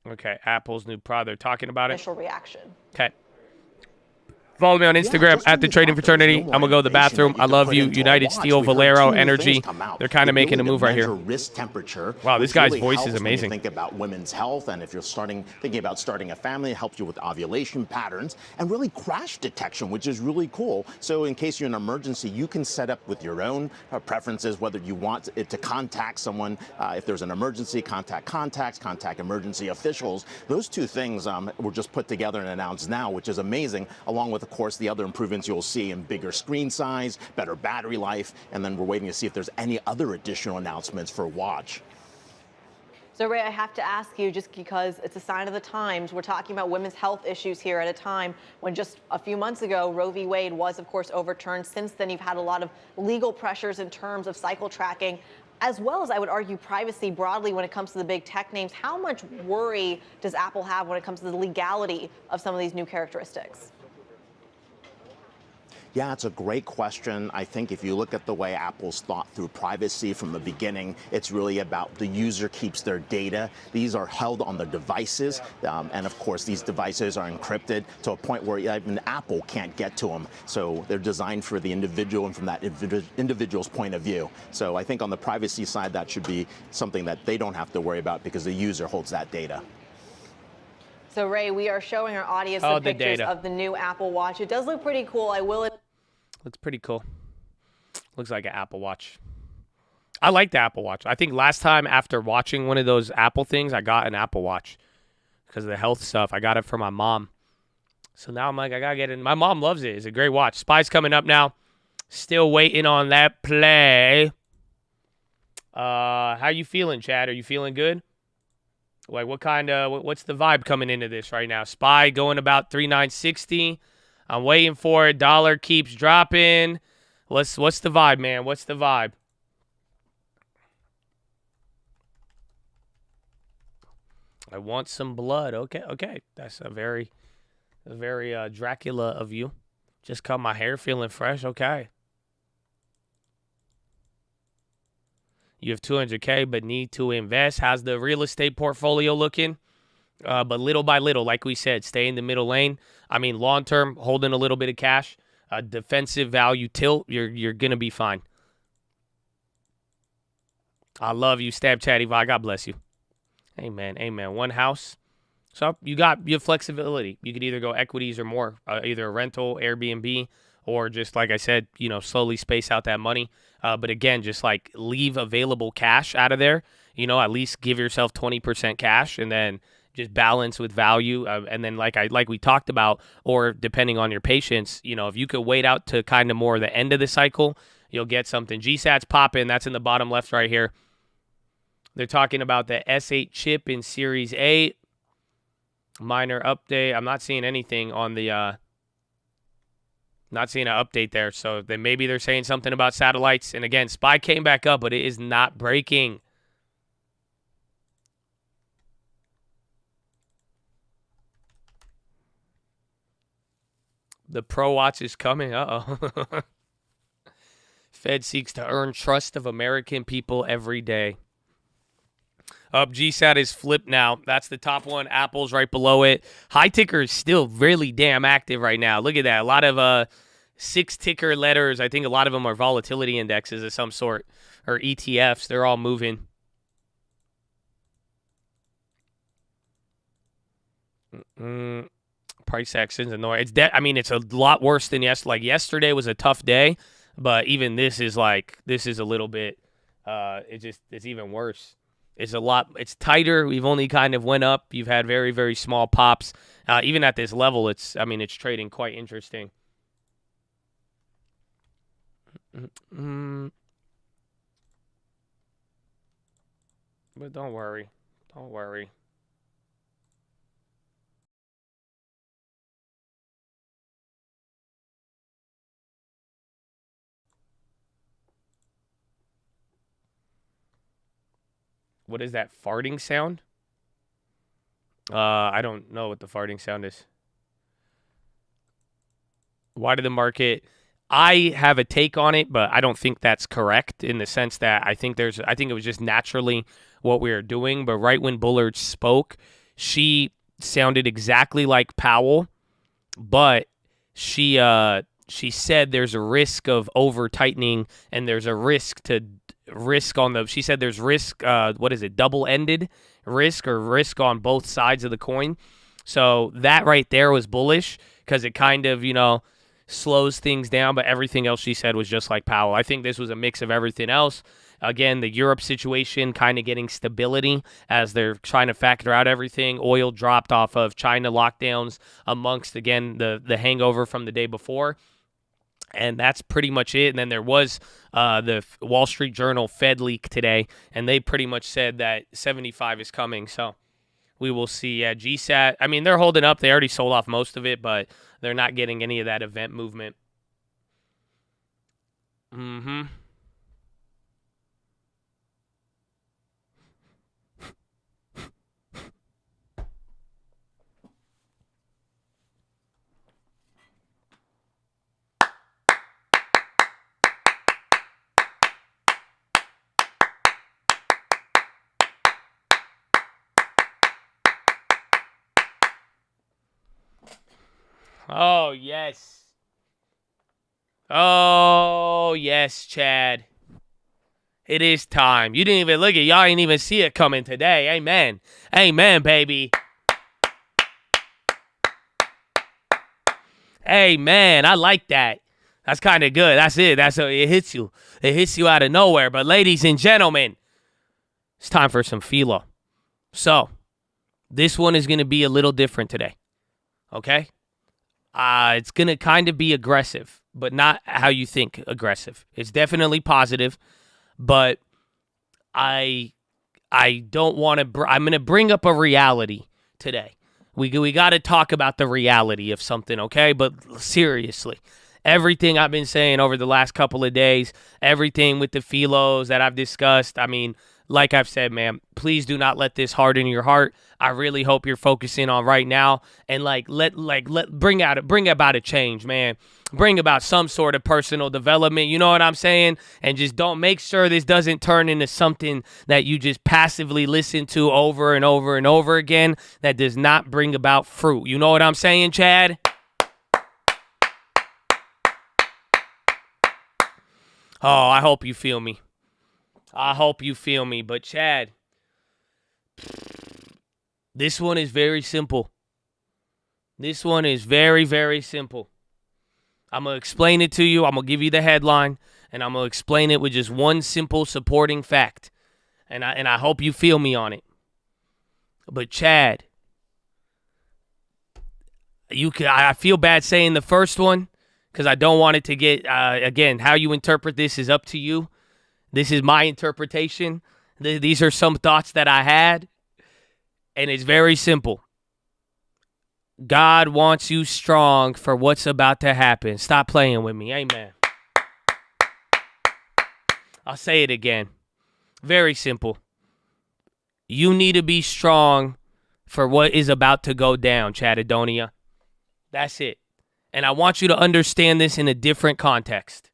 Okay, Apple's new product. They're talking about it. Initial reaction. Okay. Follow me on Instagram at the Trading Fraternity. I'm going to go to the bathroom. I love you. United Steel, Valero, Energy. They're kind of making a move right here. Wrist temperature. Wow, this guy's voice is amazing. Think about women's health, and if you're thinking about starting a family, it helps you with ovulation patterns and really crash detection, which is really cool. So in case you're in an emergency, you can set up with your own preferences whether you want it to contact someone. If there's an emergency, contact contacts, contact emergency officials. Those two things were just put together and announced now, which is amazing, along with, of course, the other improvements you'll see in bigger screen size, better battery life, and then we're waiting to see if there's any other additional announcements for Watch. So, Ray, I have to ask you, just because it's a sign of the times, we're talking about women's health issues here at a time when just a few months ago, Roe v. Wade was, of course, overturned. Since then, you've had a lot of legal pressures in terms of cycle tracking, as well as, I would argue, privacy broadly when it comes to the big tech names. How much worry does Apple have when it comes to the legality of some of these new characteristics? Yeah, it's a great question. I think if you look at the way Apple's thought through privacy from the beginning, it's really about the user keeps their data. These are held on the devices. And of course, these devices are encrypted to a point where even Apple can't get to them. So they're designed for the individual and from that individual's point of view. So I think on the privacy side, that should be something that they don't have to worry about because the user holds that data. So, Ray, we are showing our audience the pictures of the new Apple Watch. It does look pretty cool. Looks pretty cool. Looks like an Apple Watch. I like the Apple Watch. I think last time after watching one of those Apple things, I got an Apple Watch because of the health stuff. I got it for my mom. So now I'm like, I got to get it. My mom loves it. It's a great watch. SPY's coming up now. Still waiting on that play. How you feeling, Chad? Are you feeling good? Like, what's the vibe coming into this right now? SPY going about 3,960. I'm waiting for it. Dollar keeps dropping. What's the vibe, man? What's the vibe? I want some blood. Okay. That's a very Dracula of you. Just cut my hair, feeling fresh. Okay. You have 200K, but need to invest. How's the real estate portfolio looking? But little by little, like we said, stay in the middle lane. I mean, long term, holding a little bit of cash, defensive value tilt, you're gonna be fine. I love you, Stab Chatty Vi. God bless you. Amen. One house. So you have flexibility. You could either go equities or more, either a rental, Airbnb, or just like I said, slowly space out that money. But again, just like leave available cash out of there. At least give yourself 20% cash and then just balance with value. And then like we talked about, or depending on your patience, if you could wait out to kind of more the end of the cycle, you'll get something. GSAT's popping. That's in the bottom left right here. They're talking about the S8 chip in Series 8. Minor update. I'm not seeing anything on the not seeing an update there. So then maybe they're saying something about satellites. And again, SPY came back up, but it is not breaking. The Pro Watch is coming. Uh-oh. Fed seeks to earn trust of American people every day. Up, GSAT is flipped now. That's the top one. Apple's right below it. High ticker is still really damn active right now. Look at that. A lot of 6-ticker letters. I think a lot of them are volatility indexes of some sort, or ETFs. They're all moving. Price action's annoying. It's a lot worse than yesterday. Like yesterday was a tough day, but even this is a little bit. It's even worse. It's tighter. We've only kind of went up. You've had very, very small pops. Even at this level, it's trading quite interesting. But don't worry. Don't worry. What is that farting sound? I don't know what the farting sound is. Why did the market? I have a take on it, but I don't think that's correct in the sense that I think it was just naturally what we were doing. But right when Bullard spoke, she sounded exactly like Powell, but she said there's a risk of over tightening and there's a risk on the, she said there's risk, double-ended risk or risk on both sides of the coin. So that right there was bullish because it kind of, slows things down, but everything else she said was just like Powell. I think this was a mix of everything else. Again, the Europe situation kind of getting stability as they're trying to factor out everything. Oil dropped off of China lockdowns amongst, again, the hangover from the day before. And that's pretty much it. And then there was the Wall Street Journal Fed leak today, and they pretty much said that 75 is coming. So we will see. GSAT, they're holding up. They already sold off most of it, but they're not getting any of that event movement. Oh, yes. Oh, yes, Chad. It is time. You didn't even look at y'all didn't even see it coming today. Amen. Amen, baby. Amen. I like that. That's kind of good. That's it. It hits you. It hits you out of nowhere. But ladies and gentlemen, it's time for some PHILO. So, this one is going to be a little different today. Okay? It's going to kind of be aggressive, but not how you think aggressive. It's definitely positive, but I don't want to I'm going to bring up a reality today. We got to talk about the reality of something, okay? But seriously, everything I've been saying over the last couple of days, everything with the PHILOs that I've discussed, like I've said, man, please do not let this harden your heart. I really hope you're focusing on right now and bring about a change, man. Bring about some sort of personal development. You know what I'm saying? And just don't make sure this doesn't turn into something that you just passively listen to over and over and over again that does not bring about fruit. You know what I'm saying, Chad? Oh, I hope you feel me. I hope you feel me. But, Chad, this one is very simple. This one is very, very simple. I'm going to explain it to you. I'm going to give you the headline, and I'm going to explain it with just one simple supporting fact. And I hope you feel me on it. But, Chad, I feel bad saying the first one because I don't want it to get, again, how you interpret this is up to you. This is my interpretation. These are some thoughts that I had, and it's very simple. God wants you strong for what's about to happen. Stop playing with me. Amen. I'll say it again. Very simple. You need to be strong for what is about to go down, Chattadonia. That's it. And I want you to understand this in a different context.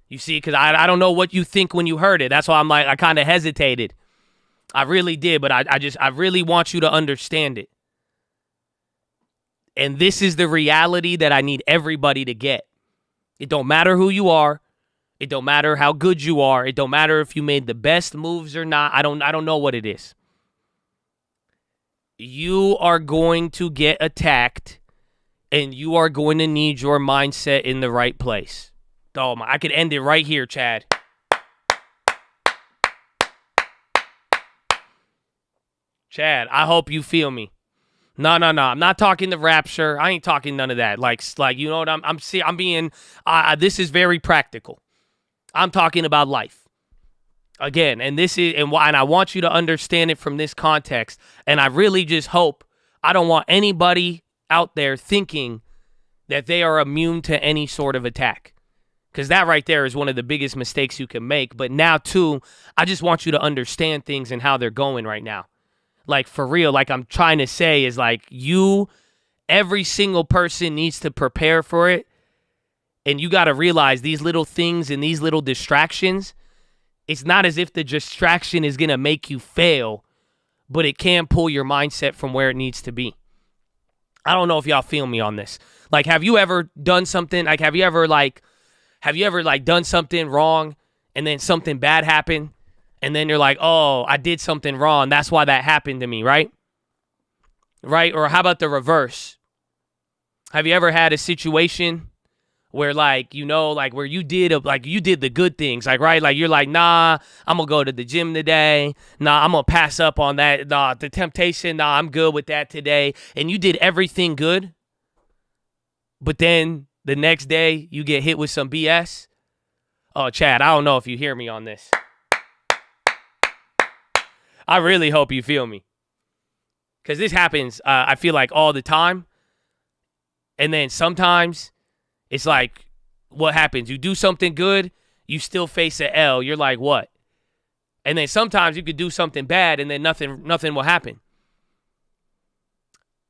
You see, because I don't know what you think when you heard it. That's why I'm like, I kind of hesitated. I really did, but I really want you to understand it. And this is the reality that I need everybody to get. It don't matter who you are. It don't matter how good you are. It don't matter if you made the best moves or not. I don't know what it is. You are going to get attacked, and you are going to need your mindset in the right place. Oh my, I could end it right here, Chad. Chad, I hope you feel me. No. I'm not talking the rapture. I ain't talking none of that. Like you know what I'm being. This is very practical. I'm talking about life. Again, and this is and I want you to understand it from this context. And I really just hope I don't want anybody out there thinking that they are immune to any sort of attack. Because that right there is one of the biggest mistakes you can make. But now, too, I just want you to understand things and how they're going right now. Like, for real, like I'm trying to say is like every single person needs to prepare for it. And you got to realize these little things and these little distractions, it's not as if the distraction is going to make you fail, but it can pull your mindset from where it needs to be. I don't know if y'all feel me on this. Like, have you ever done something? Like, have you ever done something wrong and then something bad happened? And then you're like, oh, I did something wrong. That's why that happened to me, right? Right? Or how about the reverse? Have you ever had a situation where where you did the good things, like, right? Like, you're like, nah, I'm going to go to the gym today. Nah, I'm going to pass up on that. Nah, the temptation. Nah, I'm good with that today. And you did everything good. But then the next day you get hit with some BS. Oh, Chad, I don't know if you hear me on this. I really hope you feel me. Because this happens, I feel like, all the time. And then sometimes it's like, what happens? You do something good, you still face an L. You're like, what? And then sometimes you could do something bad and then nothing will happen.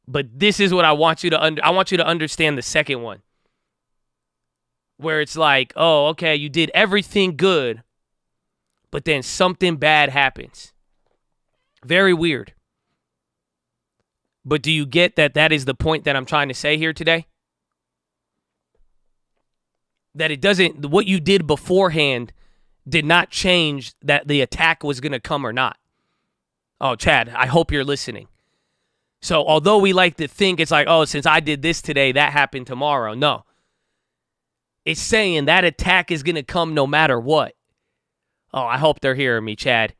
But this is what I want you to I want you to understand the second one. Where it's like, oh, okay, you did everything good, but then something bad happens. Very weird. But do you get that is the point that I'm trying to say here today? That it doesn't, what you did beforehand did not change that the attack was going to come or not. Oh, Chad, I hope you're listening. So although we like to think it's like, oh, since I did this today, that happened tomorrow. No. It's saying that attack is going to come no matter what. Oh, I hope they're hearing me, Chad.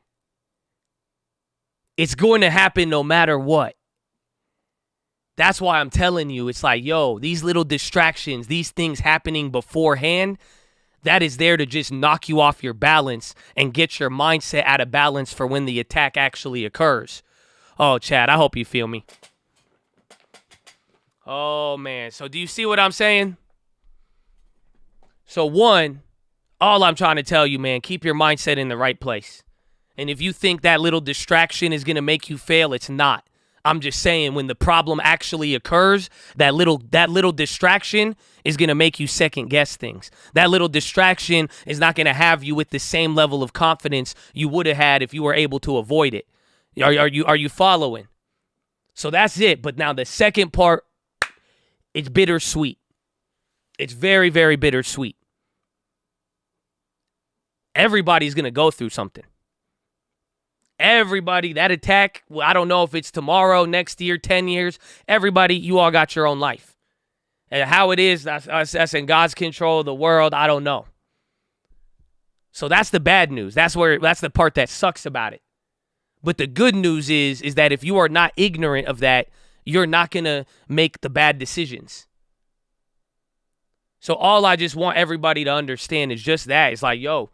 It's going to happen no matter what. That's why I'm telling you, it's like, yo, these little distractions, these things happening beforehand, that is there to just knock you off your balance and get your mindset out of balance for when the attack actually occurs. Oh, Chad, I hope you feel me. Oh, man. So do you see what I'm saying? So one, all I'm trying to tell you, man, keep your mindset in the right place. And if you think that little distraction is going to make you fail, it's not. I'm just saying when the problem actually occurs, that little distraction is going to make you second guess things. That little distraction is not going to have you with the same level of confidence you would have had if you were able to avoid it. Are you following? So that's it. But now the second part, it's bittersweet. It's very, very bittersweet. Everybody's going to go through something. Everybody, that attack, I don't know if it's tomorrow, next year, 10 years. Everybody, you all got your own life. And how it is, that's in God's control of the world, I don't know. So that's the bad news. That's the part that sucks about it. But the good news is that if you are not ignorant of that, you're not going to make the bad decisions. So all I just want everybody to understand is just that. It's like, yo,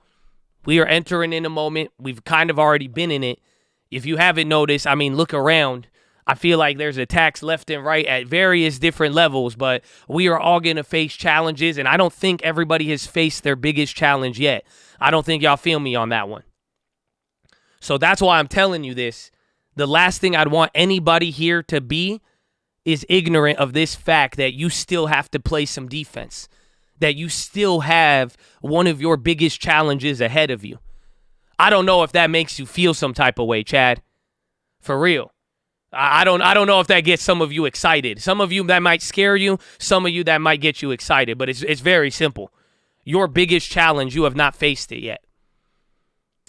we are entering in a moment. We've kind of already been in it. If you haven't noticed, I mean, look around. I feel like there's attacks left and right at various different levels, but we are all going to face challenges, and I don't think everybody has faced their biggest challenge yet. I don't think y'all feel me on that one. So that's why I'm telling you this. The last thing I'd want anybody here to be is ignorant of this fact that you still have to play some defense, that you still have one of your biggest challenges ahead of you. I don't know if that makes you feel some type of way, Chad. For real. I don't know if that gets some of you excited. Some of you that might scare you, some of you that might get you excited, but it's very simple. Your biggest challenge, you have not faced it yet.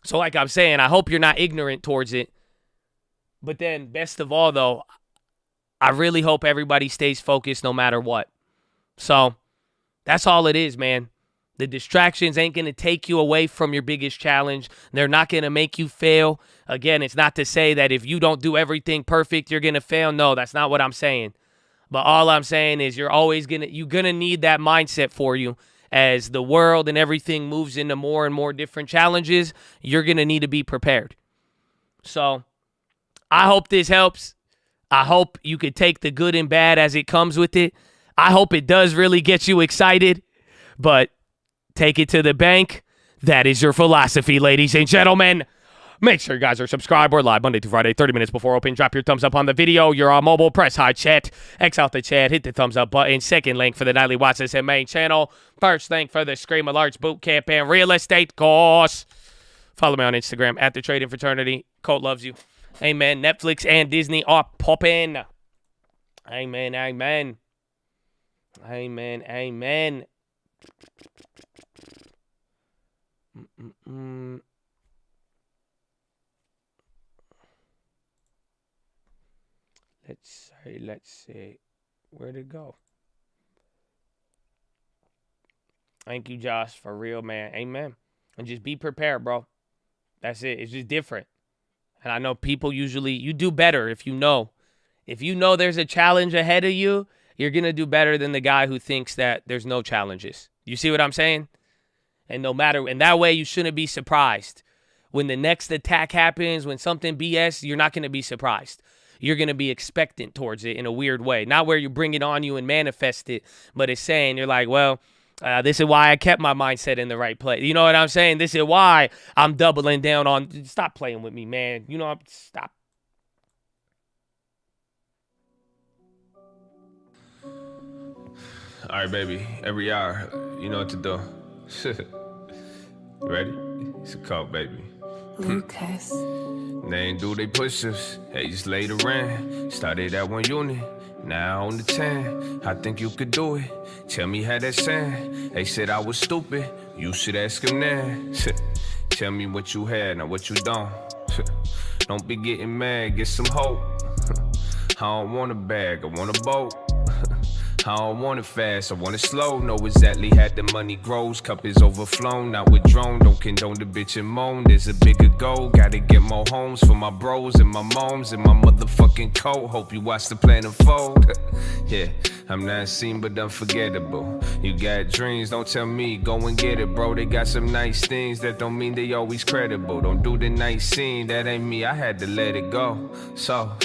So like I'm saying, I hope you're not ignorant towards it. But then best of all, though, I really hope everybody stays focused no matter what. So that's all it is, man. The distractions ain't going to take you away from your biggest challenge. They're not going to make you fail. Again, it's not to say that if you don't do everything perfect, you're going to fail. No, that's not what I'm saying. But all I'm saying is you're going to need that mindset for you. As the world and everything moves into more and more different challenges, you're going to need to be prepared. So I hope this helps. I hope you could take the good and bad as it comes with it. I hope it does really get you excited, but take it to the bank. That is your philosophy, ladies and gentlemen. Make sure you guys are subscribed. We're live Monday through Friday, 30 minutes before open. Drop your thumbs up on the video. You're on mobile. Press high chat. X out the chat. Hit the thumbs up button. Second link for the Nightly Watchlist and main channel. First link for the Scream Alerts boot camp and real estate course. Follow me on Instagram at the Trading Fraternity. Colt loves you. Amen. Netflix and Disney are popping. Amen. Amen. Amen. Amen. Let's see. Where'd it go? Thank you, Josh, for real, man. Amen. And just be prepared, bro. That's it. It's just different. And I know people usually, you do better if you know. If you know there's a challenge ahead of you, you're going to do better than the guy who thinks that there's no challenges. You see what I'm saying? And no matter, and that way you shouldn't be surprised. When the next attack happens, when something BS, you're not going to be surprised. You're going to be expectant towards it in a weird way. Not where you bring it on you and manifest it, but it's saying, you're like, well, this is why I kept my mindset in the right place. You know what I'm saying? This is why I'm doubling down on, stop playing with me, man. You know, stop. All right, baby. Every hour, you know what to do. You ready? It's a call, baby. Lucas. They ain't do they push-ups. They just laid around. Started at 1 unit. Now on the 10. I think you could do it. Tell me how that sound. They said I was stupid. You should ask him now. Tell me what you had, now what you don't. Don't be getting mad, get some hope. I don't want a bag, I want a boat. I don't want it fast, I want it slow. Know exactly how the money grows. Cup is overflown, not withdrawn. Don't condone the bitch and moan. There's a bigger goal. Gotta get more homes for my bros and my moms and my motherfucking coat. Hope you watch the plan unfold. Yeah, I'm not seen but unforgettable. You got dreams, don't tell me, go and get it, bro. They got some nice things, that don't mean they always credible. Don't do the nice scene, that ain't me, I had to let it go. So,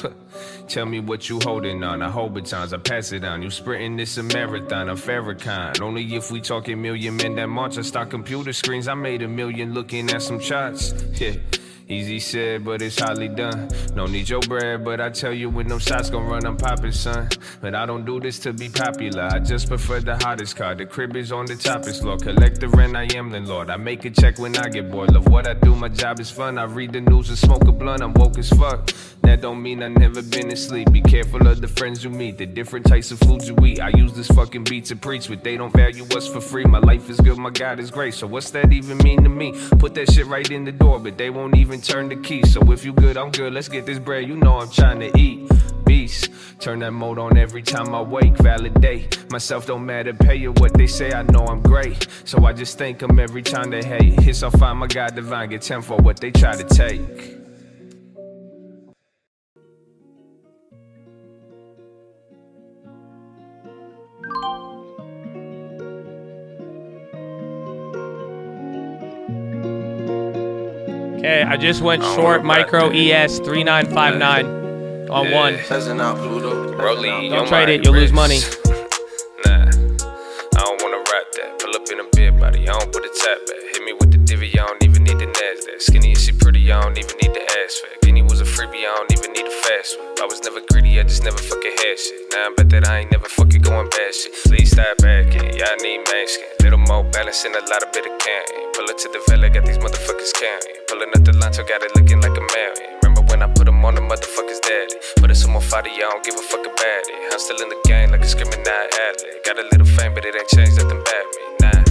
tell me what you holding on. I hold batons, I pass it on. You sprinting this a marathon, I'm Farrakhan. Only if we talking million men that march. I start computer screens, I made a million looking at some charts. Yeah. Easy said, but it's hardly done. No need your bread, but I tell you when them shots gon' run, I'm poppin', son. But I don't do this to be popular. I just prefer the hottest car. The crib is on the toppest floor. Collect the rent, I am the Lord. I make a check when I get bored. Love what I do, my job is fun. I read the news and smoke a blunt. I'm woke as fuck. That don't mean I never been asleep. Be careful of the friends you meet, the different types of foods you eat. I use this fucking beat to preach, but they don't value us for free. My life is good, my God is great. So what's that even mean to me? Put that shit right in the door, but they won't even turn the key. So if you good, I'm good. Let's get this bread. You know I'm trying to eat. Beast. Turn that mode on every time I wake. Validate myself, don't matter. Pay you what they say. I know I'm great. So I just thank them every time they hate. Hits I'll find my God divine. Get 10 for what they try to take. Okay, I just went short micro ES 3959 on one. Don't trade it, you'll lose money. Nah, I don't wanna rap that. Pull up in a big body, I don't put a tap back. Hit me with the divvy, I don't even need the NASDAQ. Skinny and she pretty, I don't even need the ass fat. Guinea was a freebie, I don't even need a fast one. I was never greedy, I just never fucking had shit. Now I bet that I ain't never fucking going bad shit. Please stop backing, y'all need man skin. Little more balance and a lot of bit of can. Pull it to the valley, got these motherfuckers counting. Pulling up the line, so got it looking like a million. Remember when I put them on the motherfuckers daddy? Put it some more fighter, I don't give a fuck about it. I'm still in the game like a screaming athlete. Got a little fame, but it ain't changed nothing about me, nah.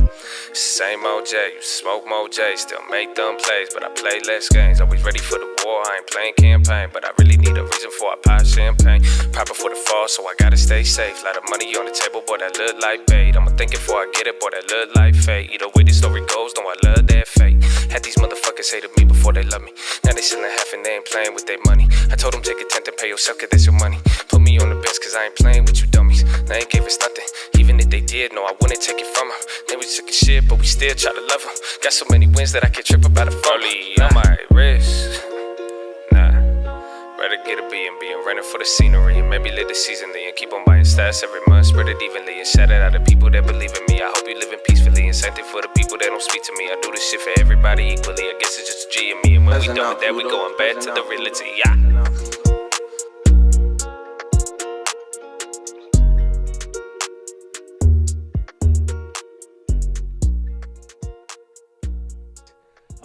Same OJ, you smoke more J, still make dumb plays, but I play less games. Always ready for the war, I ain't playing campaign, but I really need a reason for I pop champagne. Proper for the fall, so I gotta stay safe. Lot of money on the table, boy, that look like bait. I'ma think it before I get it, boy, that look like fate. Either way the story goes, no, I love that fate. Had these motherfuckers hated me before they love me. Now they selling half and they ain't playing with their money. I told them take a tenth and pay yourself, cause that's your money. Put me on the bench, cause I ain't playing with you dummies. They ain't gave us nothing, even if they did, no, I wouldn't take it from them. Then we took a shit, but we still try to love them. Got so many wins that I can trip about a fully on my wrist. Nah, rather get a B&B and rent it for the scenery. And maybe live the season then keep on buying stats every month. Spread it evenly and shout it out to people that believe in me. I hope you living peacefully and same thing for the people that don't speak to me. I do this shit for everybody equally. I guess it's just G and me. And when we done with that, we going back to the reality. Yeah.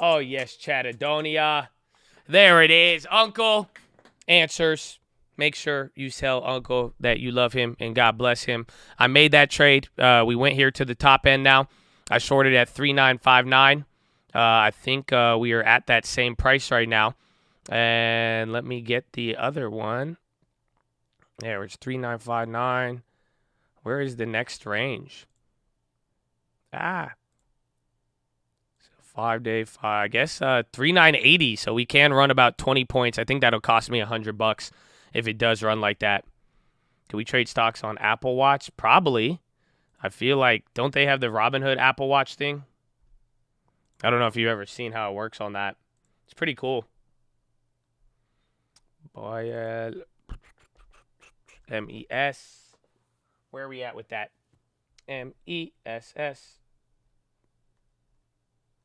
Oh, yes, Chattadonia. There it is. Uncle answers. Make sure you tell Uncle that you love him and God bless him. I made that trade. We went here to the top end now. I shorted at 3959. I think we are at that same price right now. And let me get the other one. There, it's 3959. Where is the next range? 5 day 5. I guess 3980. So we can run about 20 points. I think that'll cost me $100 if it does run like that. Can we trade stocks on Apple Watch? Probably. I feel like, don't they have the Robinhood Apple Watch thing? I don't know if you've ever seen how it works on that. It's pretty cool. Boy, MES. Where are we at with that? MESS.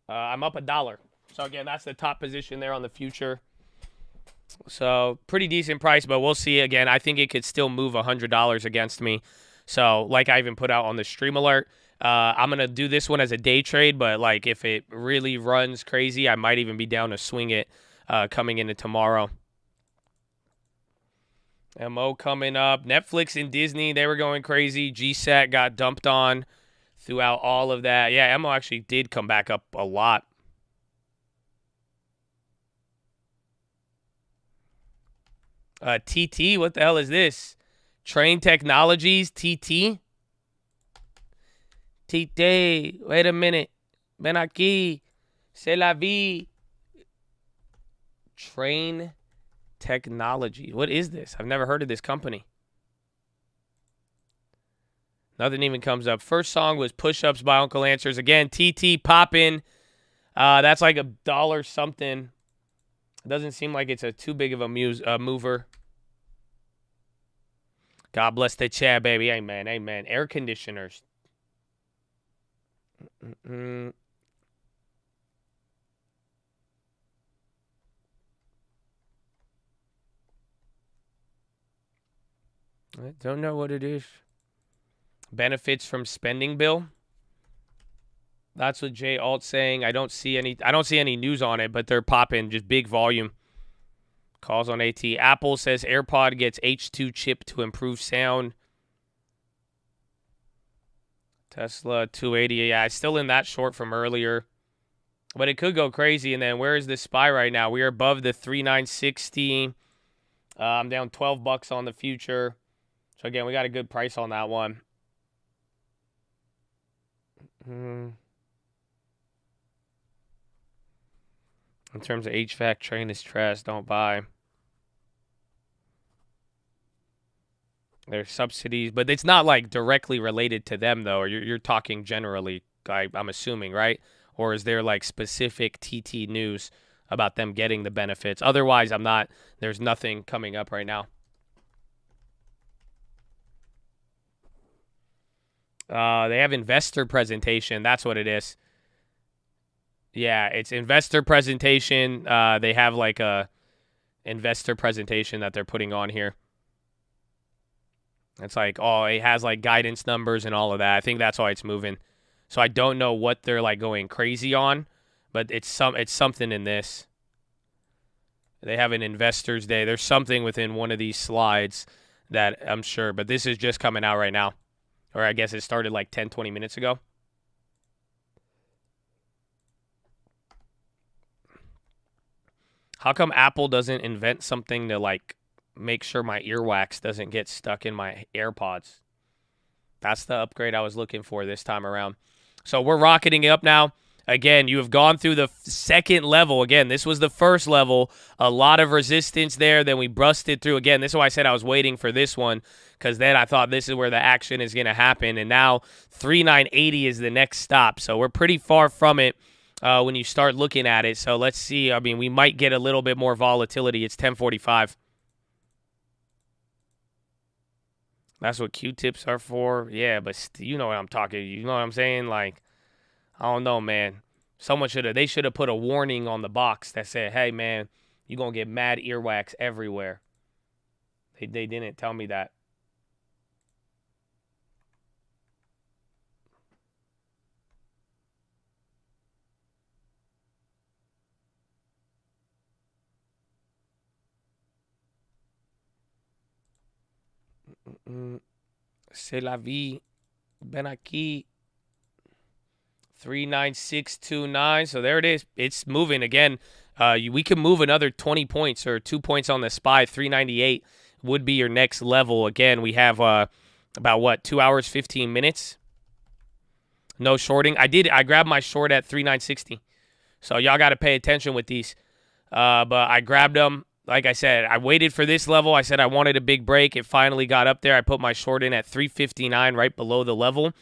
I'm up $1. So, again, that's the top position there on the future. So, pretty decent price, but we'll see. Again, I think it could still move $100 against me. So, like I even put out on the stream alert, I'm going to do this one as a day trade, but, like, if it really runs crazy, I might even be down to swing it coming into tomorrow. MO coming up. Netflix and Disney, they were going crazy. GSAT got dumped on throughout all of that. Yeah, MO actually did come back up a lot. TT, what the hell is this? Train Technologies, TT? TT, wait a minute. Ven aquí. C'est la vie. Train Technology. What is this? I've never heard of this company. Nothing even comes up. First song was Push-Ups by Uncle Answers. Again, TT poppin'. That's like $1 something. It doesn't seem like it's a too big of a mover. God bless the chat, baby. Amen, amen. Air conditioners. I don't know what it is. Benefits from spending bill. That's what Jay Alt's saying. I don't see any news on it, but they're popping, just big volume. Calls on AT. Apple says AirPod gets H2 chip to improve sound. Tesla 280. Yeah, it's still in that short from earlier. But it could go crazy. And then where is this SPY right now? We are above the 3960. I'm down $12 on the future. So again, we got a good price on that one. In terms of HVAC, train is trash. Don't buy. There's subsidies, but it's not like directly related to them though. Or you're talking generally, I'm assuming, right? Or is there like specific TT news about them getting the benefits. Otherwise, I'm not. There's nothing coming up right now. They have investor presentation. That's what it is. Yeah, it's investor presentation. They have like a investor presentation that they're putting on here. It's like, oh, it has like guidance numbers and all of that. I think that's why it's moving. So I don't know what they're like going crazy on, but it's something in this. They have an investors day. There's something within one of these slides that I'm sure, but this is just coming out right now. Or I guess it started like 10, 20 minutes ago. How come Apple doesn't invent something to like make sure my earwax doesn't get stuck in my AirPods? That's the upgrade I was looking for this time around. So we're rocketing it up now. Again, you have gone through the second level. Again, this was the first level. A lot of resistance there. Then we busted through. Again, this is why I said I was waiting for this one, because then I thought this is where the action is going to happen. And now 3980 is the next stop. So we're pretty far from it when you start looking at it. So let's see. I mean, we might get a little bit more volatility. It's 1045. That's what Q-tips are for. Yeah, but you know what I'm talking. You know what I'm saying? Like, I don't know, man. They should have put a warning on the box that said, hey, man, you're going to get mad earwax everywhere. They didn't tell me that. C'est la vie. Ben aquí. 39629. So there it is. It's moving again. We can move another 20 points or 2 points on the SPY. 398 would be your next level. Again, we have about 2 hours 15 minutes. No shorting. I grabbed my short at 3960. So y'all got to pay attention with these. But I grabbed them. Like I said, I waited for this level. I said I wanted a big break. It finally got up there. I put my short in at 359, right below the level.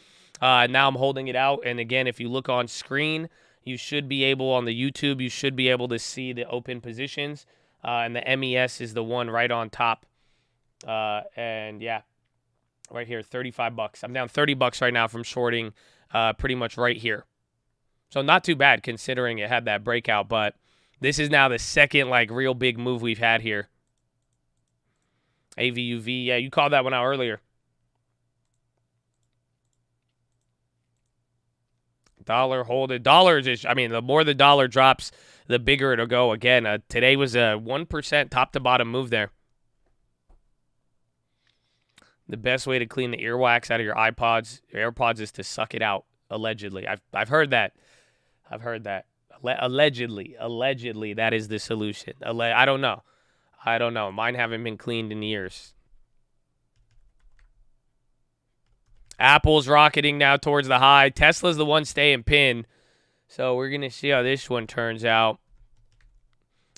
Now I'm holding it out. And again, if you look on screen, you should be able, on the YouTube, you should be able to see the open positions. And the MES is the one right on top. And yeah, right here, 35 bucks. I'm down 30 bucks right now from shorting pretty much right here. So not too bad considering it had that breakout, but this is now the second like real big move we've had here. AVUV, yeah, you called that one out earlier. Dollar, hold it. Dollars is, I mean, the more the dollar drops, the bigger it'll go. Again, today was a 1% top to bottom move there. The best way to clean the earwax out of your AirPods is to suck it out. Allegedly, I've heard that. I've heard that. Allegedly, that is the solution. I don't know. Mine haven't been cleaned in years. Apple's rocketing now towards the high. Tesla's the one staying pinned. So we're going to see how this one turns out.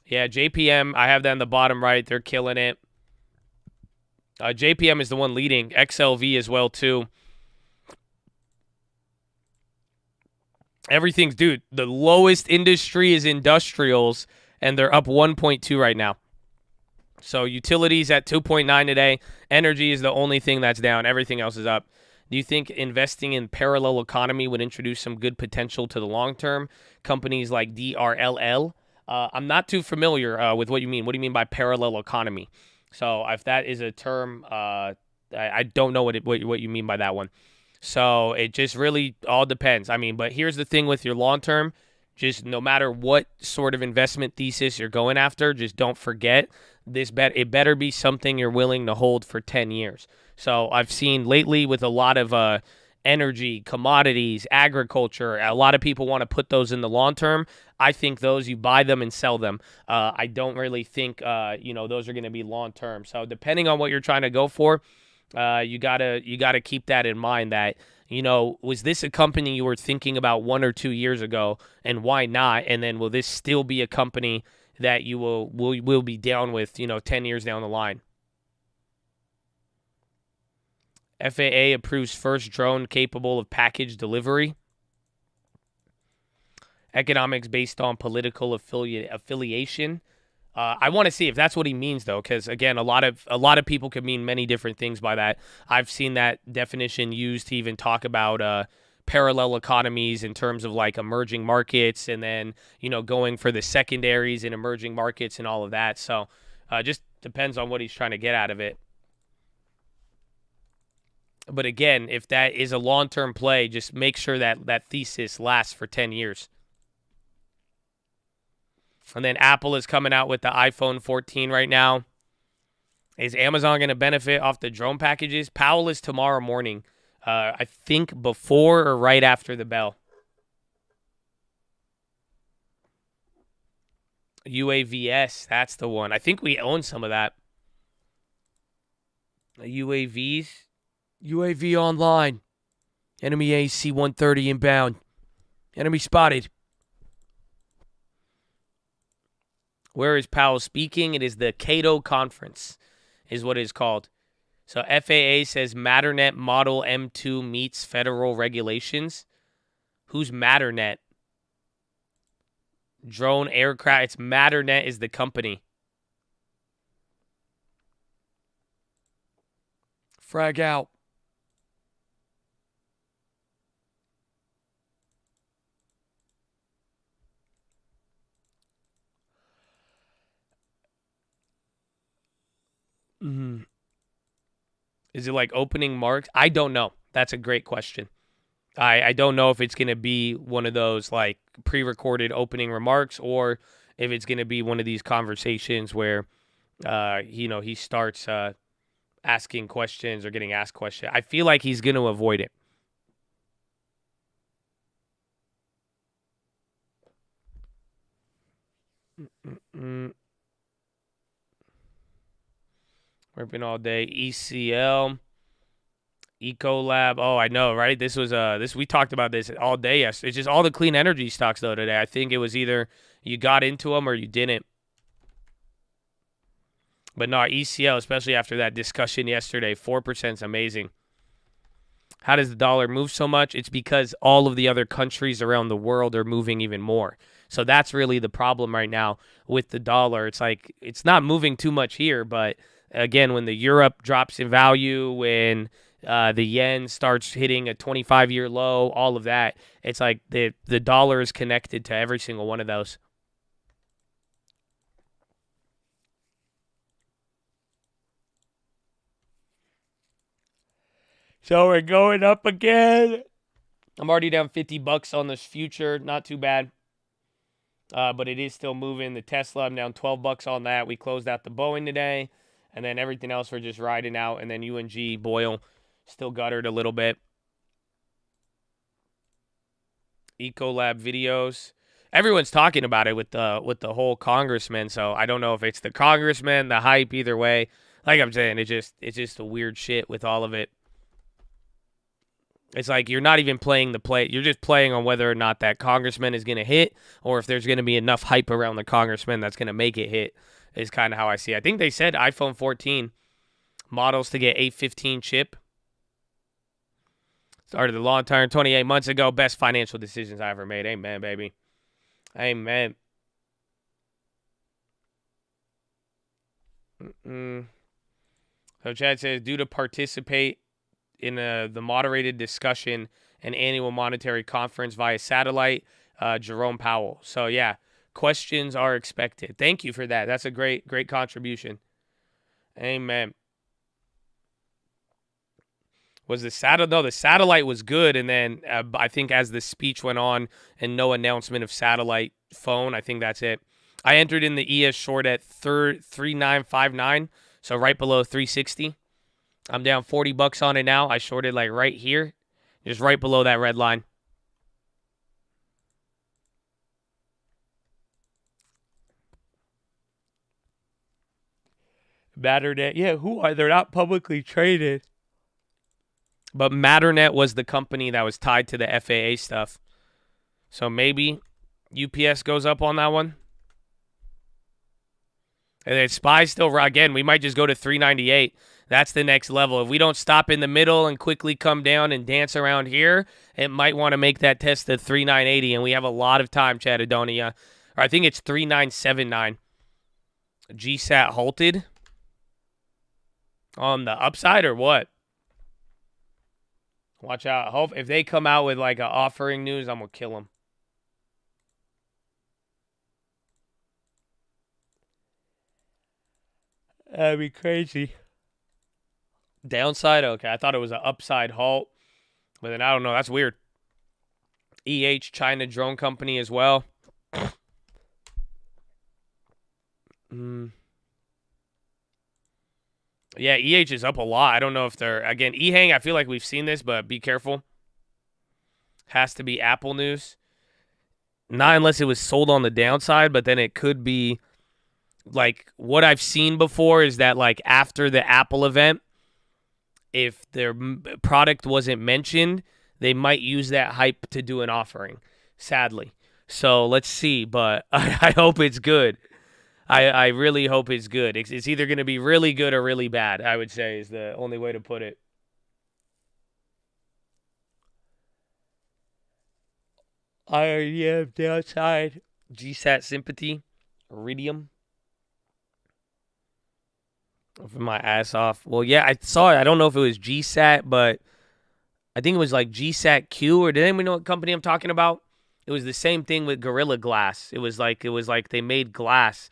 Yeah, JPM, I have that in the bottom right. They're killing it. JPM is the one leading. XLV as well, too. Everything's, dude, the lowest industry is industrials, and they're up 1.2 right now. So utilities at 2.9 today. Energy is the only thing that's down. Everything else is up. Do you think investing in parallel economy would introduce some good potential to the long term? Companies like DRLL? I'm not too familiar with what you mean. What do you mean by parallel economy? So if that is a term, I don't know what you mean by that one. So it just really all depends. I mean, but here's the thing with your long term. Just no matter what sort of investment thesis you're going after, just don't forget it better be something you're willing to hold for 10 years. So I've seen lately with a lot of energy, commodities, agriculture, a lot of people want to put those in the long term. I think those, you buy them and sell them. I don't really think, those are going to be long term. So depending on what you're trying to go for, you gotta keep that in mind that, was this a company you were thinking about 1 or 2 years ago, and why not? And then will this still be a company that you will be down with, 10 years down the line? FAA approves first drone capable of package delivery. Economics based on political affiliation. I want to see if that's what he means, though, because again, a lot of people could mean many different things by that. I've seen that definition used to even talk about parallel economies in terms of like emerging markets, and then going for the secondaries in emerging markets and all of that. So just depends on what he's trying to get out of it. But again, if that is a long-term play, just make sure that that thesis lasts for 10 years. And then Apple is coming out with the iPhone 14 right now. Is Amazon going to benefit off the drone packages? Powell is tomorrow morning. I think before or right after the bell. UAVS, that's the one. I think we own some of that. UAVs. UAV online. Enemy AC-130 inbound. Enemy spotted. Where is Powell speaking? It is the Cato Conference, is what it is called. So FAA says Matternet Model M2 meets federal regulations. Who's Matternet? Drone aircraft. It's Matternet is the company. Frag out. Is it like opening marks? I don't know. That's a great question. I don't know if it's going to be one of those like pre-recorded opening remarks, or if it's going to be one of these conversations where, he starts asking questions or getting asked questions. I feel like he's going to avoid it. Working all day. ECL. Ecolab. Oh, I know, right? This was we talked about this all day yesterday. It's just all the clean energy stocks though today. I think it was either you got into them or you didn't. But no, ECL, especially after that discussion yesterday, 4% is amazing. How does the dollar move so much? It's because all of the other countries around the world are moving even more. So that's really the problem right now with the dollar. It's like it's not moving too much here, but again, when the Europe drops in value, when the yen starts hitting a 25-year low, all of that, it's like the dollar is connected to every single one of those. So we're going up again. I'm already down $50 on this future. Not too bad. But it is still moving. The Tesla, I'm down $12 on that. We closed out the Boeing today. And then everything else we're just riding out. And then UNG, Boyle, still guttered a little bit. Ecolab videos. Everyone's talking about it with the whole congressman. So I don't know if it's the congressman, the hype, either way. Like I'm saying, it's just a weird shit with all of it. It's like you're not even playing the play. You're just playing on whether or not that congressman is going to hit, or if there's going to be enough hype around the congressman that's going to make it hit, is kind of how I see it. I think they said iPhone 14 models to get 815 chip. Started the long term 28 months ago. Best financial decisions I ever made. Amen, baby. Amen. So Chad says, due to participate in the moderated discussion and annual monetary conference via satellite, Jerome Powell. So, yeah, questions are expected. Thank you for that. That's a great contribution. Amen. Was the satellite? No, the satellite was good. And then I think as the speech went on and no announcement of satellite phone, I think that's it. I entered in the ES short at 3959, so right below 360. I'm down $40 on it now. I shorted like right here, just right below that red line. Matternet, yeah, who are they're not publicly traded. But Matternet was the company that was tied to the FAA stuff. So maybe UPS goes up on that one. And then SPY still, again, we might just go to 398. That's the next level. If we don't stop in the middle and quickly come down and dance around here, it might want to make that test at 3980, and we have a lot of time, Chattadonia. Or I think it's 3979. GSAT halted on the upside or what? Watch out. Hope if they come out with like an offering news, I'm going to kill them. That'd be crazy. Downside? Okay, I thought it was an upside halt. But then I don't know. That's weird. China drone company as well. Yeah, is up a lot. I don't know if they're... Again, EHang, I feel like we've seen this, but be careful. Has to be Apple news. Not unless it was sold on the downside, but then it could be... Like, what I've seen before is that, like, after the Apple event, if their product wasn't mentioned, they might use that hype to do an offering, sadly. So, let's see, but I hope it's good. I really hope it's good. It's either going to be really good or really bad, I would say, is the only way to put it. IRDM downside. GSAT sympathy. Iridium. For my ass off. Well, yeah, I saw it. I don't know if it was GSAT, but I think it was like GSAT Q, or did anyone know what company I'm talking about? It was the same thing with Gorilla Glass. It was like they made glass.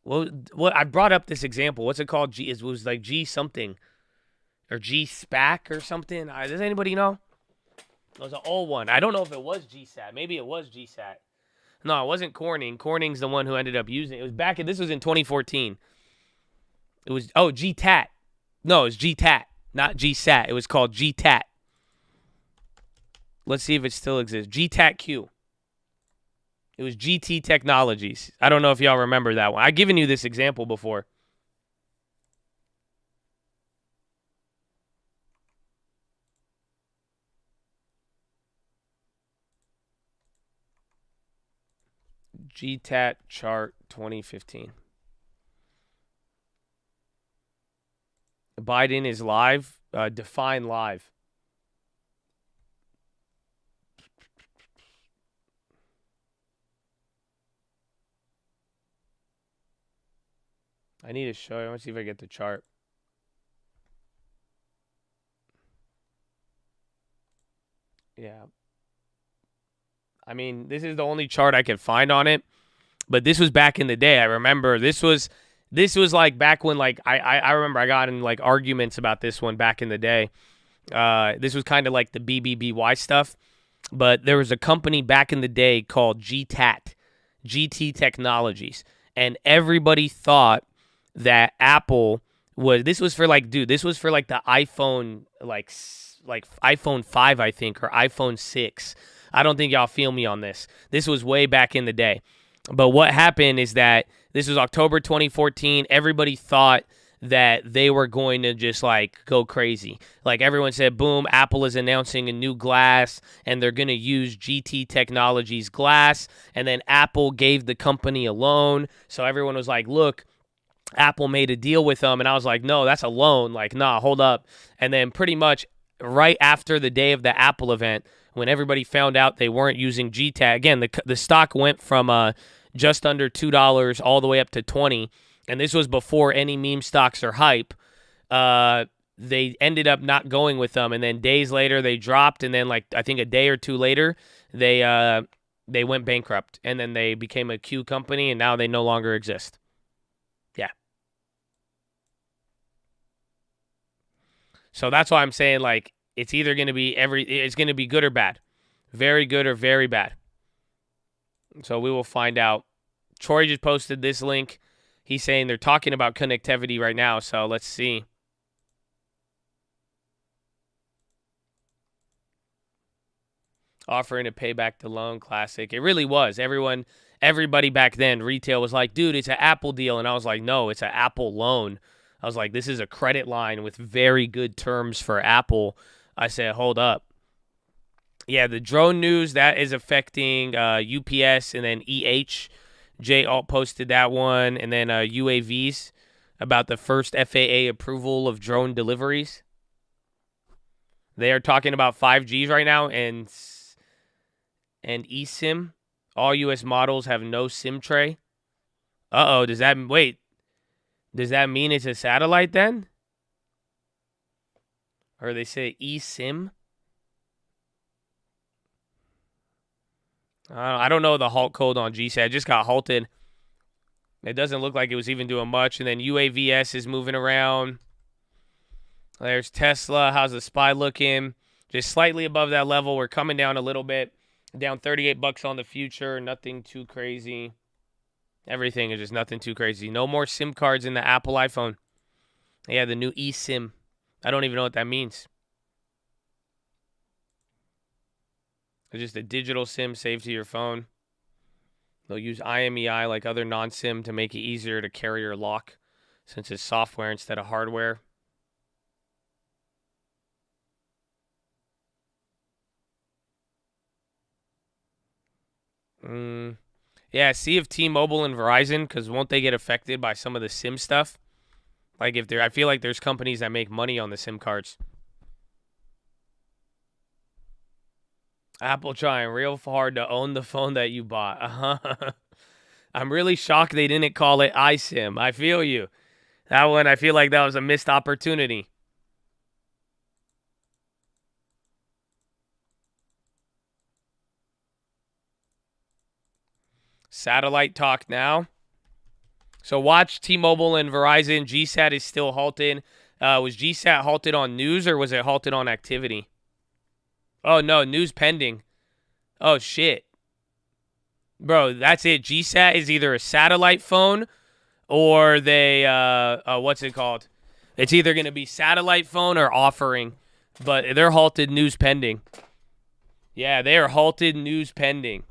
Well, I brought up this example. What's it called? It was like G something, or G SPAC or something. Does anybody know? It was an old one. I don't know if it was GSAT. Maybe it was GSAT. No, it wasn't Corning. Corning's the one who ended up using it. It was this was in 2014. It was, GTAT. No, it was GTAT, not GSAT. It was called GTAT. Let's see if it still exists. GTAT Q. It was GT Technologies. I don't know if y'all remember that one. I've given you this example before. GTAT chart 2015. Biden is live. Define live. I need to show you. Let's see if I get the chart. Yeah. I mean, this is the only chart I could find on it. But this was back in the day. I remember this was like back when, like, I remember I got in like arguments about this one back in the day. This was kind of like the BBBY stuff. But there was a company back in the day called GTAT, GT Technologies. And everybody thought that Apple this was for like the iPhone, like iPhone 5, I think, or iPhone 6. I don't think y'all feel me on this. This was way back in the day. But what happened is that this was October 2014. Everybody thought that they were going to just like go crazy. Like everyone said, boom, Apple is announcing a new glass and they're going to use GT Technologies glass. And then Apple gave the company a loan. So everyone was like, look, Apple made a deal with them. And I was like, no, that's a loan. Like, nah, hold up. And then pretty much right after the day of the Apple event, when everybody found out they weren't using GTAT, again, the stock went from just under $2 all the way up to $20. And this was before any meme stocks or hype. They ended up not going with them. And then days later, they dropped. And then, like, I think a day or two later, they went bankrupt. And then they became a Q company, and now they no longer exist. Yeah. So that's why I'm saying, like, it's either going to be it's going to be good or bad. Very good or very bad. So we will find out. Troy just posted this link. He's saying they're talking about connectivity right now, so let's see. Offering to pay back the loan, classic. It really was. Everybody back then, retail was like, dude, it's an Apple deal. And I was like, no, it's an Apple loan. I was like, this is a credit line with very good terms for Apple. I said, hold up. Yeah, the drone news, that is affecting UPS and then EH. Jay Alt posted that one. And then UAVs. about the first FAA approval of drone deliveries. They are talking about 5Gs right now and eSIM. All U.S. models have no SIM tray. Uh-oh, does that mean it's a satellite then? Or they say eSIM? I don't know the halt code on GSAT. It just got halted. It doesn't look like it was even doing much. And then UAVS is moving around. There's Tesla. How's the SPY looking? Just slightly above that level. We're coming down a little bit. Down 38 bucks on the future. Nothing too crazy. Everything is just nothing too crazy. No more SIM cards in the Apple iPhone. Yeah, the new eSIM. I don't even know what that means. It's just a digital SIM saved to your phone. They'll use IMEI like other non-SIM to make it easier to carry or lock since it's software instead of hardware. Yeah, see if T-Mobile and Verizon, because won't they get affected by some of the SIM stuff? Like I feel like there's companies that make money on the SIM cards. Apple trying real hard to own the phone that you bought. I'm really shocked they didn't call it iSIM. I feel you. That one, I feel like that was a missed opportunity. Satellite talk now. So watch T-Mobile and Verizon. GSAT is still halted. Was GSAT halted on news or was it halted on activity? Oh, no. News pending. Oh, shit. Bro, that's it. GSAT is either a satellite phone or they, what's it called? It's either going to be satellite phone or offering. But they're halted news pending. Yeah, they are halted news pending.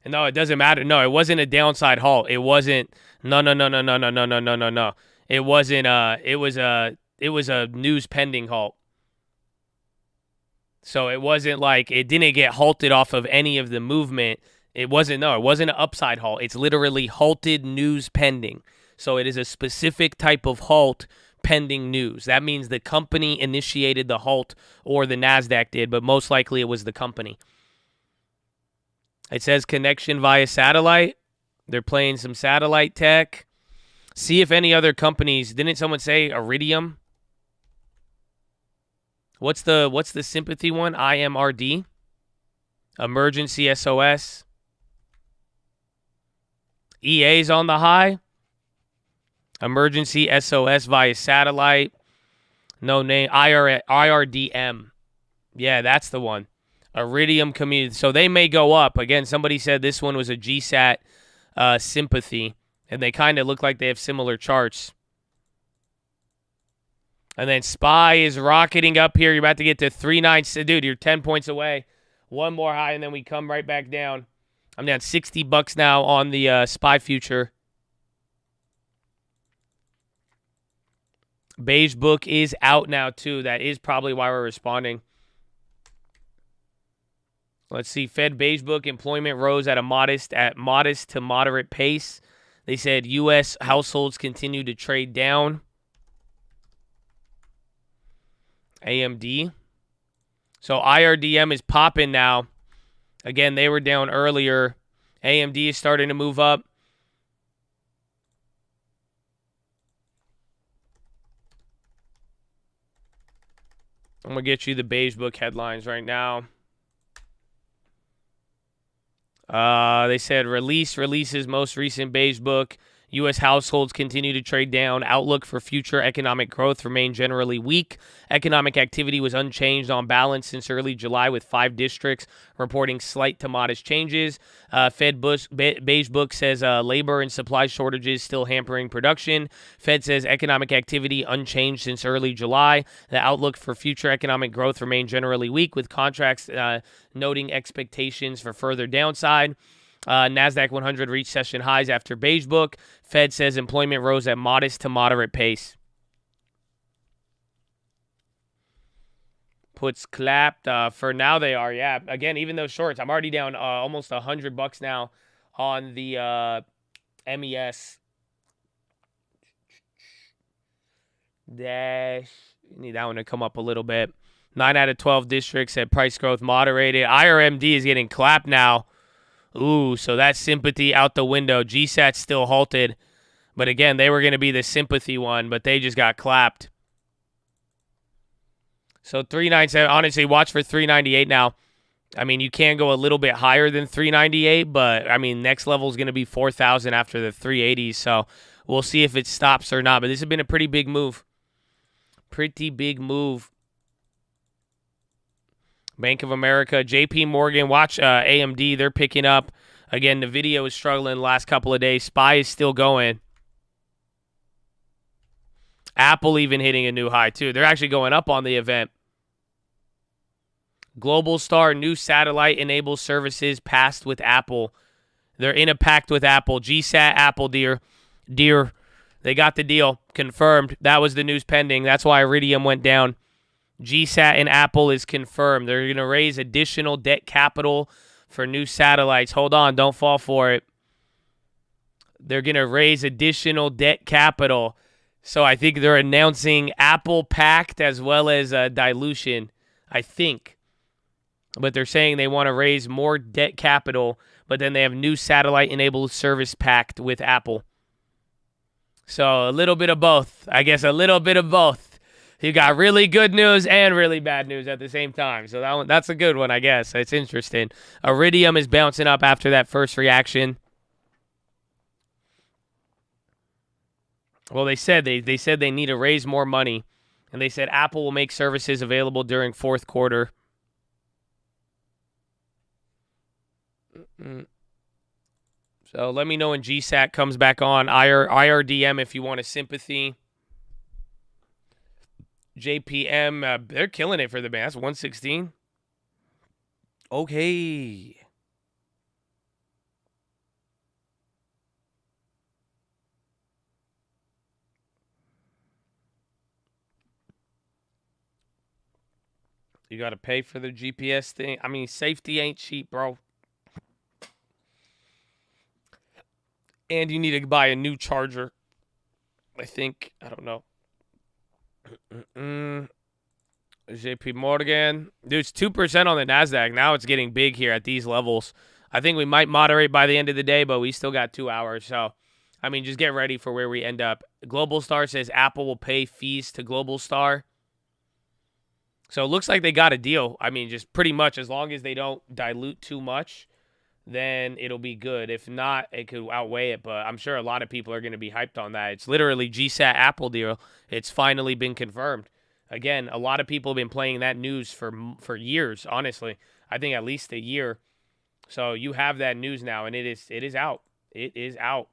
No, it doesn't matter. No, it wasn't a downside halt. It wasn't. No. It wasn't. It was a news pending halt. So it wasn't like it didn't get halted off of any of the movement. It wasn't an upside halt. It's literally halted news pending. So it is a specific type of halt pending news. That means the company initiated the halt or the NASDAQ did, but most likely it was the company. It says connection via satellite. They're playing some satellite tech. See if any other companies. Didn't someone say Iridium? What's the sympathy one? IMRD. Emergency SOS. EA's on the high. Emergency SOS via satellite. No name. IRDM. Yeah, that's the one. Iridium community. So they may go up. Again, somebody said this one was a GSAT sympathy. And they kind of look like they have similar charts. And then SPY is rocketing up here. You're about to get to 3.9. Dude, you're 10 points away. One more high, and then we come right back down. I'm down 60 bucks now on the SPY future. Beige book is out now, too. That is probably why we're responding. Let's see. Fed beige book employment rose at modest to moderate pace. They said U.S. households continue to trade down. AMD. So IRDM is popping now. Again, they were down earlier. AMD is starting to move up. I'm going to get you the beige book headlines right now. They said releases most recent beige book. U.S. households continue to trade down. Outlook for future economic growth remained generally weak. Economic activity was unchanged on balance since early July, with 5 districts reporting slight to modest changes. Fed beige book says labor and supply shortages still hampering production. Fed says economic activity unchanged since early July. The outlook for future economic growth remained generally weak, with contracts noting expectations for further downside. NASDAQ 100 reached session highs after beige book. Fed says employment rose at modest to moderate pace. Puts clapped. For now they are, yeah. Again, even those shorts, I'm already down almost $100 now on the MES. Dash. You need that one to come up a little bit. 9 out of 12 districts said price growth moderated. IRMD is getting clapped now. Ooh, so that's sympathy out the window. GSAT's still halted. But again, they were going to be the sympathy one, but they just got clapped. So 397. Honestly, watch for 398 now. I mean, you can go a little bit higher than 398, but I mean, next level is going to be 4,000 after the 380s. So we'll see if it stops or not. But this has been a pretty big move. Pretty big move. Bank of America, JP Morgan, watch AMD. They're picking up. Again, the video is struggling the last couple of days. SPY is still going. Apple even hitting a new high, too. They're actually going up on the event. Global Star, new satellite-enabled services passed with Apple. They're in a pact with Apple. GSAT, Apple, dear. They got the deal. Confirmed. That was the news pending. That's why Iridium went down. GSAT and Apple is confirmed. They're going to raise additional debt capital for new satellites. Hold on. Don't fall for it. They're going to raise additional debt capital. So I think they're announcing Apple Pact as well as dilution, I think. But they're saying they want to raise more debt capital, but then they have new satellite-enabled service pact with Apple. So a little bit of both. I guess a little bit of both. You got really good news and really bad news at the same time. So that's a good one, I guess. It's interesting. Iridium is bouncing up after that first reaction. Well, they said they need to raise more money, and they said Apple will make services available during fourth quarter. So let me know when GSAT comes back on. IRDM if you want a sympathy. JPM, they're killing it for the band. That's 116. Okay. You got to pay for the GPS thing. I mean, safety ain't cheap, bro. And you need to buy a new charger. I think. I don't know. JP Morgan. Dude, it's 2% on the NASDAQ. Now it's getting big here at these levels. I think we might moderate by the end of the day, but we still got 2 hours. So, I mean, just get ready for where we end up. Global Star says Apple will pay fees to Global Star. So it looks like they got a deal. I mean, just pretty much as long as they don't dilute too much, then it'll be good. If not, it could outweigh it. But I'm sure a lot of people are going to be hyped on that. It's literally GSAT Apple deal. It's finally been confirmed. Again, a lot of people have been playing that news for years, honestly. I think at least a year. So you have that news now, and it is out. It is out.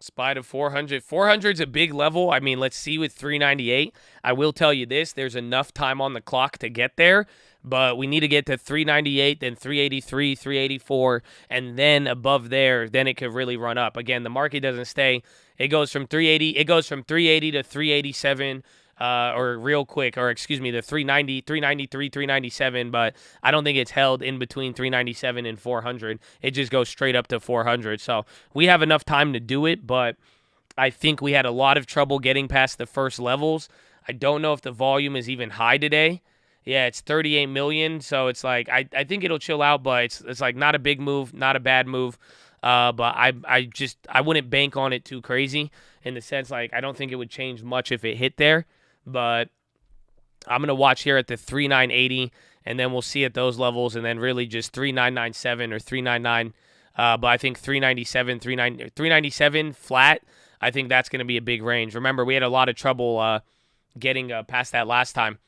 SPY to 400. 400 is a big level. I mean, let's see with 398. I will tell you this. There's enough time on the clock to get there, but we need to get to 398, then 383, 384, and then above there, then it could really run up. Again, the market doesn't stay. It goes from 380. It goes from 380 to 387. The 390, 393, 397, but I don't think it's held in between 397 and 400. It just goes straight up to 400. So we have enough time to do it, but I think we had a lot of trouble getting past the first levels. I don't know if the volume is even high today. Yeah, it's 38 million, so it's like I think it'll chill out, but it's like not a big move, not a bad move. But I wouldn't bank on it too crazy in the sense like I don't think it would change much if it hit there. But I'm going to watch here at the 3980, and then we'll see at those levels, and then really just 3997 or 399. But I think 397 flat, I think that's going to be a big range. Remember, we had a lot of trouble getting past that last time.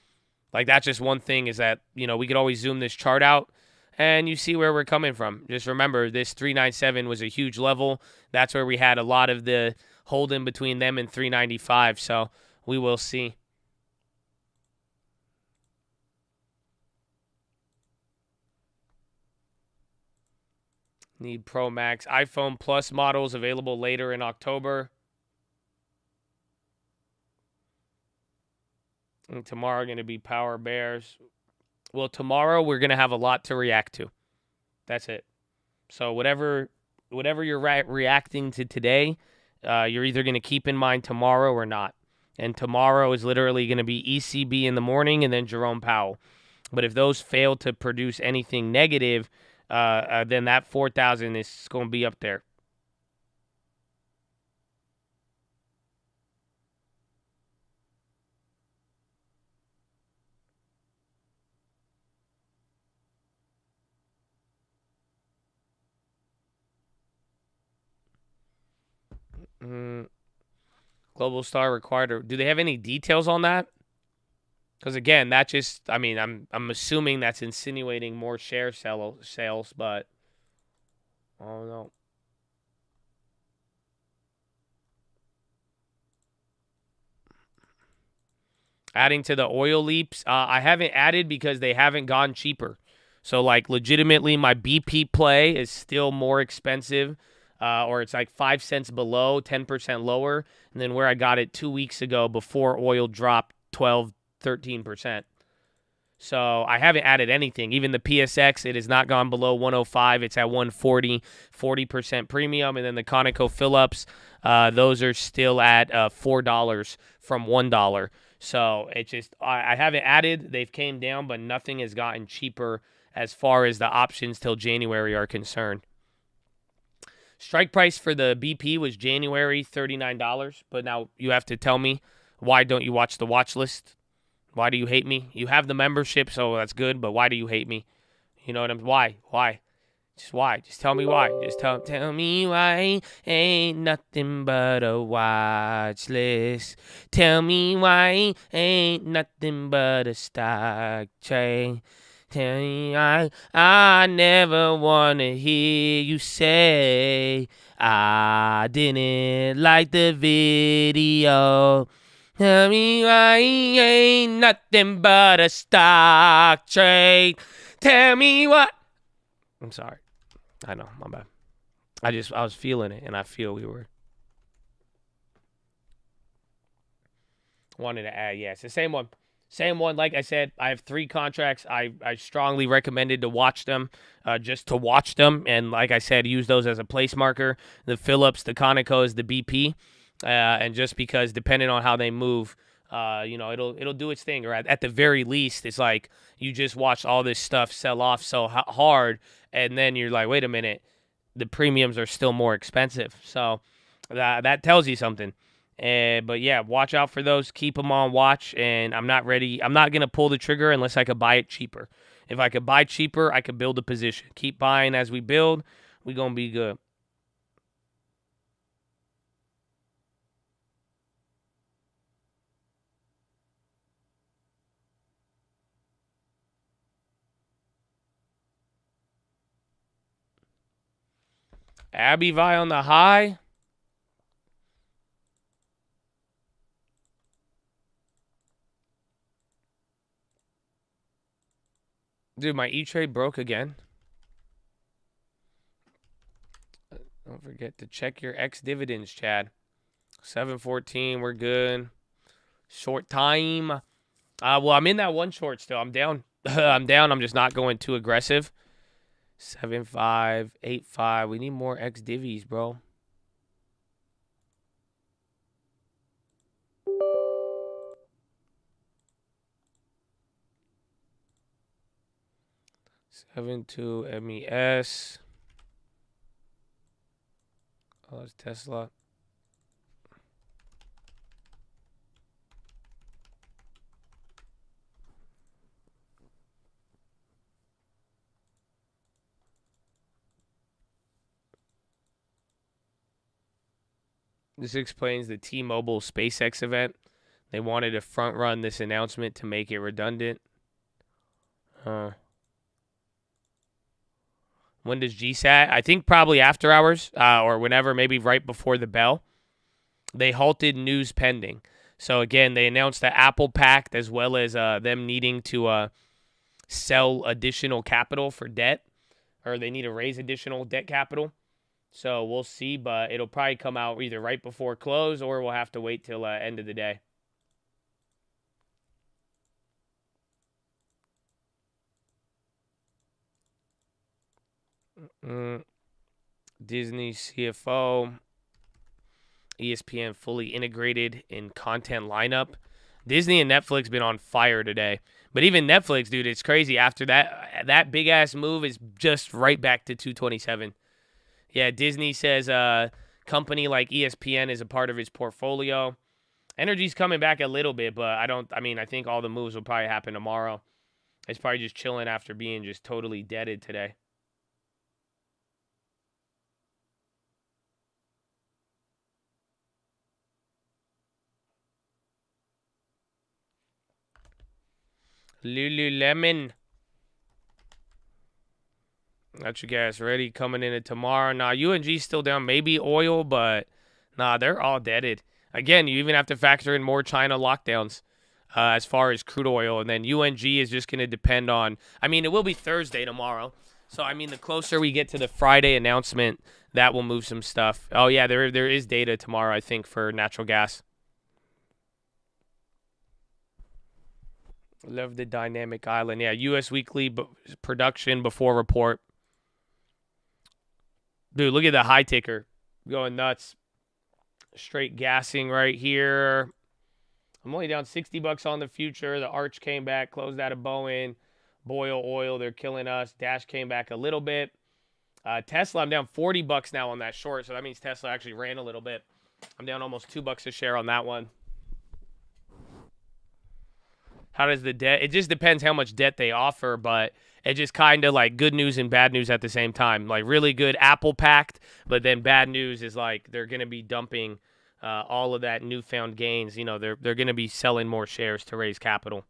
Like, that's just one thing is that, we could always zoom this chart out, and you see where we're coming from. Just remember, this 397 was a huge level. That's where we had a lot of the hold in between them and 395. So we will see. Need Pro Max. iPhone Plus models available later in October. And tomorrow going to be Power Bears. Well, tomorrow we're going to have a lot to react to. That's it. So whatever you're reacting to today, you're either going to keep in mind tomorrow or not. And tomorrow is literally going to be ECB in the morning and then Jerome Powell. But if those fail to produce anything negative, then that 4,000 is going to be up there. Global Star required. Do they have any details on that? Because again, that just, I mean, I'm assuming that's insinuating more share sales, but I don't know. Adding to the oil leaps, I haven't added because they haven't gone cheaper. So like legitimately, my BP play is still more expensive, or it's like 5 cents below, 10% lower than where I got it 2 weeks ago before oil dropped 13%. So I haven't added anything. Even the PSX, it has not gone below 105. It's at 140, 40% premium. And then the ConocoPhillips, those are still at $4 from $1. So it's just, I haven't added. They've came down, but nothing has gotten cheaper as far as the options till January are concerned. Strike price for the BP was January, $39. But now you have to tell me, why don't you watch the watch list? Why do you hate me? You have the membership, so that's good, but why do you hate me? You know what I'm saying? Why? Just why? Just tell me why. Just tell me why. Ain't nothing but a watch list. Tell me why. Ain't nothing but a stock trade. Tell me why. I never wanna hear you say I didn't like the video. Tell me why ain't nothing but a stock trade. Tell me what. I'm sorry. I know, my bad. I was feeling it, and I feel we were. Wanted to add, yes, the same one. Same one, like I said, I have 3 contracts. I strongly recommended to watch them, just to watch them. And like I said, use those as a place marker. The Phillips, the Conocos, the BP. And just because depending on how they move, it'll do its thing. Or at the very least, it's like you just watch all this stuff sell off so hard, and then you're like, wait a minute, the premiums are still more expensive. So that tells you something. But yeah, watch out for those. Keep them on watch. And I'm not ready. I'm not going to pull the trigger unless I could buy it cheaper. If I could buy cheaper, I could build a position. Keep buying as we build. We're going to be good. Abbeville on the high. Dude, my E-Trade broke again. Don't forget to check your X dividends, Chad. 714, we're good. Short time. Well, I'm in that one short still. I'm down. I'm down. I'm just not going too aggressive. 7.5, 8.5. We need more X divvies, bro. Seven two MES. Oh, it's Tesla. This explains the T-Mobile SpaceX event. They wanted to front run this announcement to make it redundant. When does GSAT? I think probably after hours or whenever, maybe right before the bell. They halted news pending. So again, they announced the Apple Pact as well as them needing to sell additional capital for debt, or they need to raise additional debt capital. So we'll see, but it'll probably come out either right before close or we'll have to wait till end of the day. Disney CFO. ESPN fully integrated in content lineup. Disney and Netflix been on fire today. But even Netflix, dude, it's crazy. After that big ass move is just right back to 227. Yeah, Disney says company like ESPN is a part of its portfolio. Energy's coming back a little bit, but I think all the moves will probably happen tomorrow. It's probably just chilling after being just totally deaded today. Lululemon. Got you guys ready coming into tomorrow. Nah, UNG's still down. Maybe oil, but nah, they're all deaded. Again, you even have to factor in more China lockdowns as far as crude oil. And then UNG is just going to depend on, it will be Thursday tomorrow. So, the closer we get to the Friday announcement, that will move some stuff. Oh, yeah, there is data tomorrow, I think, for natural gas. Love the dynamic island. Yeah, U.S. weekly production before report. Dude, look at the high ticker going nuts. Straight gassing right here. I'm only down $60 on the future. The Arch came back, closed out of Bowen. Boyle Oil, they're killing us. Dash came back a little bit. Tesla, I'm down $40 now on that short, so that means Tesla actually ran a little bit. I'm down almost $2 a share on that one. How does the debt? It just depends how much debt they offer, but it just kind of like good news and bad news at the same time. Like really good Apple packed, but then bad news is like they're going to be dumping all of that newfound gains. They're going to be selling more shares to raise capital.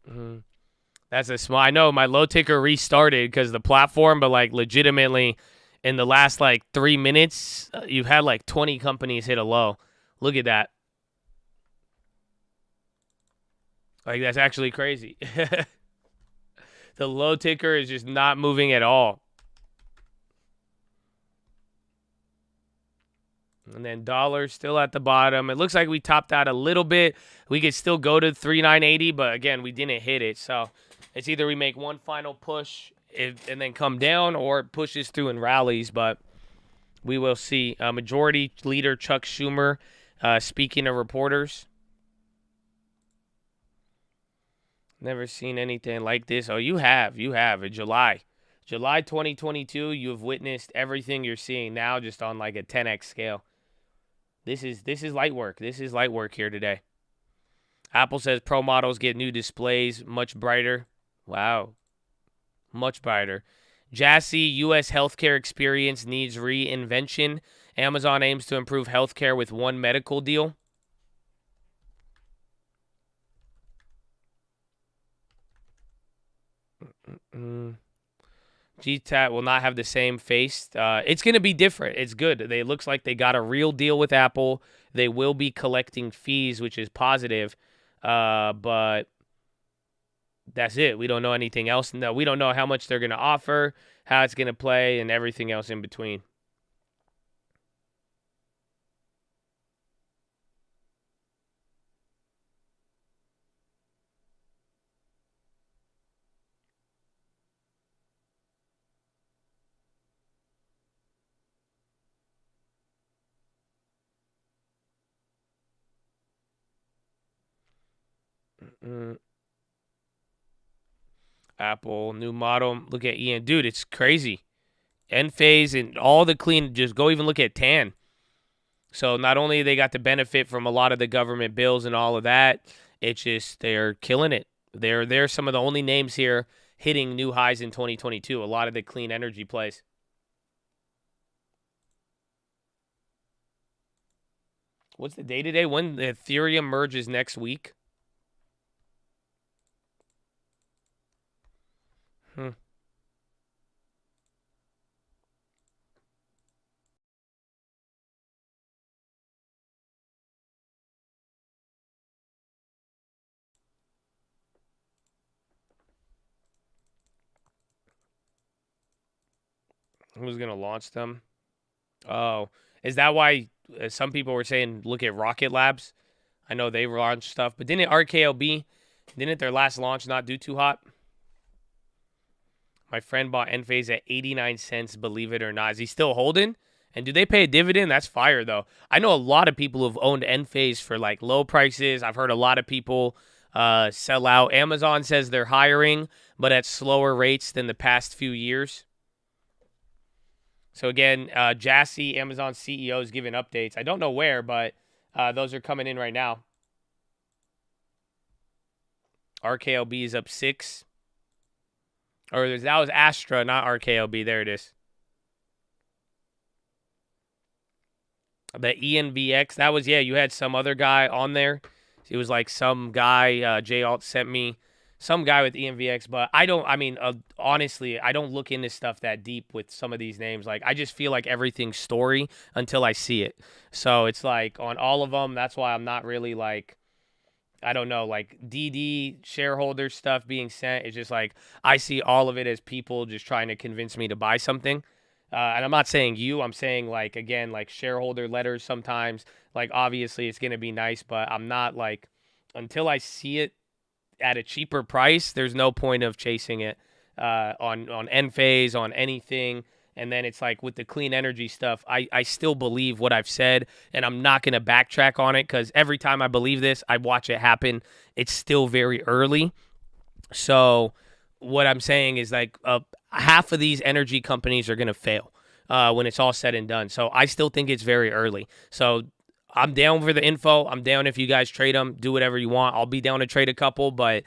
Mm-hmm. That's a small. I know my low ticker restarted because the platform, but like legitimately. In the last 3 minutes, you've had 20 companies hit a low. Look at that. That's actually crazy. The low ticker is just not moving at all. And then dollars still at the bottom. It looks like we topped out a little bit. We could still go to 3,980, but again, we didn't hit it. So it's either we make one final push and then come down, or it pushes through and rallies, but we will see. Majority Leader Chuck Schumer speaking to reporters. Never seen anything like this. Oh, you have. In July 2022, you have witnessed everything you're seeing now just on a 10x scale. This is light work. This is light work here today. Apple says Pro models get new displays, much brighter. Wow. Much brighter. Jassy, U.S. healthcare experience needs reinvention. Amazon aims to improve healthcare with one medical deal. GTAT will not have the same face. It's going to be different. It's good. It looks like they got a real deal with Apple. They will be collecting fees, which is positive. But that's it. We don't know anything else. No, we don't know how much they're going to offer, how it's going to play, and everything else in between. Apple, new model. Look at Ian. Dude, it's crazy. Enphase and all the clean, just go even look at TAN. So not only they got to benefit from a lot of the government bills and all of that, it's just they're killing it. They're some of the only names here hitting new highs in 2022. A lot of the clean energy plays. What's the day today? When the Ethereum merges next week? Who's going to launch them? Oh, is that why some people were saying look at Rocket Labs? I know they launched stuff, but didn't RKLB, didn't their last launch not do too hot? My friend bought Enphase at 89 cents, believe it or not. Is he still holding? And do they pay a dividend? That's fire, though. I know a lot of people who've owned Enphase for, like, low prices. I've heard a lot of people sell out. Amazon says they're hiring, but at slower rates than the past few years. So, again, Jassy, Amazon CEO, is giving updates. I don't know where, but those are coming in right now. RKLB is up 6. Or that was Astra, not RKLB. There it is. The ENVX, that was, yeah, you had some other guy on there. It was like some guy, J-Alt sent me, some guy with ENVX, but honestly, I don't look into stuff that deep with some of these names. Like, I just feel like everything's story until I see it. So it's like on all of them, that's why I'm not really like, I don't know, like DD shareholder stuff being sent. It's just like, I see all of it as people just trying to convince me to buy something. And I'm not saying you, I'm saying like, again, like shareholder letters sometimes, like obviously it's going to be nice, but I'm not like, until I see it at a cheaper price, there's no point of chasing it on Enphase, on anything. And then it's like with the clean energy stuff, I still believe what I've said, and I'm not going to backtrack on it because every time I believe this, I watch it happen. It's still very early. So what I'm saying is like half of these energy companies are going to fail when it's all said and done. So I still think it's very early. So I'm down for the info. I'm down if you guys trade them. Do whatever you want. I'll be down to trade a couple, but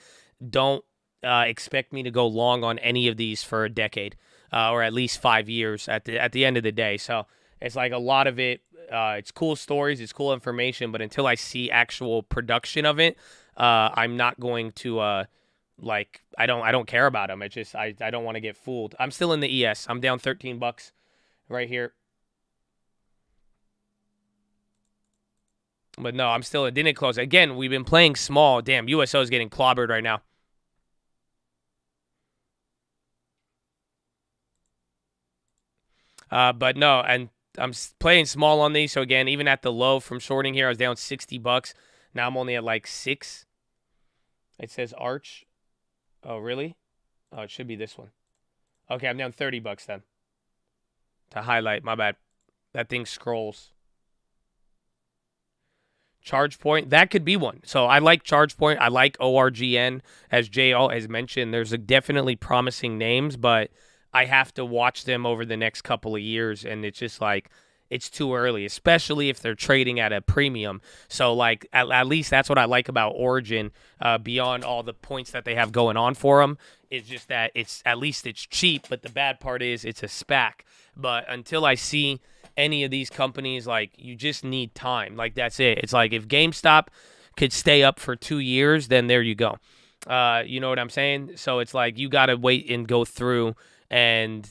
don't expect me to go long on any of these for a decade. Or at least 5 years at the end of the day. So it's like a lot of it, it's cool stories, it's cool information, but until I see actual production of it, I'm not going to, I don't care about them. It's just, I don't want to get fooled. I'm still in the ES. I'm down $13 right here. But no, I'm still, it didn't close. Again, we've been playing small. Damn, USO is getting clobbered right now. But no, and I'm playing small on these. So again, even at the low from shorting here, I was down $60. Now I'm only at like 6. It says Arch. Oh, really? Oh, it should be this one. Okay, I'm down $30 then. To highlight, my bad. That thing scrolls. ChargePoint, that could be one. So I like ChargePoint. I like ORGN, as JL has mentioned. There's definitely promising names, but I have to watch them over the next couple of years, and it's just like, it's too early, especially if they're trading at a premium. So, like, at least that's what I like about Origin, beyond all the points that they have going on for them, is just that it's, at least it's cheap, but the bad part is it's a SPAC. But until I see any of these companies, like, you just need time. Like, that's it. It's like, if GameStop could stay up for 2 years, then there you go. You know what I'm saying? So it's like, you got to wait and go through, and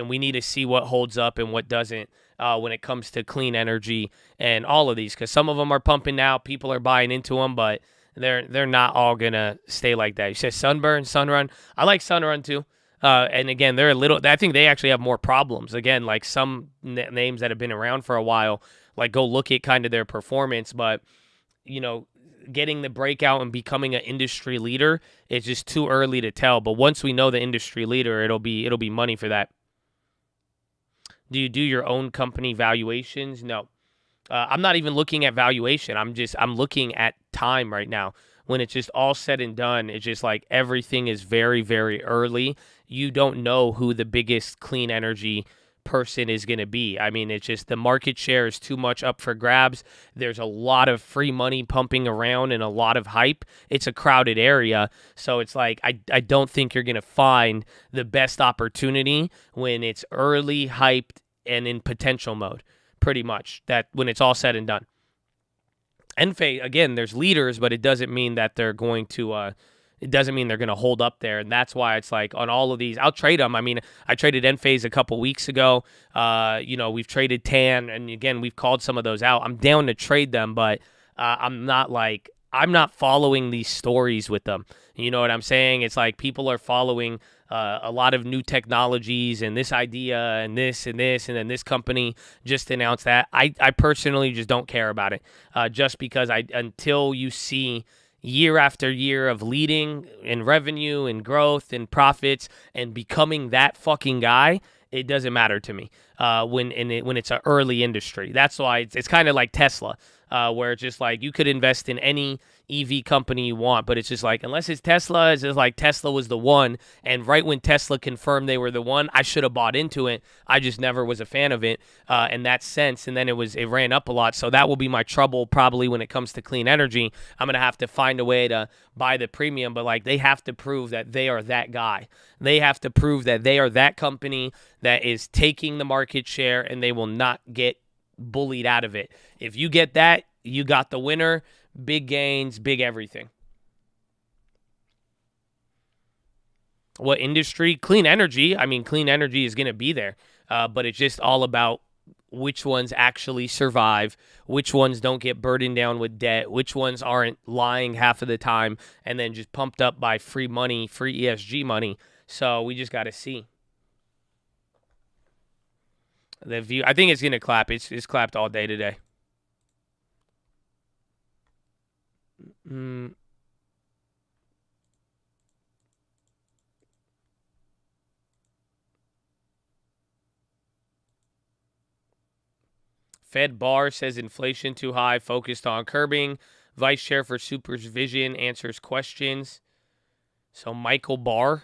we need to see what holds up and what doesn't when it comes to clean energy and all of these, because some of them are pumping now, people are buying into them, but they're not all gonna stay like that. You said Sunrun. I like Sunrun too, and again, they're a little, I think they actually have more problems. Again, like some names that have been around for a while, like go look at kind of their performance, but you know, getting the breakout and becoming an industry leader, it's just too early to tell. But once we know the industry leader, it'll be money for that. Do you do your own company valuations? No. I'm not even looking at valuation. I'm looking at time right now. When it's just all said and done, it's just like everything is very, very early. You don't know who the biggest clean energy person is going to be. I mean, it's just the market share is too much up for grabs. There's a lot of free money pumping around and a lot of hype. It's a crowded area. So it's like, I don't think you're going to find the best opportunity when it's early, hyped, and in potential mode, pretty much, that when it's all said and done. Enphase, again, there's leaders, but it doesn't mean that they're going to, it doesn't mean they're going to hold up there. And that's why it's like on all of these, I'll trade them. I mean, I traded Enphase a couple weeks ago. You know, we've traded TAN, and again, we've called some of those out. I'm down to trade them, but I'm not like, I'm not following these stories with them. You know what I'm saying? It's like people are following a lot of new technologies and this idea and this and this, and then this company just announced that. I personally just don't care about it, just because until you see year after year of leading in revenue and growth and profits and becoming that fucking guy, it doesn't matter to me when it's an early industry. That's why it's kind of like Tesla, where it's just like you could invest in any EV company you want, but it's just like, unless it's Tesla, it's just like Tesla was the one, and right when Tesla confirmed they were the one, I should have bought into it. I just never was a fan of it in that sense, and then it ran up a lot. So that will be my trouble probably when it comes to clean energy. I'm gonna have to find a way to buy the premium, but like they have to prove that they are that guy. They have to prove that they are that company that is taking the market share, and they will not get bullied out of it. If you get that, you got the winner. Big gains, big everything. What industry? Clean energy. I mean, clean energy is going to be there, but it's just all about which ones actually survive, which ones don't get burdened down with debt, which ones aren't lying half of the time and then just pumped up by free money, free ESG money. So we just got to see. The view, I think it's going to clap. It's clapped all day today. Fed Barr says inflation too high, focused on curbing. Vice Chair for Supervision answers questions. So Michael Barr.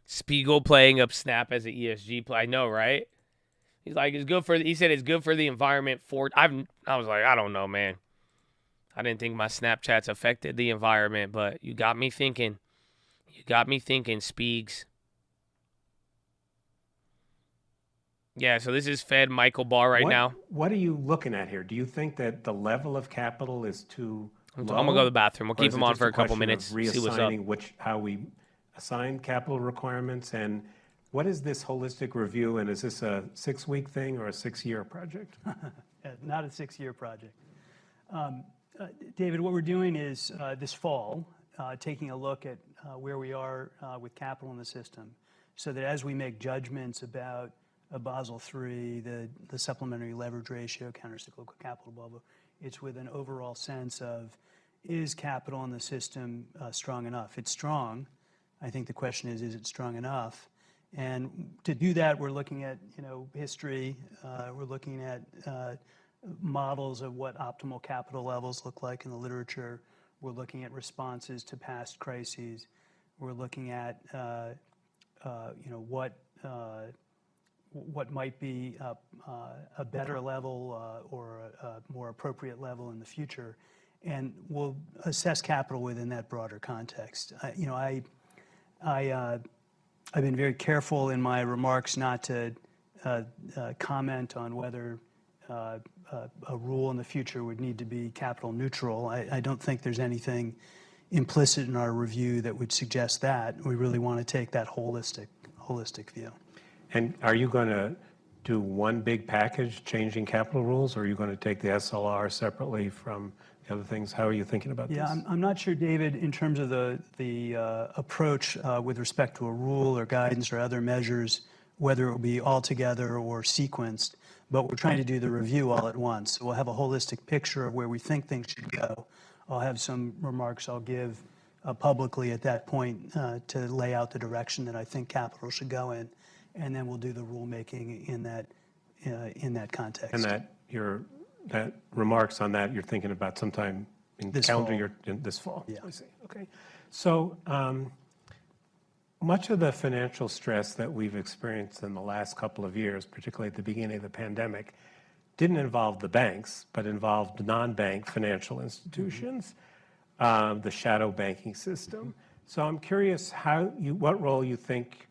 Spiegel playing up Snap as an ESG play. I know, right? He's like, it's good for. He said it's good for the environment. I was like, I don't know, man. I didn't think my Snapchats affected the environment, but you got me thinking. You got me thinking, Spiegs. Yeah, so this is Fed Michael Barr right now. What are you looking at here? Do you think that the level of capital is too low? I'm gonna go to the bathroom. We'll keep him on for a couple minutes. See what's up. How we assign capital requirements, and what is this holistic review? And is this a 6-week thing or a 6-year project? Not a 6-year project. David, what we're doing is this fall, taking a look at where we are with capital in the system, so that as we make judgments about a Basel III, the supplementary leverage ratio, countercyclical capital bubble, it's with an overall sense of, is capital in the system strong enough? It's strong. I think the question is it strong enough? And to do that, we're looking at history. We're looking at models of what optimal capital levels look like in the literature. We're looking at responses to past crises. We're looking at what might be a better level or a more appropriate level in the future, and we'll assess capital within that broader context. I've been very careful in my remarks not to comment on whether a rule in the future would need to be capital neutral. I don't think there's anything implicit in our review that would suggest that. We really want to take that holistic view. And are you going to do one big package, changing capital rules, or are you going to take the SLR separately from the other things? How are you thinking about this? Yeah, I'm not sure, David, in terms of the approach with respect to a rule or guidance or other measures, whether it will be all together or sequenced, but we're trying to do the review all at once. We'll have a holistic picture of where we think things should go. I'll have some remarks I'll give publicly at that point to lay out the direction that I think capital should go in, and then we'll do the rulemaking in that context. And that remarks on that you're thinking about sometime in this calendar fall. year this fall. Yeah. I see. Okay. So much of the financial stress that we've experienced in the last couple of years, particularly at the beginning of the pandemic, didn't involve the banks, but involved non-bank financial institutions, the shadow banking system. So I'm curious what role you think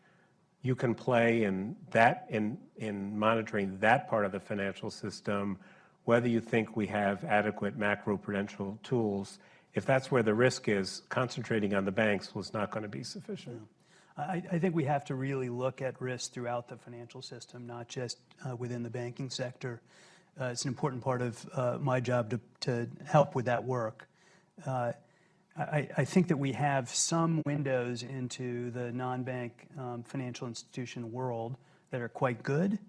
you can play in that, in monitoring that part of the financial system, whether you think we have adequate macroprudential tools. If that's where the risk is, concentrating on the banks was not going to be sufficient. I think we have to really look at risk throughout the financial system, not just within the banking sector. It's an important part of my job to help with that work. I think that we have some windows into the non-bank financial institution world that are quite good,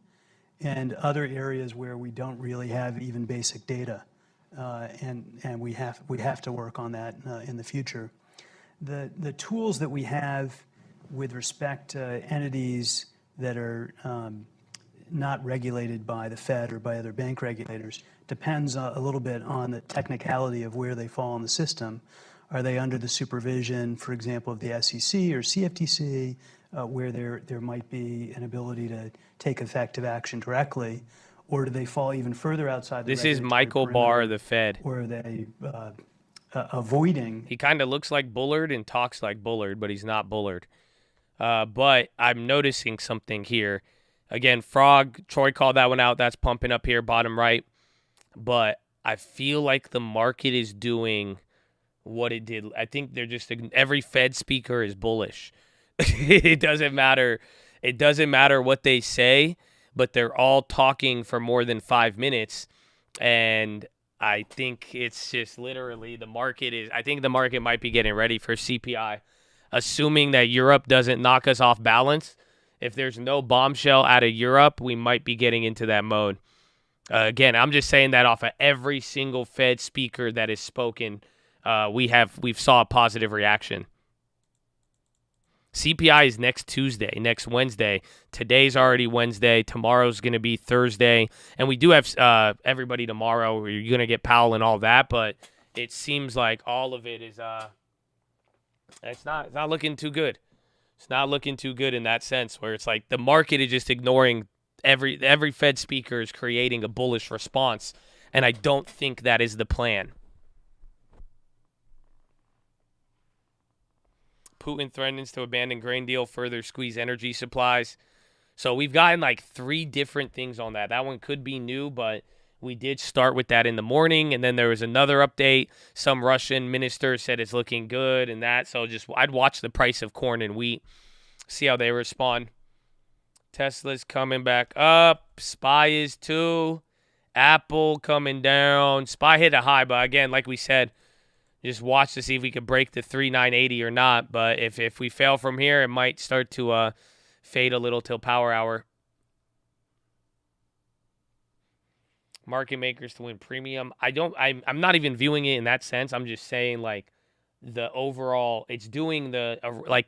and other areas where we don't really have even basic data, and we have to work on that in the future. The tools that we have with respect to entities that are not regulated by the Fed or by other bank regulators depends a little bit on the technicality of where they fall in the system. Are they under the supervision, for example, of the SEC or CFTC, where there might be an ability to take effective action directly, or do they fall even further outside the This is regulatory Michael Barr, perimeter, the Fed. or are they avoiding? He kind of looks like Bullard and talks like Bullard, but he's not Bullard. But I'm noticing something here. Again, Frog, Troy called that one out. That's pumping up here, bottom right. But I feel like the market is doing what it did. I think they're just every Fed speaker is bullish. It doesn't matter. It doesn't matter what they say, but they're all talking for more than 5 minutes. And I think it's just literally I think the market might be getting ready for CPI, assuming that Europe doesn't knock us off balance. If there's no bombshell out of Europe, we might be getting into that mode. Again, I'm just saying that off of every single Fed speaker that has spoken. We've saw a positive reaction. CPI is next Wednesday. Today's already Wednesday. Tomorrow's going to be Thursday. And we do have everybody tomorrow. You're going to get Powell and all that, but it seems like all of it is it's not looking too good. It's not looking too good in that sense, where it's like the market is just ignoring every Fed speaker is creating a bullish response, and I don't think that is the plan. Putin threatens to abandon grain deal, further squeeze energy supplies. So we've gotten like 3 different things on that. That one could be new, but we did start with that in the morning, and then there was another update. Some Russian minister said it's looking good and that. So I'd watch the price of corn and wheat, see how they respond. Tesla's coming back up. SPY is too. Apple coming down. SPY hit a high, but again, like we said, just watch to see if we could break the 3,980 or not. But if we fail from here, it might start to fade a little till power hour. Market makers to win premium. I'm not even viewing it in that sense. I'm just saying like the overall, it's doing the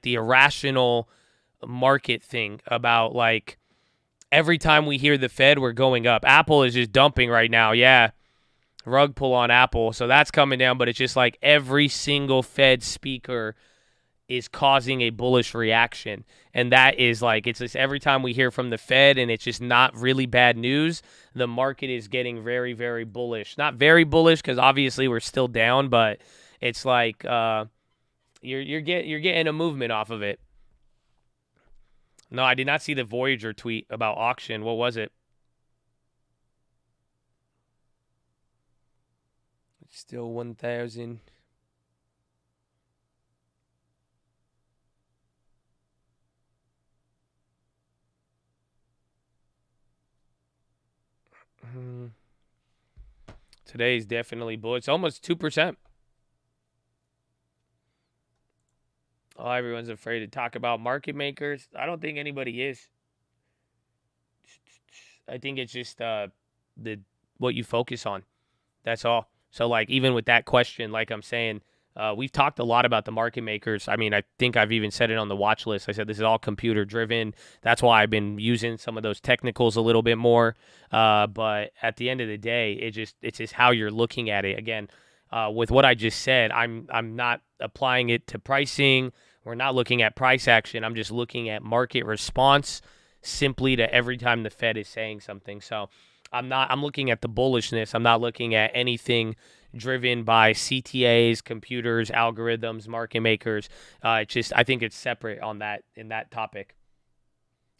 irrational market thing about like every time we hear the Fed, we're going up. Apple is just dumping right now. Yeah. Rug pull on Apple. So that's coming down, but it's just like every single Fed speaker is causing a bullish reaction. And that is like, it's just every time we hear from the Fed and it's just not really bad news, the market is getting very, very bullish. Not very bullish because obviously we're still down, but it's like you're getting a movement off of it. No, I did not see the Voyager tweet about auction. What was it? It's still 1,000. Today's definitely bullish. It's almost 2%. Oh, everyone's afraid to talk about market makers. I don't think anybody is. I think it's just what you focus on. That's all. So, like, even with that question, like I'm saying, we've talked a lot about the market makers. I mean, I think I've even said it on the watch list. I said this is all computer driven. That's why I've been using some of those technicals a little bit more. But at the end of the day, it's just how you're looking at it. Again, with what I just said, I'm not applying it to pricing. We're not looking at price action. I'm just looking at market response simply to every time the Fed is saying something. So I'm looking at the bullishness. I'm not looking at anything driven by CTAs, computers, algorithms, market makers. I think it's separate on that in that topic.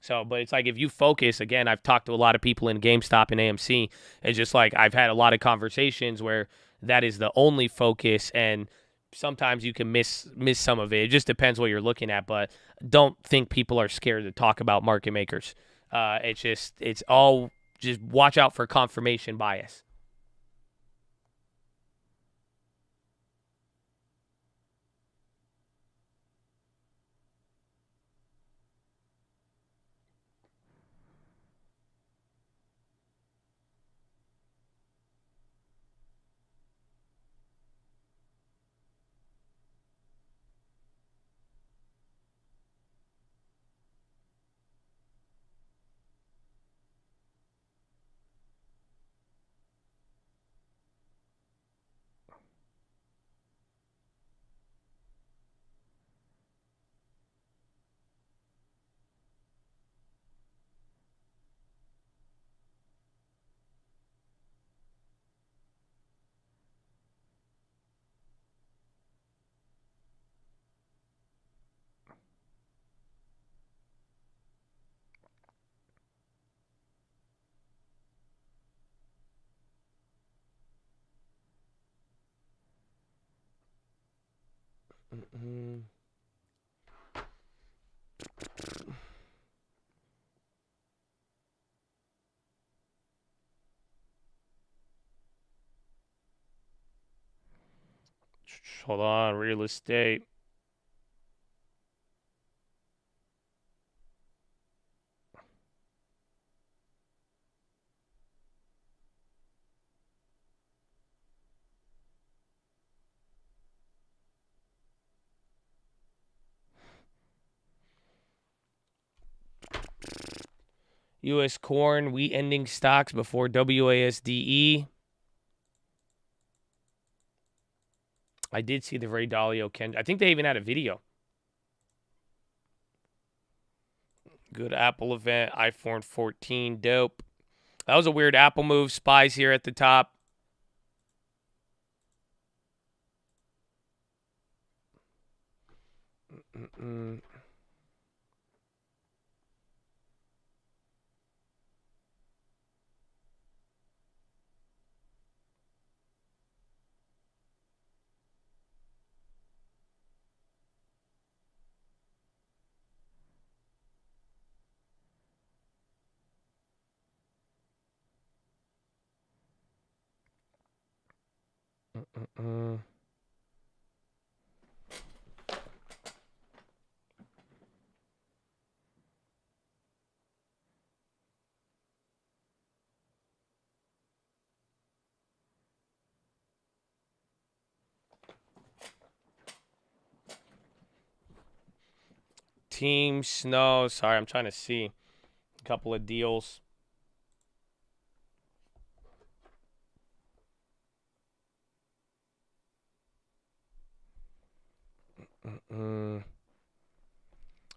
So, but it's like if you focus, again, I've talked to a lot of people in GameStop and AMC. It's just like I've had a lot of conversations where that is the only focus, and sometimes you can miss some of it. It just depends what you're looking at, but don't think people are scared to talk about market makers. It's all just watch out for confirmation bias. Hold on, real estate. U.S. corn, wheat ending stocks before WASDE. I did see the Ray Dalio. I think they even had a video. Good Apple event. iPhone 14. Dope. That was a weird Apple move. Spies here at the top. Team Snow. Sorry, I'm trying to see a couple of deals.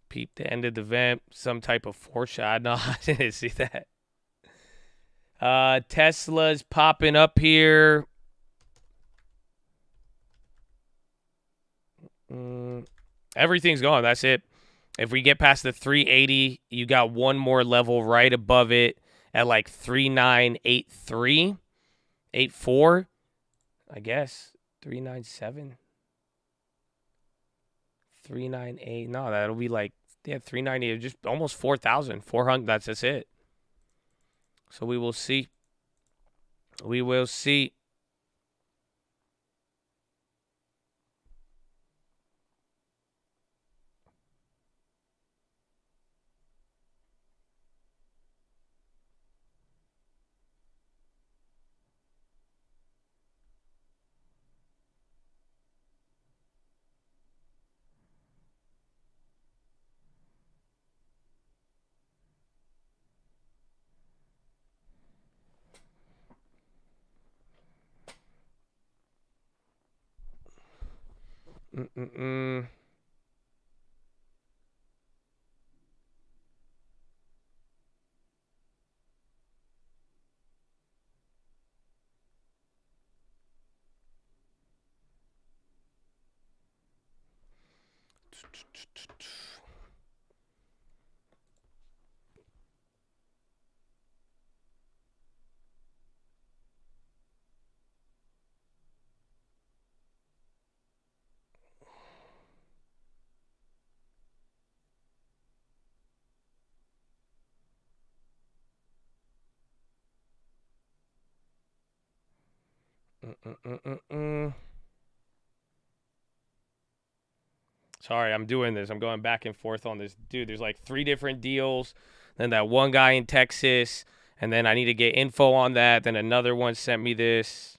Peep the end of the event. Some type of foreshadow. No, I didn't see that. Tesla's popping up here. Everything's going. That's it. If we get past the 380, you got one more level right above it at like 3983, 84, I guess. 397, 398. No, that'll be like 398, just almost 4,000, 400. That's it. So we will see. We will see. Sorry, I'm doing this. I'm going back and forth on this. Dude, there's like 3 different deals. Then that one guy in Texas. And then I need to get info on that. Then another one sent me this.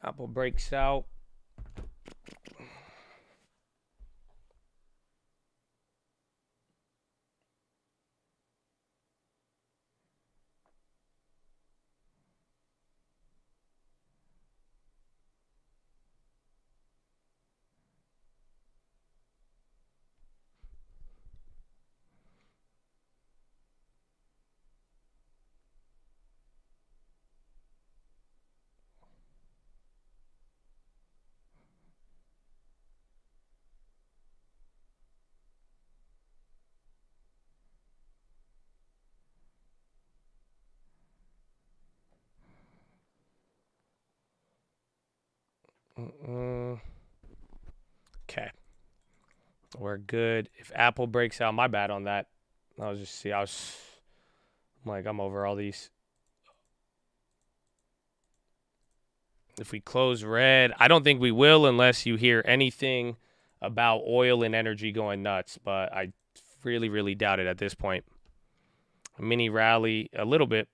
Apple breaks out. Okay. We're good. If Apple breaks out, my bad on that. I'm like, I'm over all these. If we close red, I don't think we will unless you hear anything about oil and energy going nuts, but I really, really doubt it at this point. A mini rally, a little bit.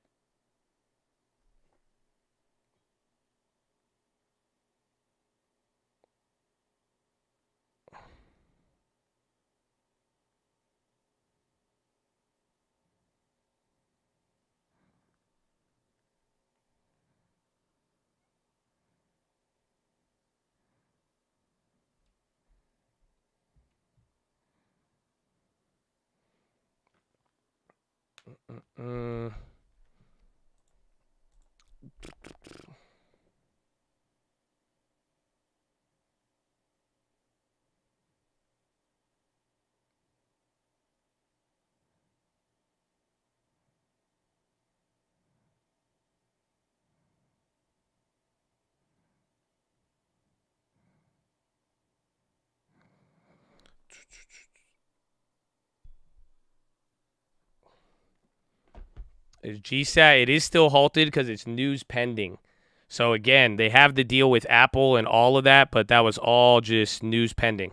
Is GSAT, it is still halted because it's news pending. So, again, they have the deal with Apple and all of that, but that was all just news pending.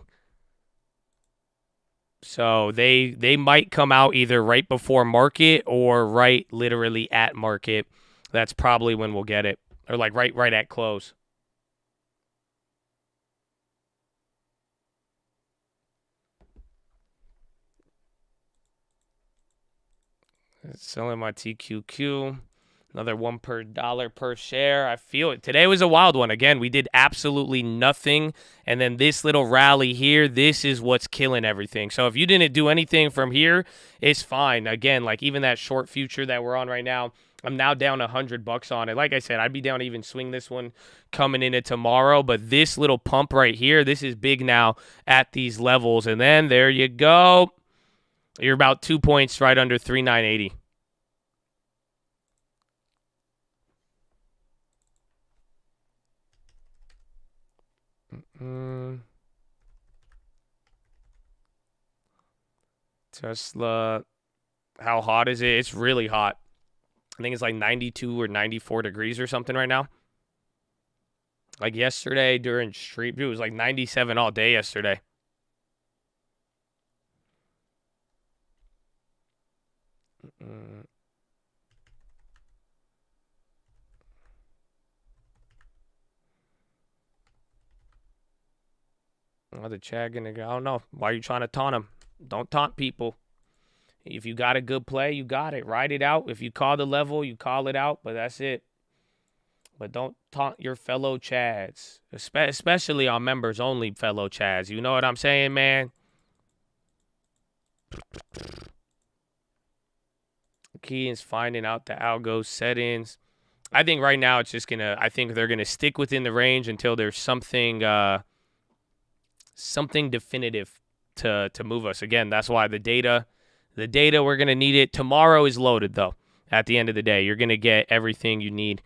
So, they might come out either right before market or right literally at market. That's probably when we'll get it. Or, like, right at close. Selling my TQQ. Another $1 per share. I feel it. Today was a wild one. Again, we did absolutely nothing. And then this little rally here, this is what's killing everything. So if you didn't do anything from here, it's fine. Again, like even that short future that we're on right now, I'm now down $100 on it. Like I said, I'd be down to even swing this one coming into tomorrow. But this little pump right here, this is big now at these levels. And then there you go. You're about 2 points right under 3,980. Tesla, how hot is it? It's really hot. I think it's like 92 or 94 degrees or something right now. Like yesterday during street, it was like 97 all day yesterday. Oh, the Chad gonna go. I don't know. Why are you trying to taunt him? Don't taunt people. If you got a good play, you got it. Ride it out. If you call the level, you call it out. But that's it. But don't taunt your fellow Chads, especially on members only fellow Chads. You know what I'm saying, man? Key is finding out the algo settings. I think right now it's just gonna. I think they're gonna stick within the range until there's something something definitive to move us. Again, that's why the data we're gonna need it. Tomorrow is loaded though. At the end of the day, you're gonna get everything you need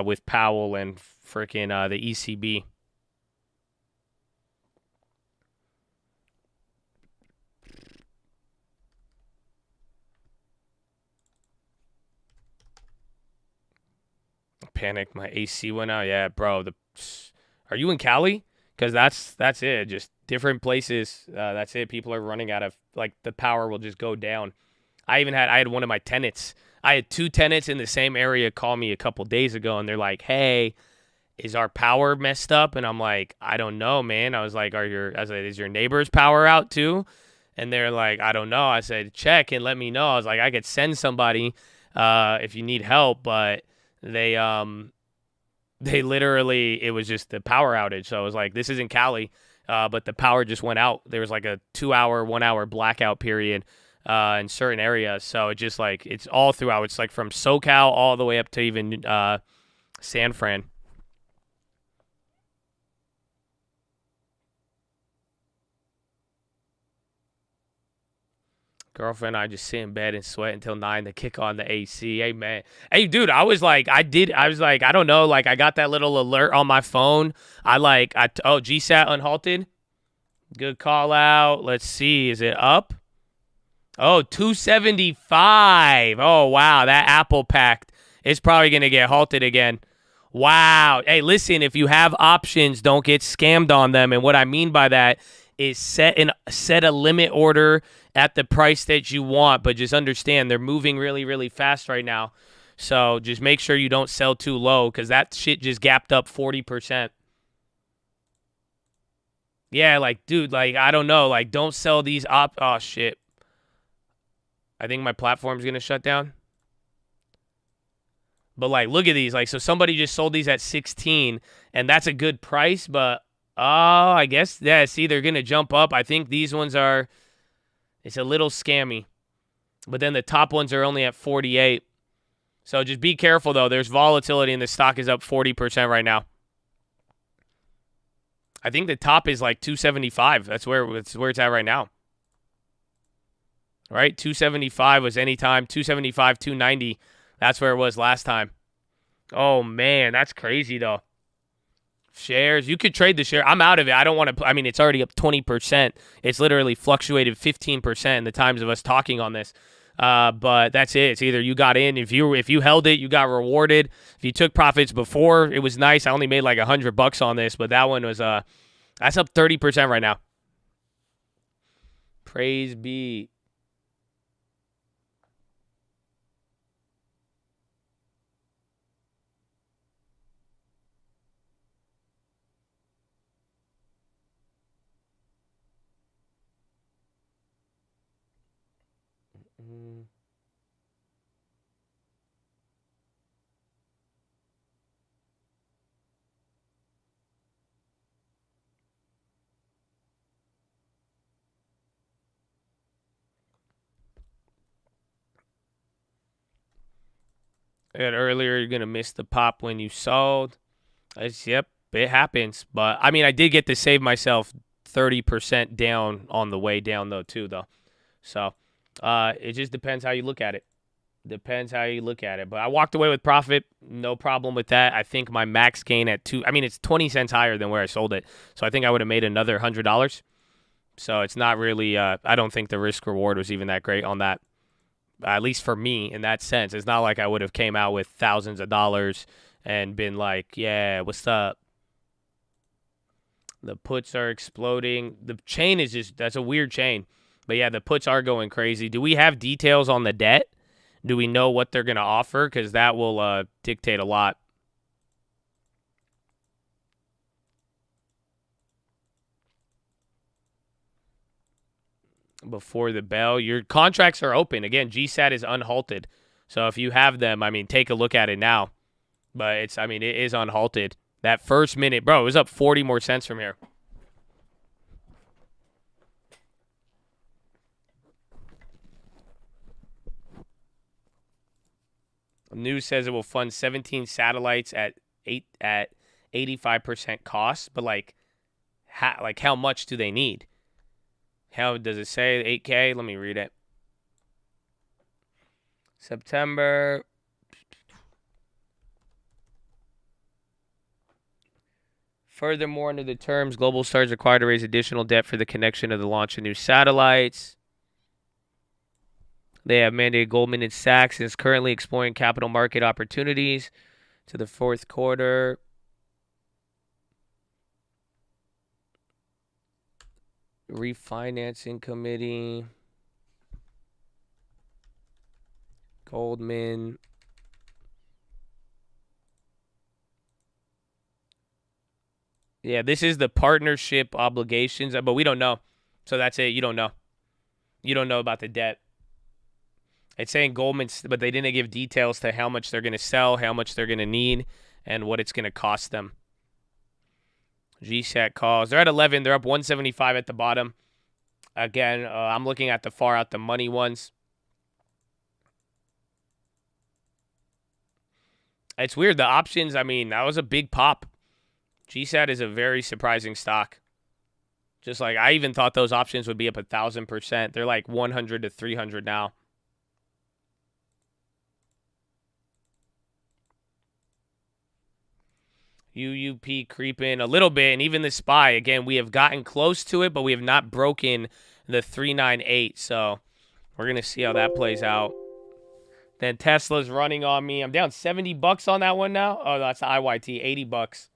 with Powell and freaking the ECB. Panic, my AC went out. Yeah, bro. Are you in Cali? Because that's it. Just different places. That's it. People are running out of, like, the power will just go down. I had one of my tenants. I had 2 tenants in the same area call me a couple days ago, and they're like, "Hey, is our power messed up?" And I'm like, "I don't know, man." I was like, "Is your neighbor's power out too?" And they're like, "I don't know." I said, "Check and let me know." I was like, "I could send somebody if you need help," but they literally, it was just the power outage. So I was like, this isn't Cali, but the power just went out. There was like a 2-hour, 1-hour blackout period in certain areas. So it just like, it's all throughout. It's like from SoCal all the way up to even San Fran. Girlfriend and I just sit in bed and sweat until 9 to kick on the AC. Hey, man. Hey, dude, I was like, I don't know. Like, I got that little alert on my phone. GSAT unhalted. Good call out. Let's see. Is it up? Oh, 275. Oh, wow. That Apple pact is probably going to get halted again. Wow. Hey, listen, if you have options, don't get scammed on them. And what I mean by that is set a limit order at the price that you want, but just understand they're moving really, really fast right now. So just make sure you don't sell too low because that shit just gapped up 40%. Yeah, like, dude, like, I don't know. Like, don't sell these oh, shit. I think my platform's going to shut down. But, like, look at these. Like, so somebody just sold these at 16, and that's a good price, but, I guess, yeah, see, they're going to jump up. I think these ones are... It's a little scammy. But then the top ones are only at 48. So just be careful, though. There's volatility, and the stock is up 40% right now. I think the top is like 275. That's where it's at right now. Right? 275 was anytime. 275, 290. That's where it was last time. Oh, man. That's crazy, though. Shares, you could trade the share. I'm out of it. I don't want to. I mean, it's already up 20%. It's literally fluctuated 15% in the times of us talking on this. But that's it. It's either you got in. If you held it, you got rewarded. If you took profits before, it was nice. I only made like $100 on this, but that one was that's up 30% right now. Praise be. And earlier, you're going to miss the pop when you sold. Yep, it happens. But, I mean, I did get to save myself 30% down on the way down, though. So, it just depends how you look at it. But I walked away with profit. No problem with that. I think my max gain at it's 20 cents higher than where I sold it. So, I think I would have made another $100. So, it's not really, I don't think the risk reward was even that great on that. At least for me, in that sense. It's not like I would have came out with thousands of dollars and been like, yeah, what's up? The puts are exploding. The chain is that's a weird chain. But yeah, the puts are going crazy. Do we have details on the debt? Do we know what they're going to offer? Because that will dictate a lot. Before the bell. Your contracts are open. Again, GSAT is unhalted. So if you have them, take a look at it now. But it is unhalted. That first minute, bro, it was up 40 more cents from here. News says it will fund 17 satellites at 85% cost, but like how much do they need? How does it say 8K? Let me read it. September. Furthermore, under the terms, Globalstar is required to raise additional debt for the connection of the launch of new satellites. They have mandated Goldman Sachs and is currently exploring capital market opportunities to the fourth quarter. Refinancing committee. Goldman. Yeah, this is the partnership obligations, but we don't know. So that's it. You don't know. You don't know about the debt. It's saying Goldman, but they didn't give details to how much they're going to sell, how much they're going to need, and what it's going to cost them. GSAT calls. They're at 11. They're up 175 at the bottom. Again, I'm looking at the far out the money ones. It's weird. The options, I mean, that was a big pop. GSAT is a very surprising stock. Just like I even thought those options would be up 1,000%. They're like 100 to 300 now. UUP creeping a little bit, and even the SPY, again, we have gotten close to it, but we have not broken the 398, so we're going to see how that plays out. Then Tesla's running on me. I'm down $70 on that one now. Oh, that's the IYT, $80.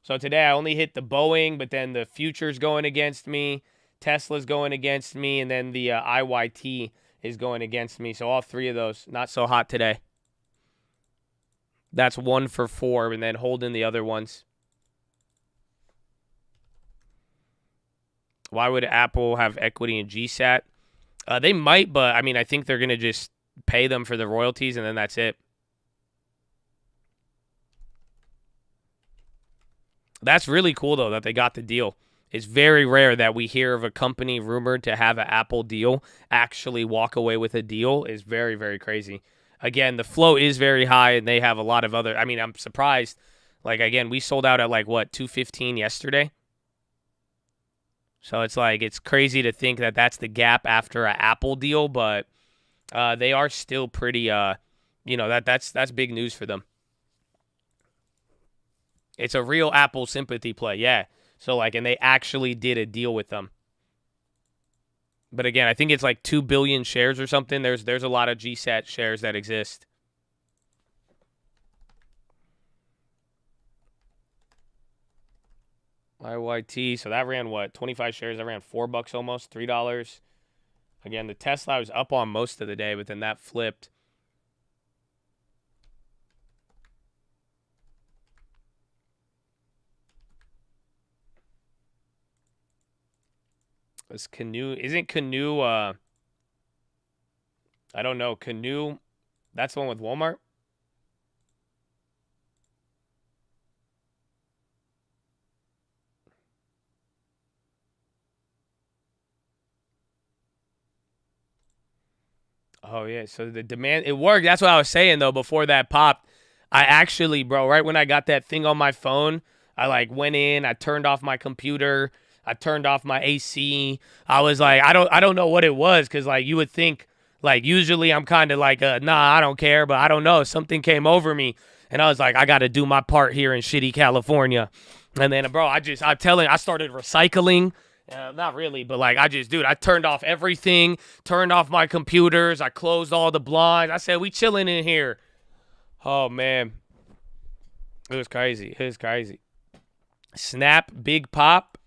So today I only hit the Boeing, but then the future's going against me, Tesla's going against me, and then the IYT is going against me. So all three of those, not so hot today. That's 1 for 4, and then holding the other ones. Why would Apple have equity in GSAT? They might, but I mean, I think they're going to just pay them for the royalties, and then that's it. That's really cool, though, that they got the deal. It's very rare that we hear of a company rumored to have an Apple deal actually walk away with a deal. Is very, very crazy. Again, the flow is very high, and they have a lot of other... I mean, I'm surprised. Like, again, we sold out at, like, what, 215 yesterday? So it's like, it's crazy to think that that's the gap after an Apple deal, but they are still pretty, you know, that's big news for them. It's a real Apple sympathy play, yeah. So, like, and they actually did a deal with them. But again, I think it's like 2 billion shares or something. There's a lot of GSAT shares that exist. IYT, so that ran what? 25 shares. That ran $4 almost, $3. Again, the Tesla was up on most of the day, but then that flipped. Is Canoe, isn't Canoe, I don't know, Canoe, that's the one with Walmart? Oh, yeah, so the demand, it worked. That's what I was saying, though, before that popped. I actually, bro, right when I got that thing on my phone, I, like, went in, I turned off my computer, I turned off my AC. I was like, I don't know what it was, because, like, you would think, like, usually I'm kind of like, nah, I don't care, but I don't know. Something came over me, and I was like, I got to do my part here in shitty California. And then, bro, I started recycling. Not really, but, like, I turned off everything, turned off my computers. I closed all the blinds. I said, we chilling in here. Oh, man. It was crazy. It was crazy. Snap, big pop.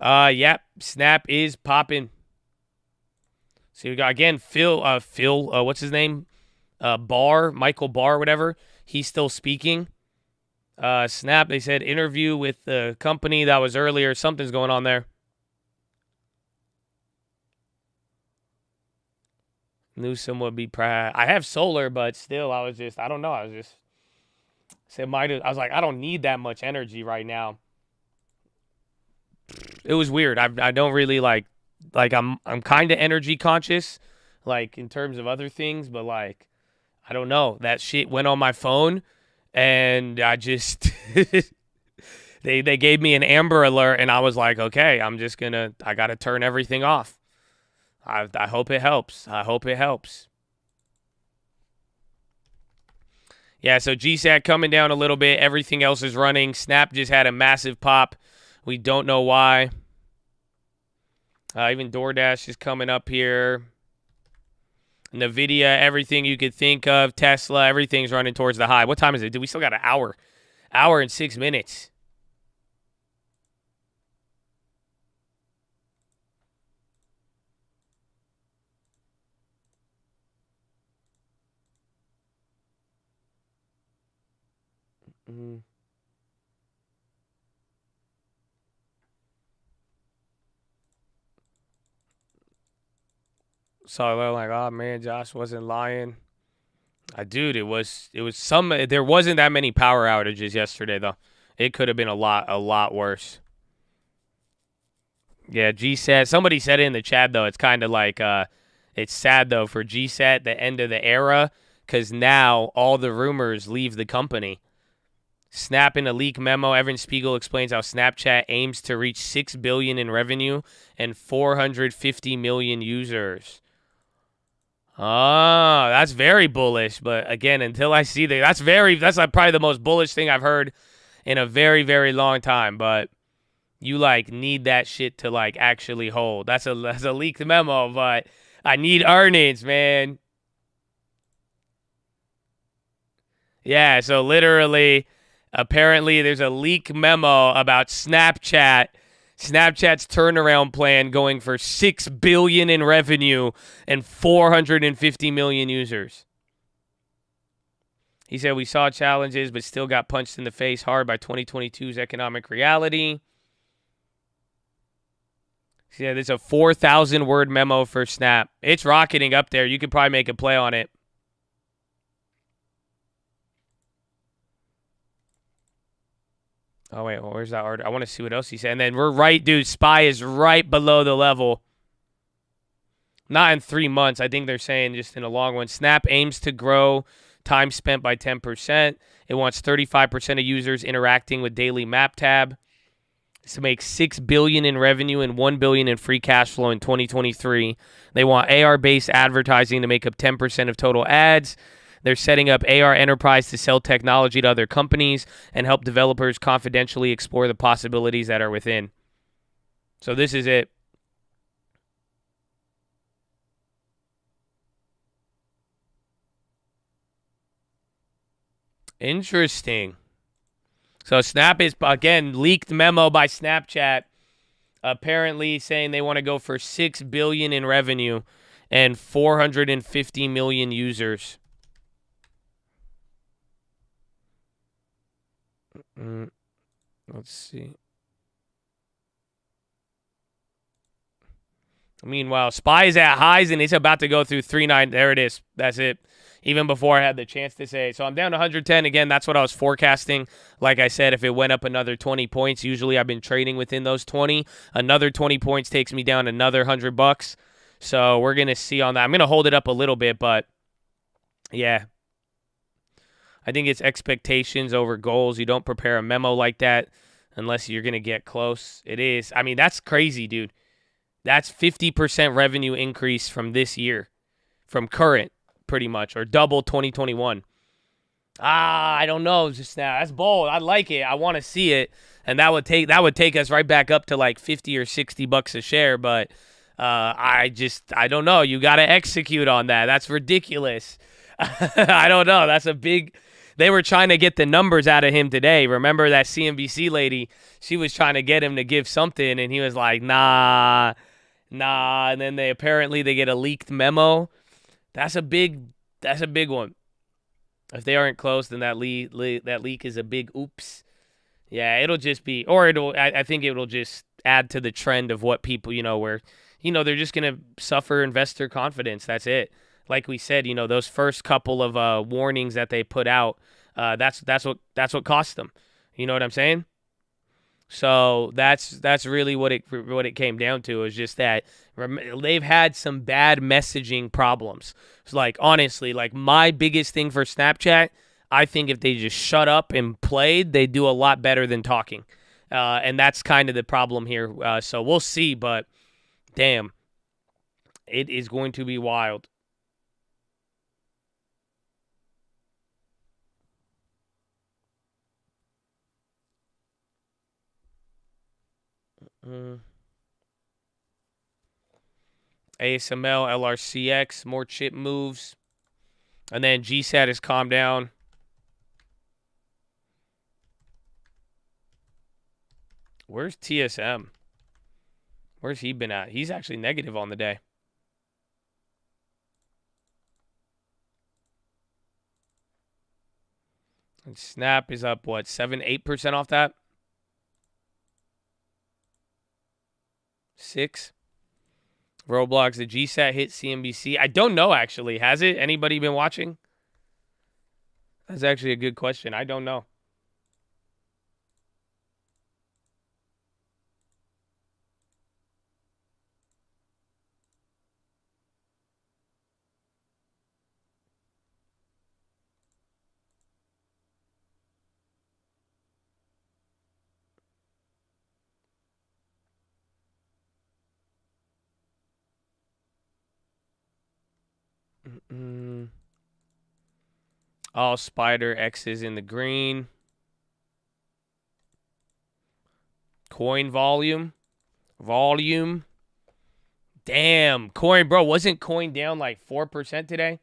Yep, Snap is popping. So we got, again, Phil, what's his name? Michael Barr, whatever. He's still speaking. Snap, they said interview with the company that was earlier. Something's going on there. Newsom would be proud. I have solar, but still, I don't know. I was like, I don't need that much energy right now. It was weird. I don't really like I'm kind of energy conscious. like in terms of other things, but like, I don't know. That shit went on my phone, and I just they gave me an Amber Alert, and I was like, okay, I gotta turn everything off. I hope it helps. I hope it helps. Yeah, so GSAT coming down a little bit. Everything else is running. Snap just had a massive pop. We don't know why. Even DoorDash is coming up here. NVIDIA, everything you could think of. Tesla, everything's running towards the high. What time is it? Dude, we still got an hour. Hour and 6 minutes. So they're like, oh man, Josh wasn't lying. Dude, there wasn't that many power outages yesterday though. It could have been a lot worse. Yeah, GSAT. Somebody said it in the chat though. It's kind of like it's sad though for GSAT, the end of the era, because now all the rumors leave the company. Snap in a leak memo. Evan Spiegel explains how Snapchat aims to reach $6 billion in revenue and 450 million users. Oh, that's very bullish. But again, until I see that's like probably the most bullish thing I've heard in a very, very long time. But you like need that shit to like actually hold. That's a leaked memo, but I need earnings, man. Yeah, so literally, apparently there's a leak memo about Snapchat's turnaround plan going for $6 billion in revenue and 450 million users. He said we saw challenges but still got punched in the face hard by 2022's economic reality. Yeah, there's a 4,000-word memo for Snap. It's rocketing up there. You could probably make a play on it. Oh, wait, well, where's that order? I want to see what else he said. And then we're right, dude. SPY is right below the level. Not in 3 months. I think they're saying just in a long one. Snap aims to grow time spent by 10%. It wants 35% of users interacting with daily map tab. To make $6 billion in revenue and $1 billion in free cash flow in 2023. They want AR-based advertising to make up 10% of total ads. They're setting up AR Enterprise to sell technology to other companies and help developers confidentially explore the possibilities that are within. So this is it. Interesting. So Snap is, again, leaked memo by Snapchat, apparently saying they want to go for $6 billion in revenue and 450 million users. Let's see. Meanwhile, SPY is at highs and it's about to go through 3.9. There it is. That's it. Even before I had the chance to say. So I'm down to 110. Again, that's what I was forecasting. Like I said, if it went up another 20 points, usually I've been trading within those 20. Another 20 points takes me down another $100. So we're going to see on that. I'm going to hold it up a little bit, but yeah. I think it's expectations over goals. You don't prepare a memo like that unless you're going to get close. It is. I mean, that's crazy, dude. That's 50% revenue increase from this year, from current, pretty much, or double 2021. I don't know. Just now, that's bold. I like it. I want to see it, and that would take us right back up to like 50 or 60 bucks a share. But I don't know. You got to execute on that. That's ridiculous. I don't know. That's a big. They were trying to get the numbers out of him today. Remember that CNBC lady? She was trying to get him to give something, and he was like, nah. And then they get a leaked memo. That's a big one. If they aren't close, then that leak is a big oops. Yeah, it'll just be, or I think it'll just add to the trend of what people, where, they're just gonna suffer investor confidence. That's it. Like we said, those first couple of warnings that they put out, that's what cost them. You know what I'm saying? So that's really what it came down to, is just that they've had some bad messaging problems. It's like, honestly, like my biggest thing for Snapchat, I think if they just shut up and played, they do a lot better than talking. And that's kind of the problem here. So we'll see, but damn, it is going to be wild. ASML, LRCX, more chip moves. And then GSAT has calmed down. Where's TSM? Where's he been at? He's actually negative on the day. And Snap is up, what, 7-8% off that? 6. Roblox, the GSAT hit CNBC. I don't know, actually. Has it? Anybody been watching? That's actually a good question. I don't know. All Spider X's in the green. Coin volume. Damn. Coin, bro. Wasn't coin down like 4% today?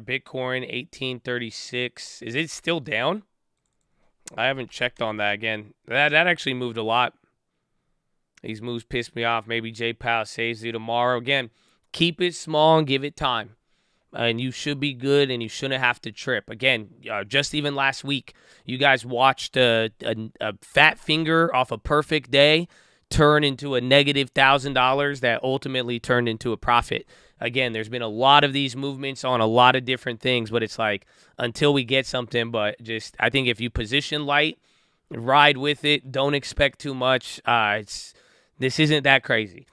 Bitcoin 1836. Is it still down? I haven't checked on that again. That actually moved a lot. These moves pissed me off. Maybe J Powell saves you tomorrow. Again, keep it small and give it time. And you should be good, and you shouldn't have to trip. Again, just even last week, you guys watched a fat finger off a perfect day turn into a negative $1,000 that ultimately turned into a profit. Again, there's been a lot of these movements on a lot of different things, but it's like until we get something. But just, I think if you position light, ride with it, don't expect too much. This isn't that crazy.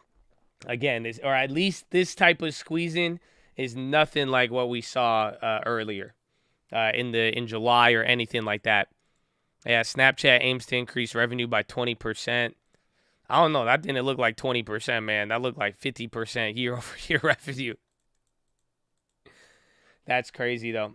Again, or at least this type of squeezing is nothing like what we saw earlier in July or anything like that. Yeah, Snapchat aims to increase revenue by 20%. I don't know. That didn't look like 20%, man. That looked like 50% year-over-year revenue. That's crazy, though.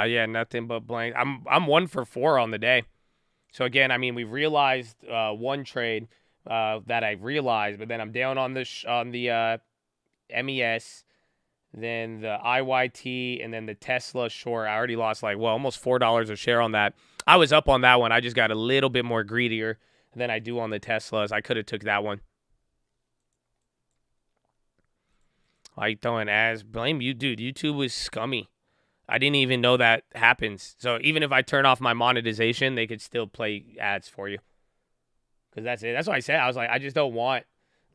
Yeah, nothing but blank. I'm 1 for 4 on the day. So again, I mean, we realized one trade that I realized, but then I'm down on the MES. then the IYT, and then the Tesla short. I already lost almost $4 a share on that. I was up on that one. I just got a little bit more greedier than I do on the Teslas. I could have took that one. Why you throwing ads? Blame you, dude. YouTube was scummy. I didn't even know that happens. So even if I turn off my monetization, they could still play ads for you. Because that's it. That's what I said. I was like, I just don't want,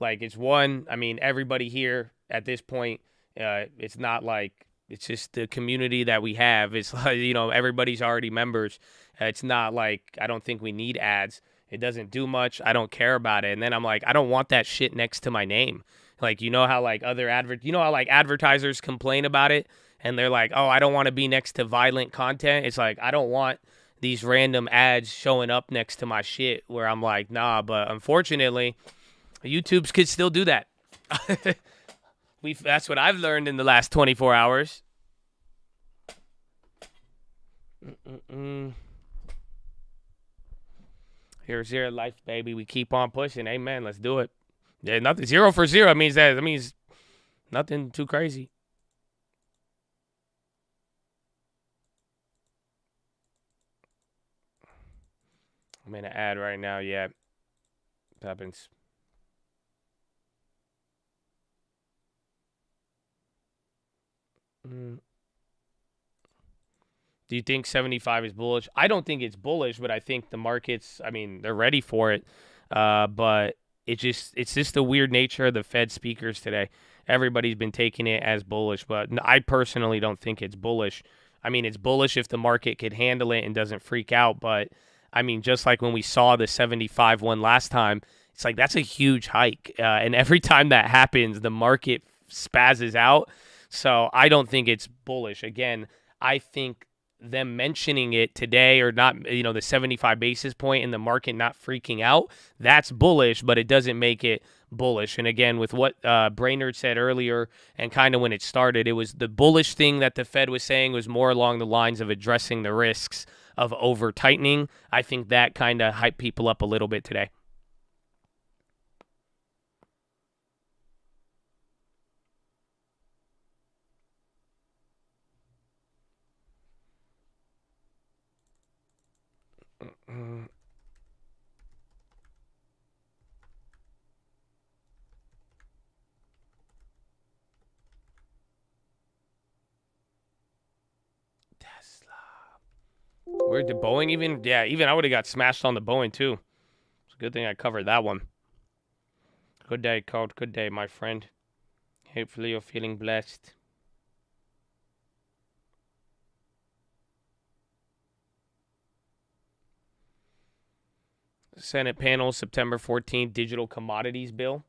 it's one, I mean, everybody here at this point, it's not like, it's just the community that we have. It's like, everybody's already members. It's not like, I don't think we need ads. It doesn't do much. I don't care about it. And then I'm like, I don't want that shit next to my name. How advertisers complain about it and they're like, oh, I don't want to be next to violent content. It's like, I don't want these random ads showing up next to my shit where I'm like, nah, but unfortunately, YouTube's could still do that. That's what I've learned in the last 24 hours. Here's your life, baby. We keep on pushing. Amen. Let's do it. Yeah, nothing 0 for 0 means nothing too crazy. I'm in an ad right now. Yeah, it happens. Do you think 75 is bullish? I don't think it's bullish, but I think the markets, they're ready for it. But it's just the weird nature of the Fed speakers today. Everybody's been taking it as bullish, but I personally don't think it's bullish. It's bullish if the market could handle it and doesn't freak out. But, just like when we saw the 75 one last time, it's like that's a huge hike. And every time that happens, the market spazzes out. So I don't think it's bullish. Again, I think them mentioning it today or not, the 75 basis point in the market not freaking out, that's bullish, but it doesn't make it bullish. And again, with what Brainerd said earlier and kind of when it started, it was the bullish thing that the Fed was saying was more along the lines of addressing the risks of over tightening. I think that kind of hyped people up a little bit today. Where did Boeing even? Yeah, even I would have got smashed on the Boeing too. It's a good thing I covered that one. Good day, Colt. Good day, my friend. Hopefully you're feeling blessed. Senate panel, September 14th, digital commodities bill.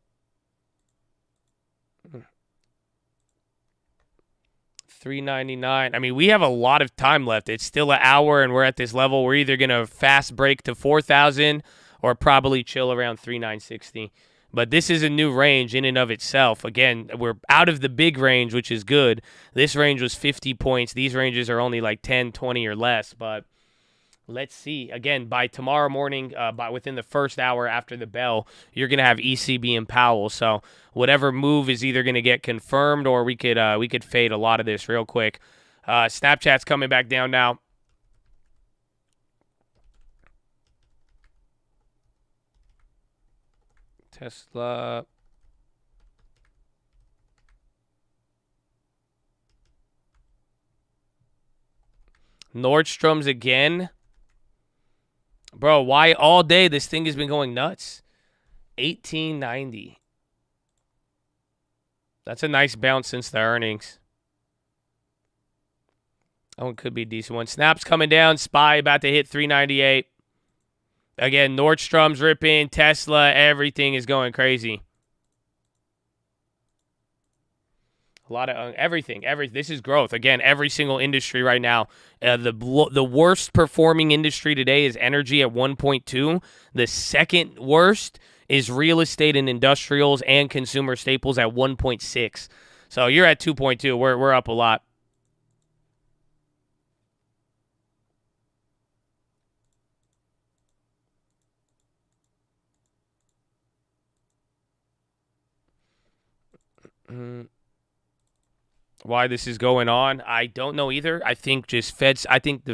$3.99. We have a lot of time left. It's still an hour, and we're at this level. We're either going to fast break to 4,000 or probably chill around 3,960. But this is a new range in and of itself. Again, we're out of the big range, which is good. This range was 50 points. These ranges are only like 10, 20 or less. But let's see. Again, by tomorrow morning, within the first hour after the bell, you're going to have ECB and Powell. So whatever move is either going to get confirmed or we could fade a lot of this real quick. Snapchat's coming back down now. Tesla. Nordstrom's again. Bro, why all day this thing has been going nuts? 1890. That's a nice bounce since the earnings. Oh, it could be a decent one. Snap's coming down. SPY about to hit 398. Again, Nordstrom's ripping. Tesla, everything is going crazy. A lot of everything. This is growth. Again, every single industry right now. The worst performing industry today is energy at 1.2. The second worst is real estate and industrials and consumer staples at 1.6. So you're at 2.2. We're up a lot. Why this is going on, I don't know either. I think the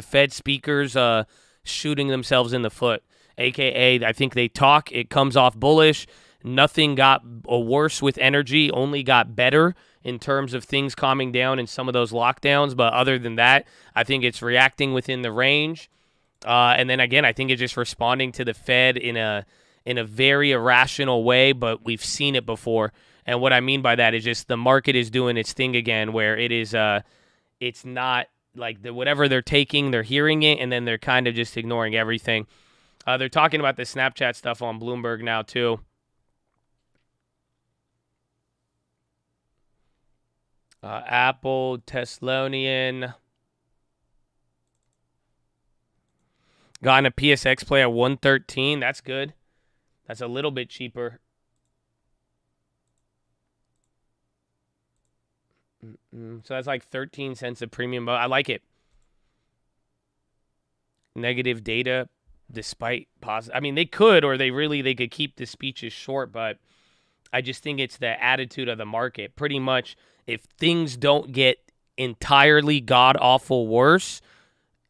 Fed speakers shooting themselves in the foot. AKA, I think they talk, it comes off bullish. Nothing got worse with energy, only got better in terms of things calming down in some of those lockdowns. But other than that, I think it's reacting within the range. And then again, I think it's just responding to the Fed in a very irrational way, but we've seen it before. And what I mean by that is just the market is doing its thing again, where it is it's not like whatever they're taking, they're hearing it, and then they're kind of just ignoring everything. They're talking about the Snapchat stuff on Bloomberg now too. Apple, Teslonian. Got in a PSX play at 113. That's good. That's a little bit cheaper. So that's like 13 cents a premium, but I like it. Negative data despite positive. I mean, they could, or they could keep the speeches short, but I just think it's the attitude of the market. Pretty much, if things don't get entirely god-awful worse,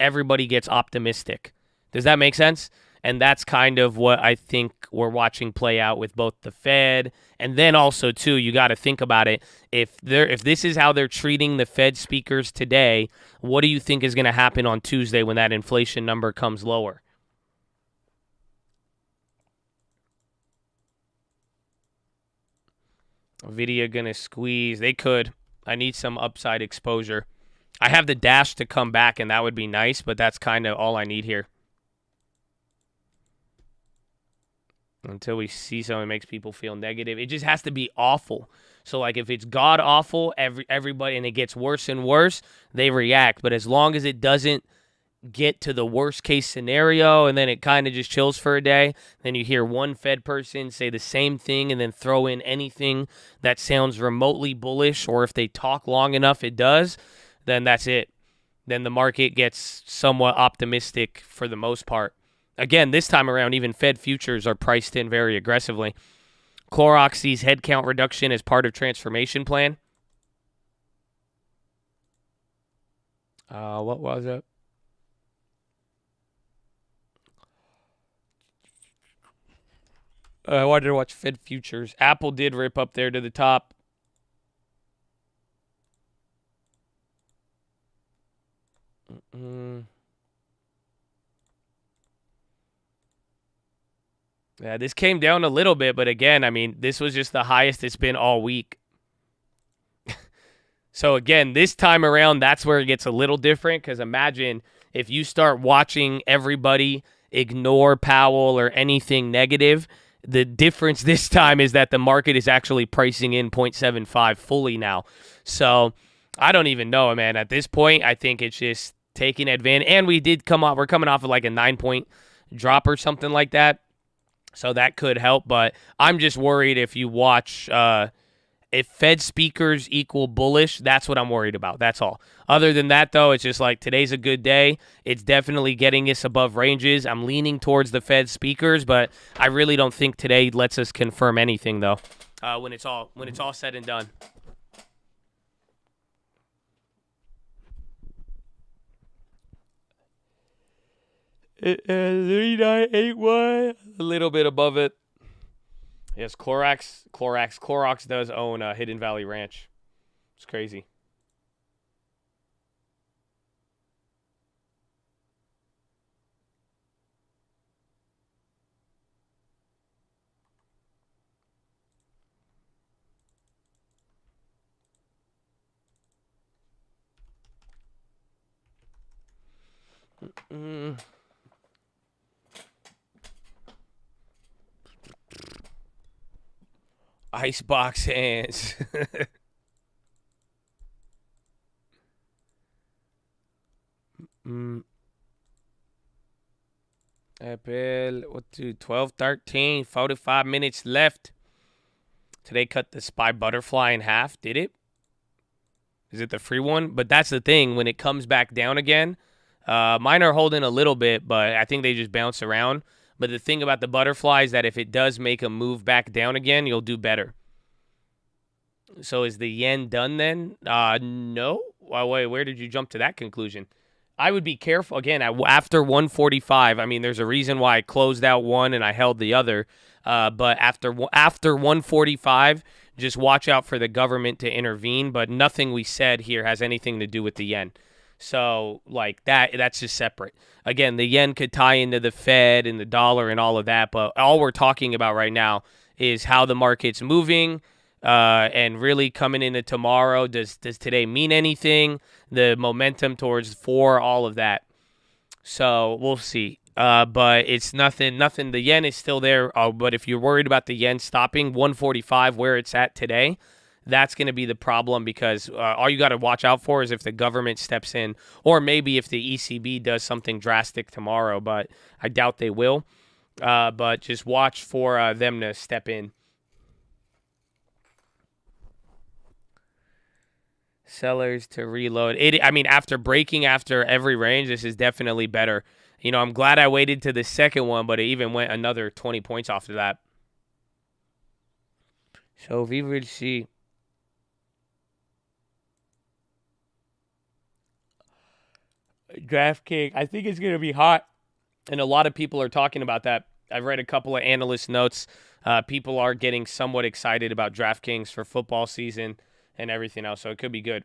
everybody gets optimistic. Does that make sense? And that's kind of what I think we're watching play out with both the Fed, and then also too, you got to think about it. If this is how they're treating the Fed speakers today, what do you think is going to happen on Tuesday when that inflation number comes lower? Nvidia going to squeeze. They could. I need some upside exposure. I have the dash to come back, and that would be nice, but that's kind of all I need here. Until we see something that makes people feel negative. It just has to be awful. So, like, if it's god-awful, everybody, and it gets worse and worse, they react. But as long as it doesn't get to the worst-case scenario and then it kind of just chills for a day, then you hear one Fed person say the same thing and then throw in anything that sounds remotely bullish, or if they talk long enough it does, then that's it. Then the market gets somewhat optimistic for the most part. Again, this time around, even Fed futures are priced in very aggressively. Clorox sees headcount reduction as part of transformation plan. What was it? I wanted to watch Fed futures. Apple did rip up there to the top. Yeah, this came down a little bit, but again, I mean, this was just the highest it's been all week. So again, this time around, that's where it gets a little different, because imagine if you start watching everybody ignore Powell or anything negative, the difference this time is that the market is actually pricing in 0.75 fully now. So I don't even know, man. At this point, I think it's just taking advantage. And we're coming off of like a 9-point drop or something like that. So that could help, but I'm just worried if you watch, if Fed speakers equal bullish, that's what I'm worried about. That's all. Other than that, though, it's just like today's a good day. It's definitely getting us above ranges. I'm leaning towards the Fed speakers, but I really don't think today lets us confirm anything, though, when it's all said and done. It 3981, a little bit above it. Yes, Clorox does own Hidden Valley Ranch. It's crazy. Icebox hands. Apple, 12:13, 45 minutes left. Today cut the SPY butterfly in half, did it? Is it the free one? But that's the thing, when it comes back down again, mine are holding a little bit, but I think they just bounce around. But the thing about the butterfly is that if it does make a move back down again, you'll do better. So is the yen done then? No. Well, wait, where did you jump to that conclusion? I would be careful again after 145. I mean, there's a reason why I closed out one and I held the other. But after 145, just watch out for the government to intervene. But nothing we said here has anything to do with the yen. So like that's just separate. Again, the yen could tie into the Fed and the dollar and all of that. But all we're talking about right now is how the market's moving. And really coming into tomorrow, does today mean anything? The momentum towards 4, all of that. So we'll see. But it's nothing. The yen is still there. But if you're worried about the yen stopping 145 where it's at today, that's going to be the problem because all you got to watch out for is if the government steps in or maybe if the ECB does something drastic tomorrow. But I doubt they will. But just watch for them to step in. Sellers to reload. I mean, after breaking after every range, this is definitely better. You know, I'm glad I waited to the second one, but it even went another 20 points after that. So we will see. DraftKings, I think it's going to be hot. And a lot of people are talking about that. I've read a couple of analyst notes. People are getting somewhat excited about DraftKings for football season and everything else, so it could be good.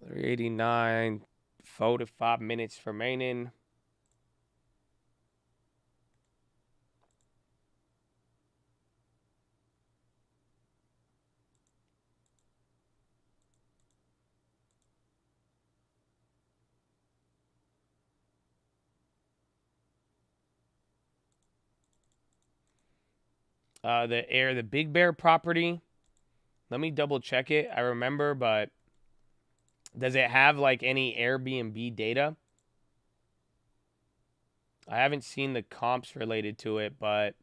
$389, 4 to 5 minutes remaining. The Big Bear property. Let me double check it. I remember, but does it have like any Airbnb data? I haven't seen the comps related to it, but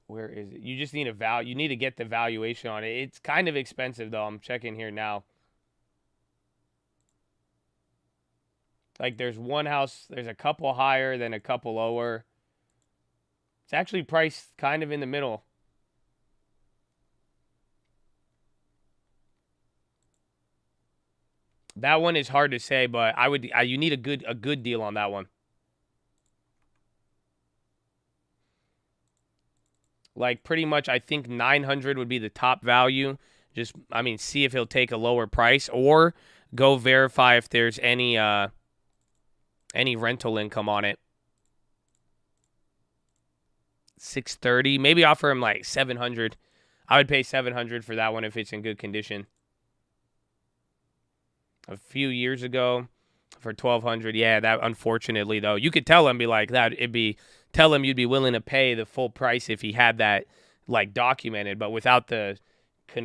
where is it? You just need you need to get the valuation on it. It's kind of expensive though. I'm checking here now. Like there's one house, there's a couple higher, then a couple lower. It's actually priced kind of in the middle. That one is hard to say, but you need a good deal on that one. Like pretty much I think 900 would be the top value. Just see if he'll take a lower price or go verify if there's any rental income on it. 630, maybe offer him like 700. I would pay 700 for that one if it's in good condition. A few years ago for 1200, yeah, that unfortunately though, you could tell him be like that. Tell him you'd be willing to pay the full price if he had that like documented, but without the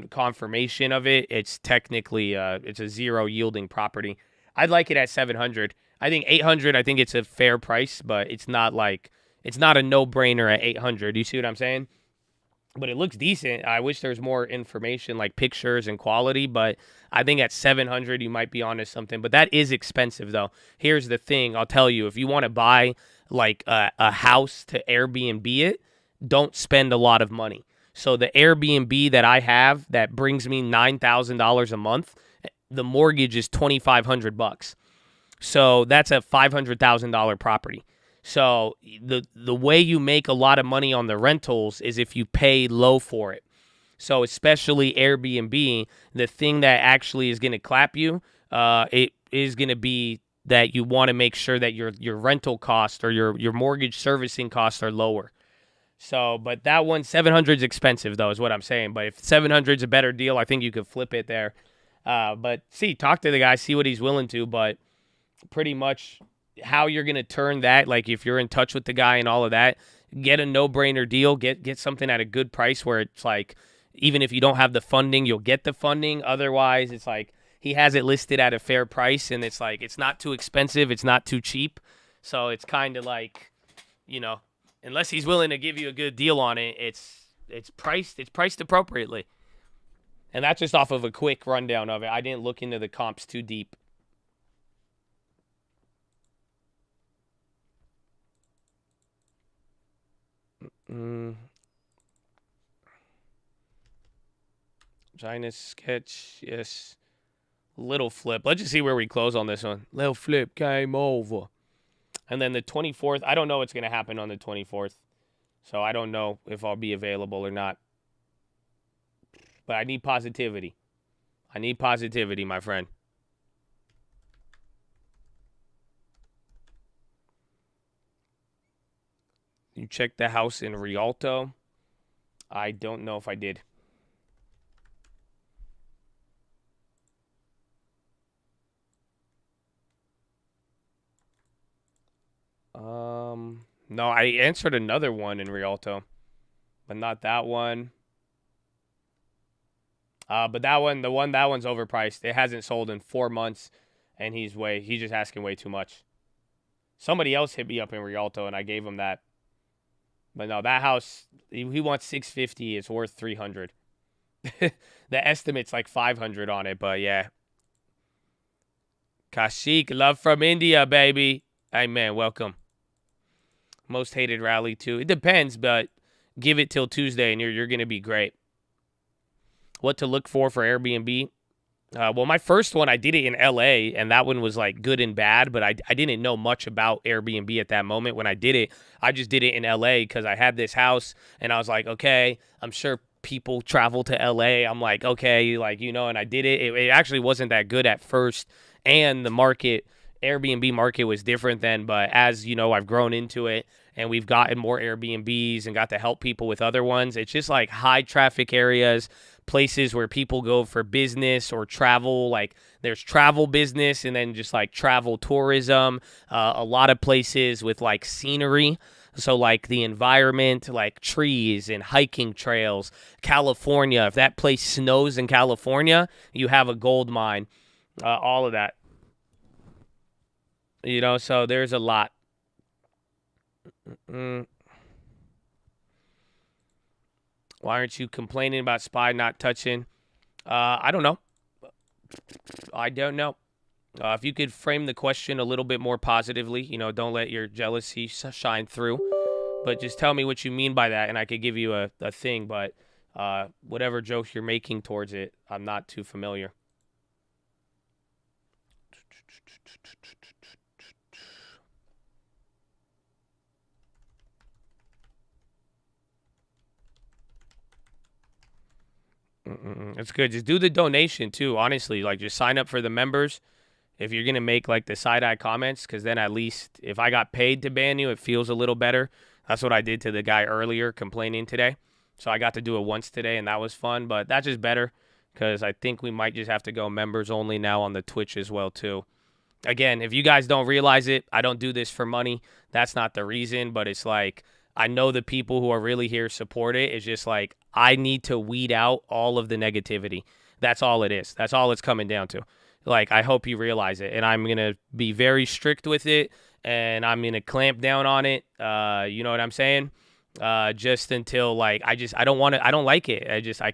confirmation of it, it's technically it's a zero yielding property. I'd like it at 700. I think 800. I think it's a fair price, but it's not a no-brainer at 800. You see what I'm saying? But it looks decent. I wish there's more information like pictures and quality, but I think at 700 you might be onto something. But that is expensive though. Here's the thing. I'll tell you, if you want to buy like a house to Airbnb it, don't spend a lot of money. So the Airbnb that I have that brings me $9,000 a month, the mortgage is $2,500. So that's a $500,000 property. So the way you make a lot of money on the rentals is if you pay low for it. So especially Airbnb, the thing that actually is going to clap you, it is going to be that you want to make sure that your rental cost or your mortgage servicing costs are lower. So, but that one, 700 is expensive though, is what I'm saying. But if 700 is a better deal, I think you could flip it there. But talk to the guy, see what he's willing to. But pretty much how you're going to turn that, like if you're in touch with the guy and all of that, get a no-brainer deal, get something at a good price where it's like, even if you don't have the funding, you'll get the funding. Otherwise, it's like he has it listed at a fair price and it's like, it's not too expensive, it's not too cheap. So it's kind of like, Unless he's willing to give you a good deal on it, it's priced appropriately. And that's just off of a quick rundown of it. I didn't look into the comps too deep. China sketch, yes. Little flip. Let's just see where we close on this one. Little flip, game over. And then the 24th, I don't know what's going to happen on the 24th. So I don't know if I'll be available or not. But I need positivity. I need positivity, my friend. You checked the house in Rialto? I don't know if I did. No, I answered another one in Rialto, but not that one. But that one's overpriced. It hasn't sold in 4 months, and he's just asking way too much. Somebody else hit me up in Rialto, and I gave him that. But no, that house, he wants $650. It's worth $300. The estimate's like $500 on it, but yeah. Kashik, love from India, baby. Hey, man, welcome. Most hated rally, too. It depends, but give it till Tuesday, and you're going to be great. What to look for Airbnb? Well, my first one, I did it in L.A., and that one was, like, good and bad, but I didn't know much about Airbnb at that moment when I did it. I just did it in L.A. because I had this house, and I was like, okay, I'm sure people travel to L.A. I'm like, okay, like, you know, and I did it. It actually wasn't that good at first, and the Airbnb market was different then, but as, you know, I've grown into it, and we've gotten more Airbnbs and got to help people with other ones. It's just like high traffic areas, places where people go for business or travel. Like there's travel business and then just like travel tourism. A lot of places with like scenery. So like the environment, like trees and hiking trails. California, if that place snows in California, you have a gold mine. All of that. You know, so there's a lot. Why aren't you complaining about SPY not touching? I don't know. I don't know. If you could frame the question a little bit more positively, you know, don't let your jealousy shine through. But just tell me what you mean by that, and I could give you a thing. But whatever joke you're making towards it, I'm not too familiar. It's good. Just do the donation too. Honestly, like just sign up for the members if you're gonna make like the side-eye comments, because then at least if I got paid to ban you, it feels a little better. That's what I did to the guy earlier complaining today. So I got to do it once today, and that was fun. But that's just better because I think we might just have to go members only now on the Twitch as well too. Again, if you guys don't realize it, I don't do this for money. That's not the reason, but it's like I know the people who are really here support it. It's just like I need to weed out all of the negativity. That's all it is. That's all it's coming down to. Like, I hope you realize it. And I'm going to be very strict with it, and I'm going to clamp down on it. You know what I'm saying? Just until like I don't like it. I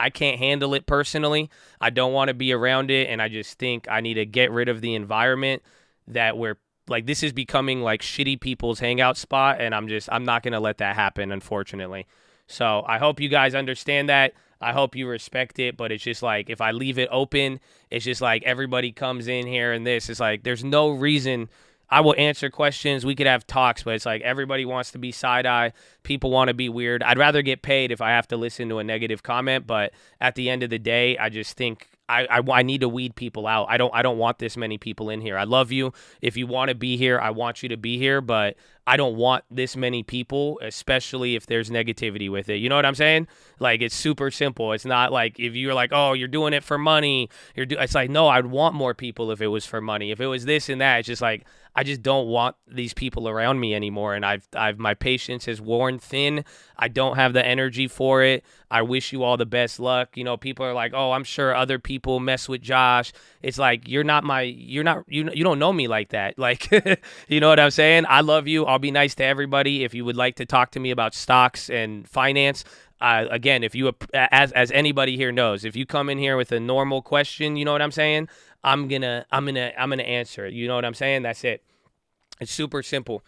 can't handle it personally. I don't want to be around it, and I just think I need to get rid of the environment that we're like this is becoming like shitty people's hangout spot, and I'm not going to let that happen, unfortunately. So I hope you guys understand that. I hope you respect it, but it's just like if I leave it open, it's just like everybody comes in here and this. It's like there's no reason. I will answer questions. We could have talks, but it's like everybody wants to be side-eye. People want to be weird. I'd rather get paid if I have to listen to a negative comment, but at the end of the day, I just think I need to weed people out. I don't want this many people in here. I love you. If you want to be here, I want you to be here, but I don't want this many people, especially if there's negativity with it. You know what I'm saying? Like, it's super simple. It's not like if you're like, oh, you're doing it for money. It's like, no, I'd want more people if it was for money. If it was this and that, it's just like, I just don't want these people around me anymore. And I've my patience has worn thin. I don't have the energy for it. I wish you all the best luck. You know, people are like, oh, I'm sure other people mess with Josh. It's like, you don't know me like that. Like, you know what I'm saying? I love you. I'll I'll be nice to everybody. If you would like to talk to me about stocks and finance, again, if you, as anybody here knows, if you come in here with a normal question, you know what I'm saying? I'm gonna answer it. You know what I'm saying? That's it. It's super simple.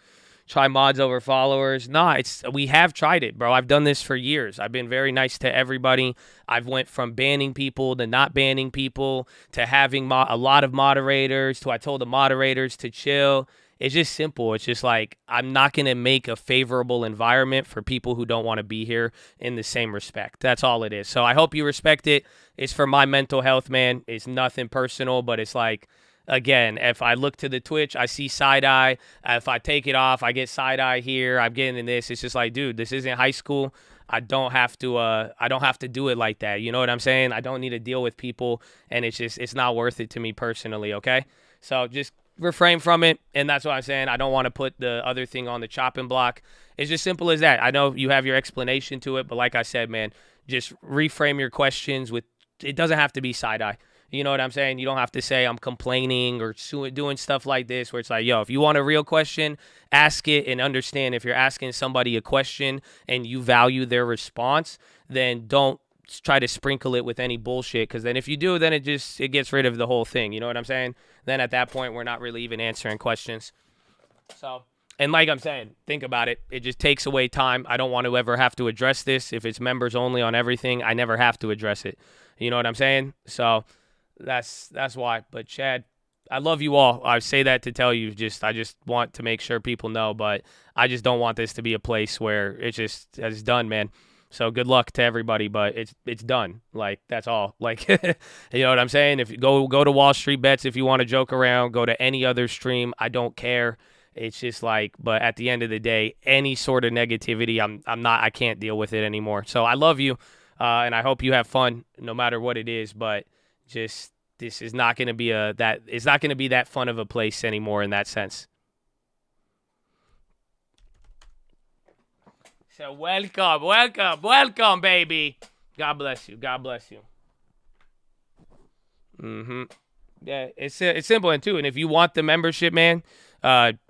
Try mods over followers. Nah, we have tried it, bro. I've done this for years. I've been very nice to everybody. I've went from banning people to not banning people to having a lot of moderators to I told the moderators to chill. It's just simple. It's just like I'm not going to make a favorable environment for people who don't want to be here in the same respect. That's all it is. So I hope you respect it. It's for my mental health, man. It's nothing personal, but it's like, again, if I look to the Twitch, I see side-eye. If I take it off, I get side-eye here. I'm getting in this. It's just like, dude, this isn't high school. I don't have to do it like that. You know what I'm saying? I don't need to deal with people, and it's not worth it to me personally, okay? So just refrain from it, and that's what I'm saying. I don't want to put the other thing on the chopping block. It's just simple as that. I know you have your explanation to it, but like I said, man, just reframe your questions with, it doesn't have to be side-eye. You know what I'm saying? You don't have to say I'm complaining or doing stuff like this where it's like, yo, if you want a real question, ask it and understand if you're asking somebody a question and you value their response, then don't try to sprinkle it with any bullshit, because then if you do, then it gets rid of the whole thing. You know what I'm saying? Then at that point, we're not really even answering questions. So, and like I'm saying, think about it. It just takes away time. I don't want to ever have to address this. If it's members only on everything, I never have to address it. You know what I'm saying? So that's why. But Chad, I love you all. I say that to tell you, I just want to make sure people know, but I just don't want this to be a place where it's done, man. So good luck to everybody, but it's done. Like, that's all. Like, you know what I'm saying? If you go to Wall Street Bets if you want to joke around, go to any other stream. I don't care. It's just like, but at the end of the day, any sort of negativity, I can't deal with it anymore. So I love you, and I hope you have fun no matter what it is, but just this is not going to be it's not going to be that fun of a place anymore in that sense. So welcome, baby. God bless you. God bless you. Yeah, it's simple, and too. And if you want the membership, man,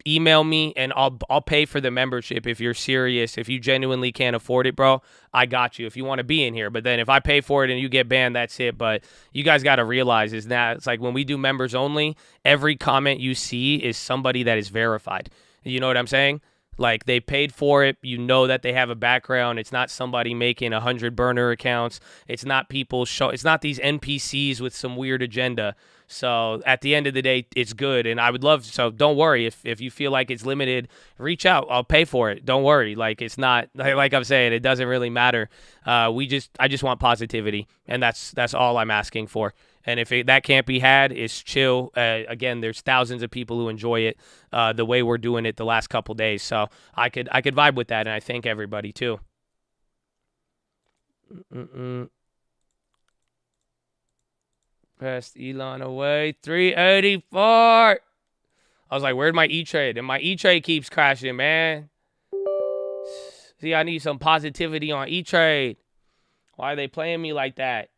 email me and I'll pay for the membership if you're serious. If you genuinely can't afford it, bro, I got you. If you want to be in here, but then if I pay for it and you get banned, that's it. But you guys got to realize is that it's like when we do members only, every comment you see is somebody that is verified. You know what I'm saying? Like, they paid for it. You know that they have a background. It's not somebody making 100 burner accounts. It's not people it's not these NPCs with some weird agenda. So at the end of the day, it's good. And I would love, so don't worry. If you feel like it's limited, reach out. I'll pay for it. Don't worry. Like, it's not, like I'm saying, it doesn't really matter. I just want positivity. And that's all I'm asking for. And if that can't be had, it's chill. Again, there's thousands of people who enjoy it the way we're doing it the last couple days. So I could vibe with that, and I thank everybody too. Pressed Elon away. 384. I was like, where'd my E-Trade? And my E-Trade keeps crashing, man. See, I need some positivity on E-Trade. Why are they playing me like that?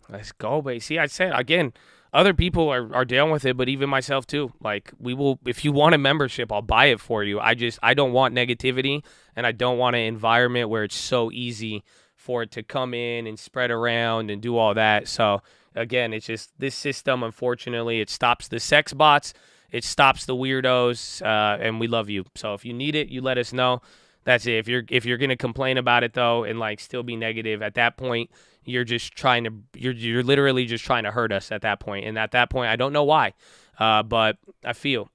Let's go, babe. See, I said, again, other people are down with it, but even myself too. Like, we will, if you want a membership, I'll buy it for you. I don't want negativity, and I don't want an environment where it's so easy for it to come in and spread around and do all that. So again, it's just this system, unfortunately, it stops the sex bots, it stops the weirdos, and we love you. So if you need it, you let us know. That's it. If you're gonna complain about it though and like still be negative, at that point you're literally just trying to hurt us at that point. And at that point, I don't know why, but I feel.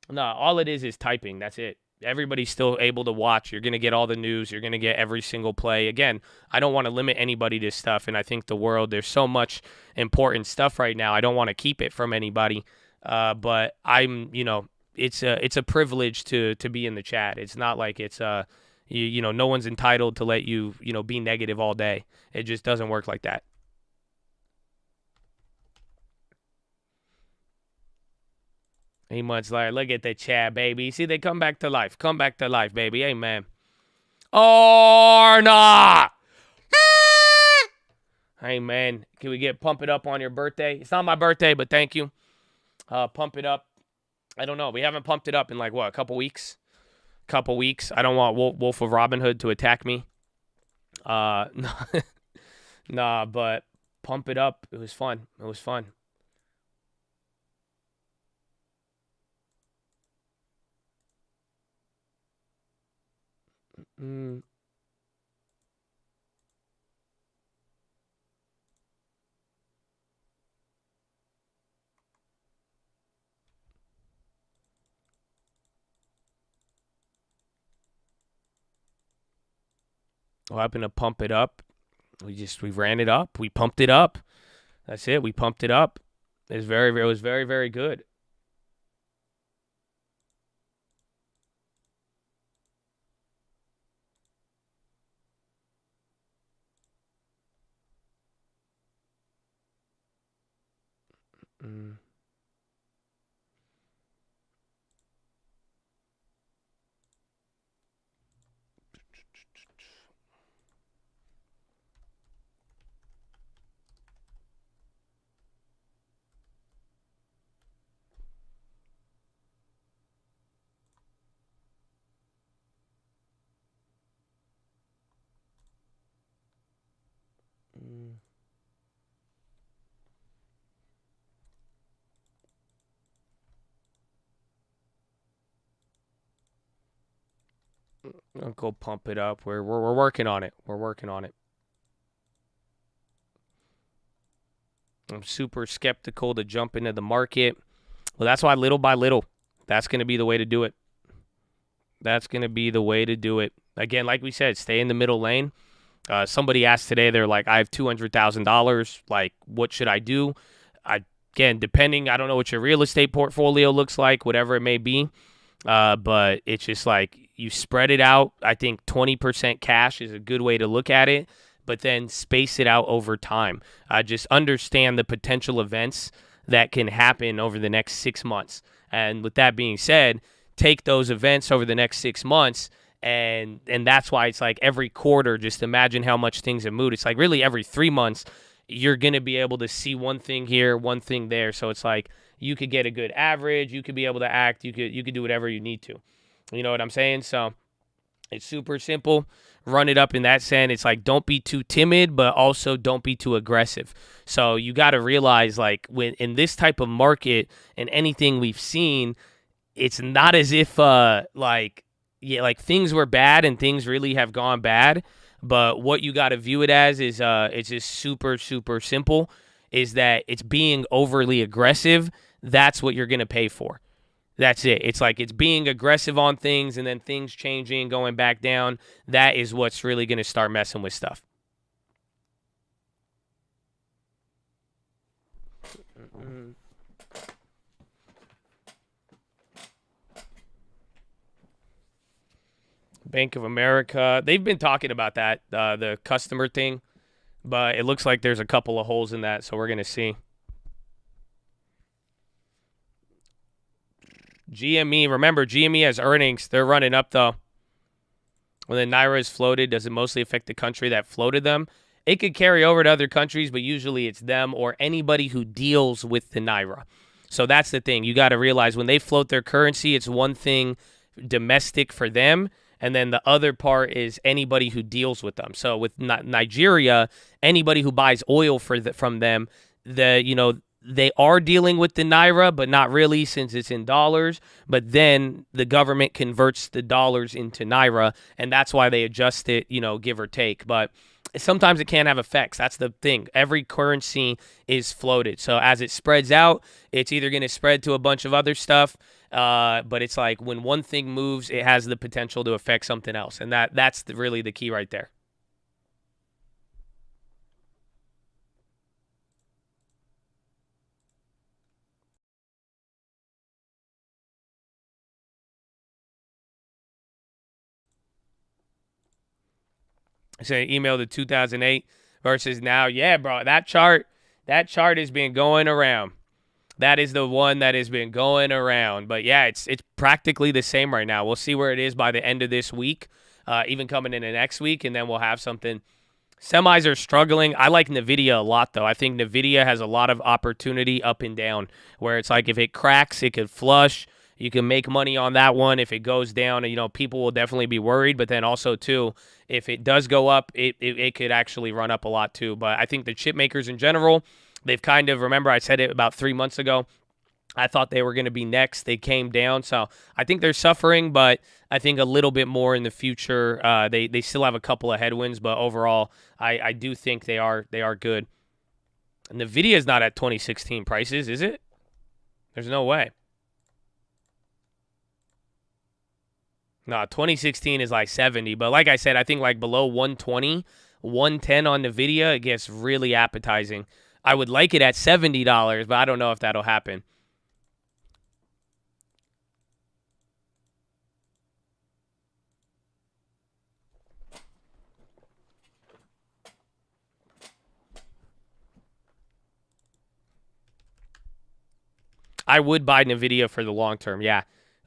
No, all it is typing. That's it. Everybody's still able to watch. You're going to get all the news. You're going to get every single play. Again, I don't want to limit anybody to stuff, and I think the world, there's so much important stuff right now. I don't want to keep it from anybody. But I'm, it's a privilege to be in the chat. It's not like it's, no one's entitled to let you, be negative all day. It just doesn't work like that. 8 months later, look at the chat, baby. See, they come back to life. Come back to life, baby. Amen. Or not. Amen. Can we get pump it up on your birthday? It's not my birthday, but thank you. Pump it up. I don't know. We haven't pumped it up in like, what, a couple weeks? Couple weeks. I don't want Wolf of Robin Hood to attack me. Nah, but pump it up. It was fun. It was fun. What happened to pump it up? We ran it up. We pumped it up. That's it. We pumped it up. It was very, very good. I'll go pump it up. We're working on it. We're working on it. I'm super skeptical to jump into the market. Well, that's why little by little, that's going to be the way to do it. That's going to be the way to do it. Again, like we said, stay in the middle lane. Somebody asked today, they're like, I have $200,000. Like, what should I do? Again, depending, I don't know what your real estate portfolio looks like, whatever it may be. But it's just like you spread it out. I think 20% cash is a good way to look at it, but then space it out over time. Just understand the potential events that can happen over the next 6 months. And with that being said, take those events over the next 6 months. And that's why it's like every quarter, just imagine how much things have moved. It's like really every 3 months, you're going to be able to see one thing here, one thing there. So it's like you could get a good average. You could be able to act. You could do whatever you need to. You know what I'm saying? So it's super simple. Run it up in that sense. It's like don't be too timid, but also don't be too aggressive. So you got to realize like when in this type of market and anything we've seen, it's not as if like things were bad and things really have gone bad. But what you got to view it as is it's just super, super simple, is that it's being overly aggressive. That's what you're going to pay for. That's it. It's like it's being aggressive on things and then things changing, going back down. That is what's really going to start messing with stuff. Bank of America, they've been talking about that, the customer thing, but it looks like there's a couple of holes in that, so we're going to see. GME, remember, GME has earnings. They're running up, though. When the Naira is floated, does it mostly affect the country that floated them? It could carry over to other countries, but usually it's them or anybody who deals with the Naira. So that's the thing. You got to realize when they float their currency, it's one thing domestic for them, and then the other part is anybody who deals with them. So with Nigeria, anybody who buys oil from them, they are dealing with the Naira, but not really since it's in dollars. But then the government converts the dollars into Naira, and that's why they adjust it, give or take. But sometimes it can have effects. That's the thing. Every currency is floated. So as it spreads out, it's either going to spread to a bunch of other stuff, but it's like when one thing moves, it has the potential to affect something else. And that's really the key right there. I sent an email to 2008 versus now. Yeah, bro, that chart has been going around. That is the one that has been going around. But yeah, it's practically the same right now. We'll see where it is by the end of this week, even coming into next week, and then we'll have something. Semis are struggling. I like NVIDIA a lot, though. I think NVIDIA has a lot of opportunity up and down, where it's like if it cracks, it could flush. You can make money on that one. If it goes down, people will definitely be worried. But then also, too, if it does go up, it could actually run up a lot, too. But I think the chip makers in general, they've kind of, remember I said it about 3 months ago, I thought they were going to be next. They came down. So I think they're suffering, but I think a little bit more in the future. They still have a couple of headwinds, but overall, I do think they are good. And NVIDIA is not at 2016 prices, is it? There's no way. No, 2016 is like 70. But like I said, I think like below 120, 110 on NVIDIA, it gets really appetizing. I would like it at $70, but I don't know if that'll happen. I would buy NVIDIA for the long term, yeah.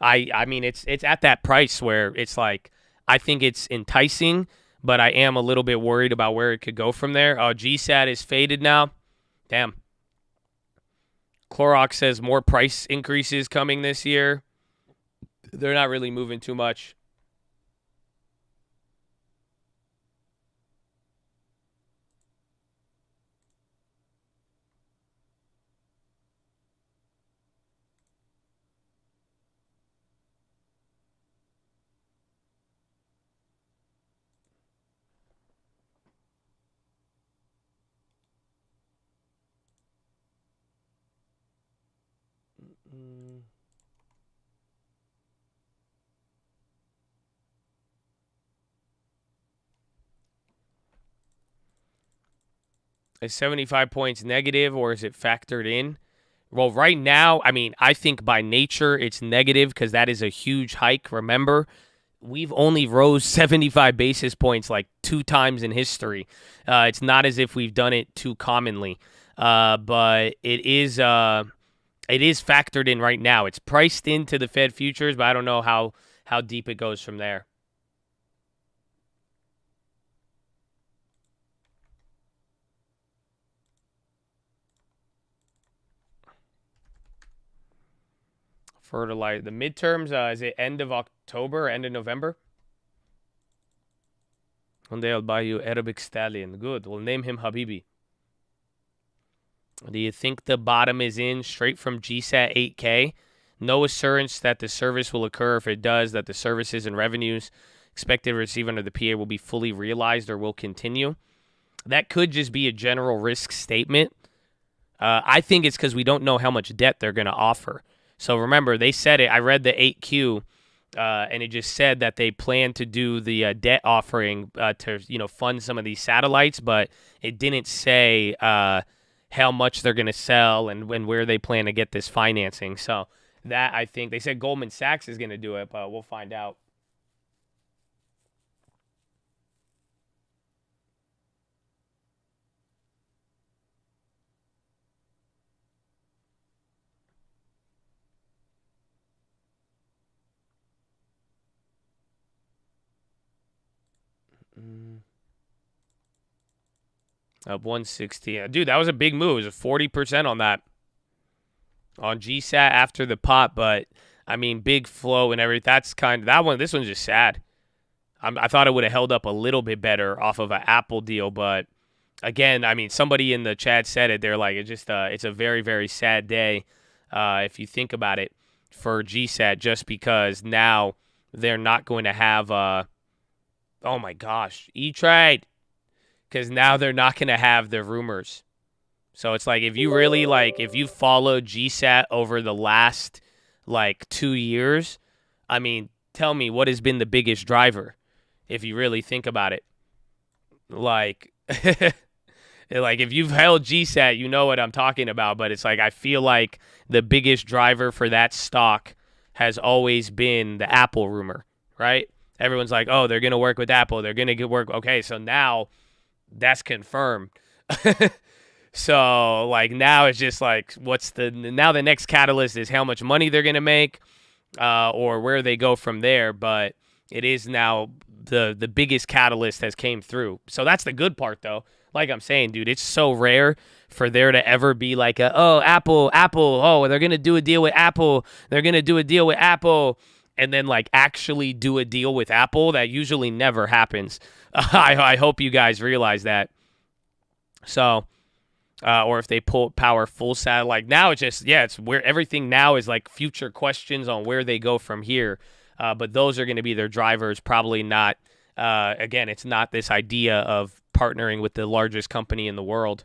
I mean, it's at that price where it's like, I think it's enticing, but I am a little bit worried about where it could go from there. Oh, GSAT is faded now. Damn. Clorox says more price increases coming this year. They're not really moving too much. Is 75 points negative or is it factored in? Well, right now, I mean, I think by nature it's negative because that is a huge hike. Remember, we've only rose 75 basis points like 2 times in history. It's not as if we've done it too commonly, but it is factored in right now. It's priced into the Fed futures, but I don't know how deep it goes from there. Fertilize the midterms. Is it end of October or end of November? One day I'll buy you Arabic stallion. Good. We'll name him Habibi. Do you think the bottom is in straight from GSAT 8K? No assurance that the service will occur. If it does, that the services and revenues expected to receive under the PA will be fully realized or will continue. That could just be a general risk statement. I think it's because we don't know how much debt they're going to offer. So remember, they said it. I read the 8Q, and it just said that they plan to do the debt offering to fund some of these satellites, but it didn't say how much they're going to sell and where they plan to get this financing. So that, I think, they said Goldman Sachs is going to do it, but we'll find out. Up 160. Dude, that was a big move. It was a 40% on that. On GSAT after the pop, but I mean, big flow and everything. That's this one's just sad. I thought it would have held up a little bit better off of an Apple deal, but again, I mean, somebody in the chat said it. They're like, it's a very, very sad day if you think about it for GSAT, just because now they're not going to have oh my gosh, E-Trade. Because now they're not going to have the rumors. So it's like, if you really if you follow GSAT over the last 2 years, I mean, tell me what has been the biggest driver, if you really think about it. If you've held GSAT, you know what I'm talking about. But it's like, I feel like the biggest driver for that stock has always been the Apple rumor, right? Everyone's like, oh, they're going to work with Apple. They're going to get work. Okay, so now that's confirmed. So like now it's just like the next catalyst is how much money they're gonna make, or where they go from there. But it is now the biggest catalyst has came through. So that's the good part though. Like I'm saying, dude, it's so rare for there to ever be like Apple, oh, they're gonna do a deal with Apple, and then like actually do a deal with Apple. That usually never happens. I hope you guys realize that. So. Or if they power full satellite. Now it's just, it's where everything now is like future questions on where they go from here. But those are going to be their drivers, probably not. Again, it's not this idea of partnering with the largest company in the world.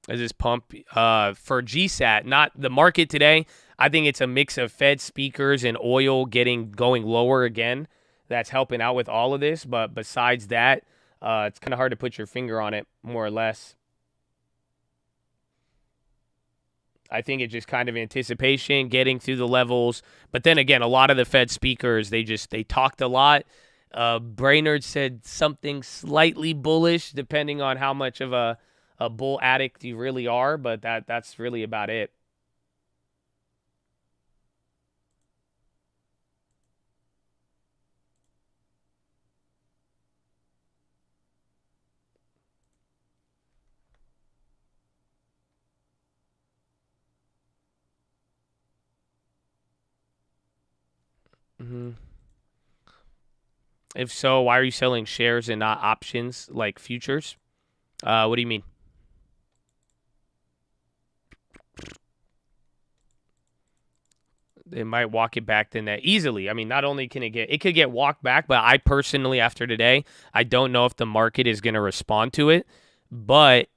Is this pump for GSAT? Not the market today. I think it's a mix of Fed speakers and oil going lower again. That's helping out with all of this, but besides that, it's kind of hard to put your finger on it, more or less. I think it's just kind of anticipation, getting through the levels. But then again, a lot of the Fed speakers, they talked a lot. Brainerd said something slightly bullish, depending on how much of a bull addict you really are, but that's really about it. If so, why are you selling shares and not options like futures? What do you mean? It might walk it back then that easily. I mean, not only can it could get walked back, but I personally, after today, I don't know if the market is going to respond to it. But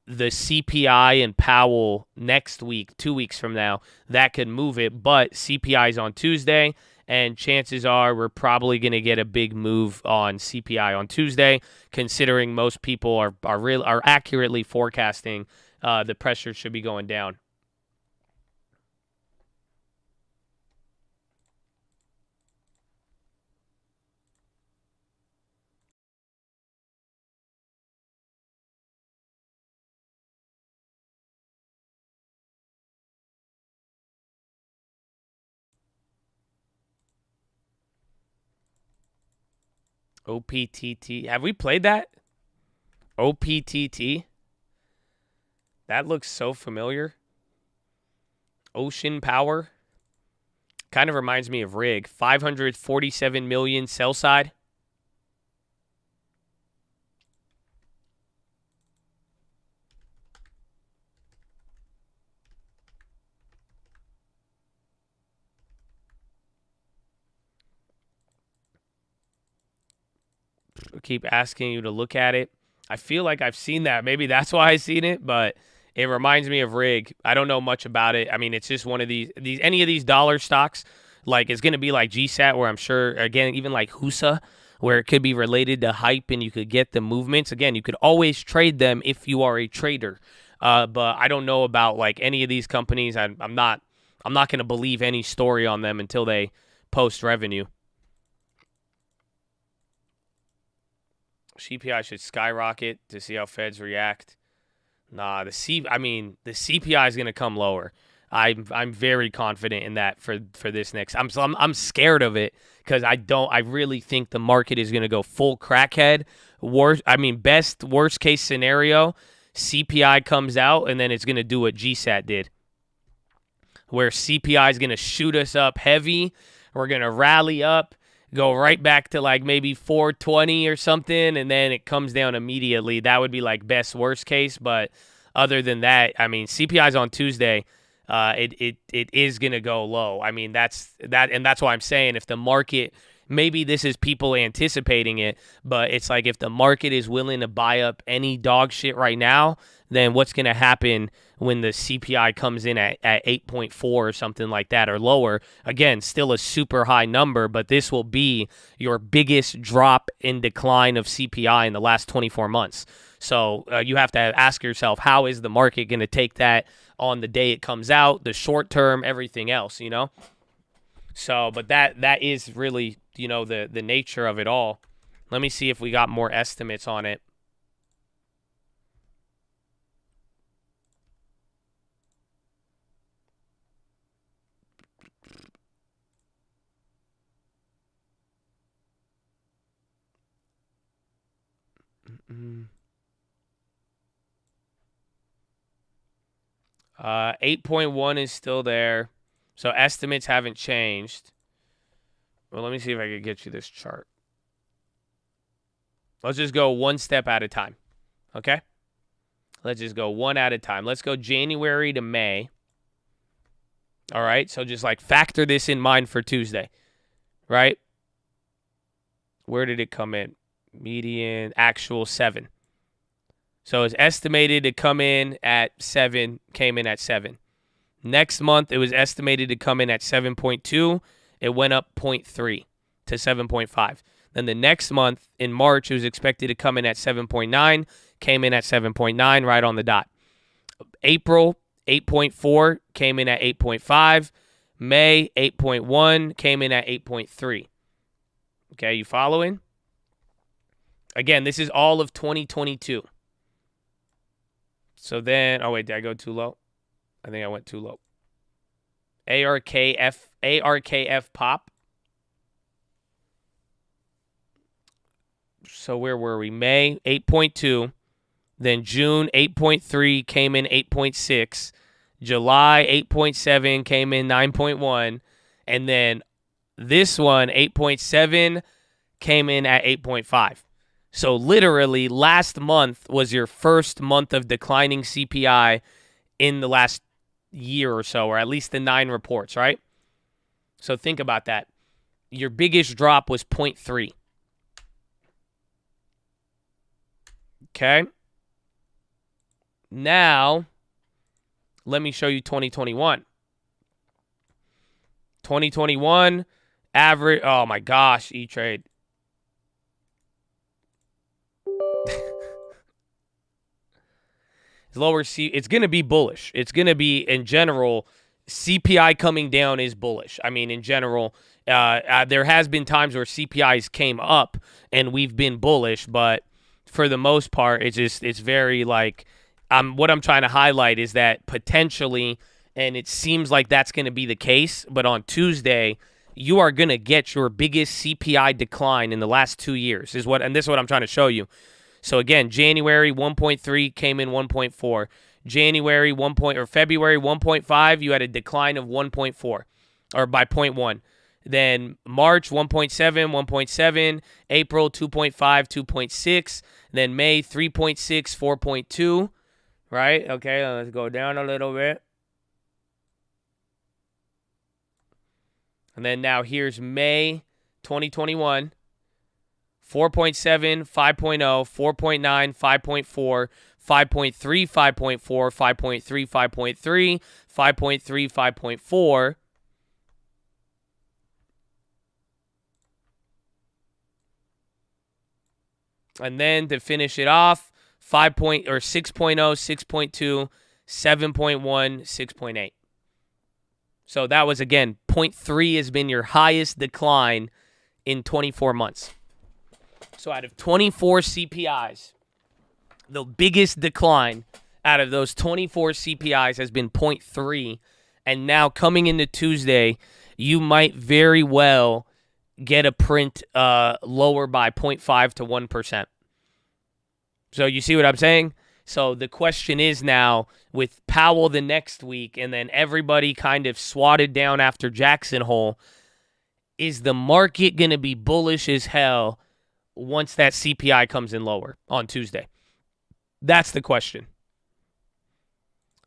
the CPI and Powell next week, 2 weeks from now, that could move it. But CPI is on Tuesday, and chances are we're probably going to get a big move on CPI on Tuesday, considering most people are accurately forecasting the pressure should be going down. OPTT. Have we played that? OPTT? That looks so familiar. Ocean Power. Kind of reminds me of Rig. 547 million sell side. I keep asking you to look at it. I feel like I've seen that. Maybe that's why I've seen it, but it reminds me of Rig. I don't know much about it. I mean, it's just one of these any of these dollar stocks. Like, it's going to be like GSAT, where I'm sure, again, even like HUSA, where it could be related to hype and you could get the movements. Again, you could always trade them if you are a trader. But I don't know about like any of these companies. I'm not going to believe any story on them until they post revenue. CPI should skyrocket to see how Feds react. Nah, the CPI is going to come lower. I'm very confident in that for this next. I'm scared of it because I really think the market is going to go full crackhead. Worst case scenario, CPI comes out and then it's going to do what GSAT did, where CPI is going to shoot us up heavy. We're going to rally up, go right back to like maybe 420 or something, and then it comes down immediately. That would be like best worst case. But other than that, I mean, CPI's on Tuesday. It is going to go low. I mean, that's why I'm saying if the market, maybe this is people anticipating it, but it's like if the market is willing to buy up any dog shit right now, then what's going to happen when the CPI comes in at 8.4 or something like that or lower? Again, still a super high number, but this will be your biggest drop in decline of CPI in the last 24 months. So you have to ask yourself, how is the market going to take that on the day it comes out, the short term, everything else, you know? So, but that is really, you know, the nature of it all. Let me see if we got more estimates on it. Mm-mm. 8.1 is still there. So estimates haven't changed. Well, let me see if I can get you this chart. Let's just go one step at a time. Okay? Let's just go one at a time. Let's go January to May. All right? So just like factor this in mind for Tuesday. Right? Where did it come in? Median, actual 7. So it's estimated to come in at 7, came in at 7. Next month, it was estimated to come in at 7.2. It went up 0.3 to 7.5. Then the next month, in March, it was expected to come in at 7.9, came in at 7.9, right on the dot. April, 8.4, came in at 8.5. May, 8.1, came in at 8.3. Okay, you following? Again, this is all of 2022. So then, oh wait, did I go too low? I think I went too low. ARKF pop. So where were we? May, 8.2. Then June, 8.3, came in 8.6. July, 8.7, came in 9.1. And then this one, 8.7, came in at 8.5. So literally last month was your first month of declining CPI in the last year or so, or at least the 9 reports, right? So think about that. Your biggest drop was 0.3. Okay. Now, let me show you 2021. 2021 average, oh my gosh, E-Trade. Lower it's going to be bullish. It's going to be, in general, CPI coming down is bullish. I mean, in general, there has been times where CPIs came up and we've been bullish, but for the most part, it's very like, what I'm trying to highlight is that potentially, and it seems like that's going to be the case, but on Tuesday, you are going to get your biggest CPI decline in the last 2 years, and this is what I'm trying to show you. So again, January 1.3 came in 1.4. January February 1.5, you had a decline of 1.4 or by 0.1. Then March 1.7, 1.7, April 2.5, 2.6, then May 3.6, 4.2, right? Okay, let's go down a little bit. And then now here's May 2021. 4.7, 5.0, 4.9, 5.4, 5.3, 5.4, 5.3, 5.3, 5.3, 5.4. And then to finish it off, 6.0, 6.2, 7.1, 6.8. So that was, again, 0.3 has been your highest decline in 24 months. So out of 24 CPIs, the biggest decline out of those 24 CPIs has been 0.3. And now coming into Tuesday, you might very well get a print lower by 0.5 to 1%. So you see what I'm saying? So the question is now, with Powell the next week and then everybody kind of swatted down after Jackson Hole, is the market going to be bullish as hell once that CPI comes in lower on Tuesday? That's the question.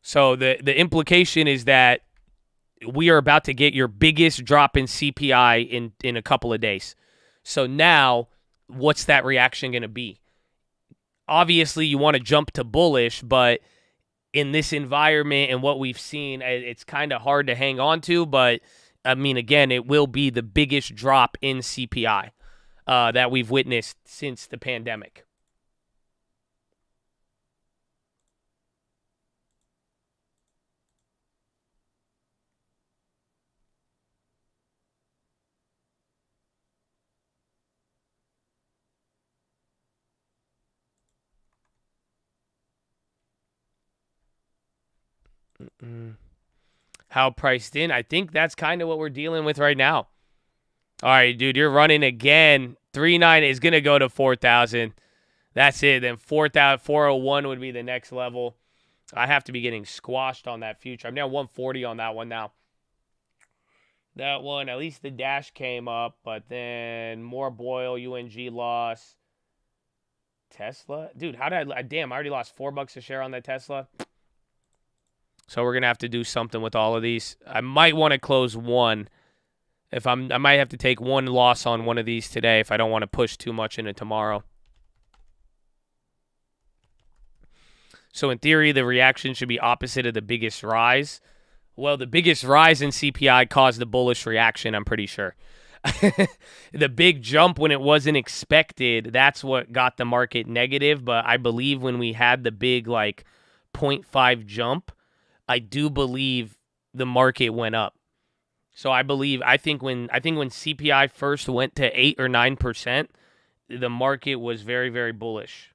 So the implication is that we are about to get your biggest drop in CPI in a couple of days. So now, what's that reaction going to be? Obviously, you want to jump to bullish, but in this environment and what we've seen, it's kind of hard to hang on to. But, I mean, again, it will be the biggest drop in CPI that we've witnessed since the pandemic. How priced in? I think that's kind of what we're dealing with right now. All right, dude, you're running again. 3.9 is going to go to 4,000. That's it. Then 4,401 would be the next level. I have to be getting squashed on that future. I'm now 140 on that one now. That one, at least the dash came up, but then more Boyle, UNG loss. Tesla? Dude, how did damn, I already lost $4 a share on that Tesla. So we're going to have to do something with all of these. I might want to close one. I might have to take one loss on one of these today if I don't want to push too much into tomorrow. So in theory, the reaction should be opposite of the biggest rise. Well, the biggest rise in CPI caused the bullish reaction, I'm pretty sure. The big jump when it wasn't expected, that's what got the market negative. But I believe when we had the big like 0.5 jump, I do believe the market went up. So I think when CPI first went to 8 or 9%, the market was very, very bullish.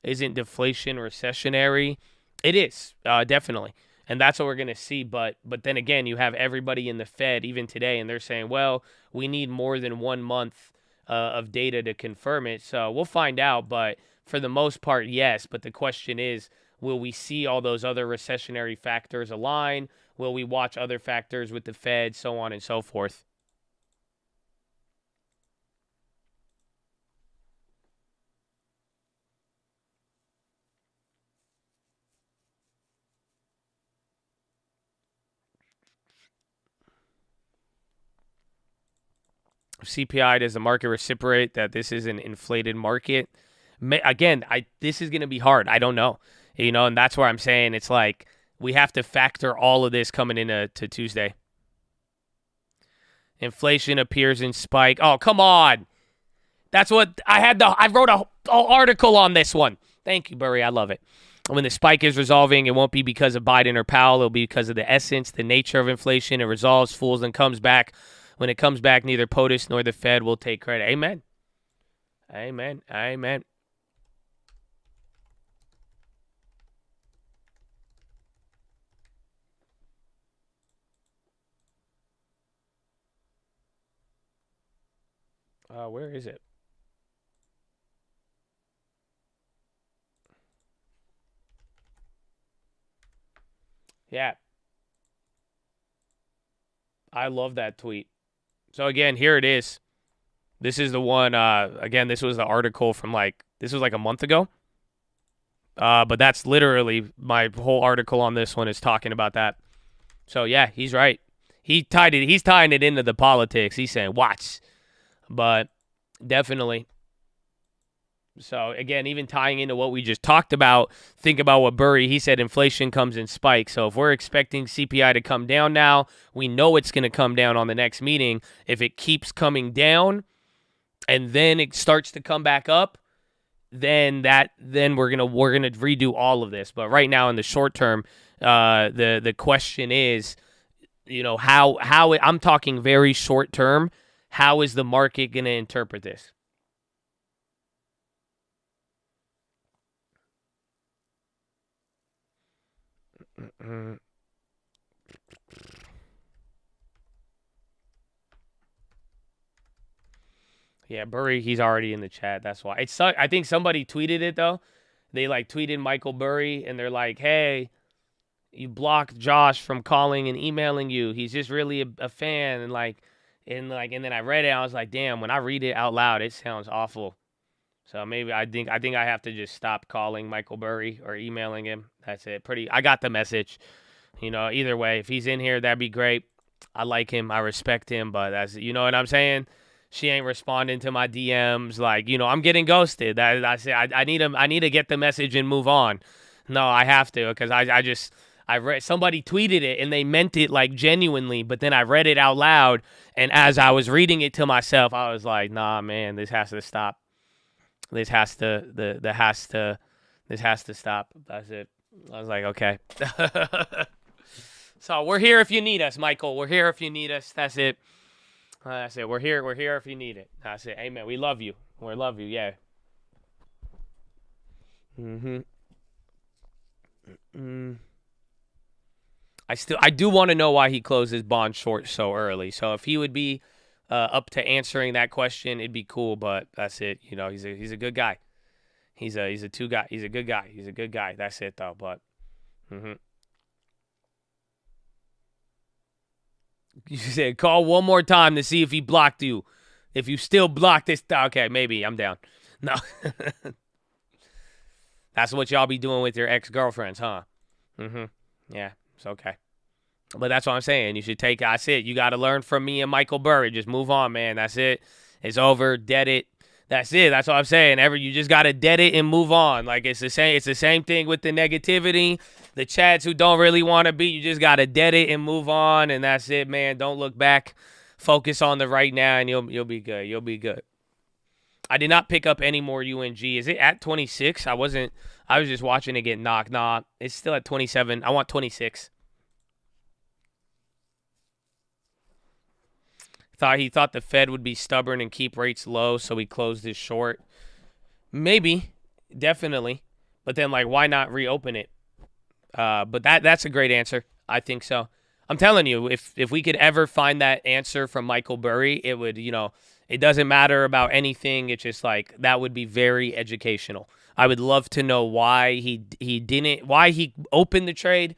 Isn't deflation recessionary? It is, definitely. And that's what we're going to see. But then again, you have everybody in the Fed, even today, and they're saying, well, we need more than 1 month of data to confirm it. So we'll find out. But for the most part, yes. But the question is, will we see all those other recessionary factors align? Will we watch other factors with the Fed, so on and so forth? CPI, does the market reciprocate that this is an inflated market? Again, this is going to be hard. I don't know. And that's where I'm saying it's like we have to factor all of this coming into Tuesday. Inflation appears in spike. Oh, come on. That's what I wrote a whole article on this one. Thank you, Burry. I love it. When the spike is resolving, it won't be because of Biden or Powell. It'll be because of the essence, the nature of inflation. It resolves, fools, and comes back. When it comes back, neither POTUS nor the Fed will take credit. Amen. Amen. Amen. Where is it? Yeah. I love that tweet. So, again, here it is. This is the one, again, this was the article from this was like a month ago. But that's literally my whole article on this one is talking about that. So, yeah, he's right. He's tying it into the politics. He's saying, watch. But definitely. So, again, even tying into what we just talked about, think about what Burry, he said inflation comes in spikes. So if we're expecting CPI to come down now, we know it's going to come down on the next meeting. If it keeps coming down and then it starts to come back up, then we're gonna redo all of this. But right now in the short term, the question is, how I'm talking very short term, how is the market going to interpret this? Yeah, Burry, he's already in the chat. That's why. I think somebody tweeted it, though. They, tweeted Michael Burry, and they're like, hey, you blocked Josh from calling and emailing you. He's just really a fan. And then I read it, and I was like, damn, when I read it out loud, it sounds awful. So maybe I think I have to just stop calling Michael Burry or emailing him. That's it. I got the message. Either way, if he's in here, that'd be great. I like him. I respect him. But that's, you know what I'm saying? She ain't responding to my DMs. I'm getting ghosted. I say I need to get the message and move on. No, I have to because I read somebody tweeted it and they meant it genuinely, but then I read it out loud, and as I was reading it to myself, I was like, nah, man, this has to stop. This has to stop. That's it. I was like, okay. So we're here if you need us, Michael. We're here if you need us. That's it. That's it. We're here. We're here if you need it. That's it. Amen. We love you. We love you. Yeah. I do want to know why he closed his bond short so early. So if he would be up to answering that question, it'd be cool. But that's it. You know, he's a good guy. He's a guy. He's a good guy. He's a good guy. That's it though. But you said call one more time to see if he blocked you. If you still block this, okay, maybe I'm down. No. That's what y'all be doing with your ex-girlfriends, huh? Yeah, it's okay. But that's what I'm saying. You should take, that's it. You got to learn from me and Michael Burry. Just move on, man. That's it. It's over. Dead it. That's it. That's what I'm saying. You just got to dead it and move on. Like, it's the same thing with the negativity. The chads who don't really want to be, you just got to dead it and move on. And that's it, man. Don't look back. Focus on the right now, and you'll be good. You'll be good. I did not pick up any more UNG. Is it at 26? I was just watching it get knocked. Nah, it's still at 27. I want 26. He thought the Fed would be stubborn and keep rates low, so he closed his short. Maybe, definitely. But then, like, why not reopen it? But that's a great answer. I think so. I'm telling you, if we could ever find that answer from Michael Burry, it would, it doesn't matter about anything. It's just like, that would be very educational. I would love to know why why he opened the trade.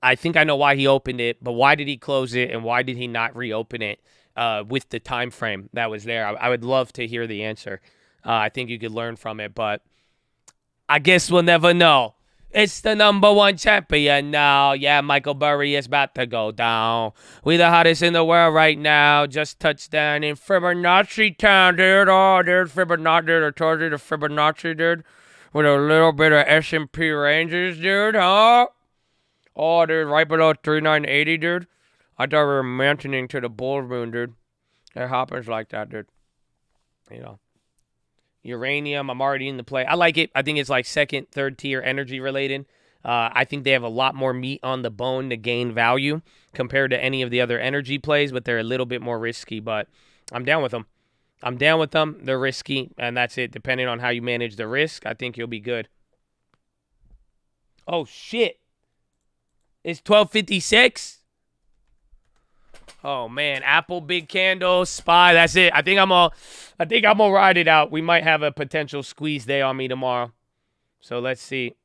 I think I know why he opened it, but why did he close it and why did he not reopen it with the time frame that was there? I would love to hear the answer. I think you could learn from it, but I guess we'll never know. It's the #1 champion now. Yeah, Michael Burry is about to go down. We the hottest in the world right now. Just touched down in Fibonacci town, dude. Oh, there's Fibonacci, dude. I told you the Fibonacci, dude. With a little bit of S&P ranges, dude, huh? Oh, dude, right below 3980, dude. I thought we were mentioning to the bull moon, dude. It happens like that, dude. Uranium, I'm already in the play. I like it. I think it's like second, third tier energy related. I think they have a lot more meat on the bone to gain value compared to any of the other energy plays, but they're a little bit more risky. But I'm down with them. They're risky, and that's it. Depending on how you manage the risk, I think you'll be good. Oh, shit. It's 12:56. Oh man, Apple big candle, SPY. That's it. I think I'm gonna ride it out. We might have a potential squeeze day on me tomorrow. So let's see.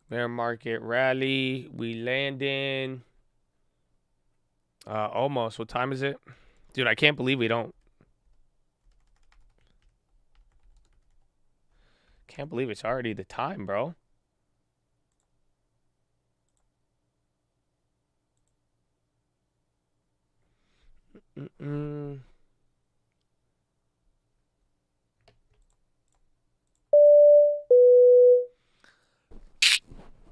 Bear market rally. We land in. Almost. What time is it? Dude, I can't believe we don't. Can't believe it's already the time, bro.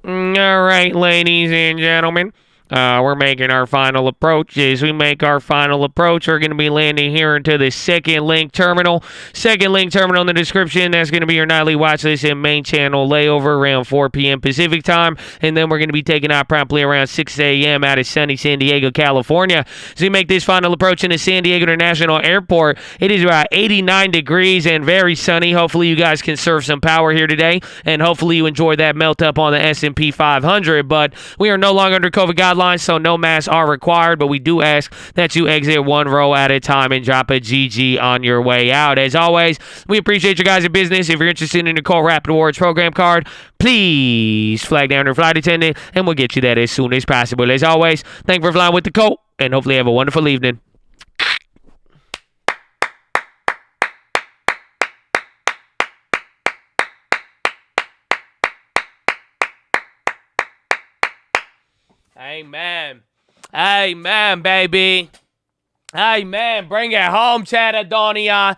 All right, ladies and gentlemen. We're making our final approach. As we make our final approach, we're going to be landing here into the second link terminal. Second link terminal in the description. That's going to be your nightly watch list and main channel layover around 4 p.m. Pacific time. And then we're going to be taking out promptly around 6 a.m. out of sunny San Diego, California. As we make this final approach into San Diego International Airport, it is about 89 degrees and very sunny. Hopefully you guys conserve some power here today. And hopefully you enjoy that melt up on the S&P 500. But we are no longer under COVID guidelines, so no masks are required, but we do ask that you exit one row at a time and drop a GG on your way out. As always, we appreciate your guys' business. If you're interested in the Cole Rapid Rewards program card, please flag down your flight attendant, and we'll get you that as soon as possible. As always, thank you for flying with the Colt, and hopefully have a wonderful evening. Amen. Amen, baby. Amen. Bring it home, Chad Adonia.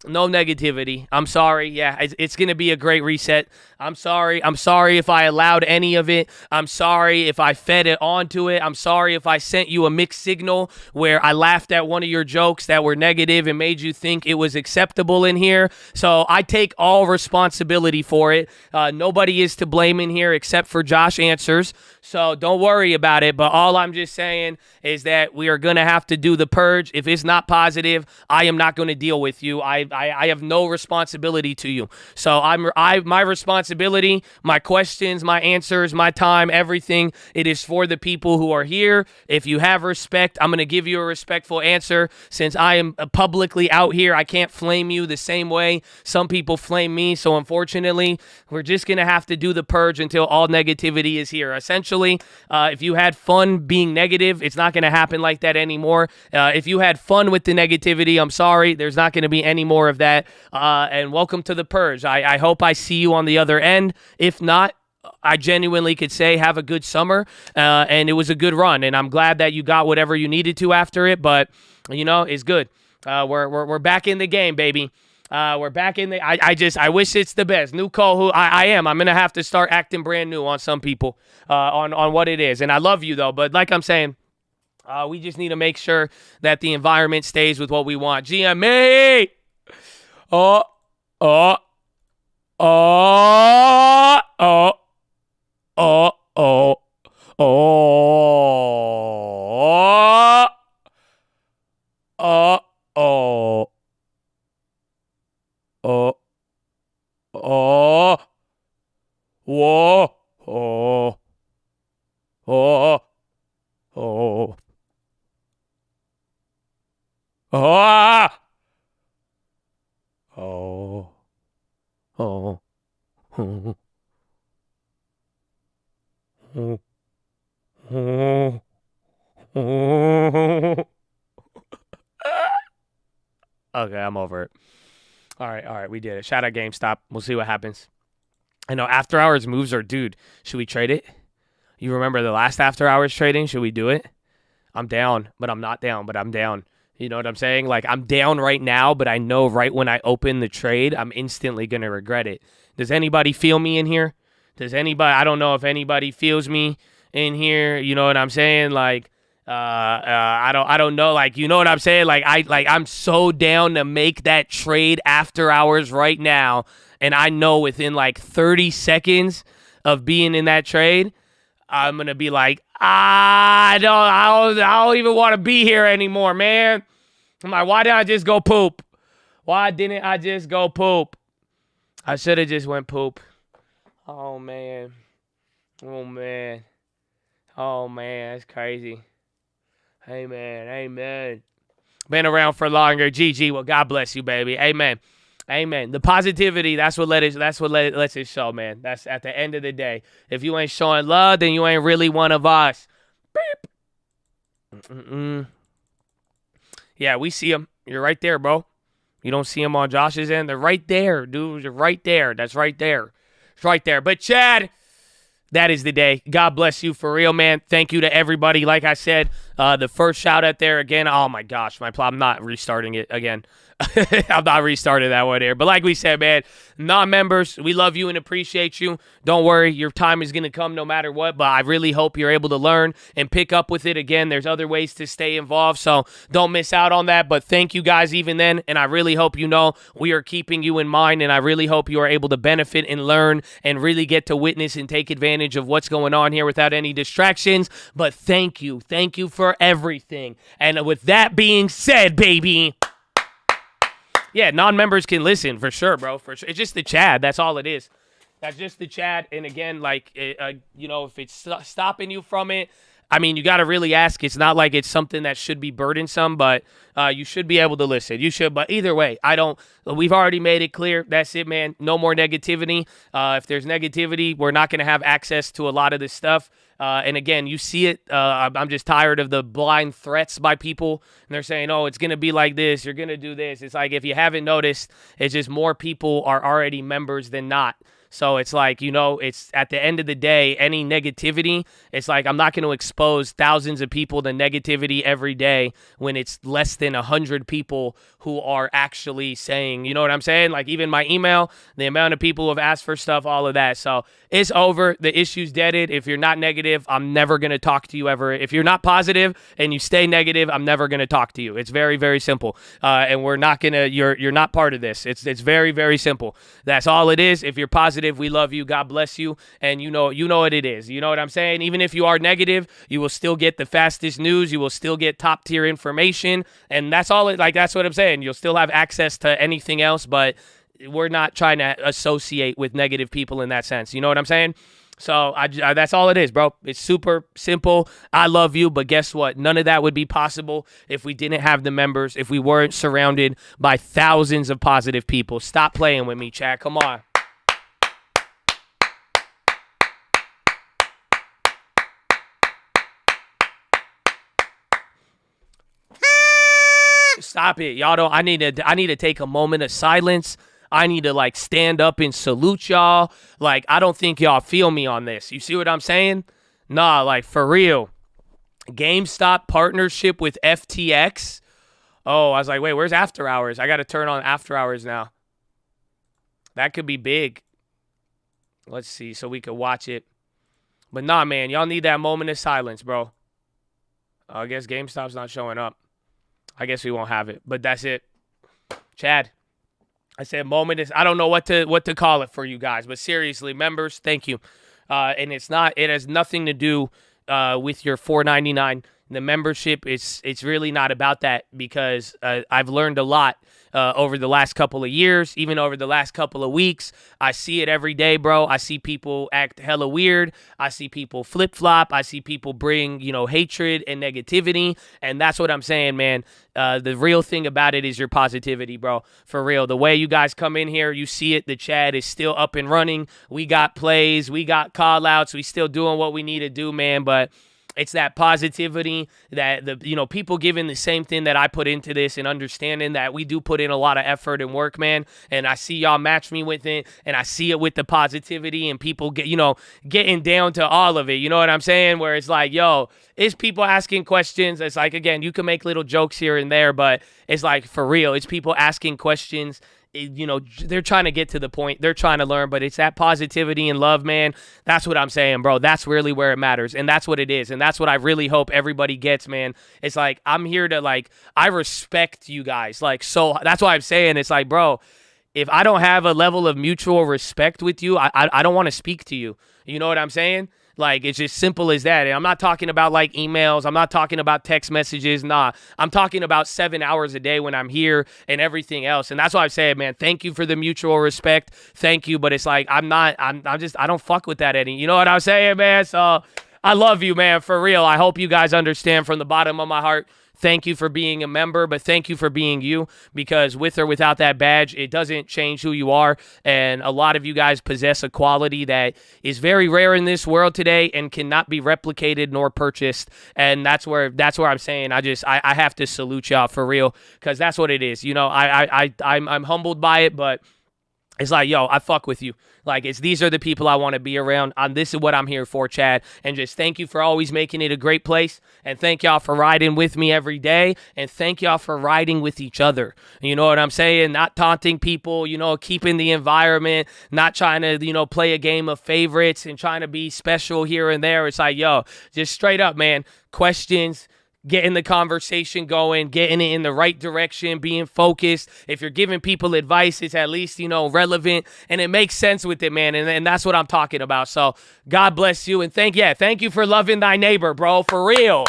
No negativity. I'm sorry. Yeah, it's going to be a great reset. I'm sorry. I'm sorry if I allowed any of it. I'm sorry if I fed it onto it. I'm sorry if I sent you a mixed signal where I laughed at one of your jokes that were negative and made you think it was acceptable in here. So I take all responsibility for it. Nobody is to blame in here except for Josh Answers. So don't worry about it. But all I'm just saying is that we are going to have to do the purge. If it's not positive, I am not going to deal with you. I have no responsibility to you. So my responsibility, my questions, my answers, my time, everything, it is for the people who are here. If you have respect, I'm going to give you a respectful answer. Since I am publicly out here, I can't flame you the same way some people flame me. So unfortunately, we're just going to have to do the purge until all negativity is here. Essentially, if you had fun being negative, it's not going to happen like that anymore. If you had fun with the negativity, I'm sorry, there's not going to be any more of that. And welcome to the purge. I hope I see you on the other end. If not, I genuinely could say have a good summer, and it was a good run, and I'm glad that you got whatever you needed to after it. But it's good. We're back in the game, baby. We're back in the. I wish it's the best. New Cole, who I am. I'm gonna have to start acting brand new on some people, on what it is. And I love you though, but like I'm saying, we just need to make sure that the environment stays with what we want. GME. Oh. Oh. Oh. Oh. Oh. Oh. Oh. Oh. Oh. Oh, oh, whoa, oh, oh, oh, ah, oh, oh, oh, oh, oh. Okay, I'm over it. All right, we did it. Shout out GameStop. We'll see what happens. I know after hours moves are, dude, should we trade it? You remember the last after hours trading? Should we do it? I'm down, but I'm not down, but I'm down. You know what I'm saying? Like, I'm down right now, but I know right when I open the trade, I'm instantly going to regret it. Does anybody feel me in here? I don't know if anybody feels me in here. You know what I'm saying? Like, I don't know. Like, you know what I'm saying? Like, I'm so down to make that trade after hours right now. And I know within like 30 seconds of being in that trade, I'm going to be like, I don't even want to be here anymore, man. I'm like, why didn't I just go poop? Why didn't I just go poop? I should have just went poop. Oh, man. Oh, man. Oh, man. That's crazy. Amen. Been around for longer. GG. Well, God bless you, baby. Amen. The positivity, that's what lets it show, man. That's at the end of the day. If you ain't showing love, then you ain't really one of us. Beep. Yeah, we see them. You're right there, bro. You don't see them on Josh's end. They're right there, dude. You're right there. That's right there. It's right there. But Chad, that is the day. God bless you for real, man. Thank you to everybody. Like I said, the first shout out there again. Oh my gosh, I'm not restarting it again. I'm not restarting that one here. But like we said, man, non-members, we love you and appreciate you. Don't worry, your time is going to come no matter what. But I really hope you're able to learn and pick up with it again. There's other ways to stay involved, so don't miss out on that. But thank you guys even then, and I really hope you know we are keeping you in mind, and I really hope you are able to benefit and learn and really get to witness and take advantage of what's going on here without any distractions. But thank you for everything. And with that being said, baby, yeah, non-members can listen for sure, bro. For sure, it's just the Chad. That's all it is. That's just the Chad. And again, like, if it's stopping you from it, I mean, you got to really ask. It's not like it's something that should be burdensome, but you should be able to listen. You should. But either way, we've already made it clear. That's it, man. No more negativity. If there's negativity, we're not going to have access to a lot of this stuff. And again, you see it. I'm just tired of the blind threats by people. And they're saying, oh, it's going to be like this. You're going to do this. It's like, if you haven't noticed, it's just more people are already members than not. So it's like, it's at the end of the day, any negativity, it's like I'm not going to expose thousands of people to negativity every day when it's less than 100 people who are actually saying, you know what I'm saying? Like even my email, the amount of people who have asked for stuff, all of that. So it's over. The issue's deaded. If you're not negative, I'm never going to talk to you ever. If you're not positive and you stay negative, I'm never going to talk to you. It's very, very simple. And we're not going to, you're not part of this. It's very, very simple. That's all it is. If you're positive, we love you. God bless you. And you know what it is. You know what I'm saying? Even if you are negative, you will still get the fastest news. You will still get top tier information. And that's all that's what I'm saying. You'll still have access to anything else, but we're not trying to associate with negative people in that sense. You know what I'm saying? So that's all it is, bro. It's super simple. I love you, but guess what? None of that would be possible if we didn't have the members, if we weren't surrounded by thousands of positive people. Stop playing with me, Chad. Come on. Stop it. Y'all don't. I need to take a moment of silence. I need to stand up and salute y'all. I don't think y'all feel me on this. You see what I'm saying? Nah, for real. GameStop partnership with FTX. Oh, I was like, wait, where's after hours? I got to turn on after hours now. That could be big. Let's see, so we could watch it. But nah, man, y'all need that moment of silence, bro. I guess GameStop's not showing up. I guess we won't have it, but that's it. Chad, I said moment is, I don't know what to call it for you guys, but seriously, members, thank you. And it has nothing to do with your $4.99. The membership, it's really not about that because I've learned a lot over the last couple of years, even over the last couple of weeks. I see it every day, bro. I see people act hella weird. I see people flip-flop. I see people bring, hatred and negativity. And that's what I'm saying, man. The real thing about it is your positivity, bro. For real. The way you guys come in here, you see it. The chat is still up and running. We got plays. We got call-outs. We still doing what we need to do, man. But it's that positivity that people giving the same thing that I put into this and understanding that we do put in a lot of effort and work, man. And I see y'all match me with it, and I see it with the positivity and people getting down to all of it. You know what I'm saying? Where it's like, yo, it's people asking questions. It's like, again, you can make little jokes here and there, but it's like for real. It's people asking questions. They're trying to get to the point. They're trying to learn, but it's that positivity and love, man. That's what I'm saying, bro. That's really where it matters, and that's what it is, and that's what I really hope everybody gets, man. It's like I'm here to I respect you guys, so that's why I'm saying it's like, bro, if I don't have a level of mutual respect with you, I don't want to speak to you. You know what I'm saying? It's just simple as that. And I'm not talking about emails. I'm not talking about text messages. Nah, I'm talking about 7 hours a day when I'm here and everything else. And that's why I say, man, thank you for the mutual respect. Thank you. But it's like, I don't fuck with that any. You know what I'm saying, man? So I love you, man, for real. I hope you guys understand from the bottom of my heart. Thank you for being a member, but thank you for being you, because with or without that badge, it doesn't change who you are. And a lot of you guys possess a quality that is very rare in this world today and cannot be replicated nor purchased. And that's where I'm saying I have to salute y'all for real, because that's what it is. I'm humbled by it, but it's like, yo, I fuck with you. These are the people I want to be around. This is what I'm here for, Chad. And just thank you for always making it a great place. And thank y'all for riding with me every day. And thank y'all for riding with each other. You know what I'm saying? Not taunting people, keeping the environment, not trying to, play a game of favorites and trying to be special here and there. It's like, yo, just straight up, man, questions, getting the conversation going, getting it in the right direction, being focused. If you're giving people advice, it's at least, relevant, and it makes sense with it, man. And that's what I'm talking about. So God bless you. And thank you for loving thy neighbor, bro, for real.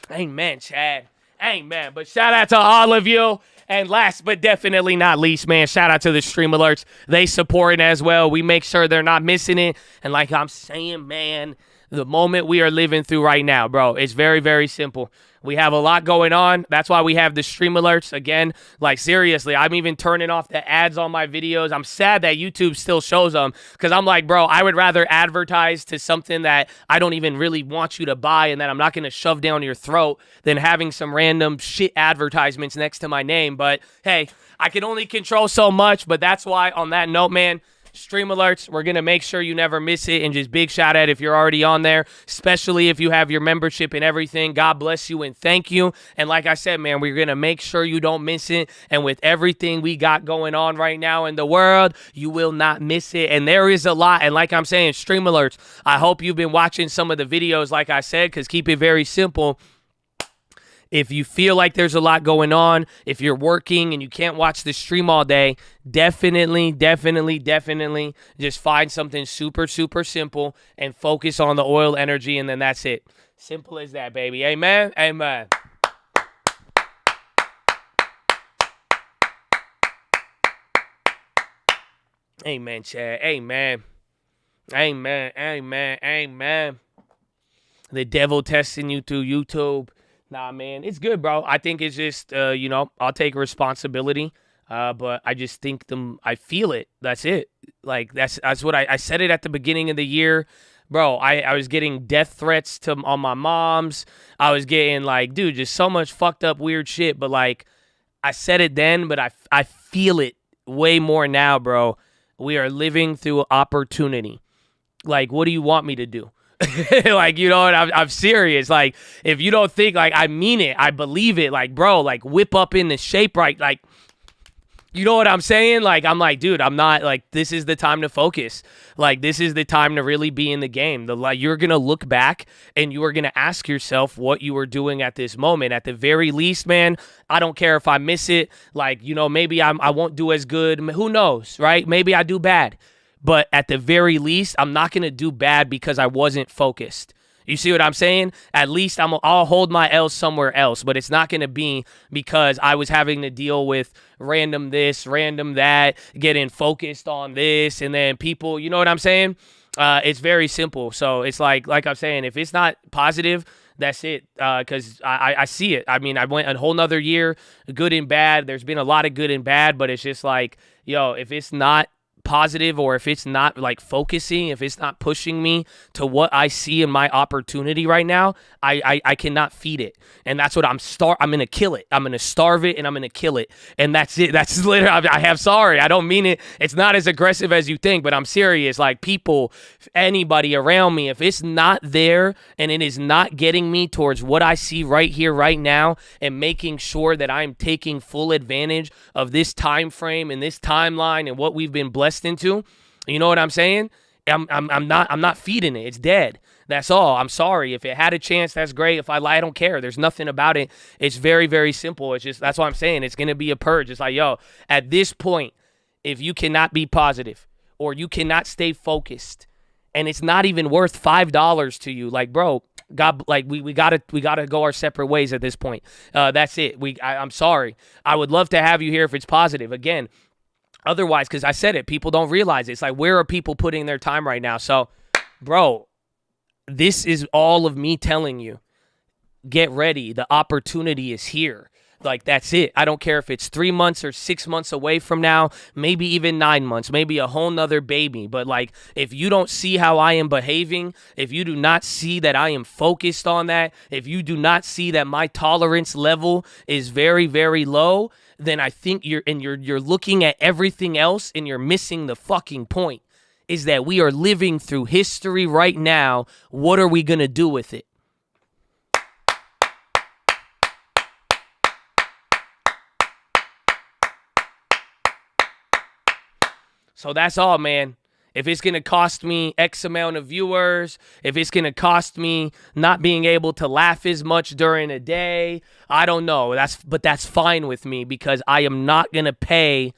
Amen, Chad. Amen. But shout out to all of you. And last but definitely not least, man, shout out to the Stream Alerts. They support it as well. We make sure they're not missing it. And like I'm saying, man, the moment we are living through right now, bro, it's very, very simple. We have a lot going on. That's why we have the stream alerts. Again, like seriously, I'm even turning off the ads on my videos. I'm sad that YouTube still shows them because I'm like, bro, I would rather advertise to something that I don't even really want you to buy and that I'm not going to shove down your throat than having some random shit advertisements next to my name. But hey, I can only control so much. But that's why, on that note, man, stream alerts, we're going to make sure you never miss it. And just big shout out if you're already on there, especially if you have your membership and everything. God bless you and thank you. And like I said, man, we're going to make sure you don't miss it. And with everything we got going on right now in the world, you will not miss it. And there is a lot. And like I'm saying, stream alerts, I hope you've been watching some of the videos, like I said, because keep it very simple. If you feel like there's a lot going on, if you're working and you can't watch the stream all day, definitely just find something super simple and focus on the oil energy, and then that's it. Simple as that, baby. Amen? Amen. Amen, Chad. Amen. Amen. The devil testing you through YouTube. Nah, man, it's good, bro. I think it's just, I'll take responsibility, but I just think I feel it. That's it. Like, that's what I said it at the beginning of the year. Bro, I was getting death threats on my mom's. I was getting, like, dude, just so much fucked up weird shit. But, like, I said it then, but I feel it way more now, bro. We are living through opportunity. Like, what do you want me to do? Like, you know what? I'm serious. Like, if you don't think, like, I mean it, I believe it. Like, bro, like, whip up in the shape right. Like, you know what I'm saying? Like, I'm like, dude, I'm not, like, this is the time to focus. Like, this is the time to really be in the game. You're going to look back and you are going to ask yourself what you were doing at this moment. At the very least, man, I don't care if I miss it. Like, maybe I won't do as good. Who knows, right? Maybe I do bad. But at the very least, I'm not going to do bad because I wasn't focused. You see what I'm saying? At least I'll hold my L somewhere else, but it's not going to be because I was having to deal with random this, random that, getting focused on this, and then people, you know what I'm saying? It's very simple. So it's like I'm saying, if it's not positive, that's it, because I see it. I mean, I went a whole nother year, good and bad. There's been a lot of good and bad, but it's just like, if it's not positive, or if it's not like focusing, if it's not pushing me to what I see in my opportunity right now, I cannot feed it. And that's what I'm going to kill it. I'm going to starve it and I'm going to kill it. And that's it. That's literally, I don't mean it. It's not as aggressive as you think, but I'm serious. Like, people, anybody around me, if it's not there and it is not getting me towards what I see right here, right now, and making sure that I'm taking full advantage of this time frame and this timeline and what we've been blessed into, you know what I'm saying? I'm not feeding it. It's dead. That's all. I'm sorry. If it had a chance, that's great. If I lie, I don't care. There's nothing about it. It's very, very simple. It's just, that's what I'm saying. It's going to be a purge. It's like, at this point, if you cannot be positive or you cannot stay focused and it's not even worth $5 to you, like, bro, God, like, we gotta go our separate ways at this point. That's it. I'm sorry. I would love to have you here if it's positive. Again, otherwise, because I said it, people don't realize it. It's like, where are people putting their time right now? So, bro, this is all of me telling you, get ready. The opportunity is here. Like, that's it. I don't care if it's 3 months or 6 months away from now, maybe even 9 months, maybe a whole nother baby. But, like, if you don't see how I am behaving, if you do not see that I am focused on that, if you do not see that my tolerance level is very, very low, then I think you're looking at everything else and you're missing the fucking point. Is that we are living through history right now. What are we going to do with it? So that's all, man. If it's going to cost me X amount of viewers, if it's going to cost me not being able to laugh as much during a day, I don't know. But that's fine with me because I am not going to pay.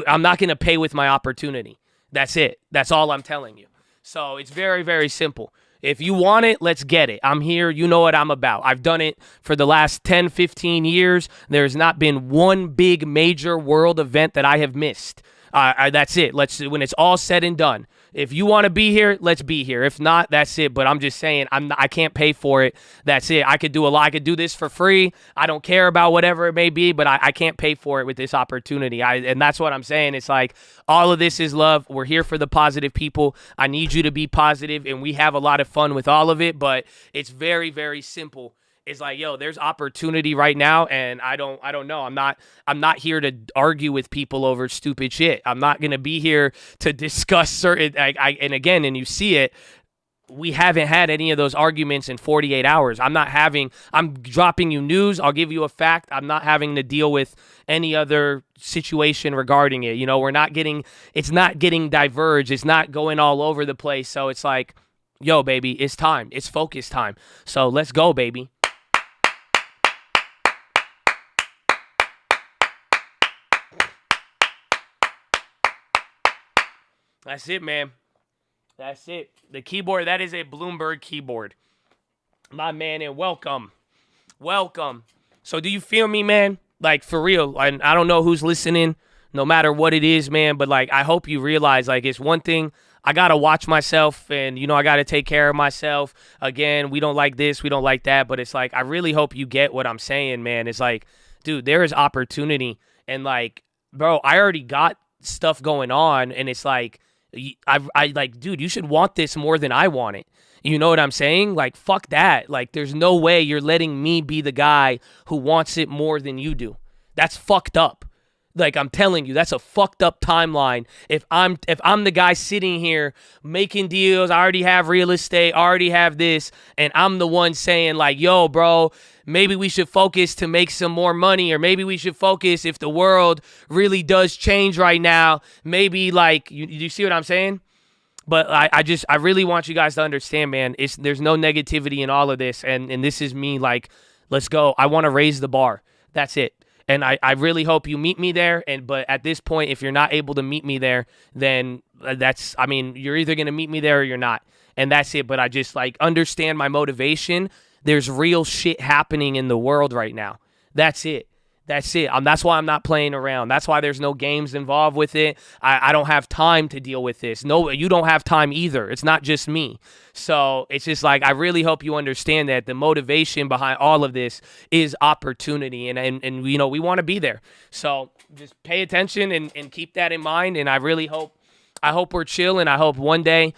I'm not going to pay with my opportunity. That's it. That's all I'm telling you. So it's very, very simple. If you want it, let's get it. I'm here. You know what I'm about. I've done it for the last 10, 15 years. There's not been one big major world event that I have missed. That's it. When it's all said and done. If you want to be here, let's be here. If not, that's it. But I'm just saying, I can't pay for it. That's it. I could do a lot. I could do this for free. I don't care about whatever it may be, but I can't pay for it with this opportunity. And that's what I'm saying. It's like all of this is love. We're here for the positive people. I need you to be positive, and we have a lot of fun with all of it. But it's very, very simple. It's like, yo, there's opportunity right now, and I don't know. I'm not here to argue with people over stupid shit. I'm not gonna be here to discuss certain. And you see it. We haven't had any of those arguments in 48 hours. I'm dropping you news. I'll give you a fact. I'm not having to deal with any other situation regarding it. It's not getting diverged. It's not going all over the place. So it's like, yo, baby, it's time. It's focus time. So let's go, baby. That's it, man. That's it. The keyboard, that is a Bloomberg keyboard. My man, and welcome. Welcome. So do you feel me, man? Like, for real. I don't know who's listening, no matter what it is, man. But, like, I hope you realize, like, it's one thing. I got to watch myself, and, I got to take care of myself. Again, we don't like this, we don't like that. But it's like, I really hope you get what I'm saying, man. It's like, dude, there is opportunity. And, like, bro, I already got stuff going on, and it's like, I like, dude, you should want this more than I want it. You know what I'm saying? Like, fuck that. Like, there's no way you're letting me be the guy who wants it more than you do. That's fucked up. Like, I'm telling you, that's a fucked up timeline. If I'm the guy sitting here making deals, I already have real estate, I already have this, and I'm the one saying, like, yo, bro, maybe we should focus to make some more money, or maybe we should focus if the world really does change right now. Maybe, like, you see what I'm saying? But I really want you guys to understand, man, there's no negativity in all of this, and this is me, like, let's go. I want to raise the bar. That's it. And I really hope you meet me there. But at this point, if you're not able to meet me there, then you're either going to meet me there or you're not. And that's it. But I just, like, understand my motivation. There's real shit happening in the world right now. That's it. That's it. That's why I'm not playing around. That's why there's no games involved with it. I don't have time to deal with this. No, you don't have time either. It's not just me. So it's just like, I really hope you understand that the motivation behind all of this is opportunity. And we want to be there. So just pay attention and keep that in mind. And I really hope we're chill. And I hope one day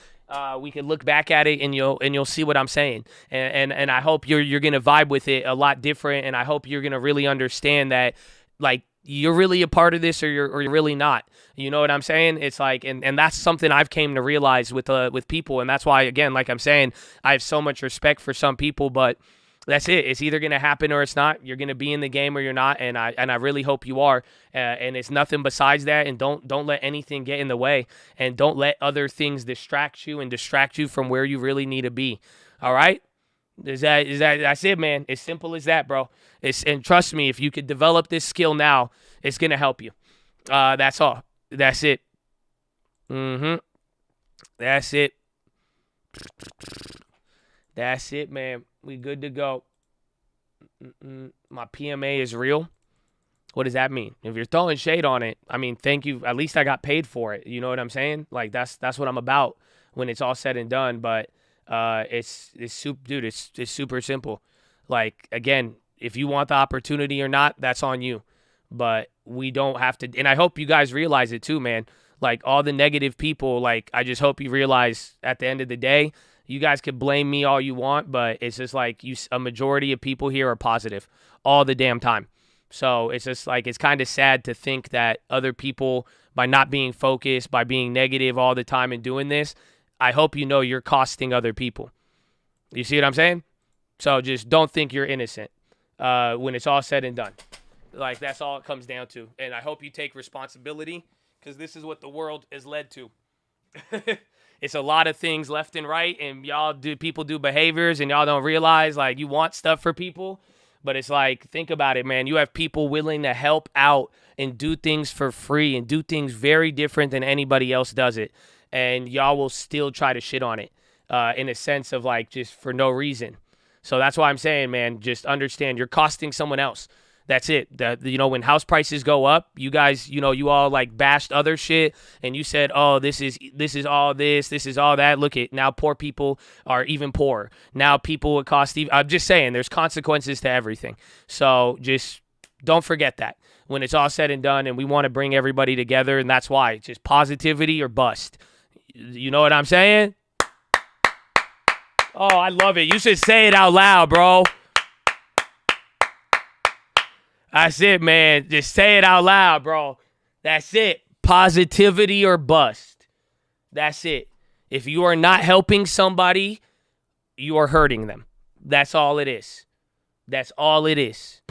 we can look back at it and you'll see what I'm saying. And I hope you're gonna vibe with it a lot different. And I hope you're gonna really understand that, like, you're really a part of this or you're really not. You know what I'm saying? It's like, and that's something I've came to realize with people. And that's why, again, like I'm saying, I have so much respect for some people, but that's it. It's either going to happen or it's not. You're going to be in the game or you're not, and I really hope you are. And it's nothing besides that. And don't let anything get in the way, and don't let other things distract you from where you really need to be. All right? That's it, man. As simple as that, bro. And trust me, if you could develop this skill now, it's going to help you. That's all. That's it. That's it. That's it, man. We good to go. My PMA is real. What does that mean? If you're throwing shade on it, I mean, thank you. At least I got paid for it. You know what I'm saying? Like, that's what I'm about when it's all said and done. But it's super simple. Like, again, if you want the opportunity or not, that's on you. But we don't have to. And I hope you guys realize it too, man. Like, all the negative people, like, I just hope you realize at the end of the day, you guys can blame me all you want, but it's just like a majority of people here are positive all the damn time. So it's just like, it's kind of sad to think that other people, by not being focused, by being negative all the time and doing this, I hope you know you're costing other people. You see what I'm saying? So just don't think you're innocent when it's all said and done. Like, that's all it comes down to. And I hope you take responsibility, because this is what the world is led to. It's a lot of things left and right, and people do behaviors, and y'all don't realize, like, you want stuff for people, but it's like, think about it, man. You have people willing to help out and do things for free and do things very different than anybody else does it, and y'all will still try to shit on it in a sense of, like, just for no reason. So that's why I'm saying, man, just understand you're costing someone else. That's it. When house prices go up, you guys, you all like bashed other shit and you said, oh, this is all this is all that. Look at now, poor people are even poorer. Now people would cost even. I'm just saying there's consequences to everything. So just don't forget that when it's all said and done, and we want to bring everybody together. And that's why it's just positivity or bust. You know what I'm saying? Oh, I love it. You should say it out loud, bro. That's it, man. Just say it out loud, bro. That's it. Positivity or bust. That's it. If you are not helping somebody, you are hurting them. That's all it is. That's all it is.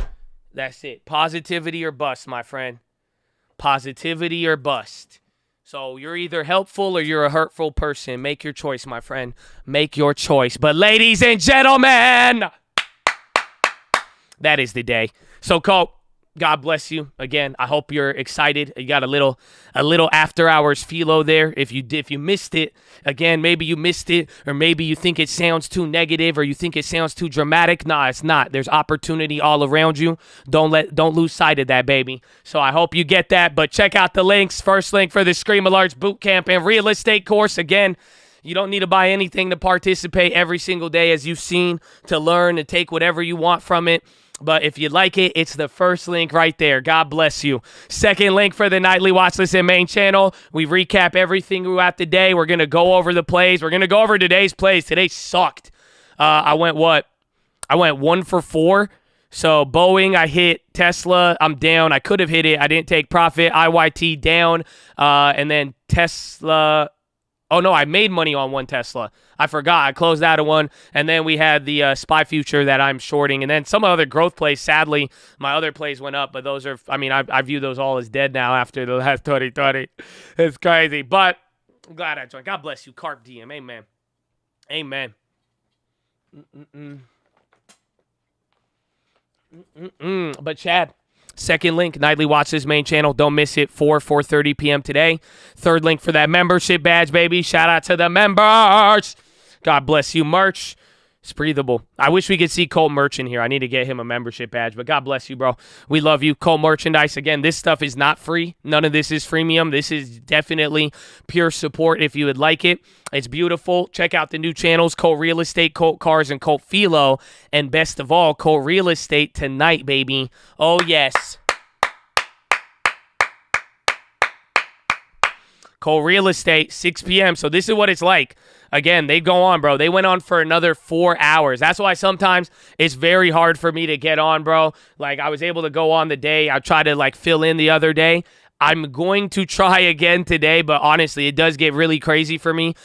That's it. Positivity or bust, my friend. Positivity or bust. So you're either helpful or you're a hurtful person. Make your choice, my friend. Make your choice. But ladies and gentlemen, that is the day. So, Colt, God bless you. Again, I hope you're excited. You got a little after hours philo there. If you missed it, again, maybe you missed it, or maybe you think it sounds too negative, or you think it sounds too dramatic. Nah, it's not. There's opportunity all around you. Don't lose sight of that, baby. So I hope you get that. But check out the links. First link for the Scream Alerts Bootcamp and Real Estate course. Again, you don't need to buy anything to participate every single day, as you've seen, to learn and take whatever you want from it. But if you like it, it's the first link right there. God bless you. Second link for the nightly watch list and main channel. We recap everything throughout the day. We're going to go over the plays. We're going to go over today's plays. Today sucked. I went 1 for 4. So Boeing, I hit. Tesla, I'm down. I could have hit it. I didn't take profit. IYT down. And then Tesla. Oh, no, I made money on one Tesla. I forgot. I closed out of one. And then we had the SPY future that I'm shorting. And then some other growth plays. Sadly, my other plays went up. But those are, I view those all as dead now after the last 2020. It's crazy. But I'm glad I joined. God bless you. Carp DM. Amen. Amen. But Chad, second link, nightly watch this main channel. Don't miss it. 4:30 p.m. today. Third link for that membership badge, baby. Shout out to the members. God bless you. Merch. It's breathable. I wish we could see Cole Merch in here. I need to get him a membership badge, but God bless you, bro. We love you. Cole Merchandise. Again, this stuff is not free. None of this is freemium. This is definitely pure support if you would like it. It's beautiful. Check out the new channels, Cole Real Estate, Colt Cars, and Colt PHILO. And best of all, Cole Real Estate tonight, baby. Oh, yes. Cole Real Estate, 6 p.m. So this is what it's like. Again, they go on, bro. They went on for another 4 hours. That's why sometimes it's very hard for me to get on, bro. Like, I was able to go on the day. I tried to, fill in the other day. I'm going to try again today, but honestly, it does get really crazy for me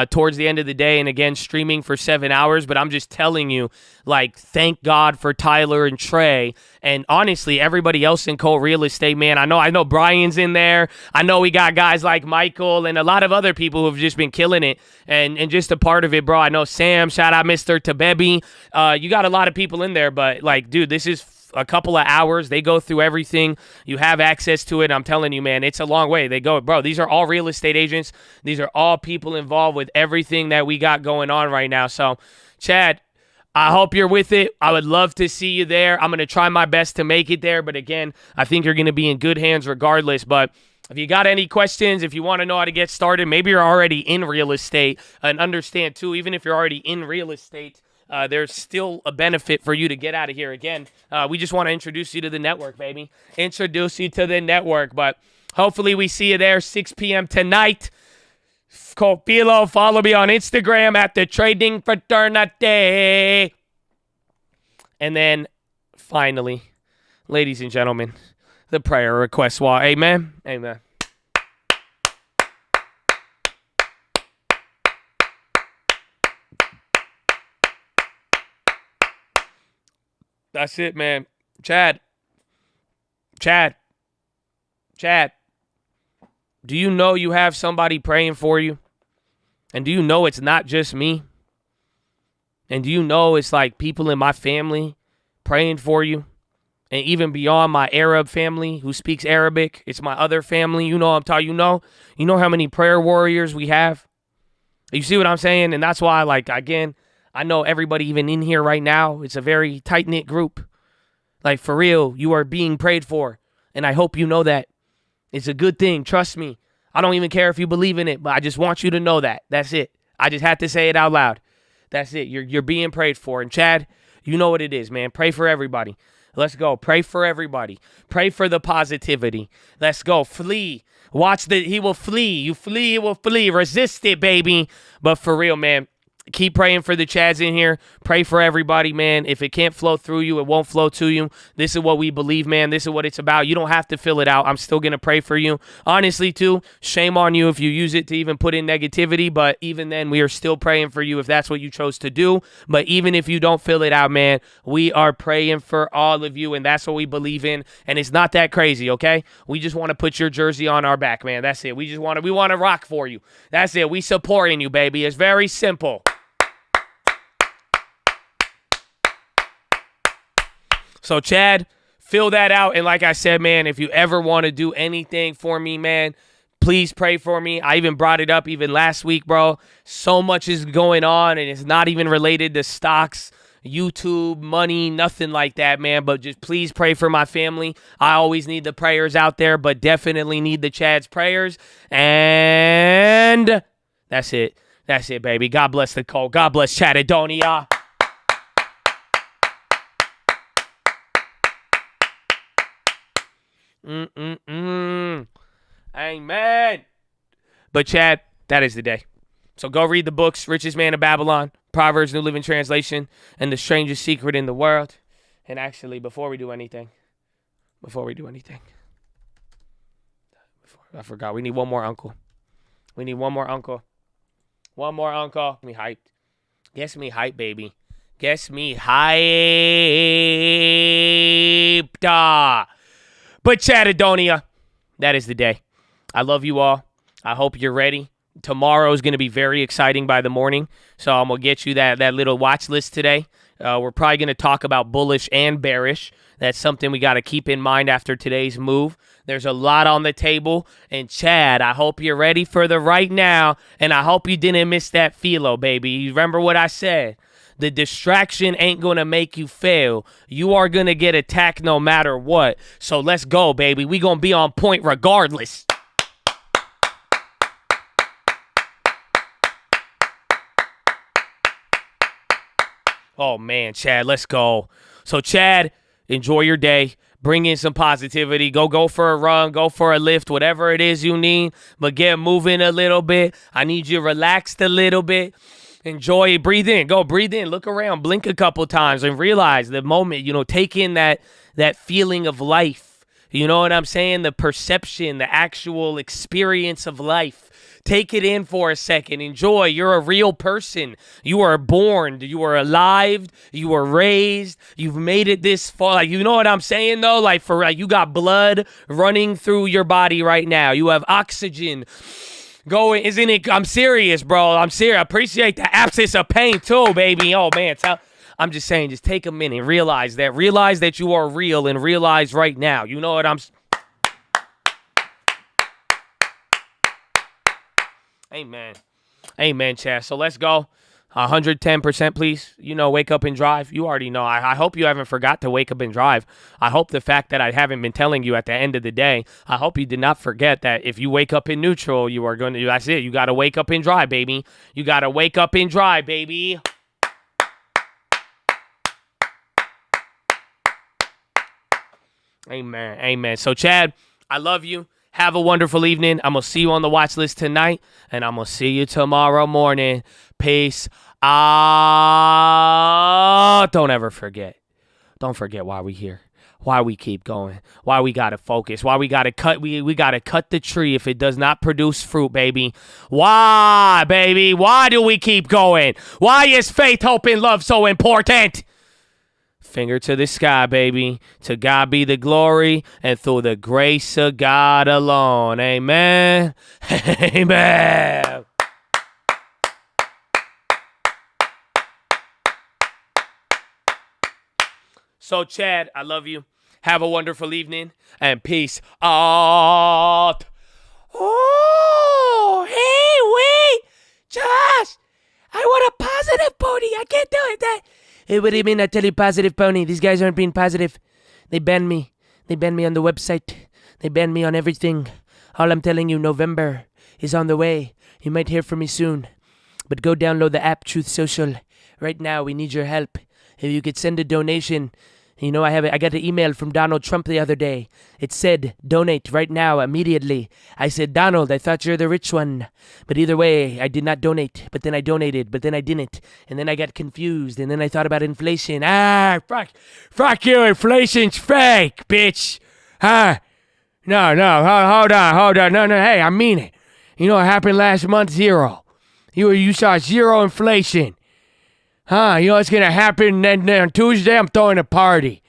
towards the end of the day. And again, streaming for 7 hours. But I'm just telling you, thank God for Tyler and Trey. And honestly, everybody else in Cole Real Estate, man. I know Brian's in there. I know we got guys like Michael and a lot of other people who've just been killing it. And just a part of it, bro. I know Sam, shout out Mr. Tabebi. You got a lot of people in there, but dude, this is a couple of hours. They go through everything. You have access to it. I'm telling you, man, it's a long way. They go, bro, these are all real estate agents. These are all people involved with everything that we got going on right now. So, Chad, I hope you're with it. I would love to see you there. I'm going to try my best to make it there. But again, I think you're going to be in good hands regardless. But if you got any questions, if you want to know how to get started, maybe you're already in real estate, and understand too, even if you're already in real estate, there's still a benefit for you to get out of here. Again, we just want to introduce you to the network, baby. Introduce you to the network. But hopefully we see you there 6 p.m. tonight. Colt PHILO. Follow me on Instagram at the Trading Fraternity. And then finally, ladies and gentlemen, the prayer request wall. Amen. Amen. That's it, man. Chad. Do you know you have somebody praying for you? And do you know it's not just me? And do you know it's people in my family praying for you? And even beyond my Arab family who speaks Arabic, it's my other family. You know I'm talking. You know how many prayer warriors we have? You see what I'm saying? And that's why, again, I know everybody even in here right now, it's a very tight-knit group. Like, for real, you are being prayed for. And I hope you know that. It's a good thing. Trust me. I don't even care if you believe in it, but I just want you to know that. That's it. I just had to say it out loud. That's it. You're being prayed for. And Chad, you know what it is, man. Pray for everybody. Let's go. Pray for everybody. Pray for the positivity. Let's go. Flee. He will flee. You flee, he will flee. Resist it, baby. But for real, man, keep praying for the Chads in here. Pray for everybody, man. If it can't flow through you, it won't flow to you. This is what we believe, man. This is what it's about. You don't have to fill it out. I'm still going to pray for you. Honestly, too, shame on you if you use it to even put in negativity. But even then, we are still praying for you if that's what you chose to do. But even if you don't fill it out, man, we are praying for all of you. And that's what we believe in. And it's not that crazy, okay? We just want to put your jersey on our back, man. That's it. We want to rock for you. That's it. We supporting you, baby. It's very simple. So, Chad, fill that out. And like I said, man, if you ever want to do anything for me, man, please pray for me. I even brought it up even last week, bro. So much is going on, and it's not even related to stocks, YouTube, money, nothing like that, man. But just please pray for my family. I always need the prayers out there, but definitely need the Chad's prayers. And that's it. That's it, baby. God bless the cult. God bless Chadadonia. Amen. But Chad, that is the day. So go read the books, Richest Man of Babylon, Proverbs, New Living Translation, and The Strangest Secret in the World. And actually, before we do anything, I forgot. We need one more uncle. One more uncle. Get me hyped. Guess me hype, baby. Guess me hyped. But Chadadonia, that is the day. I love you all. I hope you're ready. Tomorrow is going to be very exciting by the morning. So I'm going to get you that little watch list today. We're probably going to talk about bullish and bearish. That's something we got to keep in mind after today's move. There's a lot on the table. And Chad, I hope you're ready for the right now. And I hope you didn't miss that PHILO, baby. You remember what I said? The distraction ain't going to make you fail. You are going to get attacked no matter what. So let's go, baby. We going to be on point regardless. Oh, man, Chad, let's go. So, Chad, enjoy your day. Bring in some positivity. Go for a run. Go for a lift. Whatever it is you need. But get moving a little bit. I need you relaxed a little bit. Enjoy it. Breathe in. Go breathe in. Look around. Blink a couple times and realize the moment, take in that feeling of life. You know what I'm saying? The perception, the actual experience of life. Take it in for a second. Enjoy. You're a real person. You are born. You are alive. You were raised. You've made it this far. Like, you know what I'm saying, though? Like, you got blood running through your body right now. You have oxygen going. Isn't it? I'm serious, bro. I'm serious. I appreciate the absence of pain, too, baby. Oh, man. I'm just saying, just take a minute. Realize that you are real and realize right now. You know what I'm Amen. Amen, Chad. So let's go. 110%, please. Wake up and drive. You already know. I hope you haven't forgot to wake up and drive. I hope the fact that I haven't been telling you at the end of the day, I hope you did not forget that if you wake up in neutral, you are going to, that's it. You got to wake up and drive, baby. You got to wake up and drive, baby. Amen. Amen. So, Chad, I love you. Have a wonderful evening. I'm going to see you on the watch list tonight, and I'm going to see you tomorrow morning. Peace out. Don't ever forget. Don't forget why we here. Why we keep going. Why we got to focus. Why we got to cut. We got to cut the tree if it does not produce fruit, baby. Why, baby? Why do we keep going? Why is faith, hope, and love so important? Finger to the sky, baby. To God be the glory, and through the grace of God alone. Amen. Amen. So, Chad, I love you. Have a wonderful evening, and peace out. Oh, hey, wait. Josh, I want a positive pony. I can't do it. What do you mean I tell you positive pony? These guys aren't being positive. They banned me. They banned me on the website. They banned me on everything. All I'm telling you, November is on the way. You might hear from me soon. But go download the app Truth Social. Right now, we need your help. If you could send a donation. You know, I got an email from Donald Trump the other day. It said, donate right now, immediately. I said, Donald, I thought you're the rich one. But either way, I did not donate. But then I donated. But then I didn't. And then I got confused. And then I thought about inflation. Fuck you. Inflation's fake, bitch. Huh? No, hold on. No, hey, I mean it. You know what happened last month? Zero. You saw zero inflation. Huh? You know what's going to happen then on Tuesday? I'm throwing a party.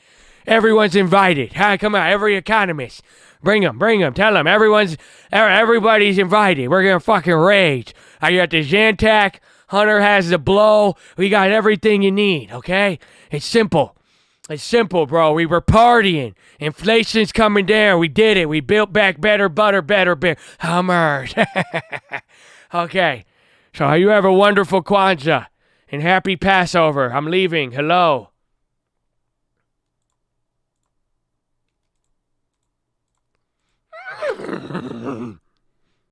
Everyone's invited. Huh? Come on, every economist. Bring them. Tell them everybody's invited. We're going to fucking rage. I got the Zantac. Hunter has the blow. We got everything you need, okay? It's simple. Bro. We were partying. Inflation's coming down. We did it. We built back better Hummers. Okay. So you have a wonderful Kwanzaa. And happy Passover. I'm leaving. Hello.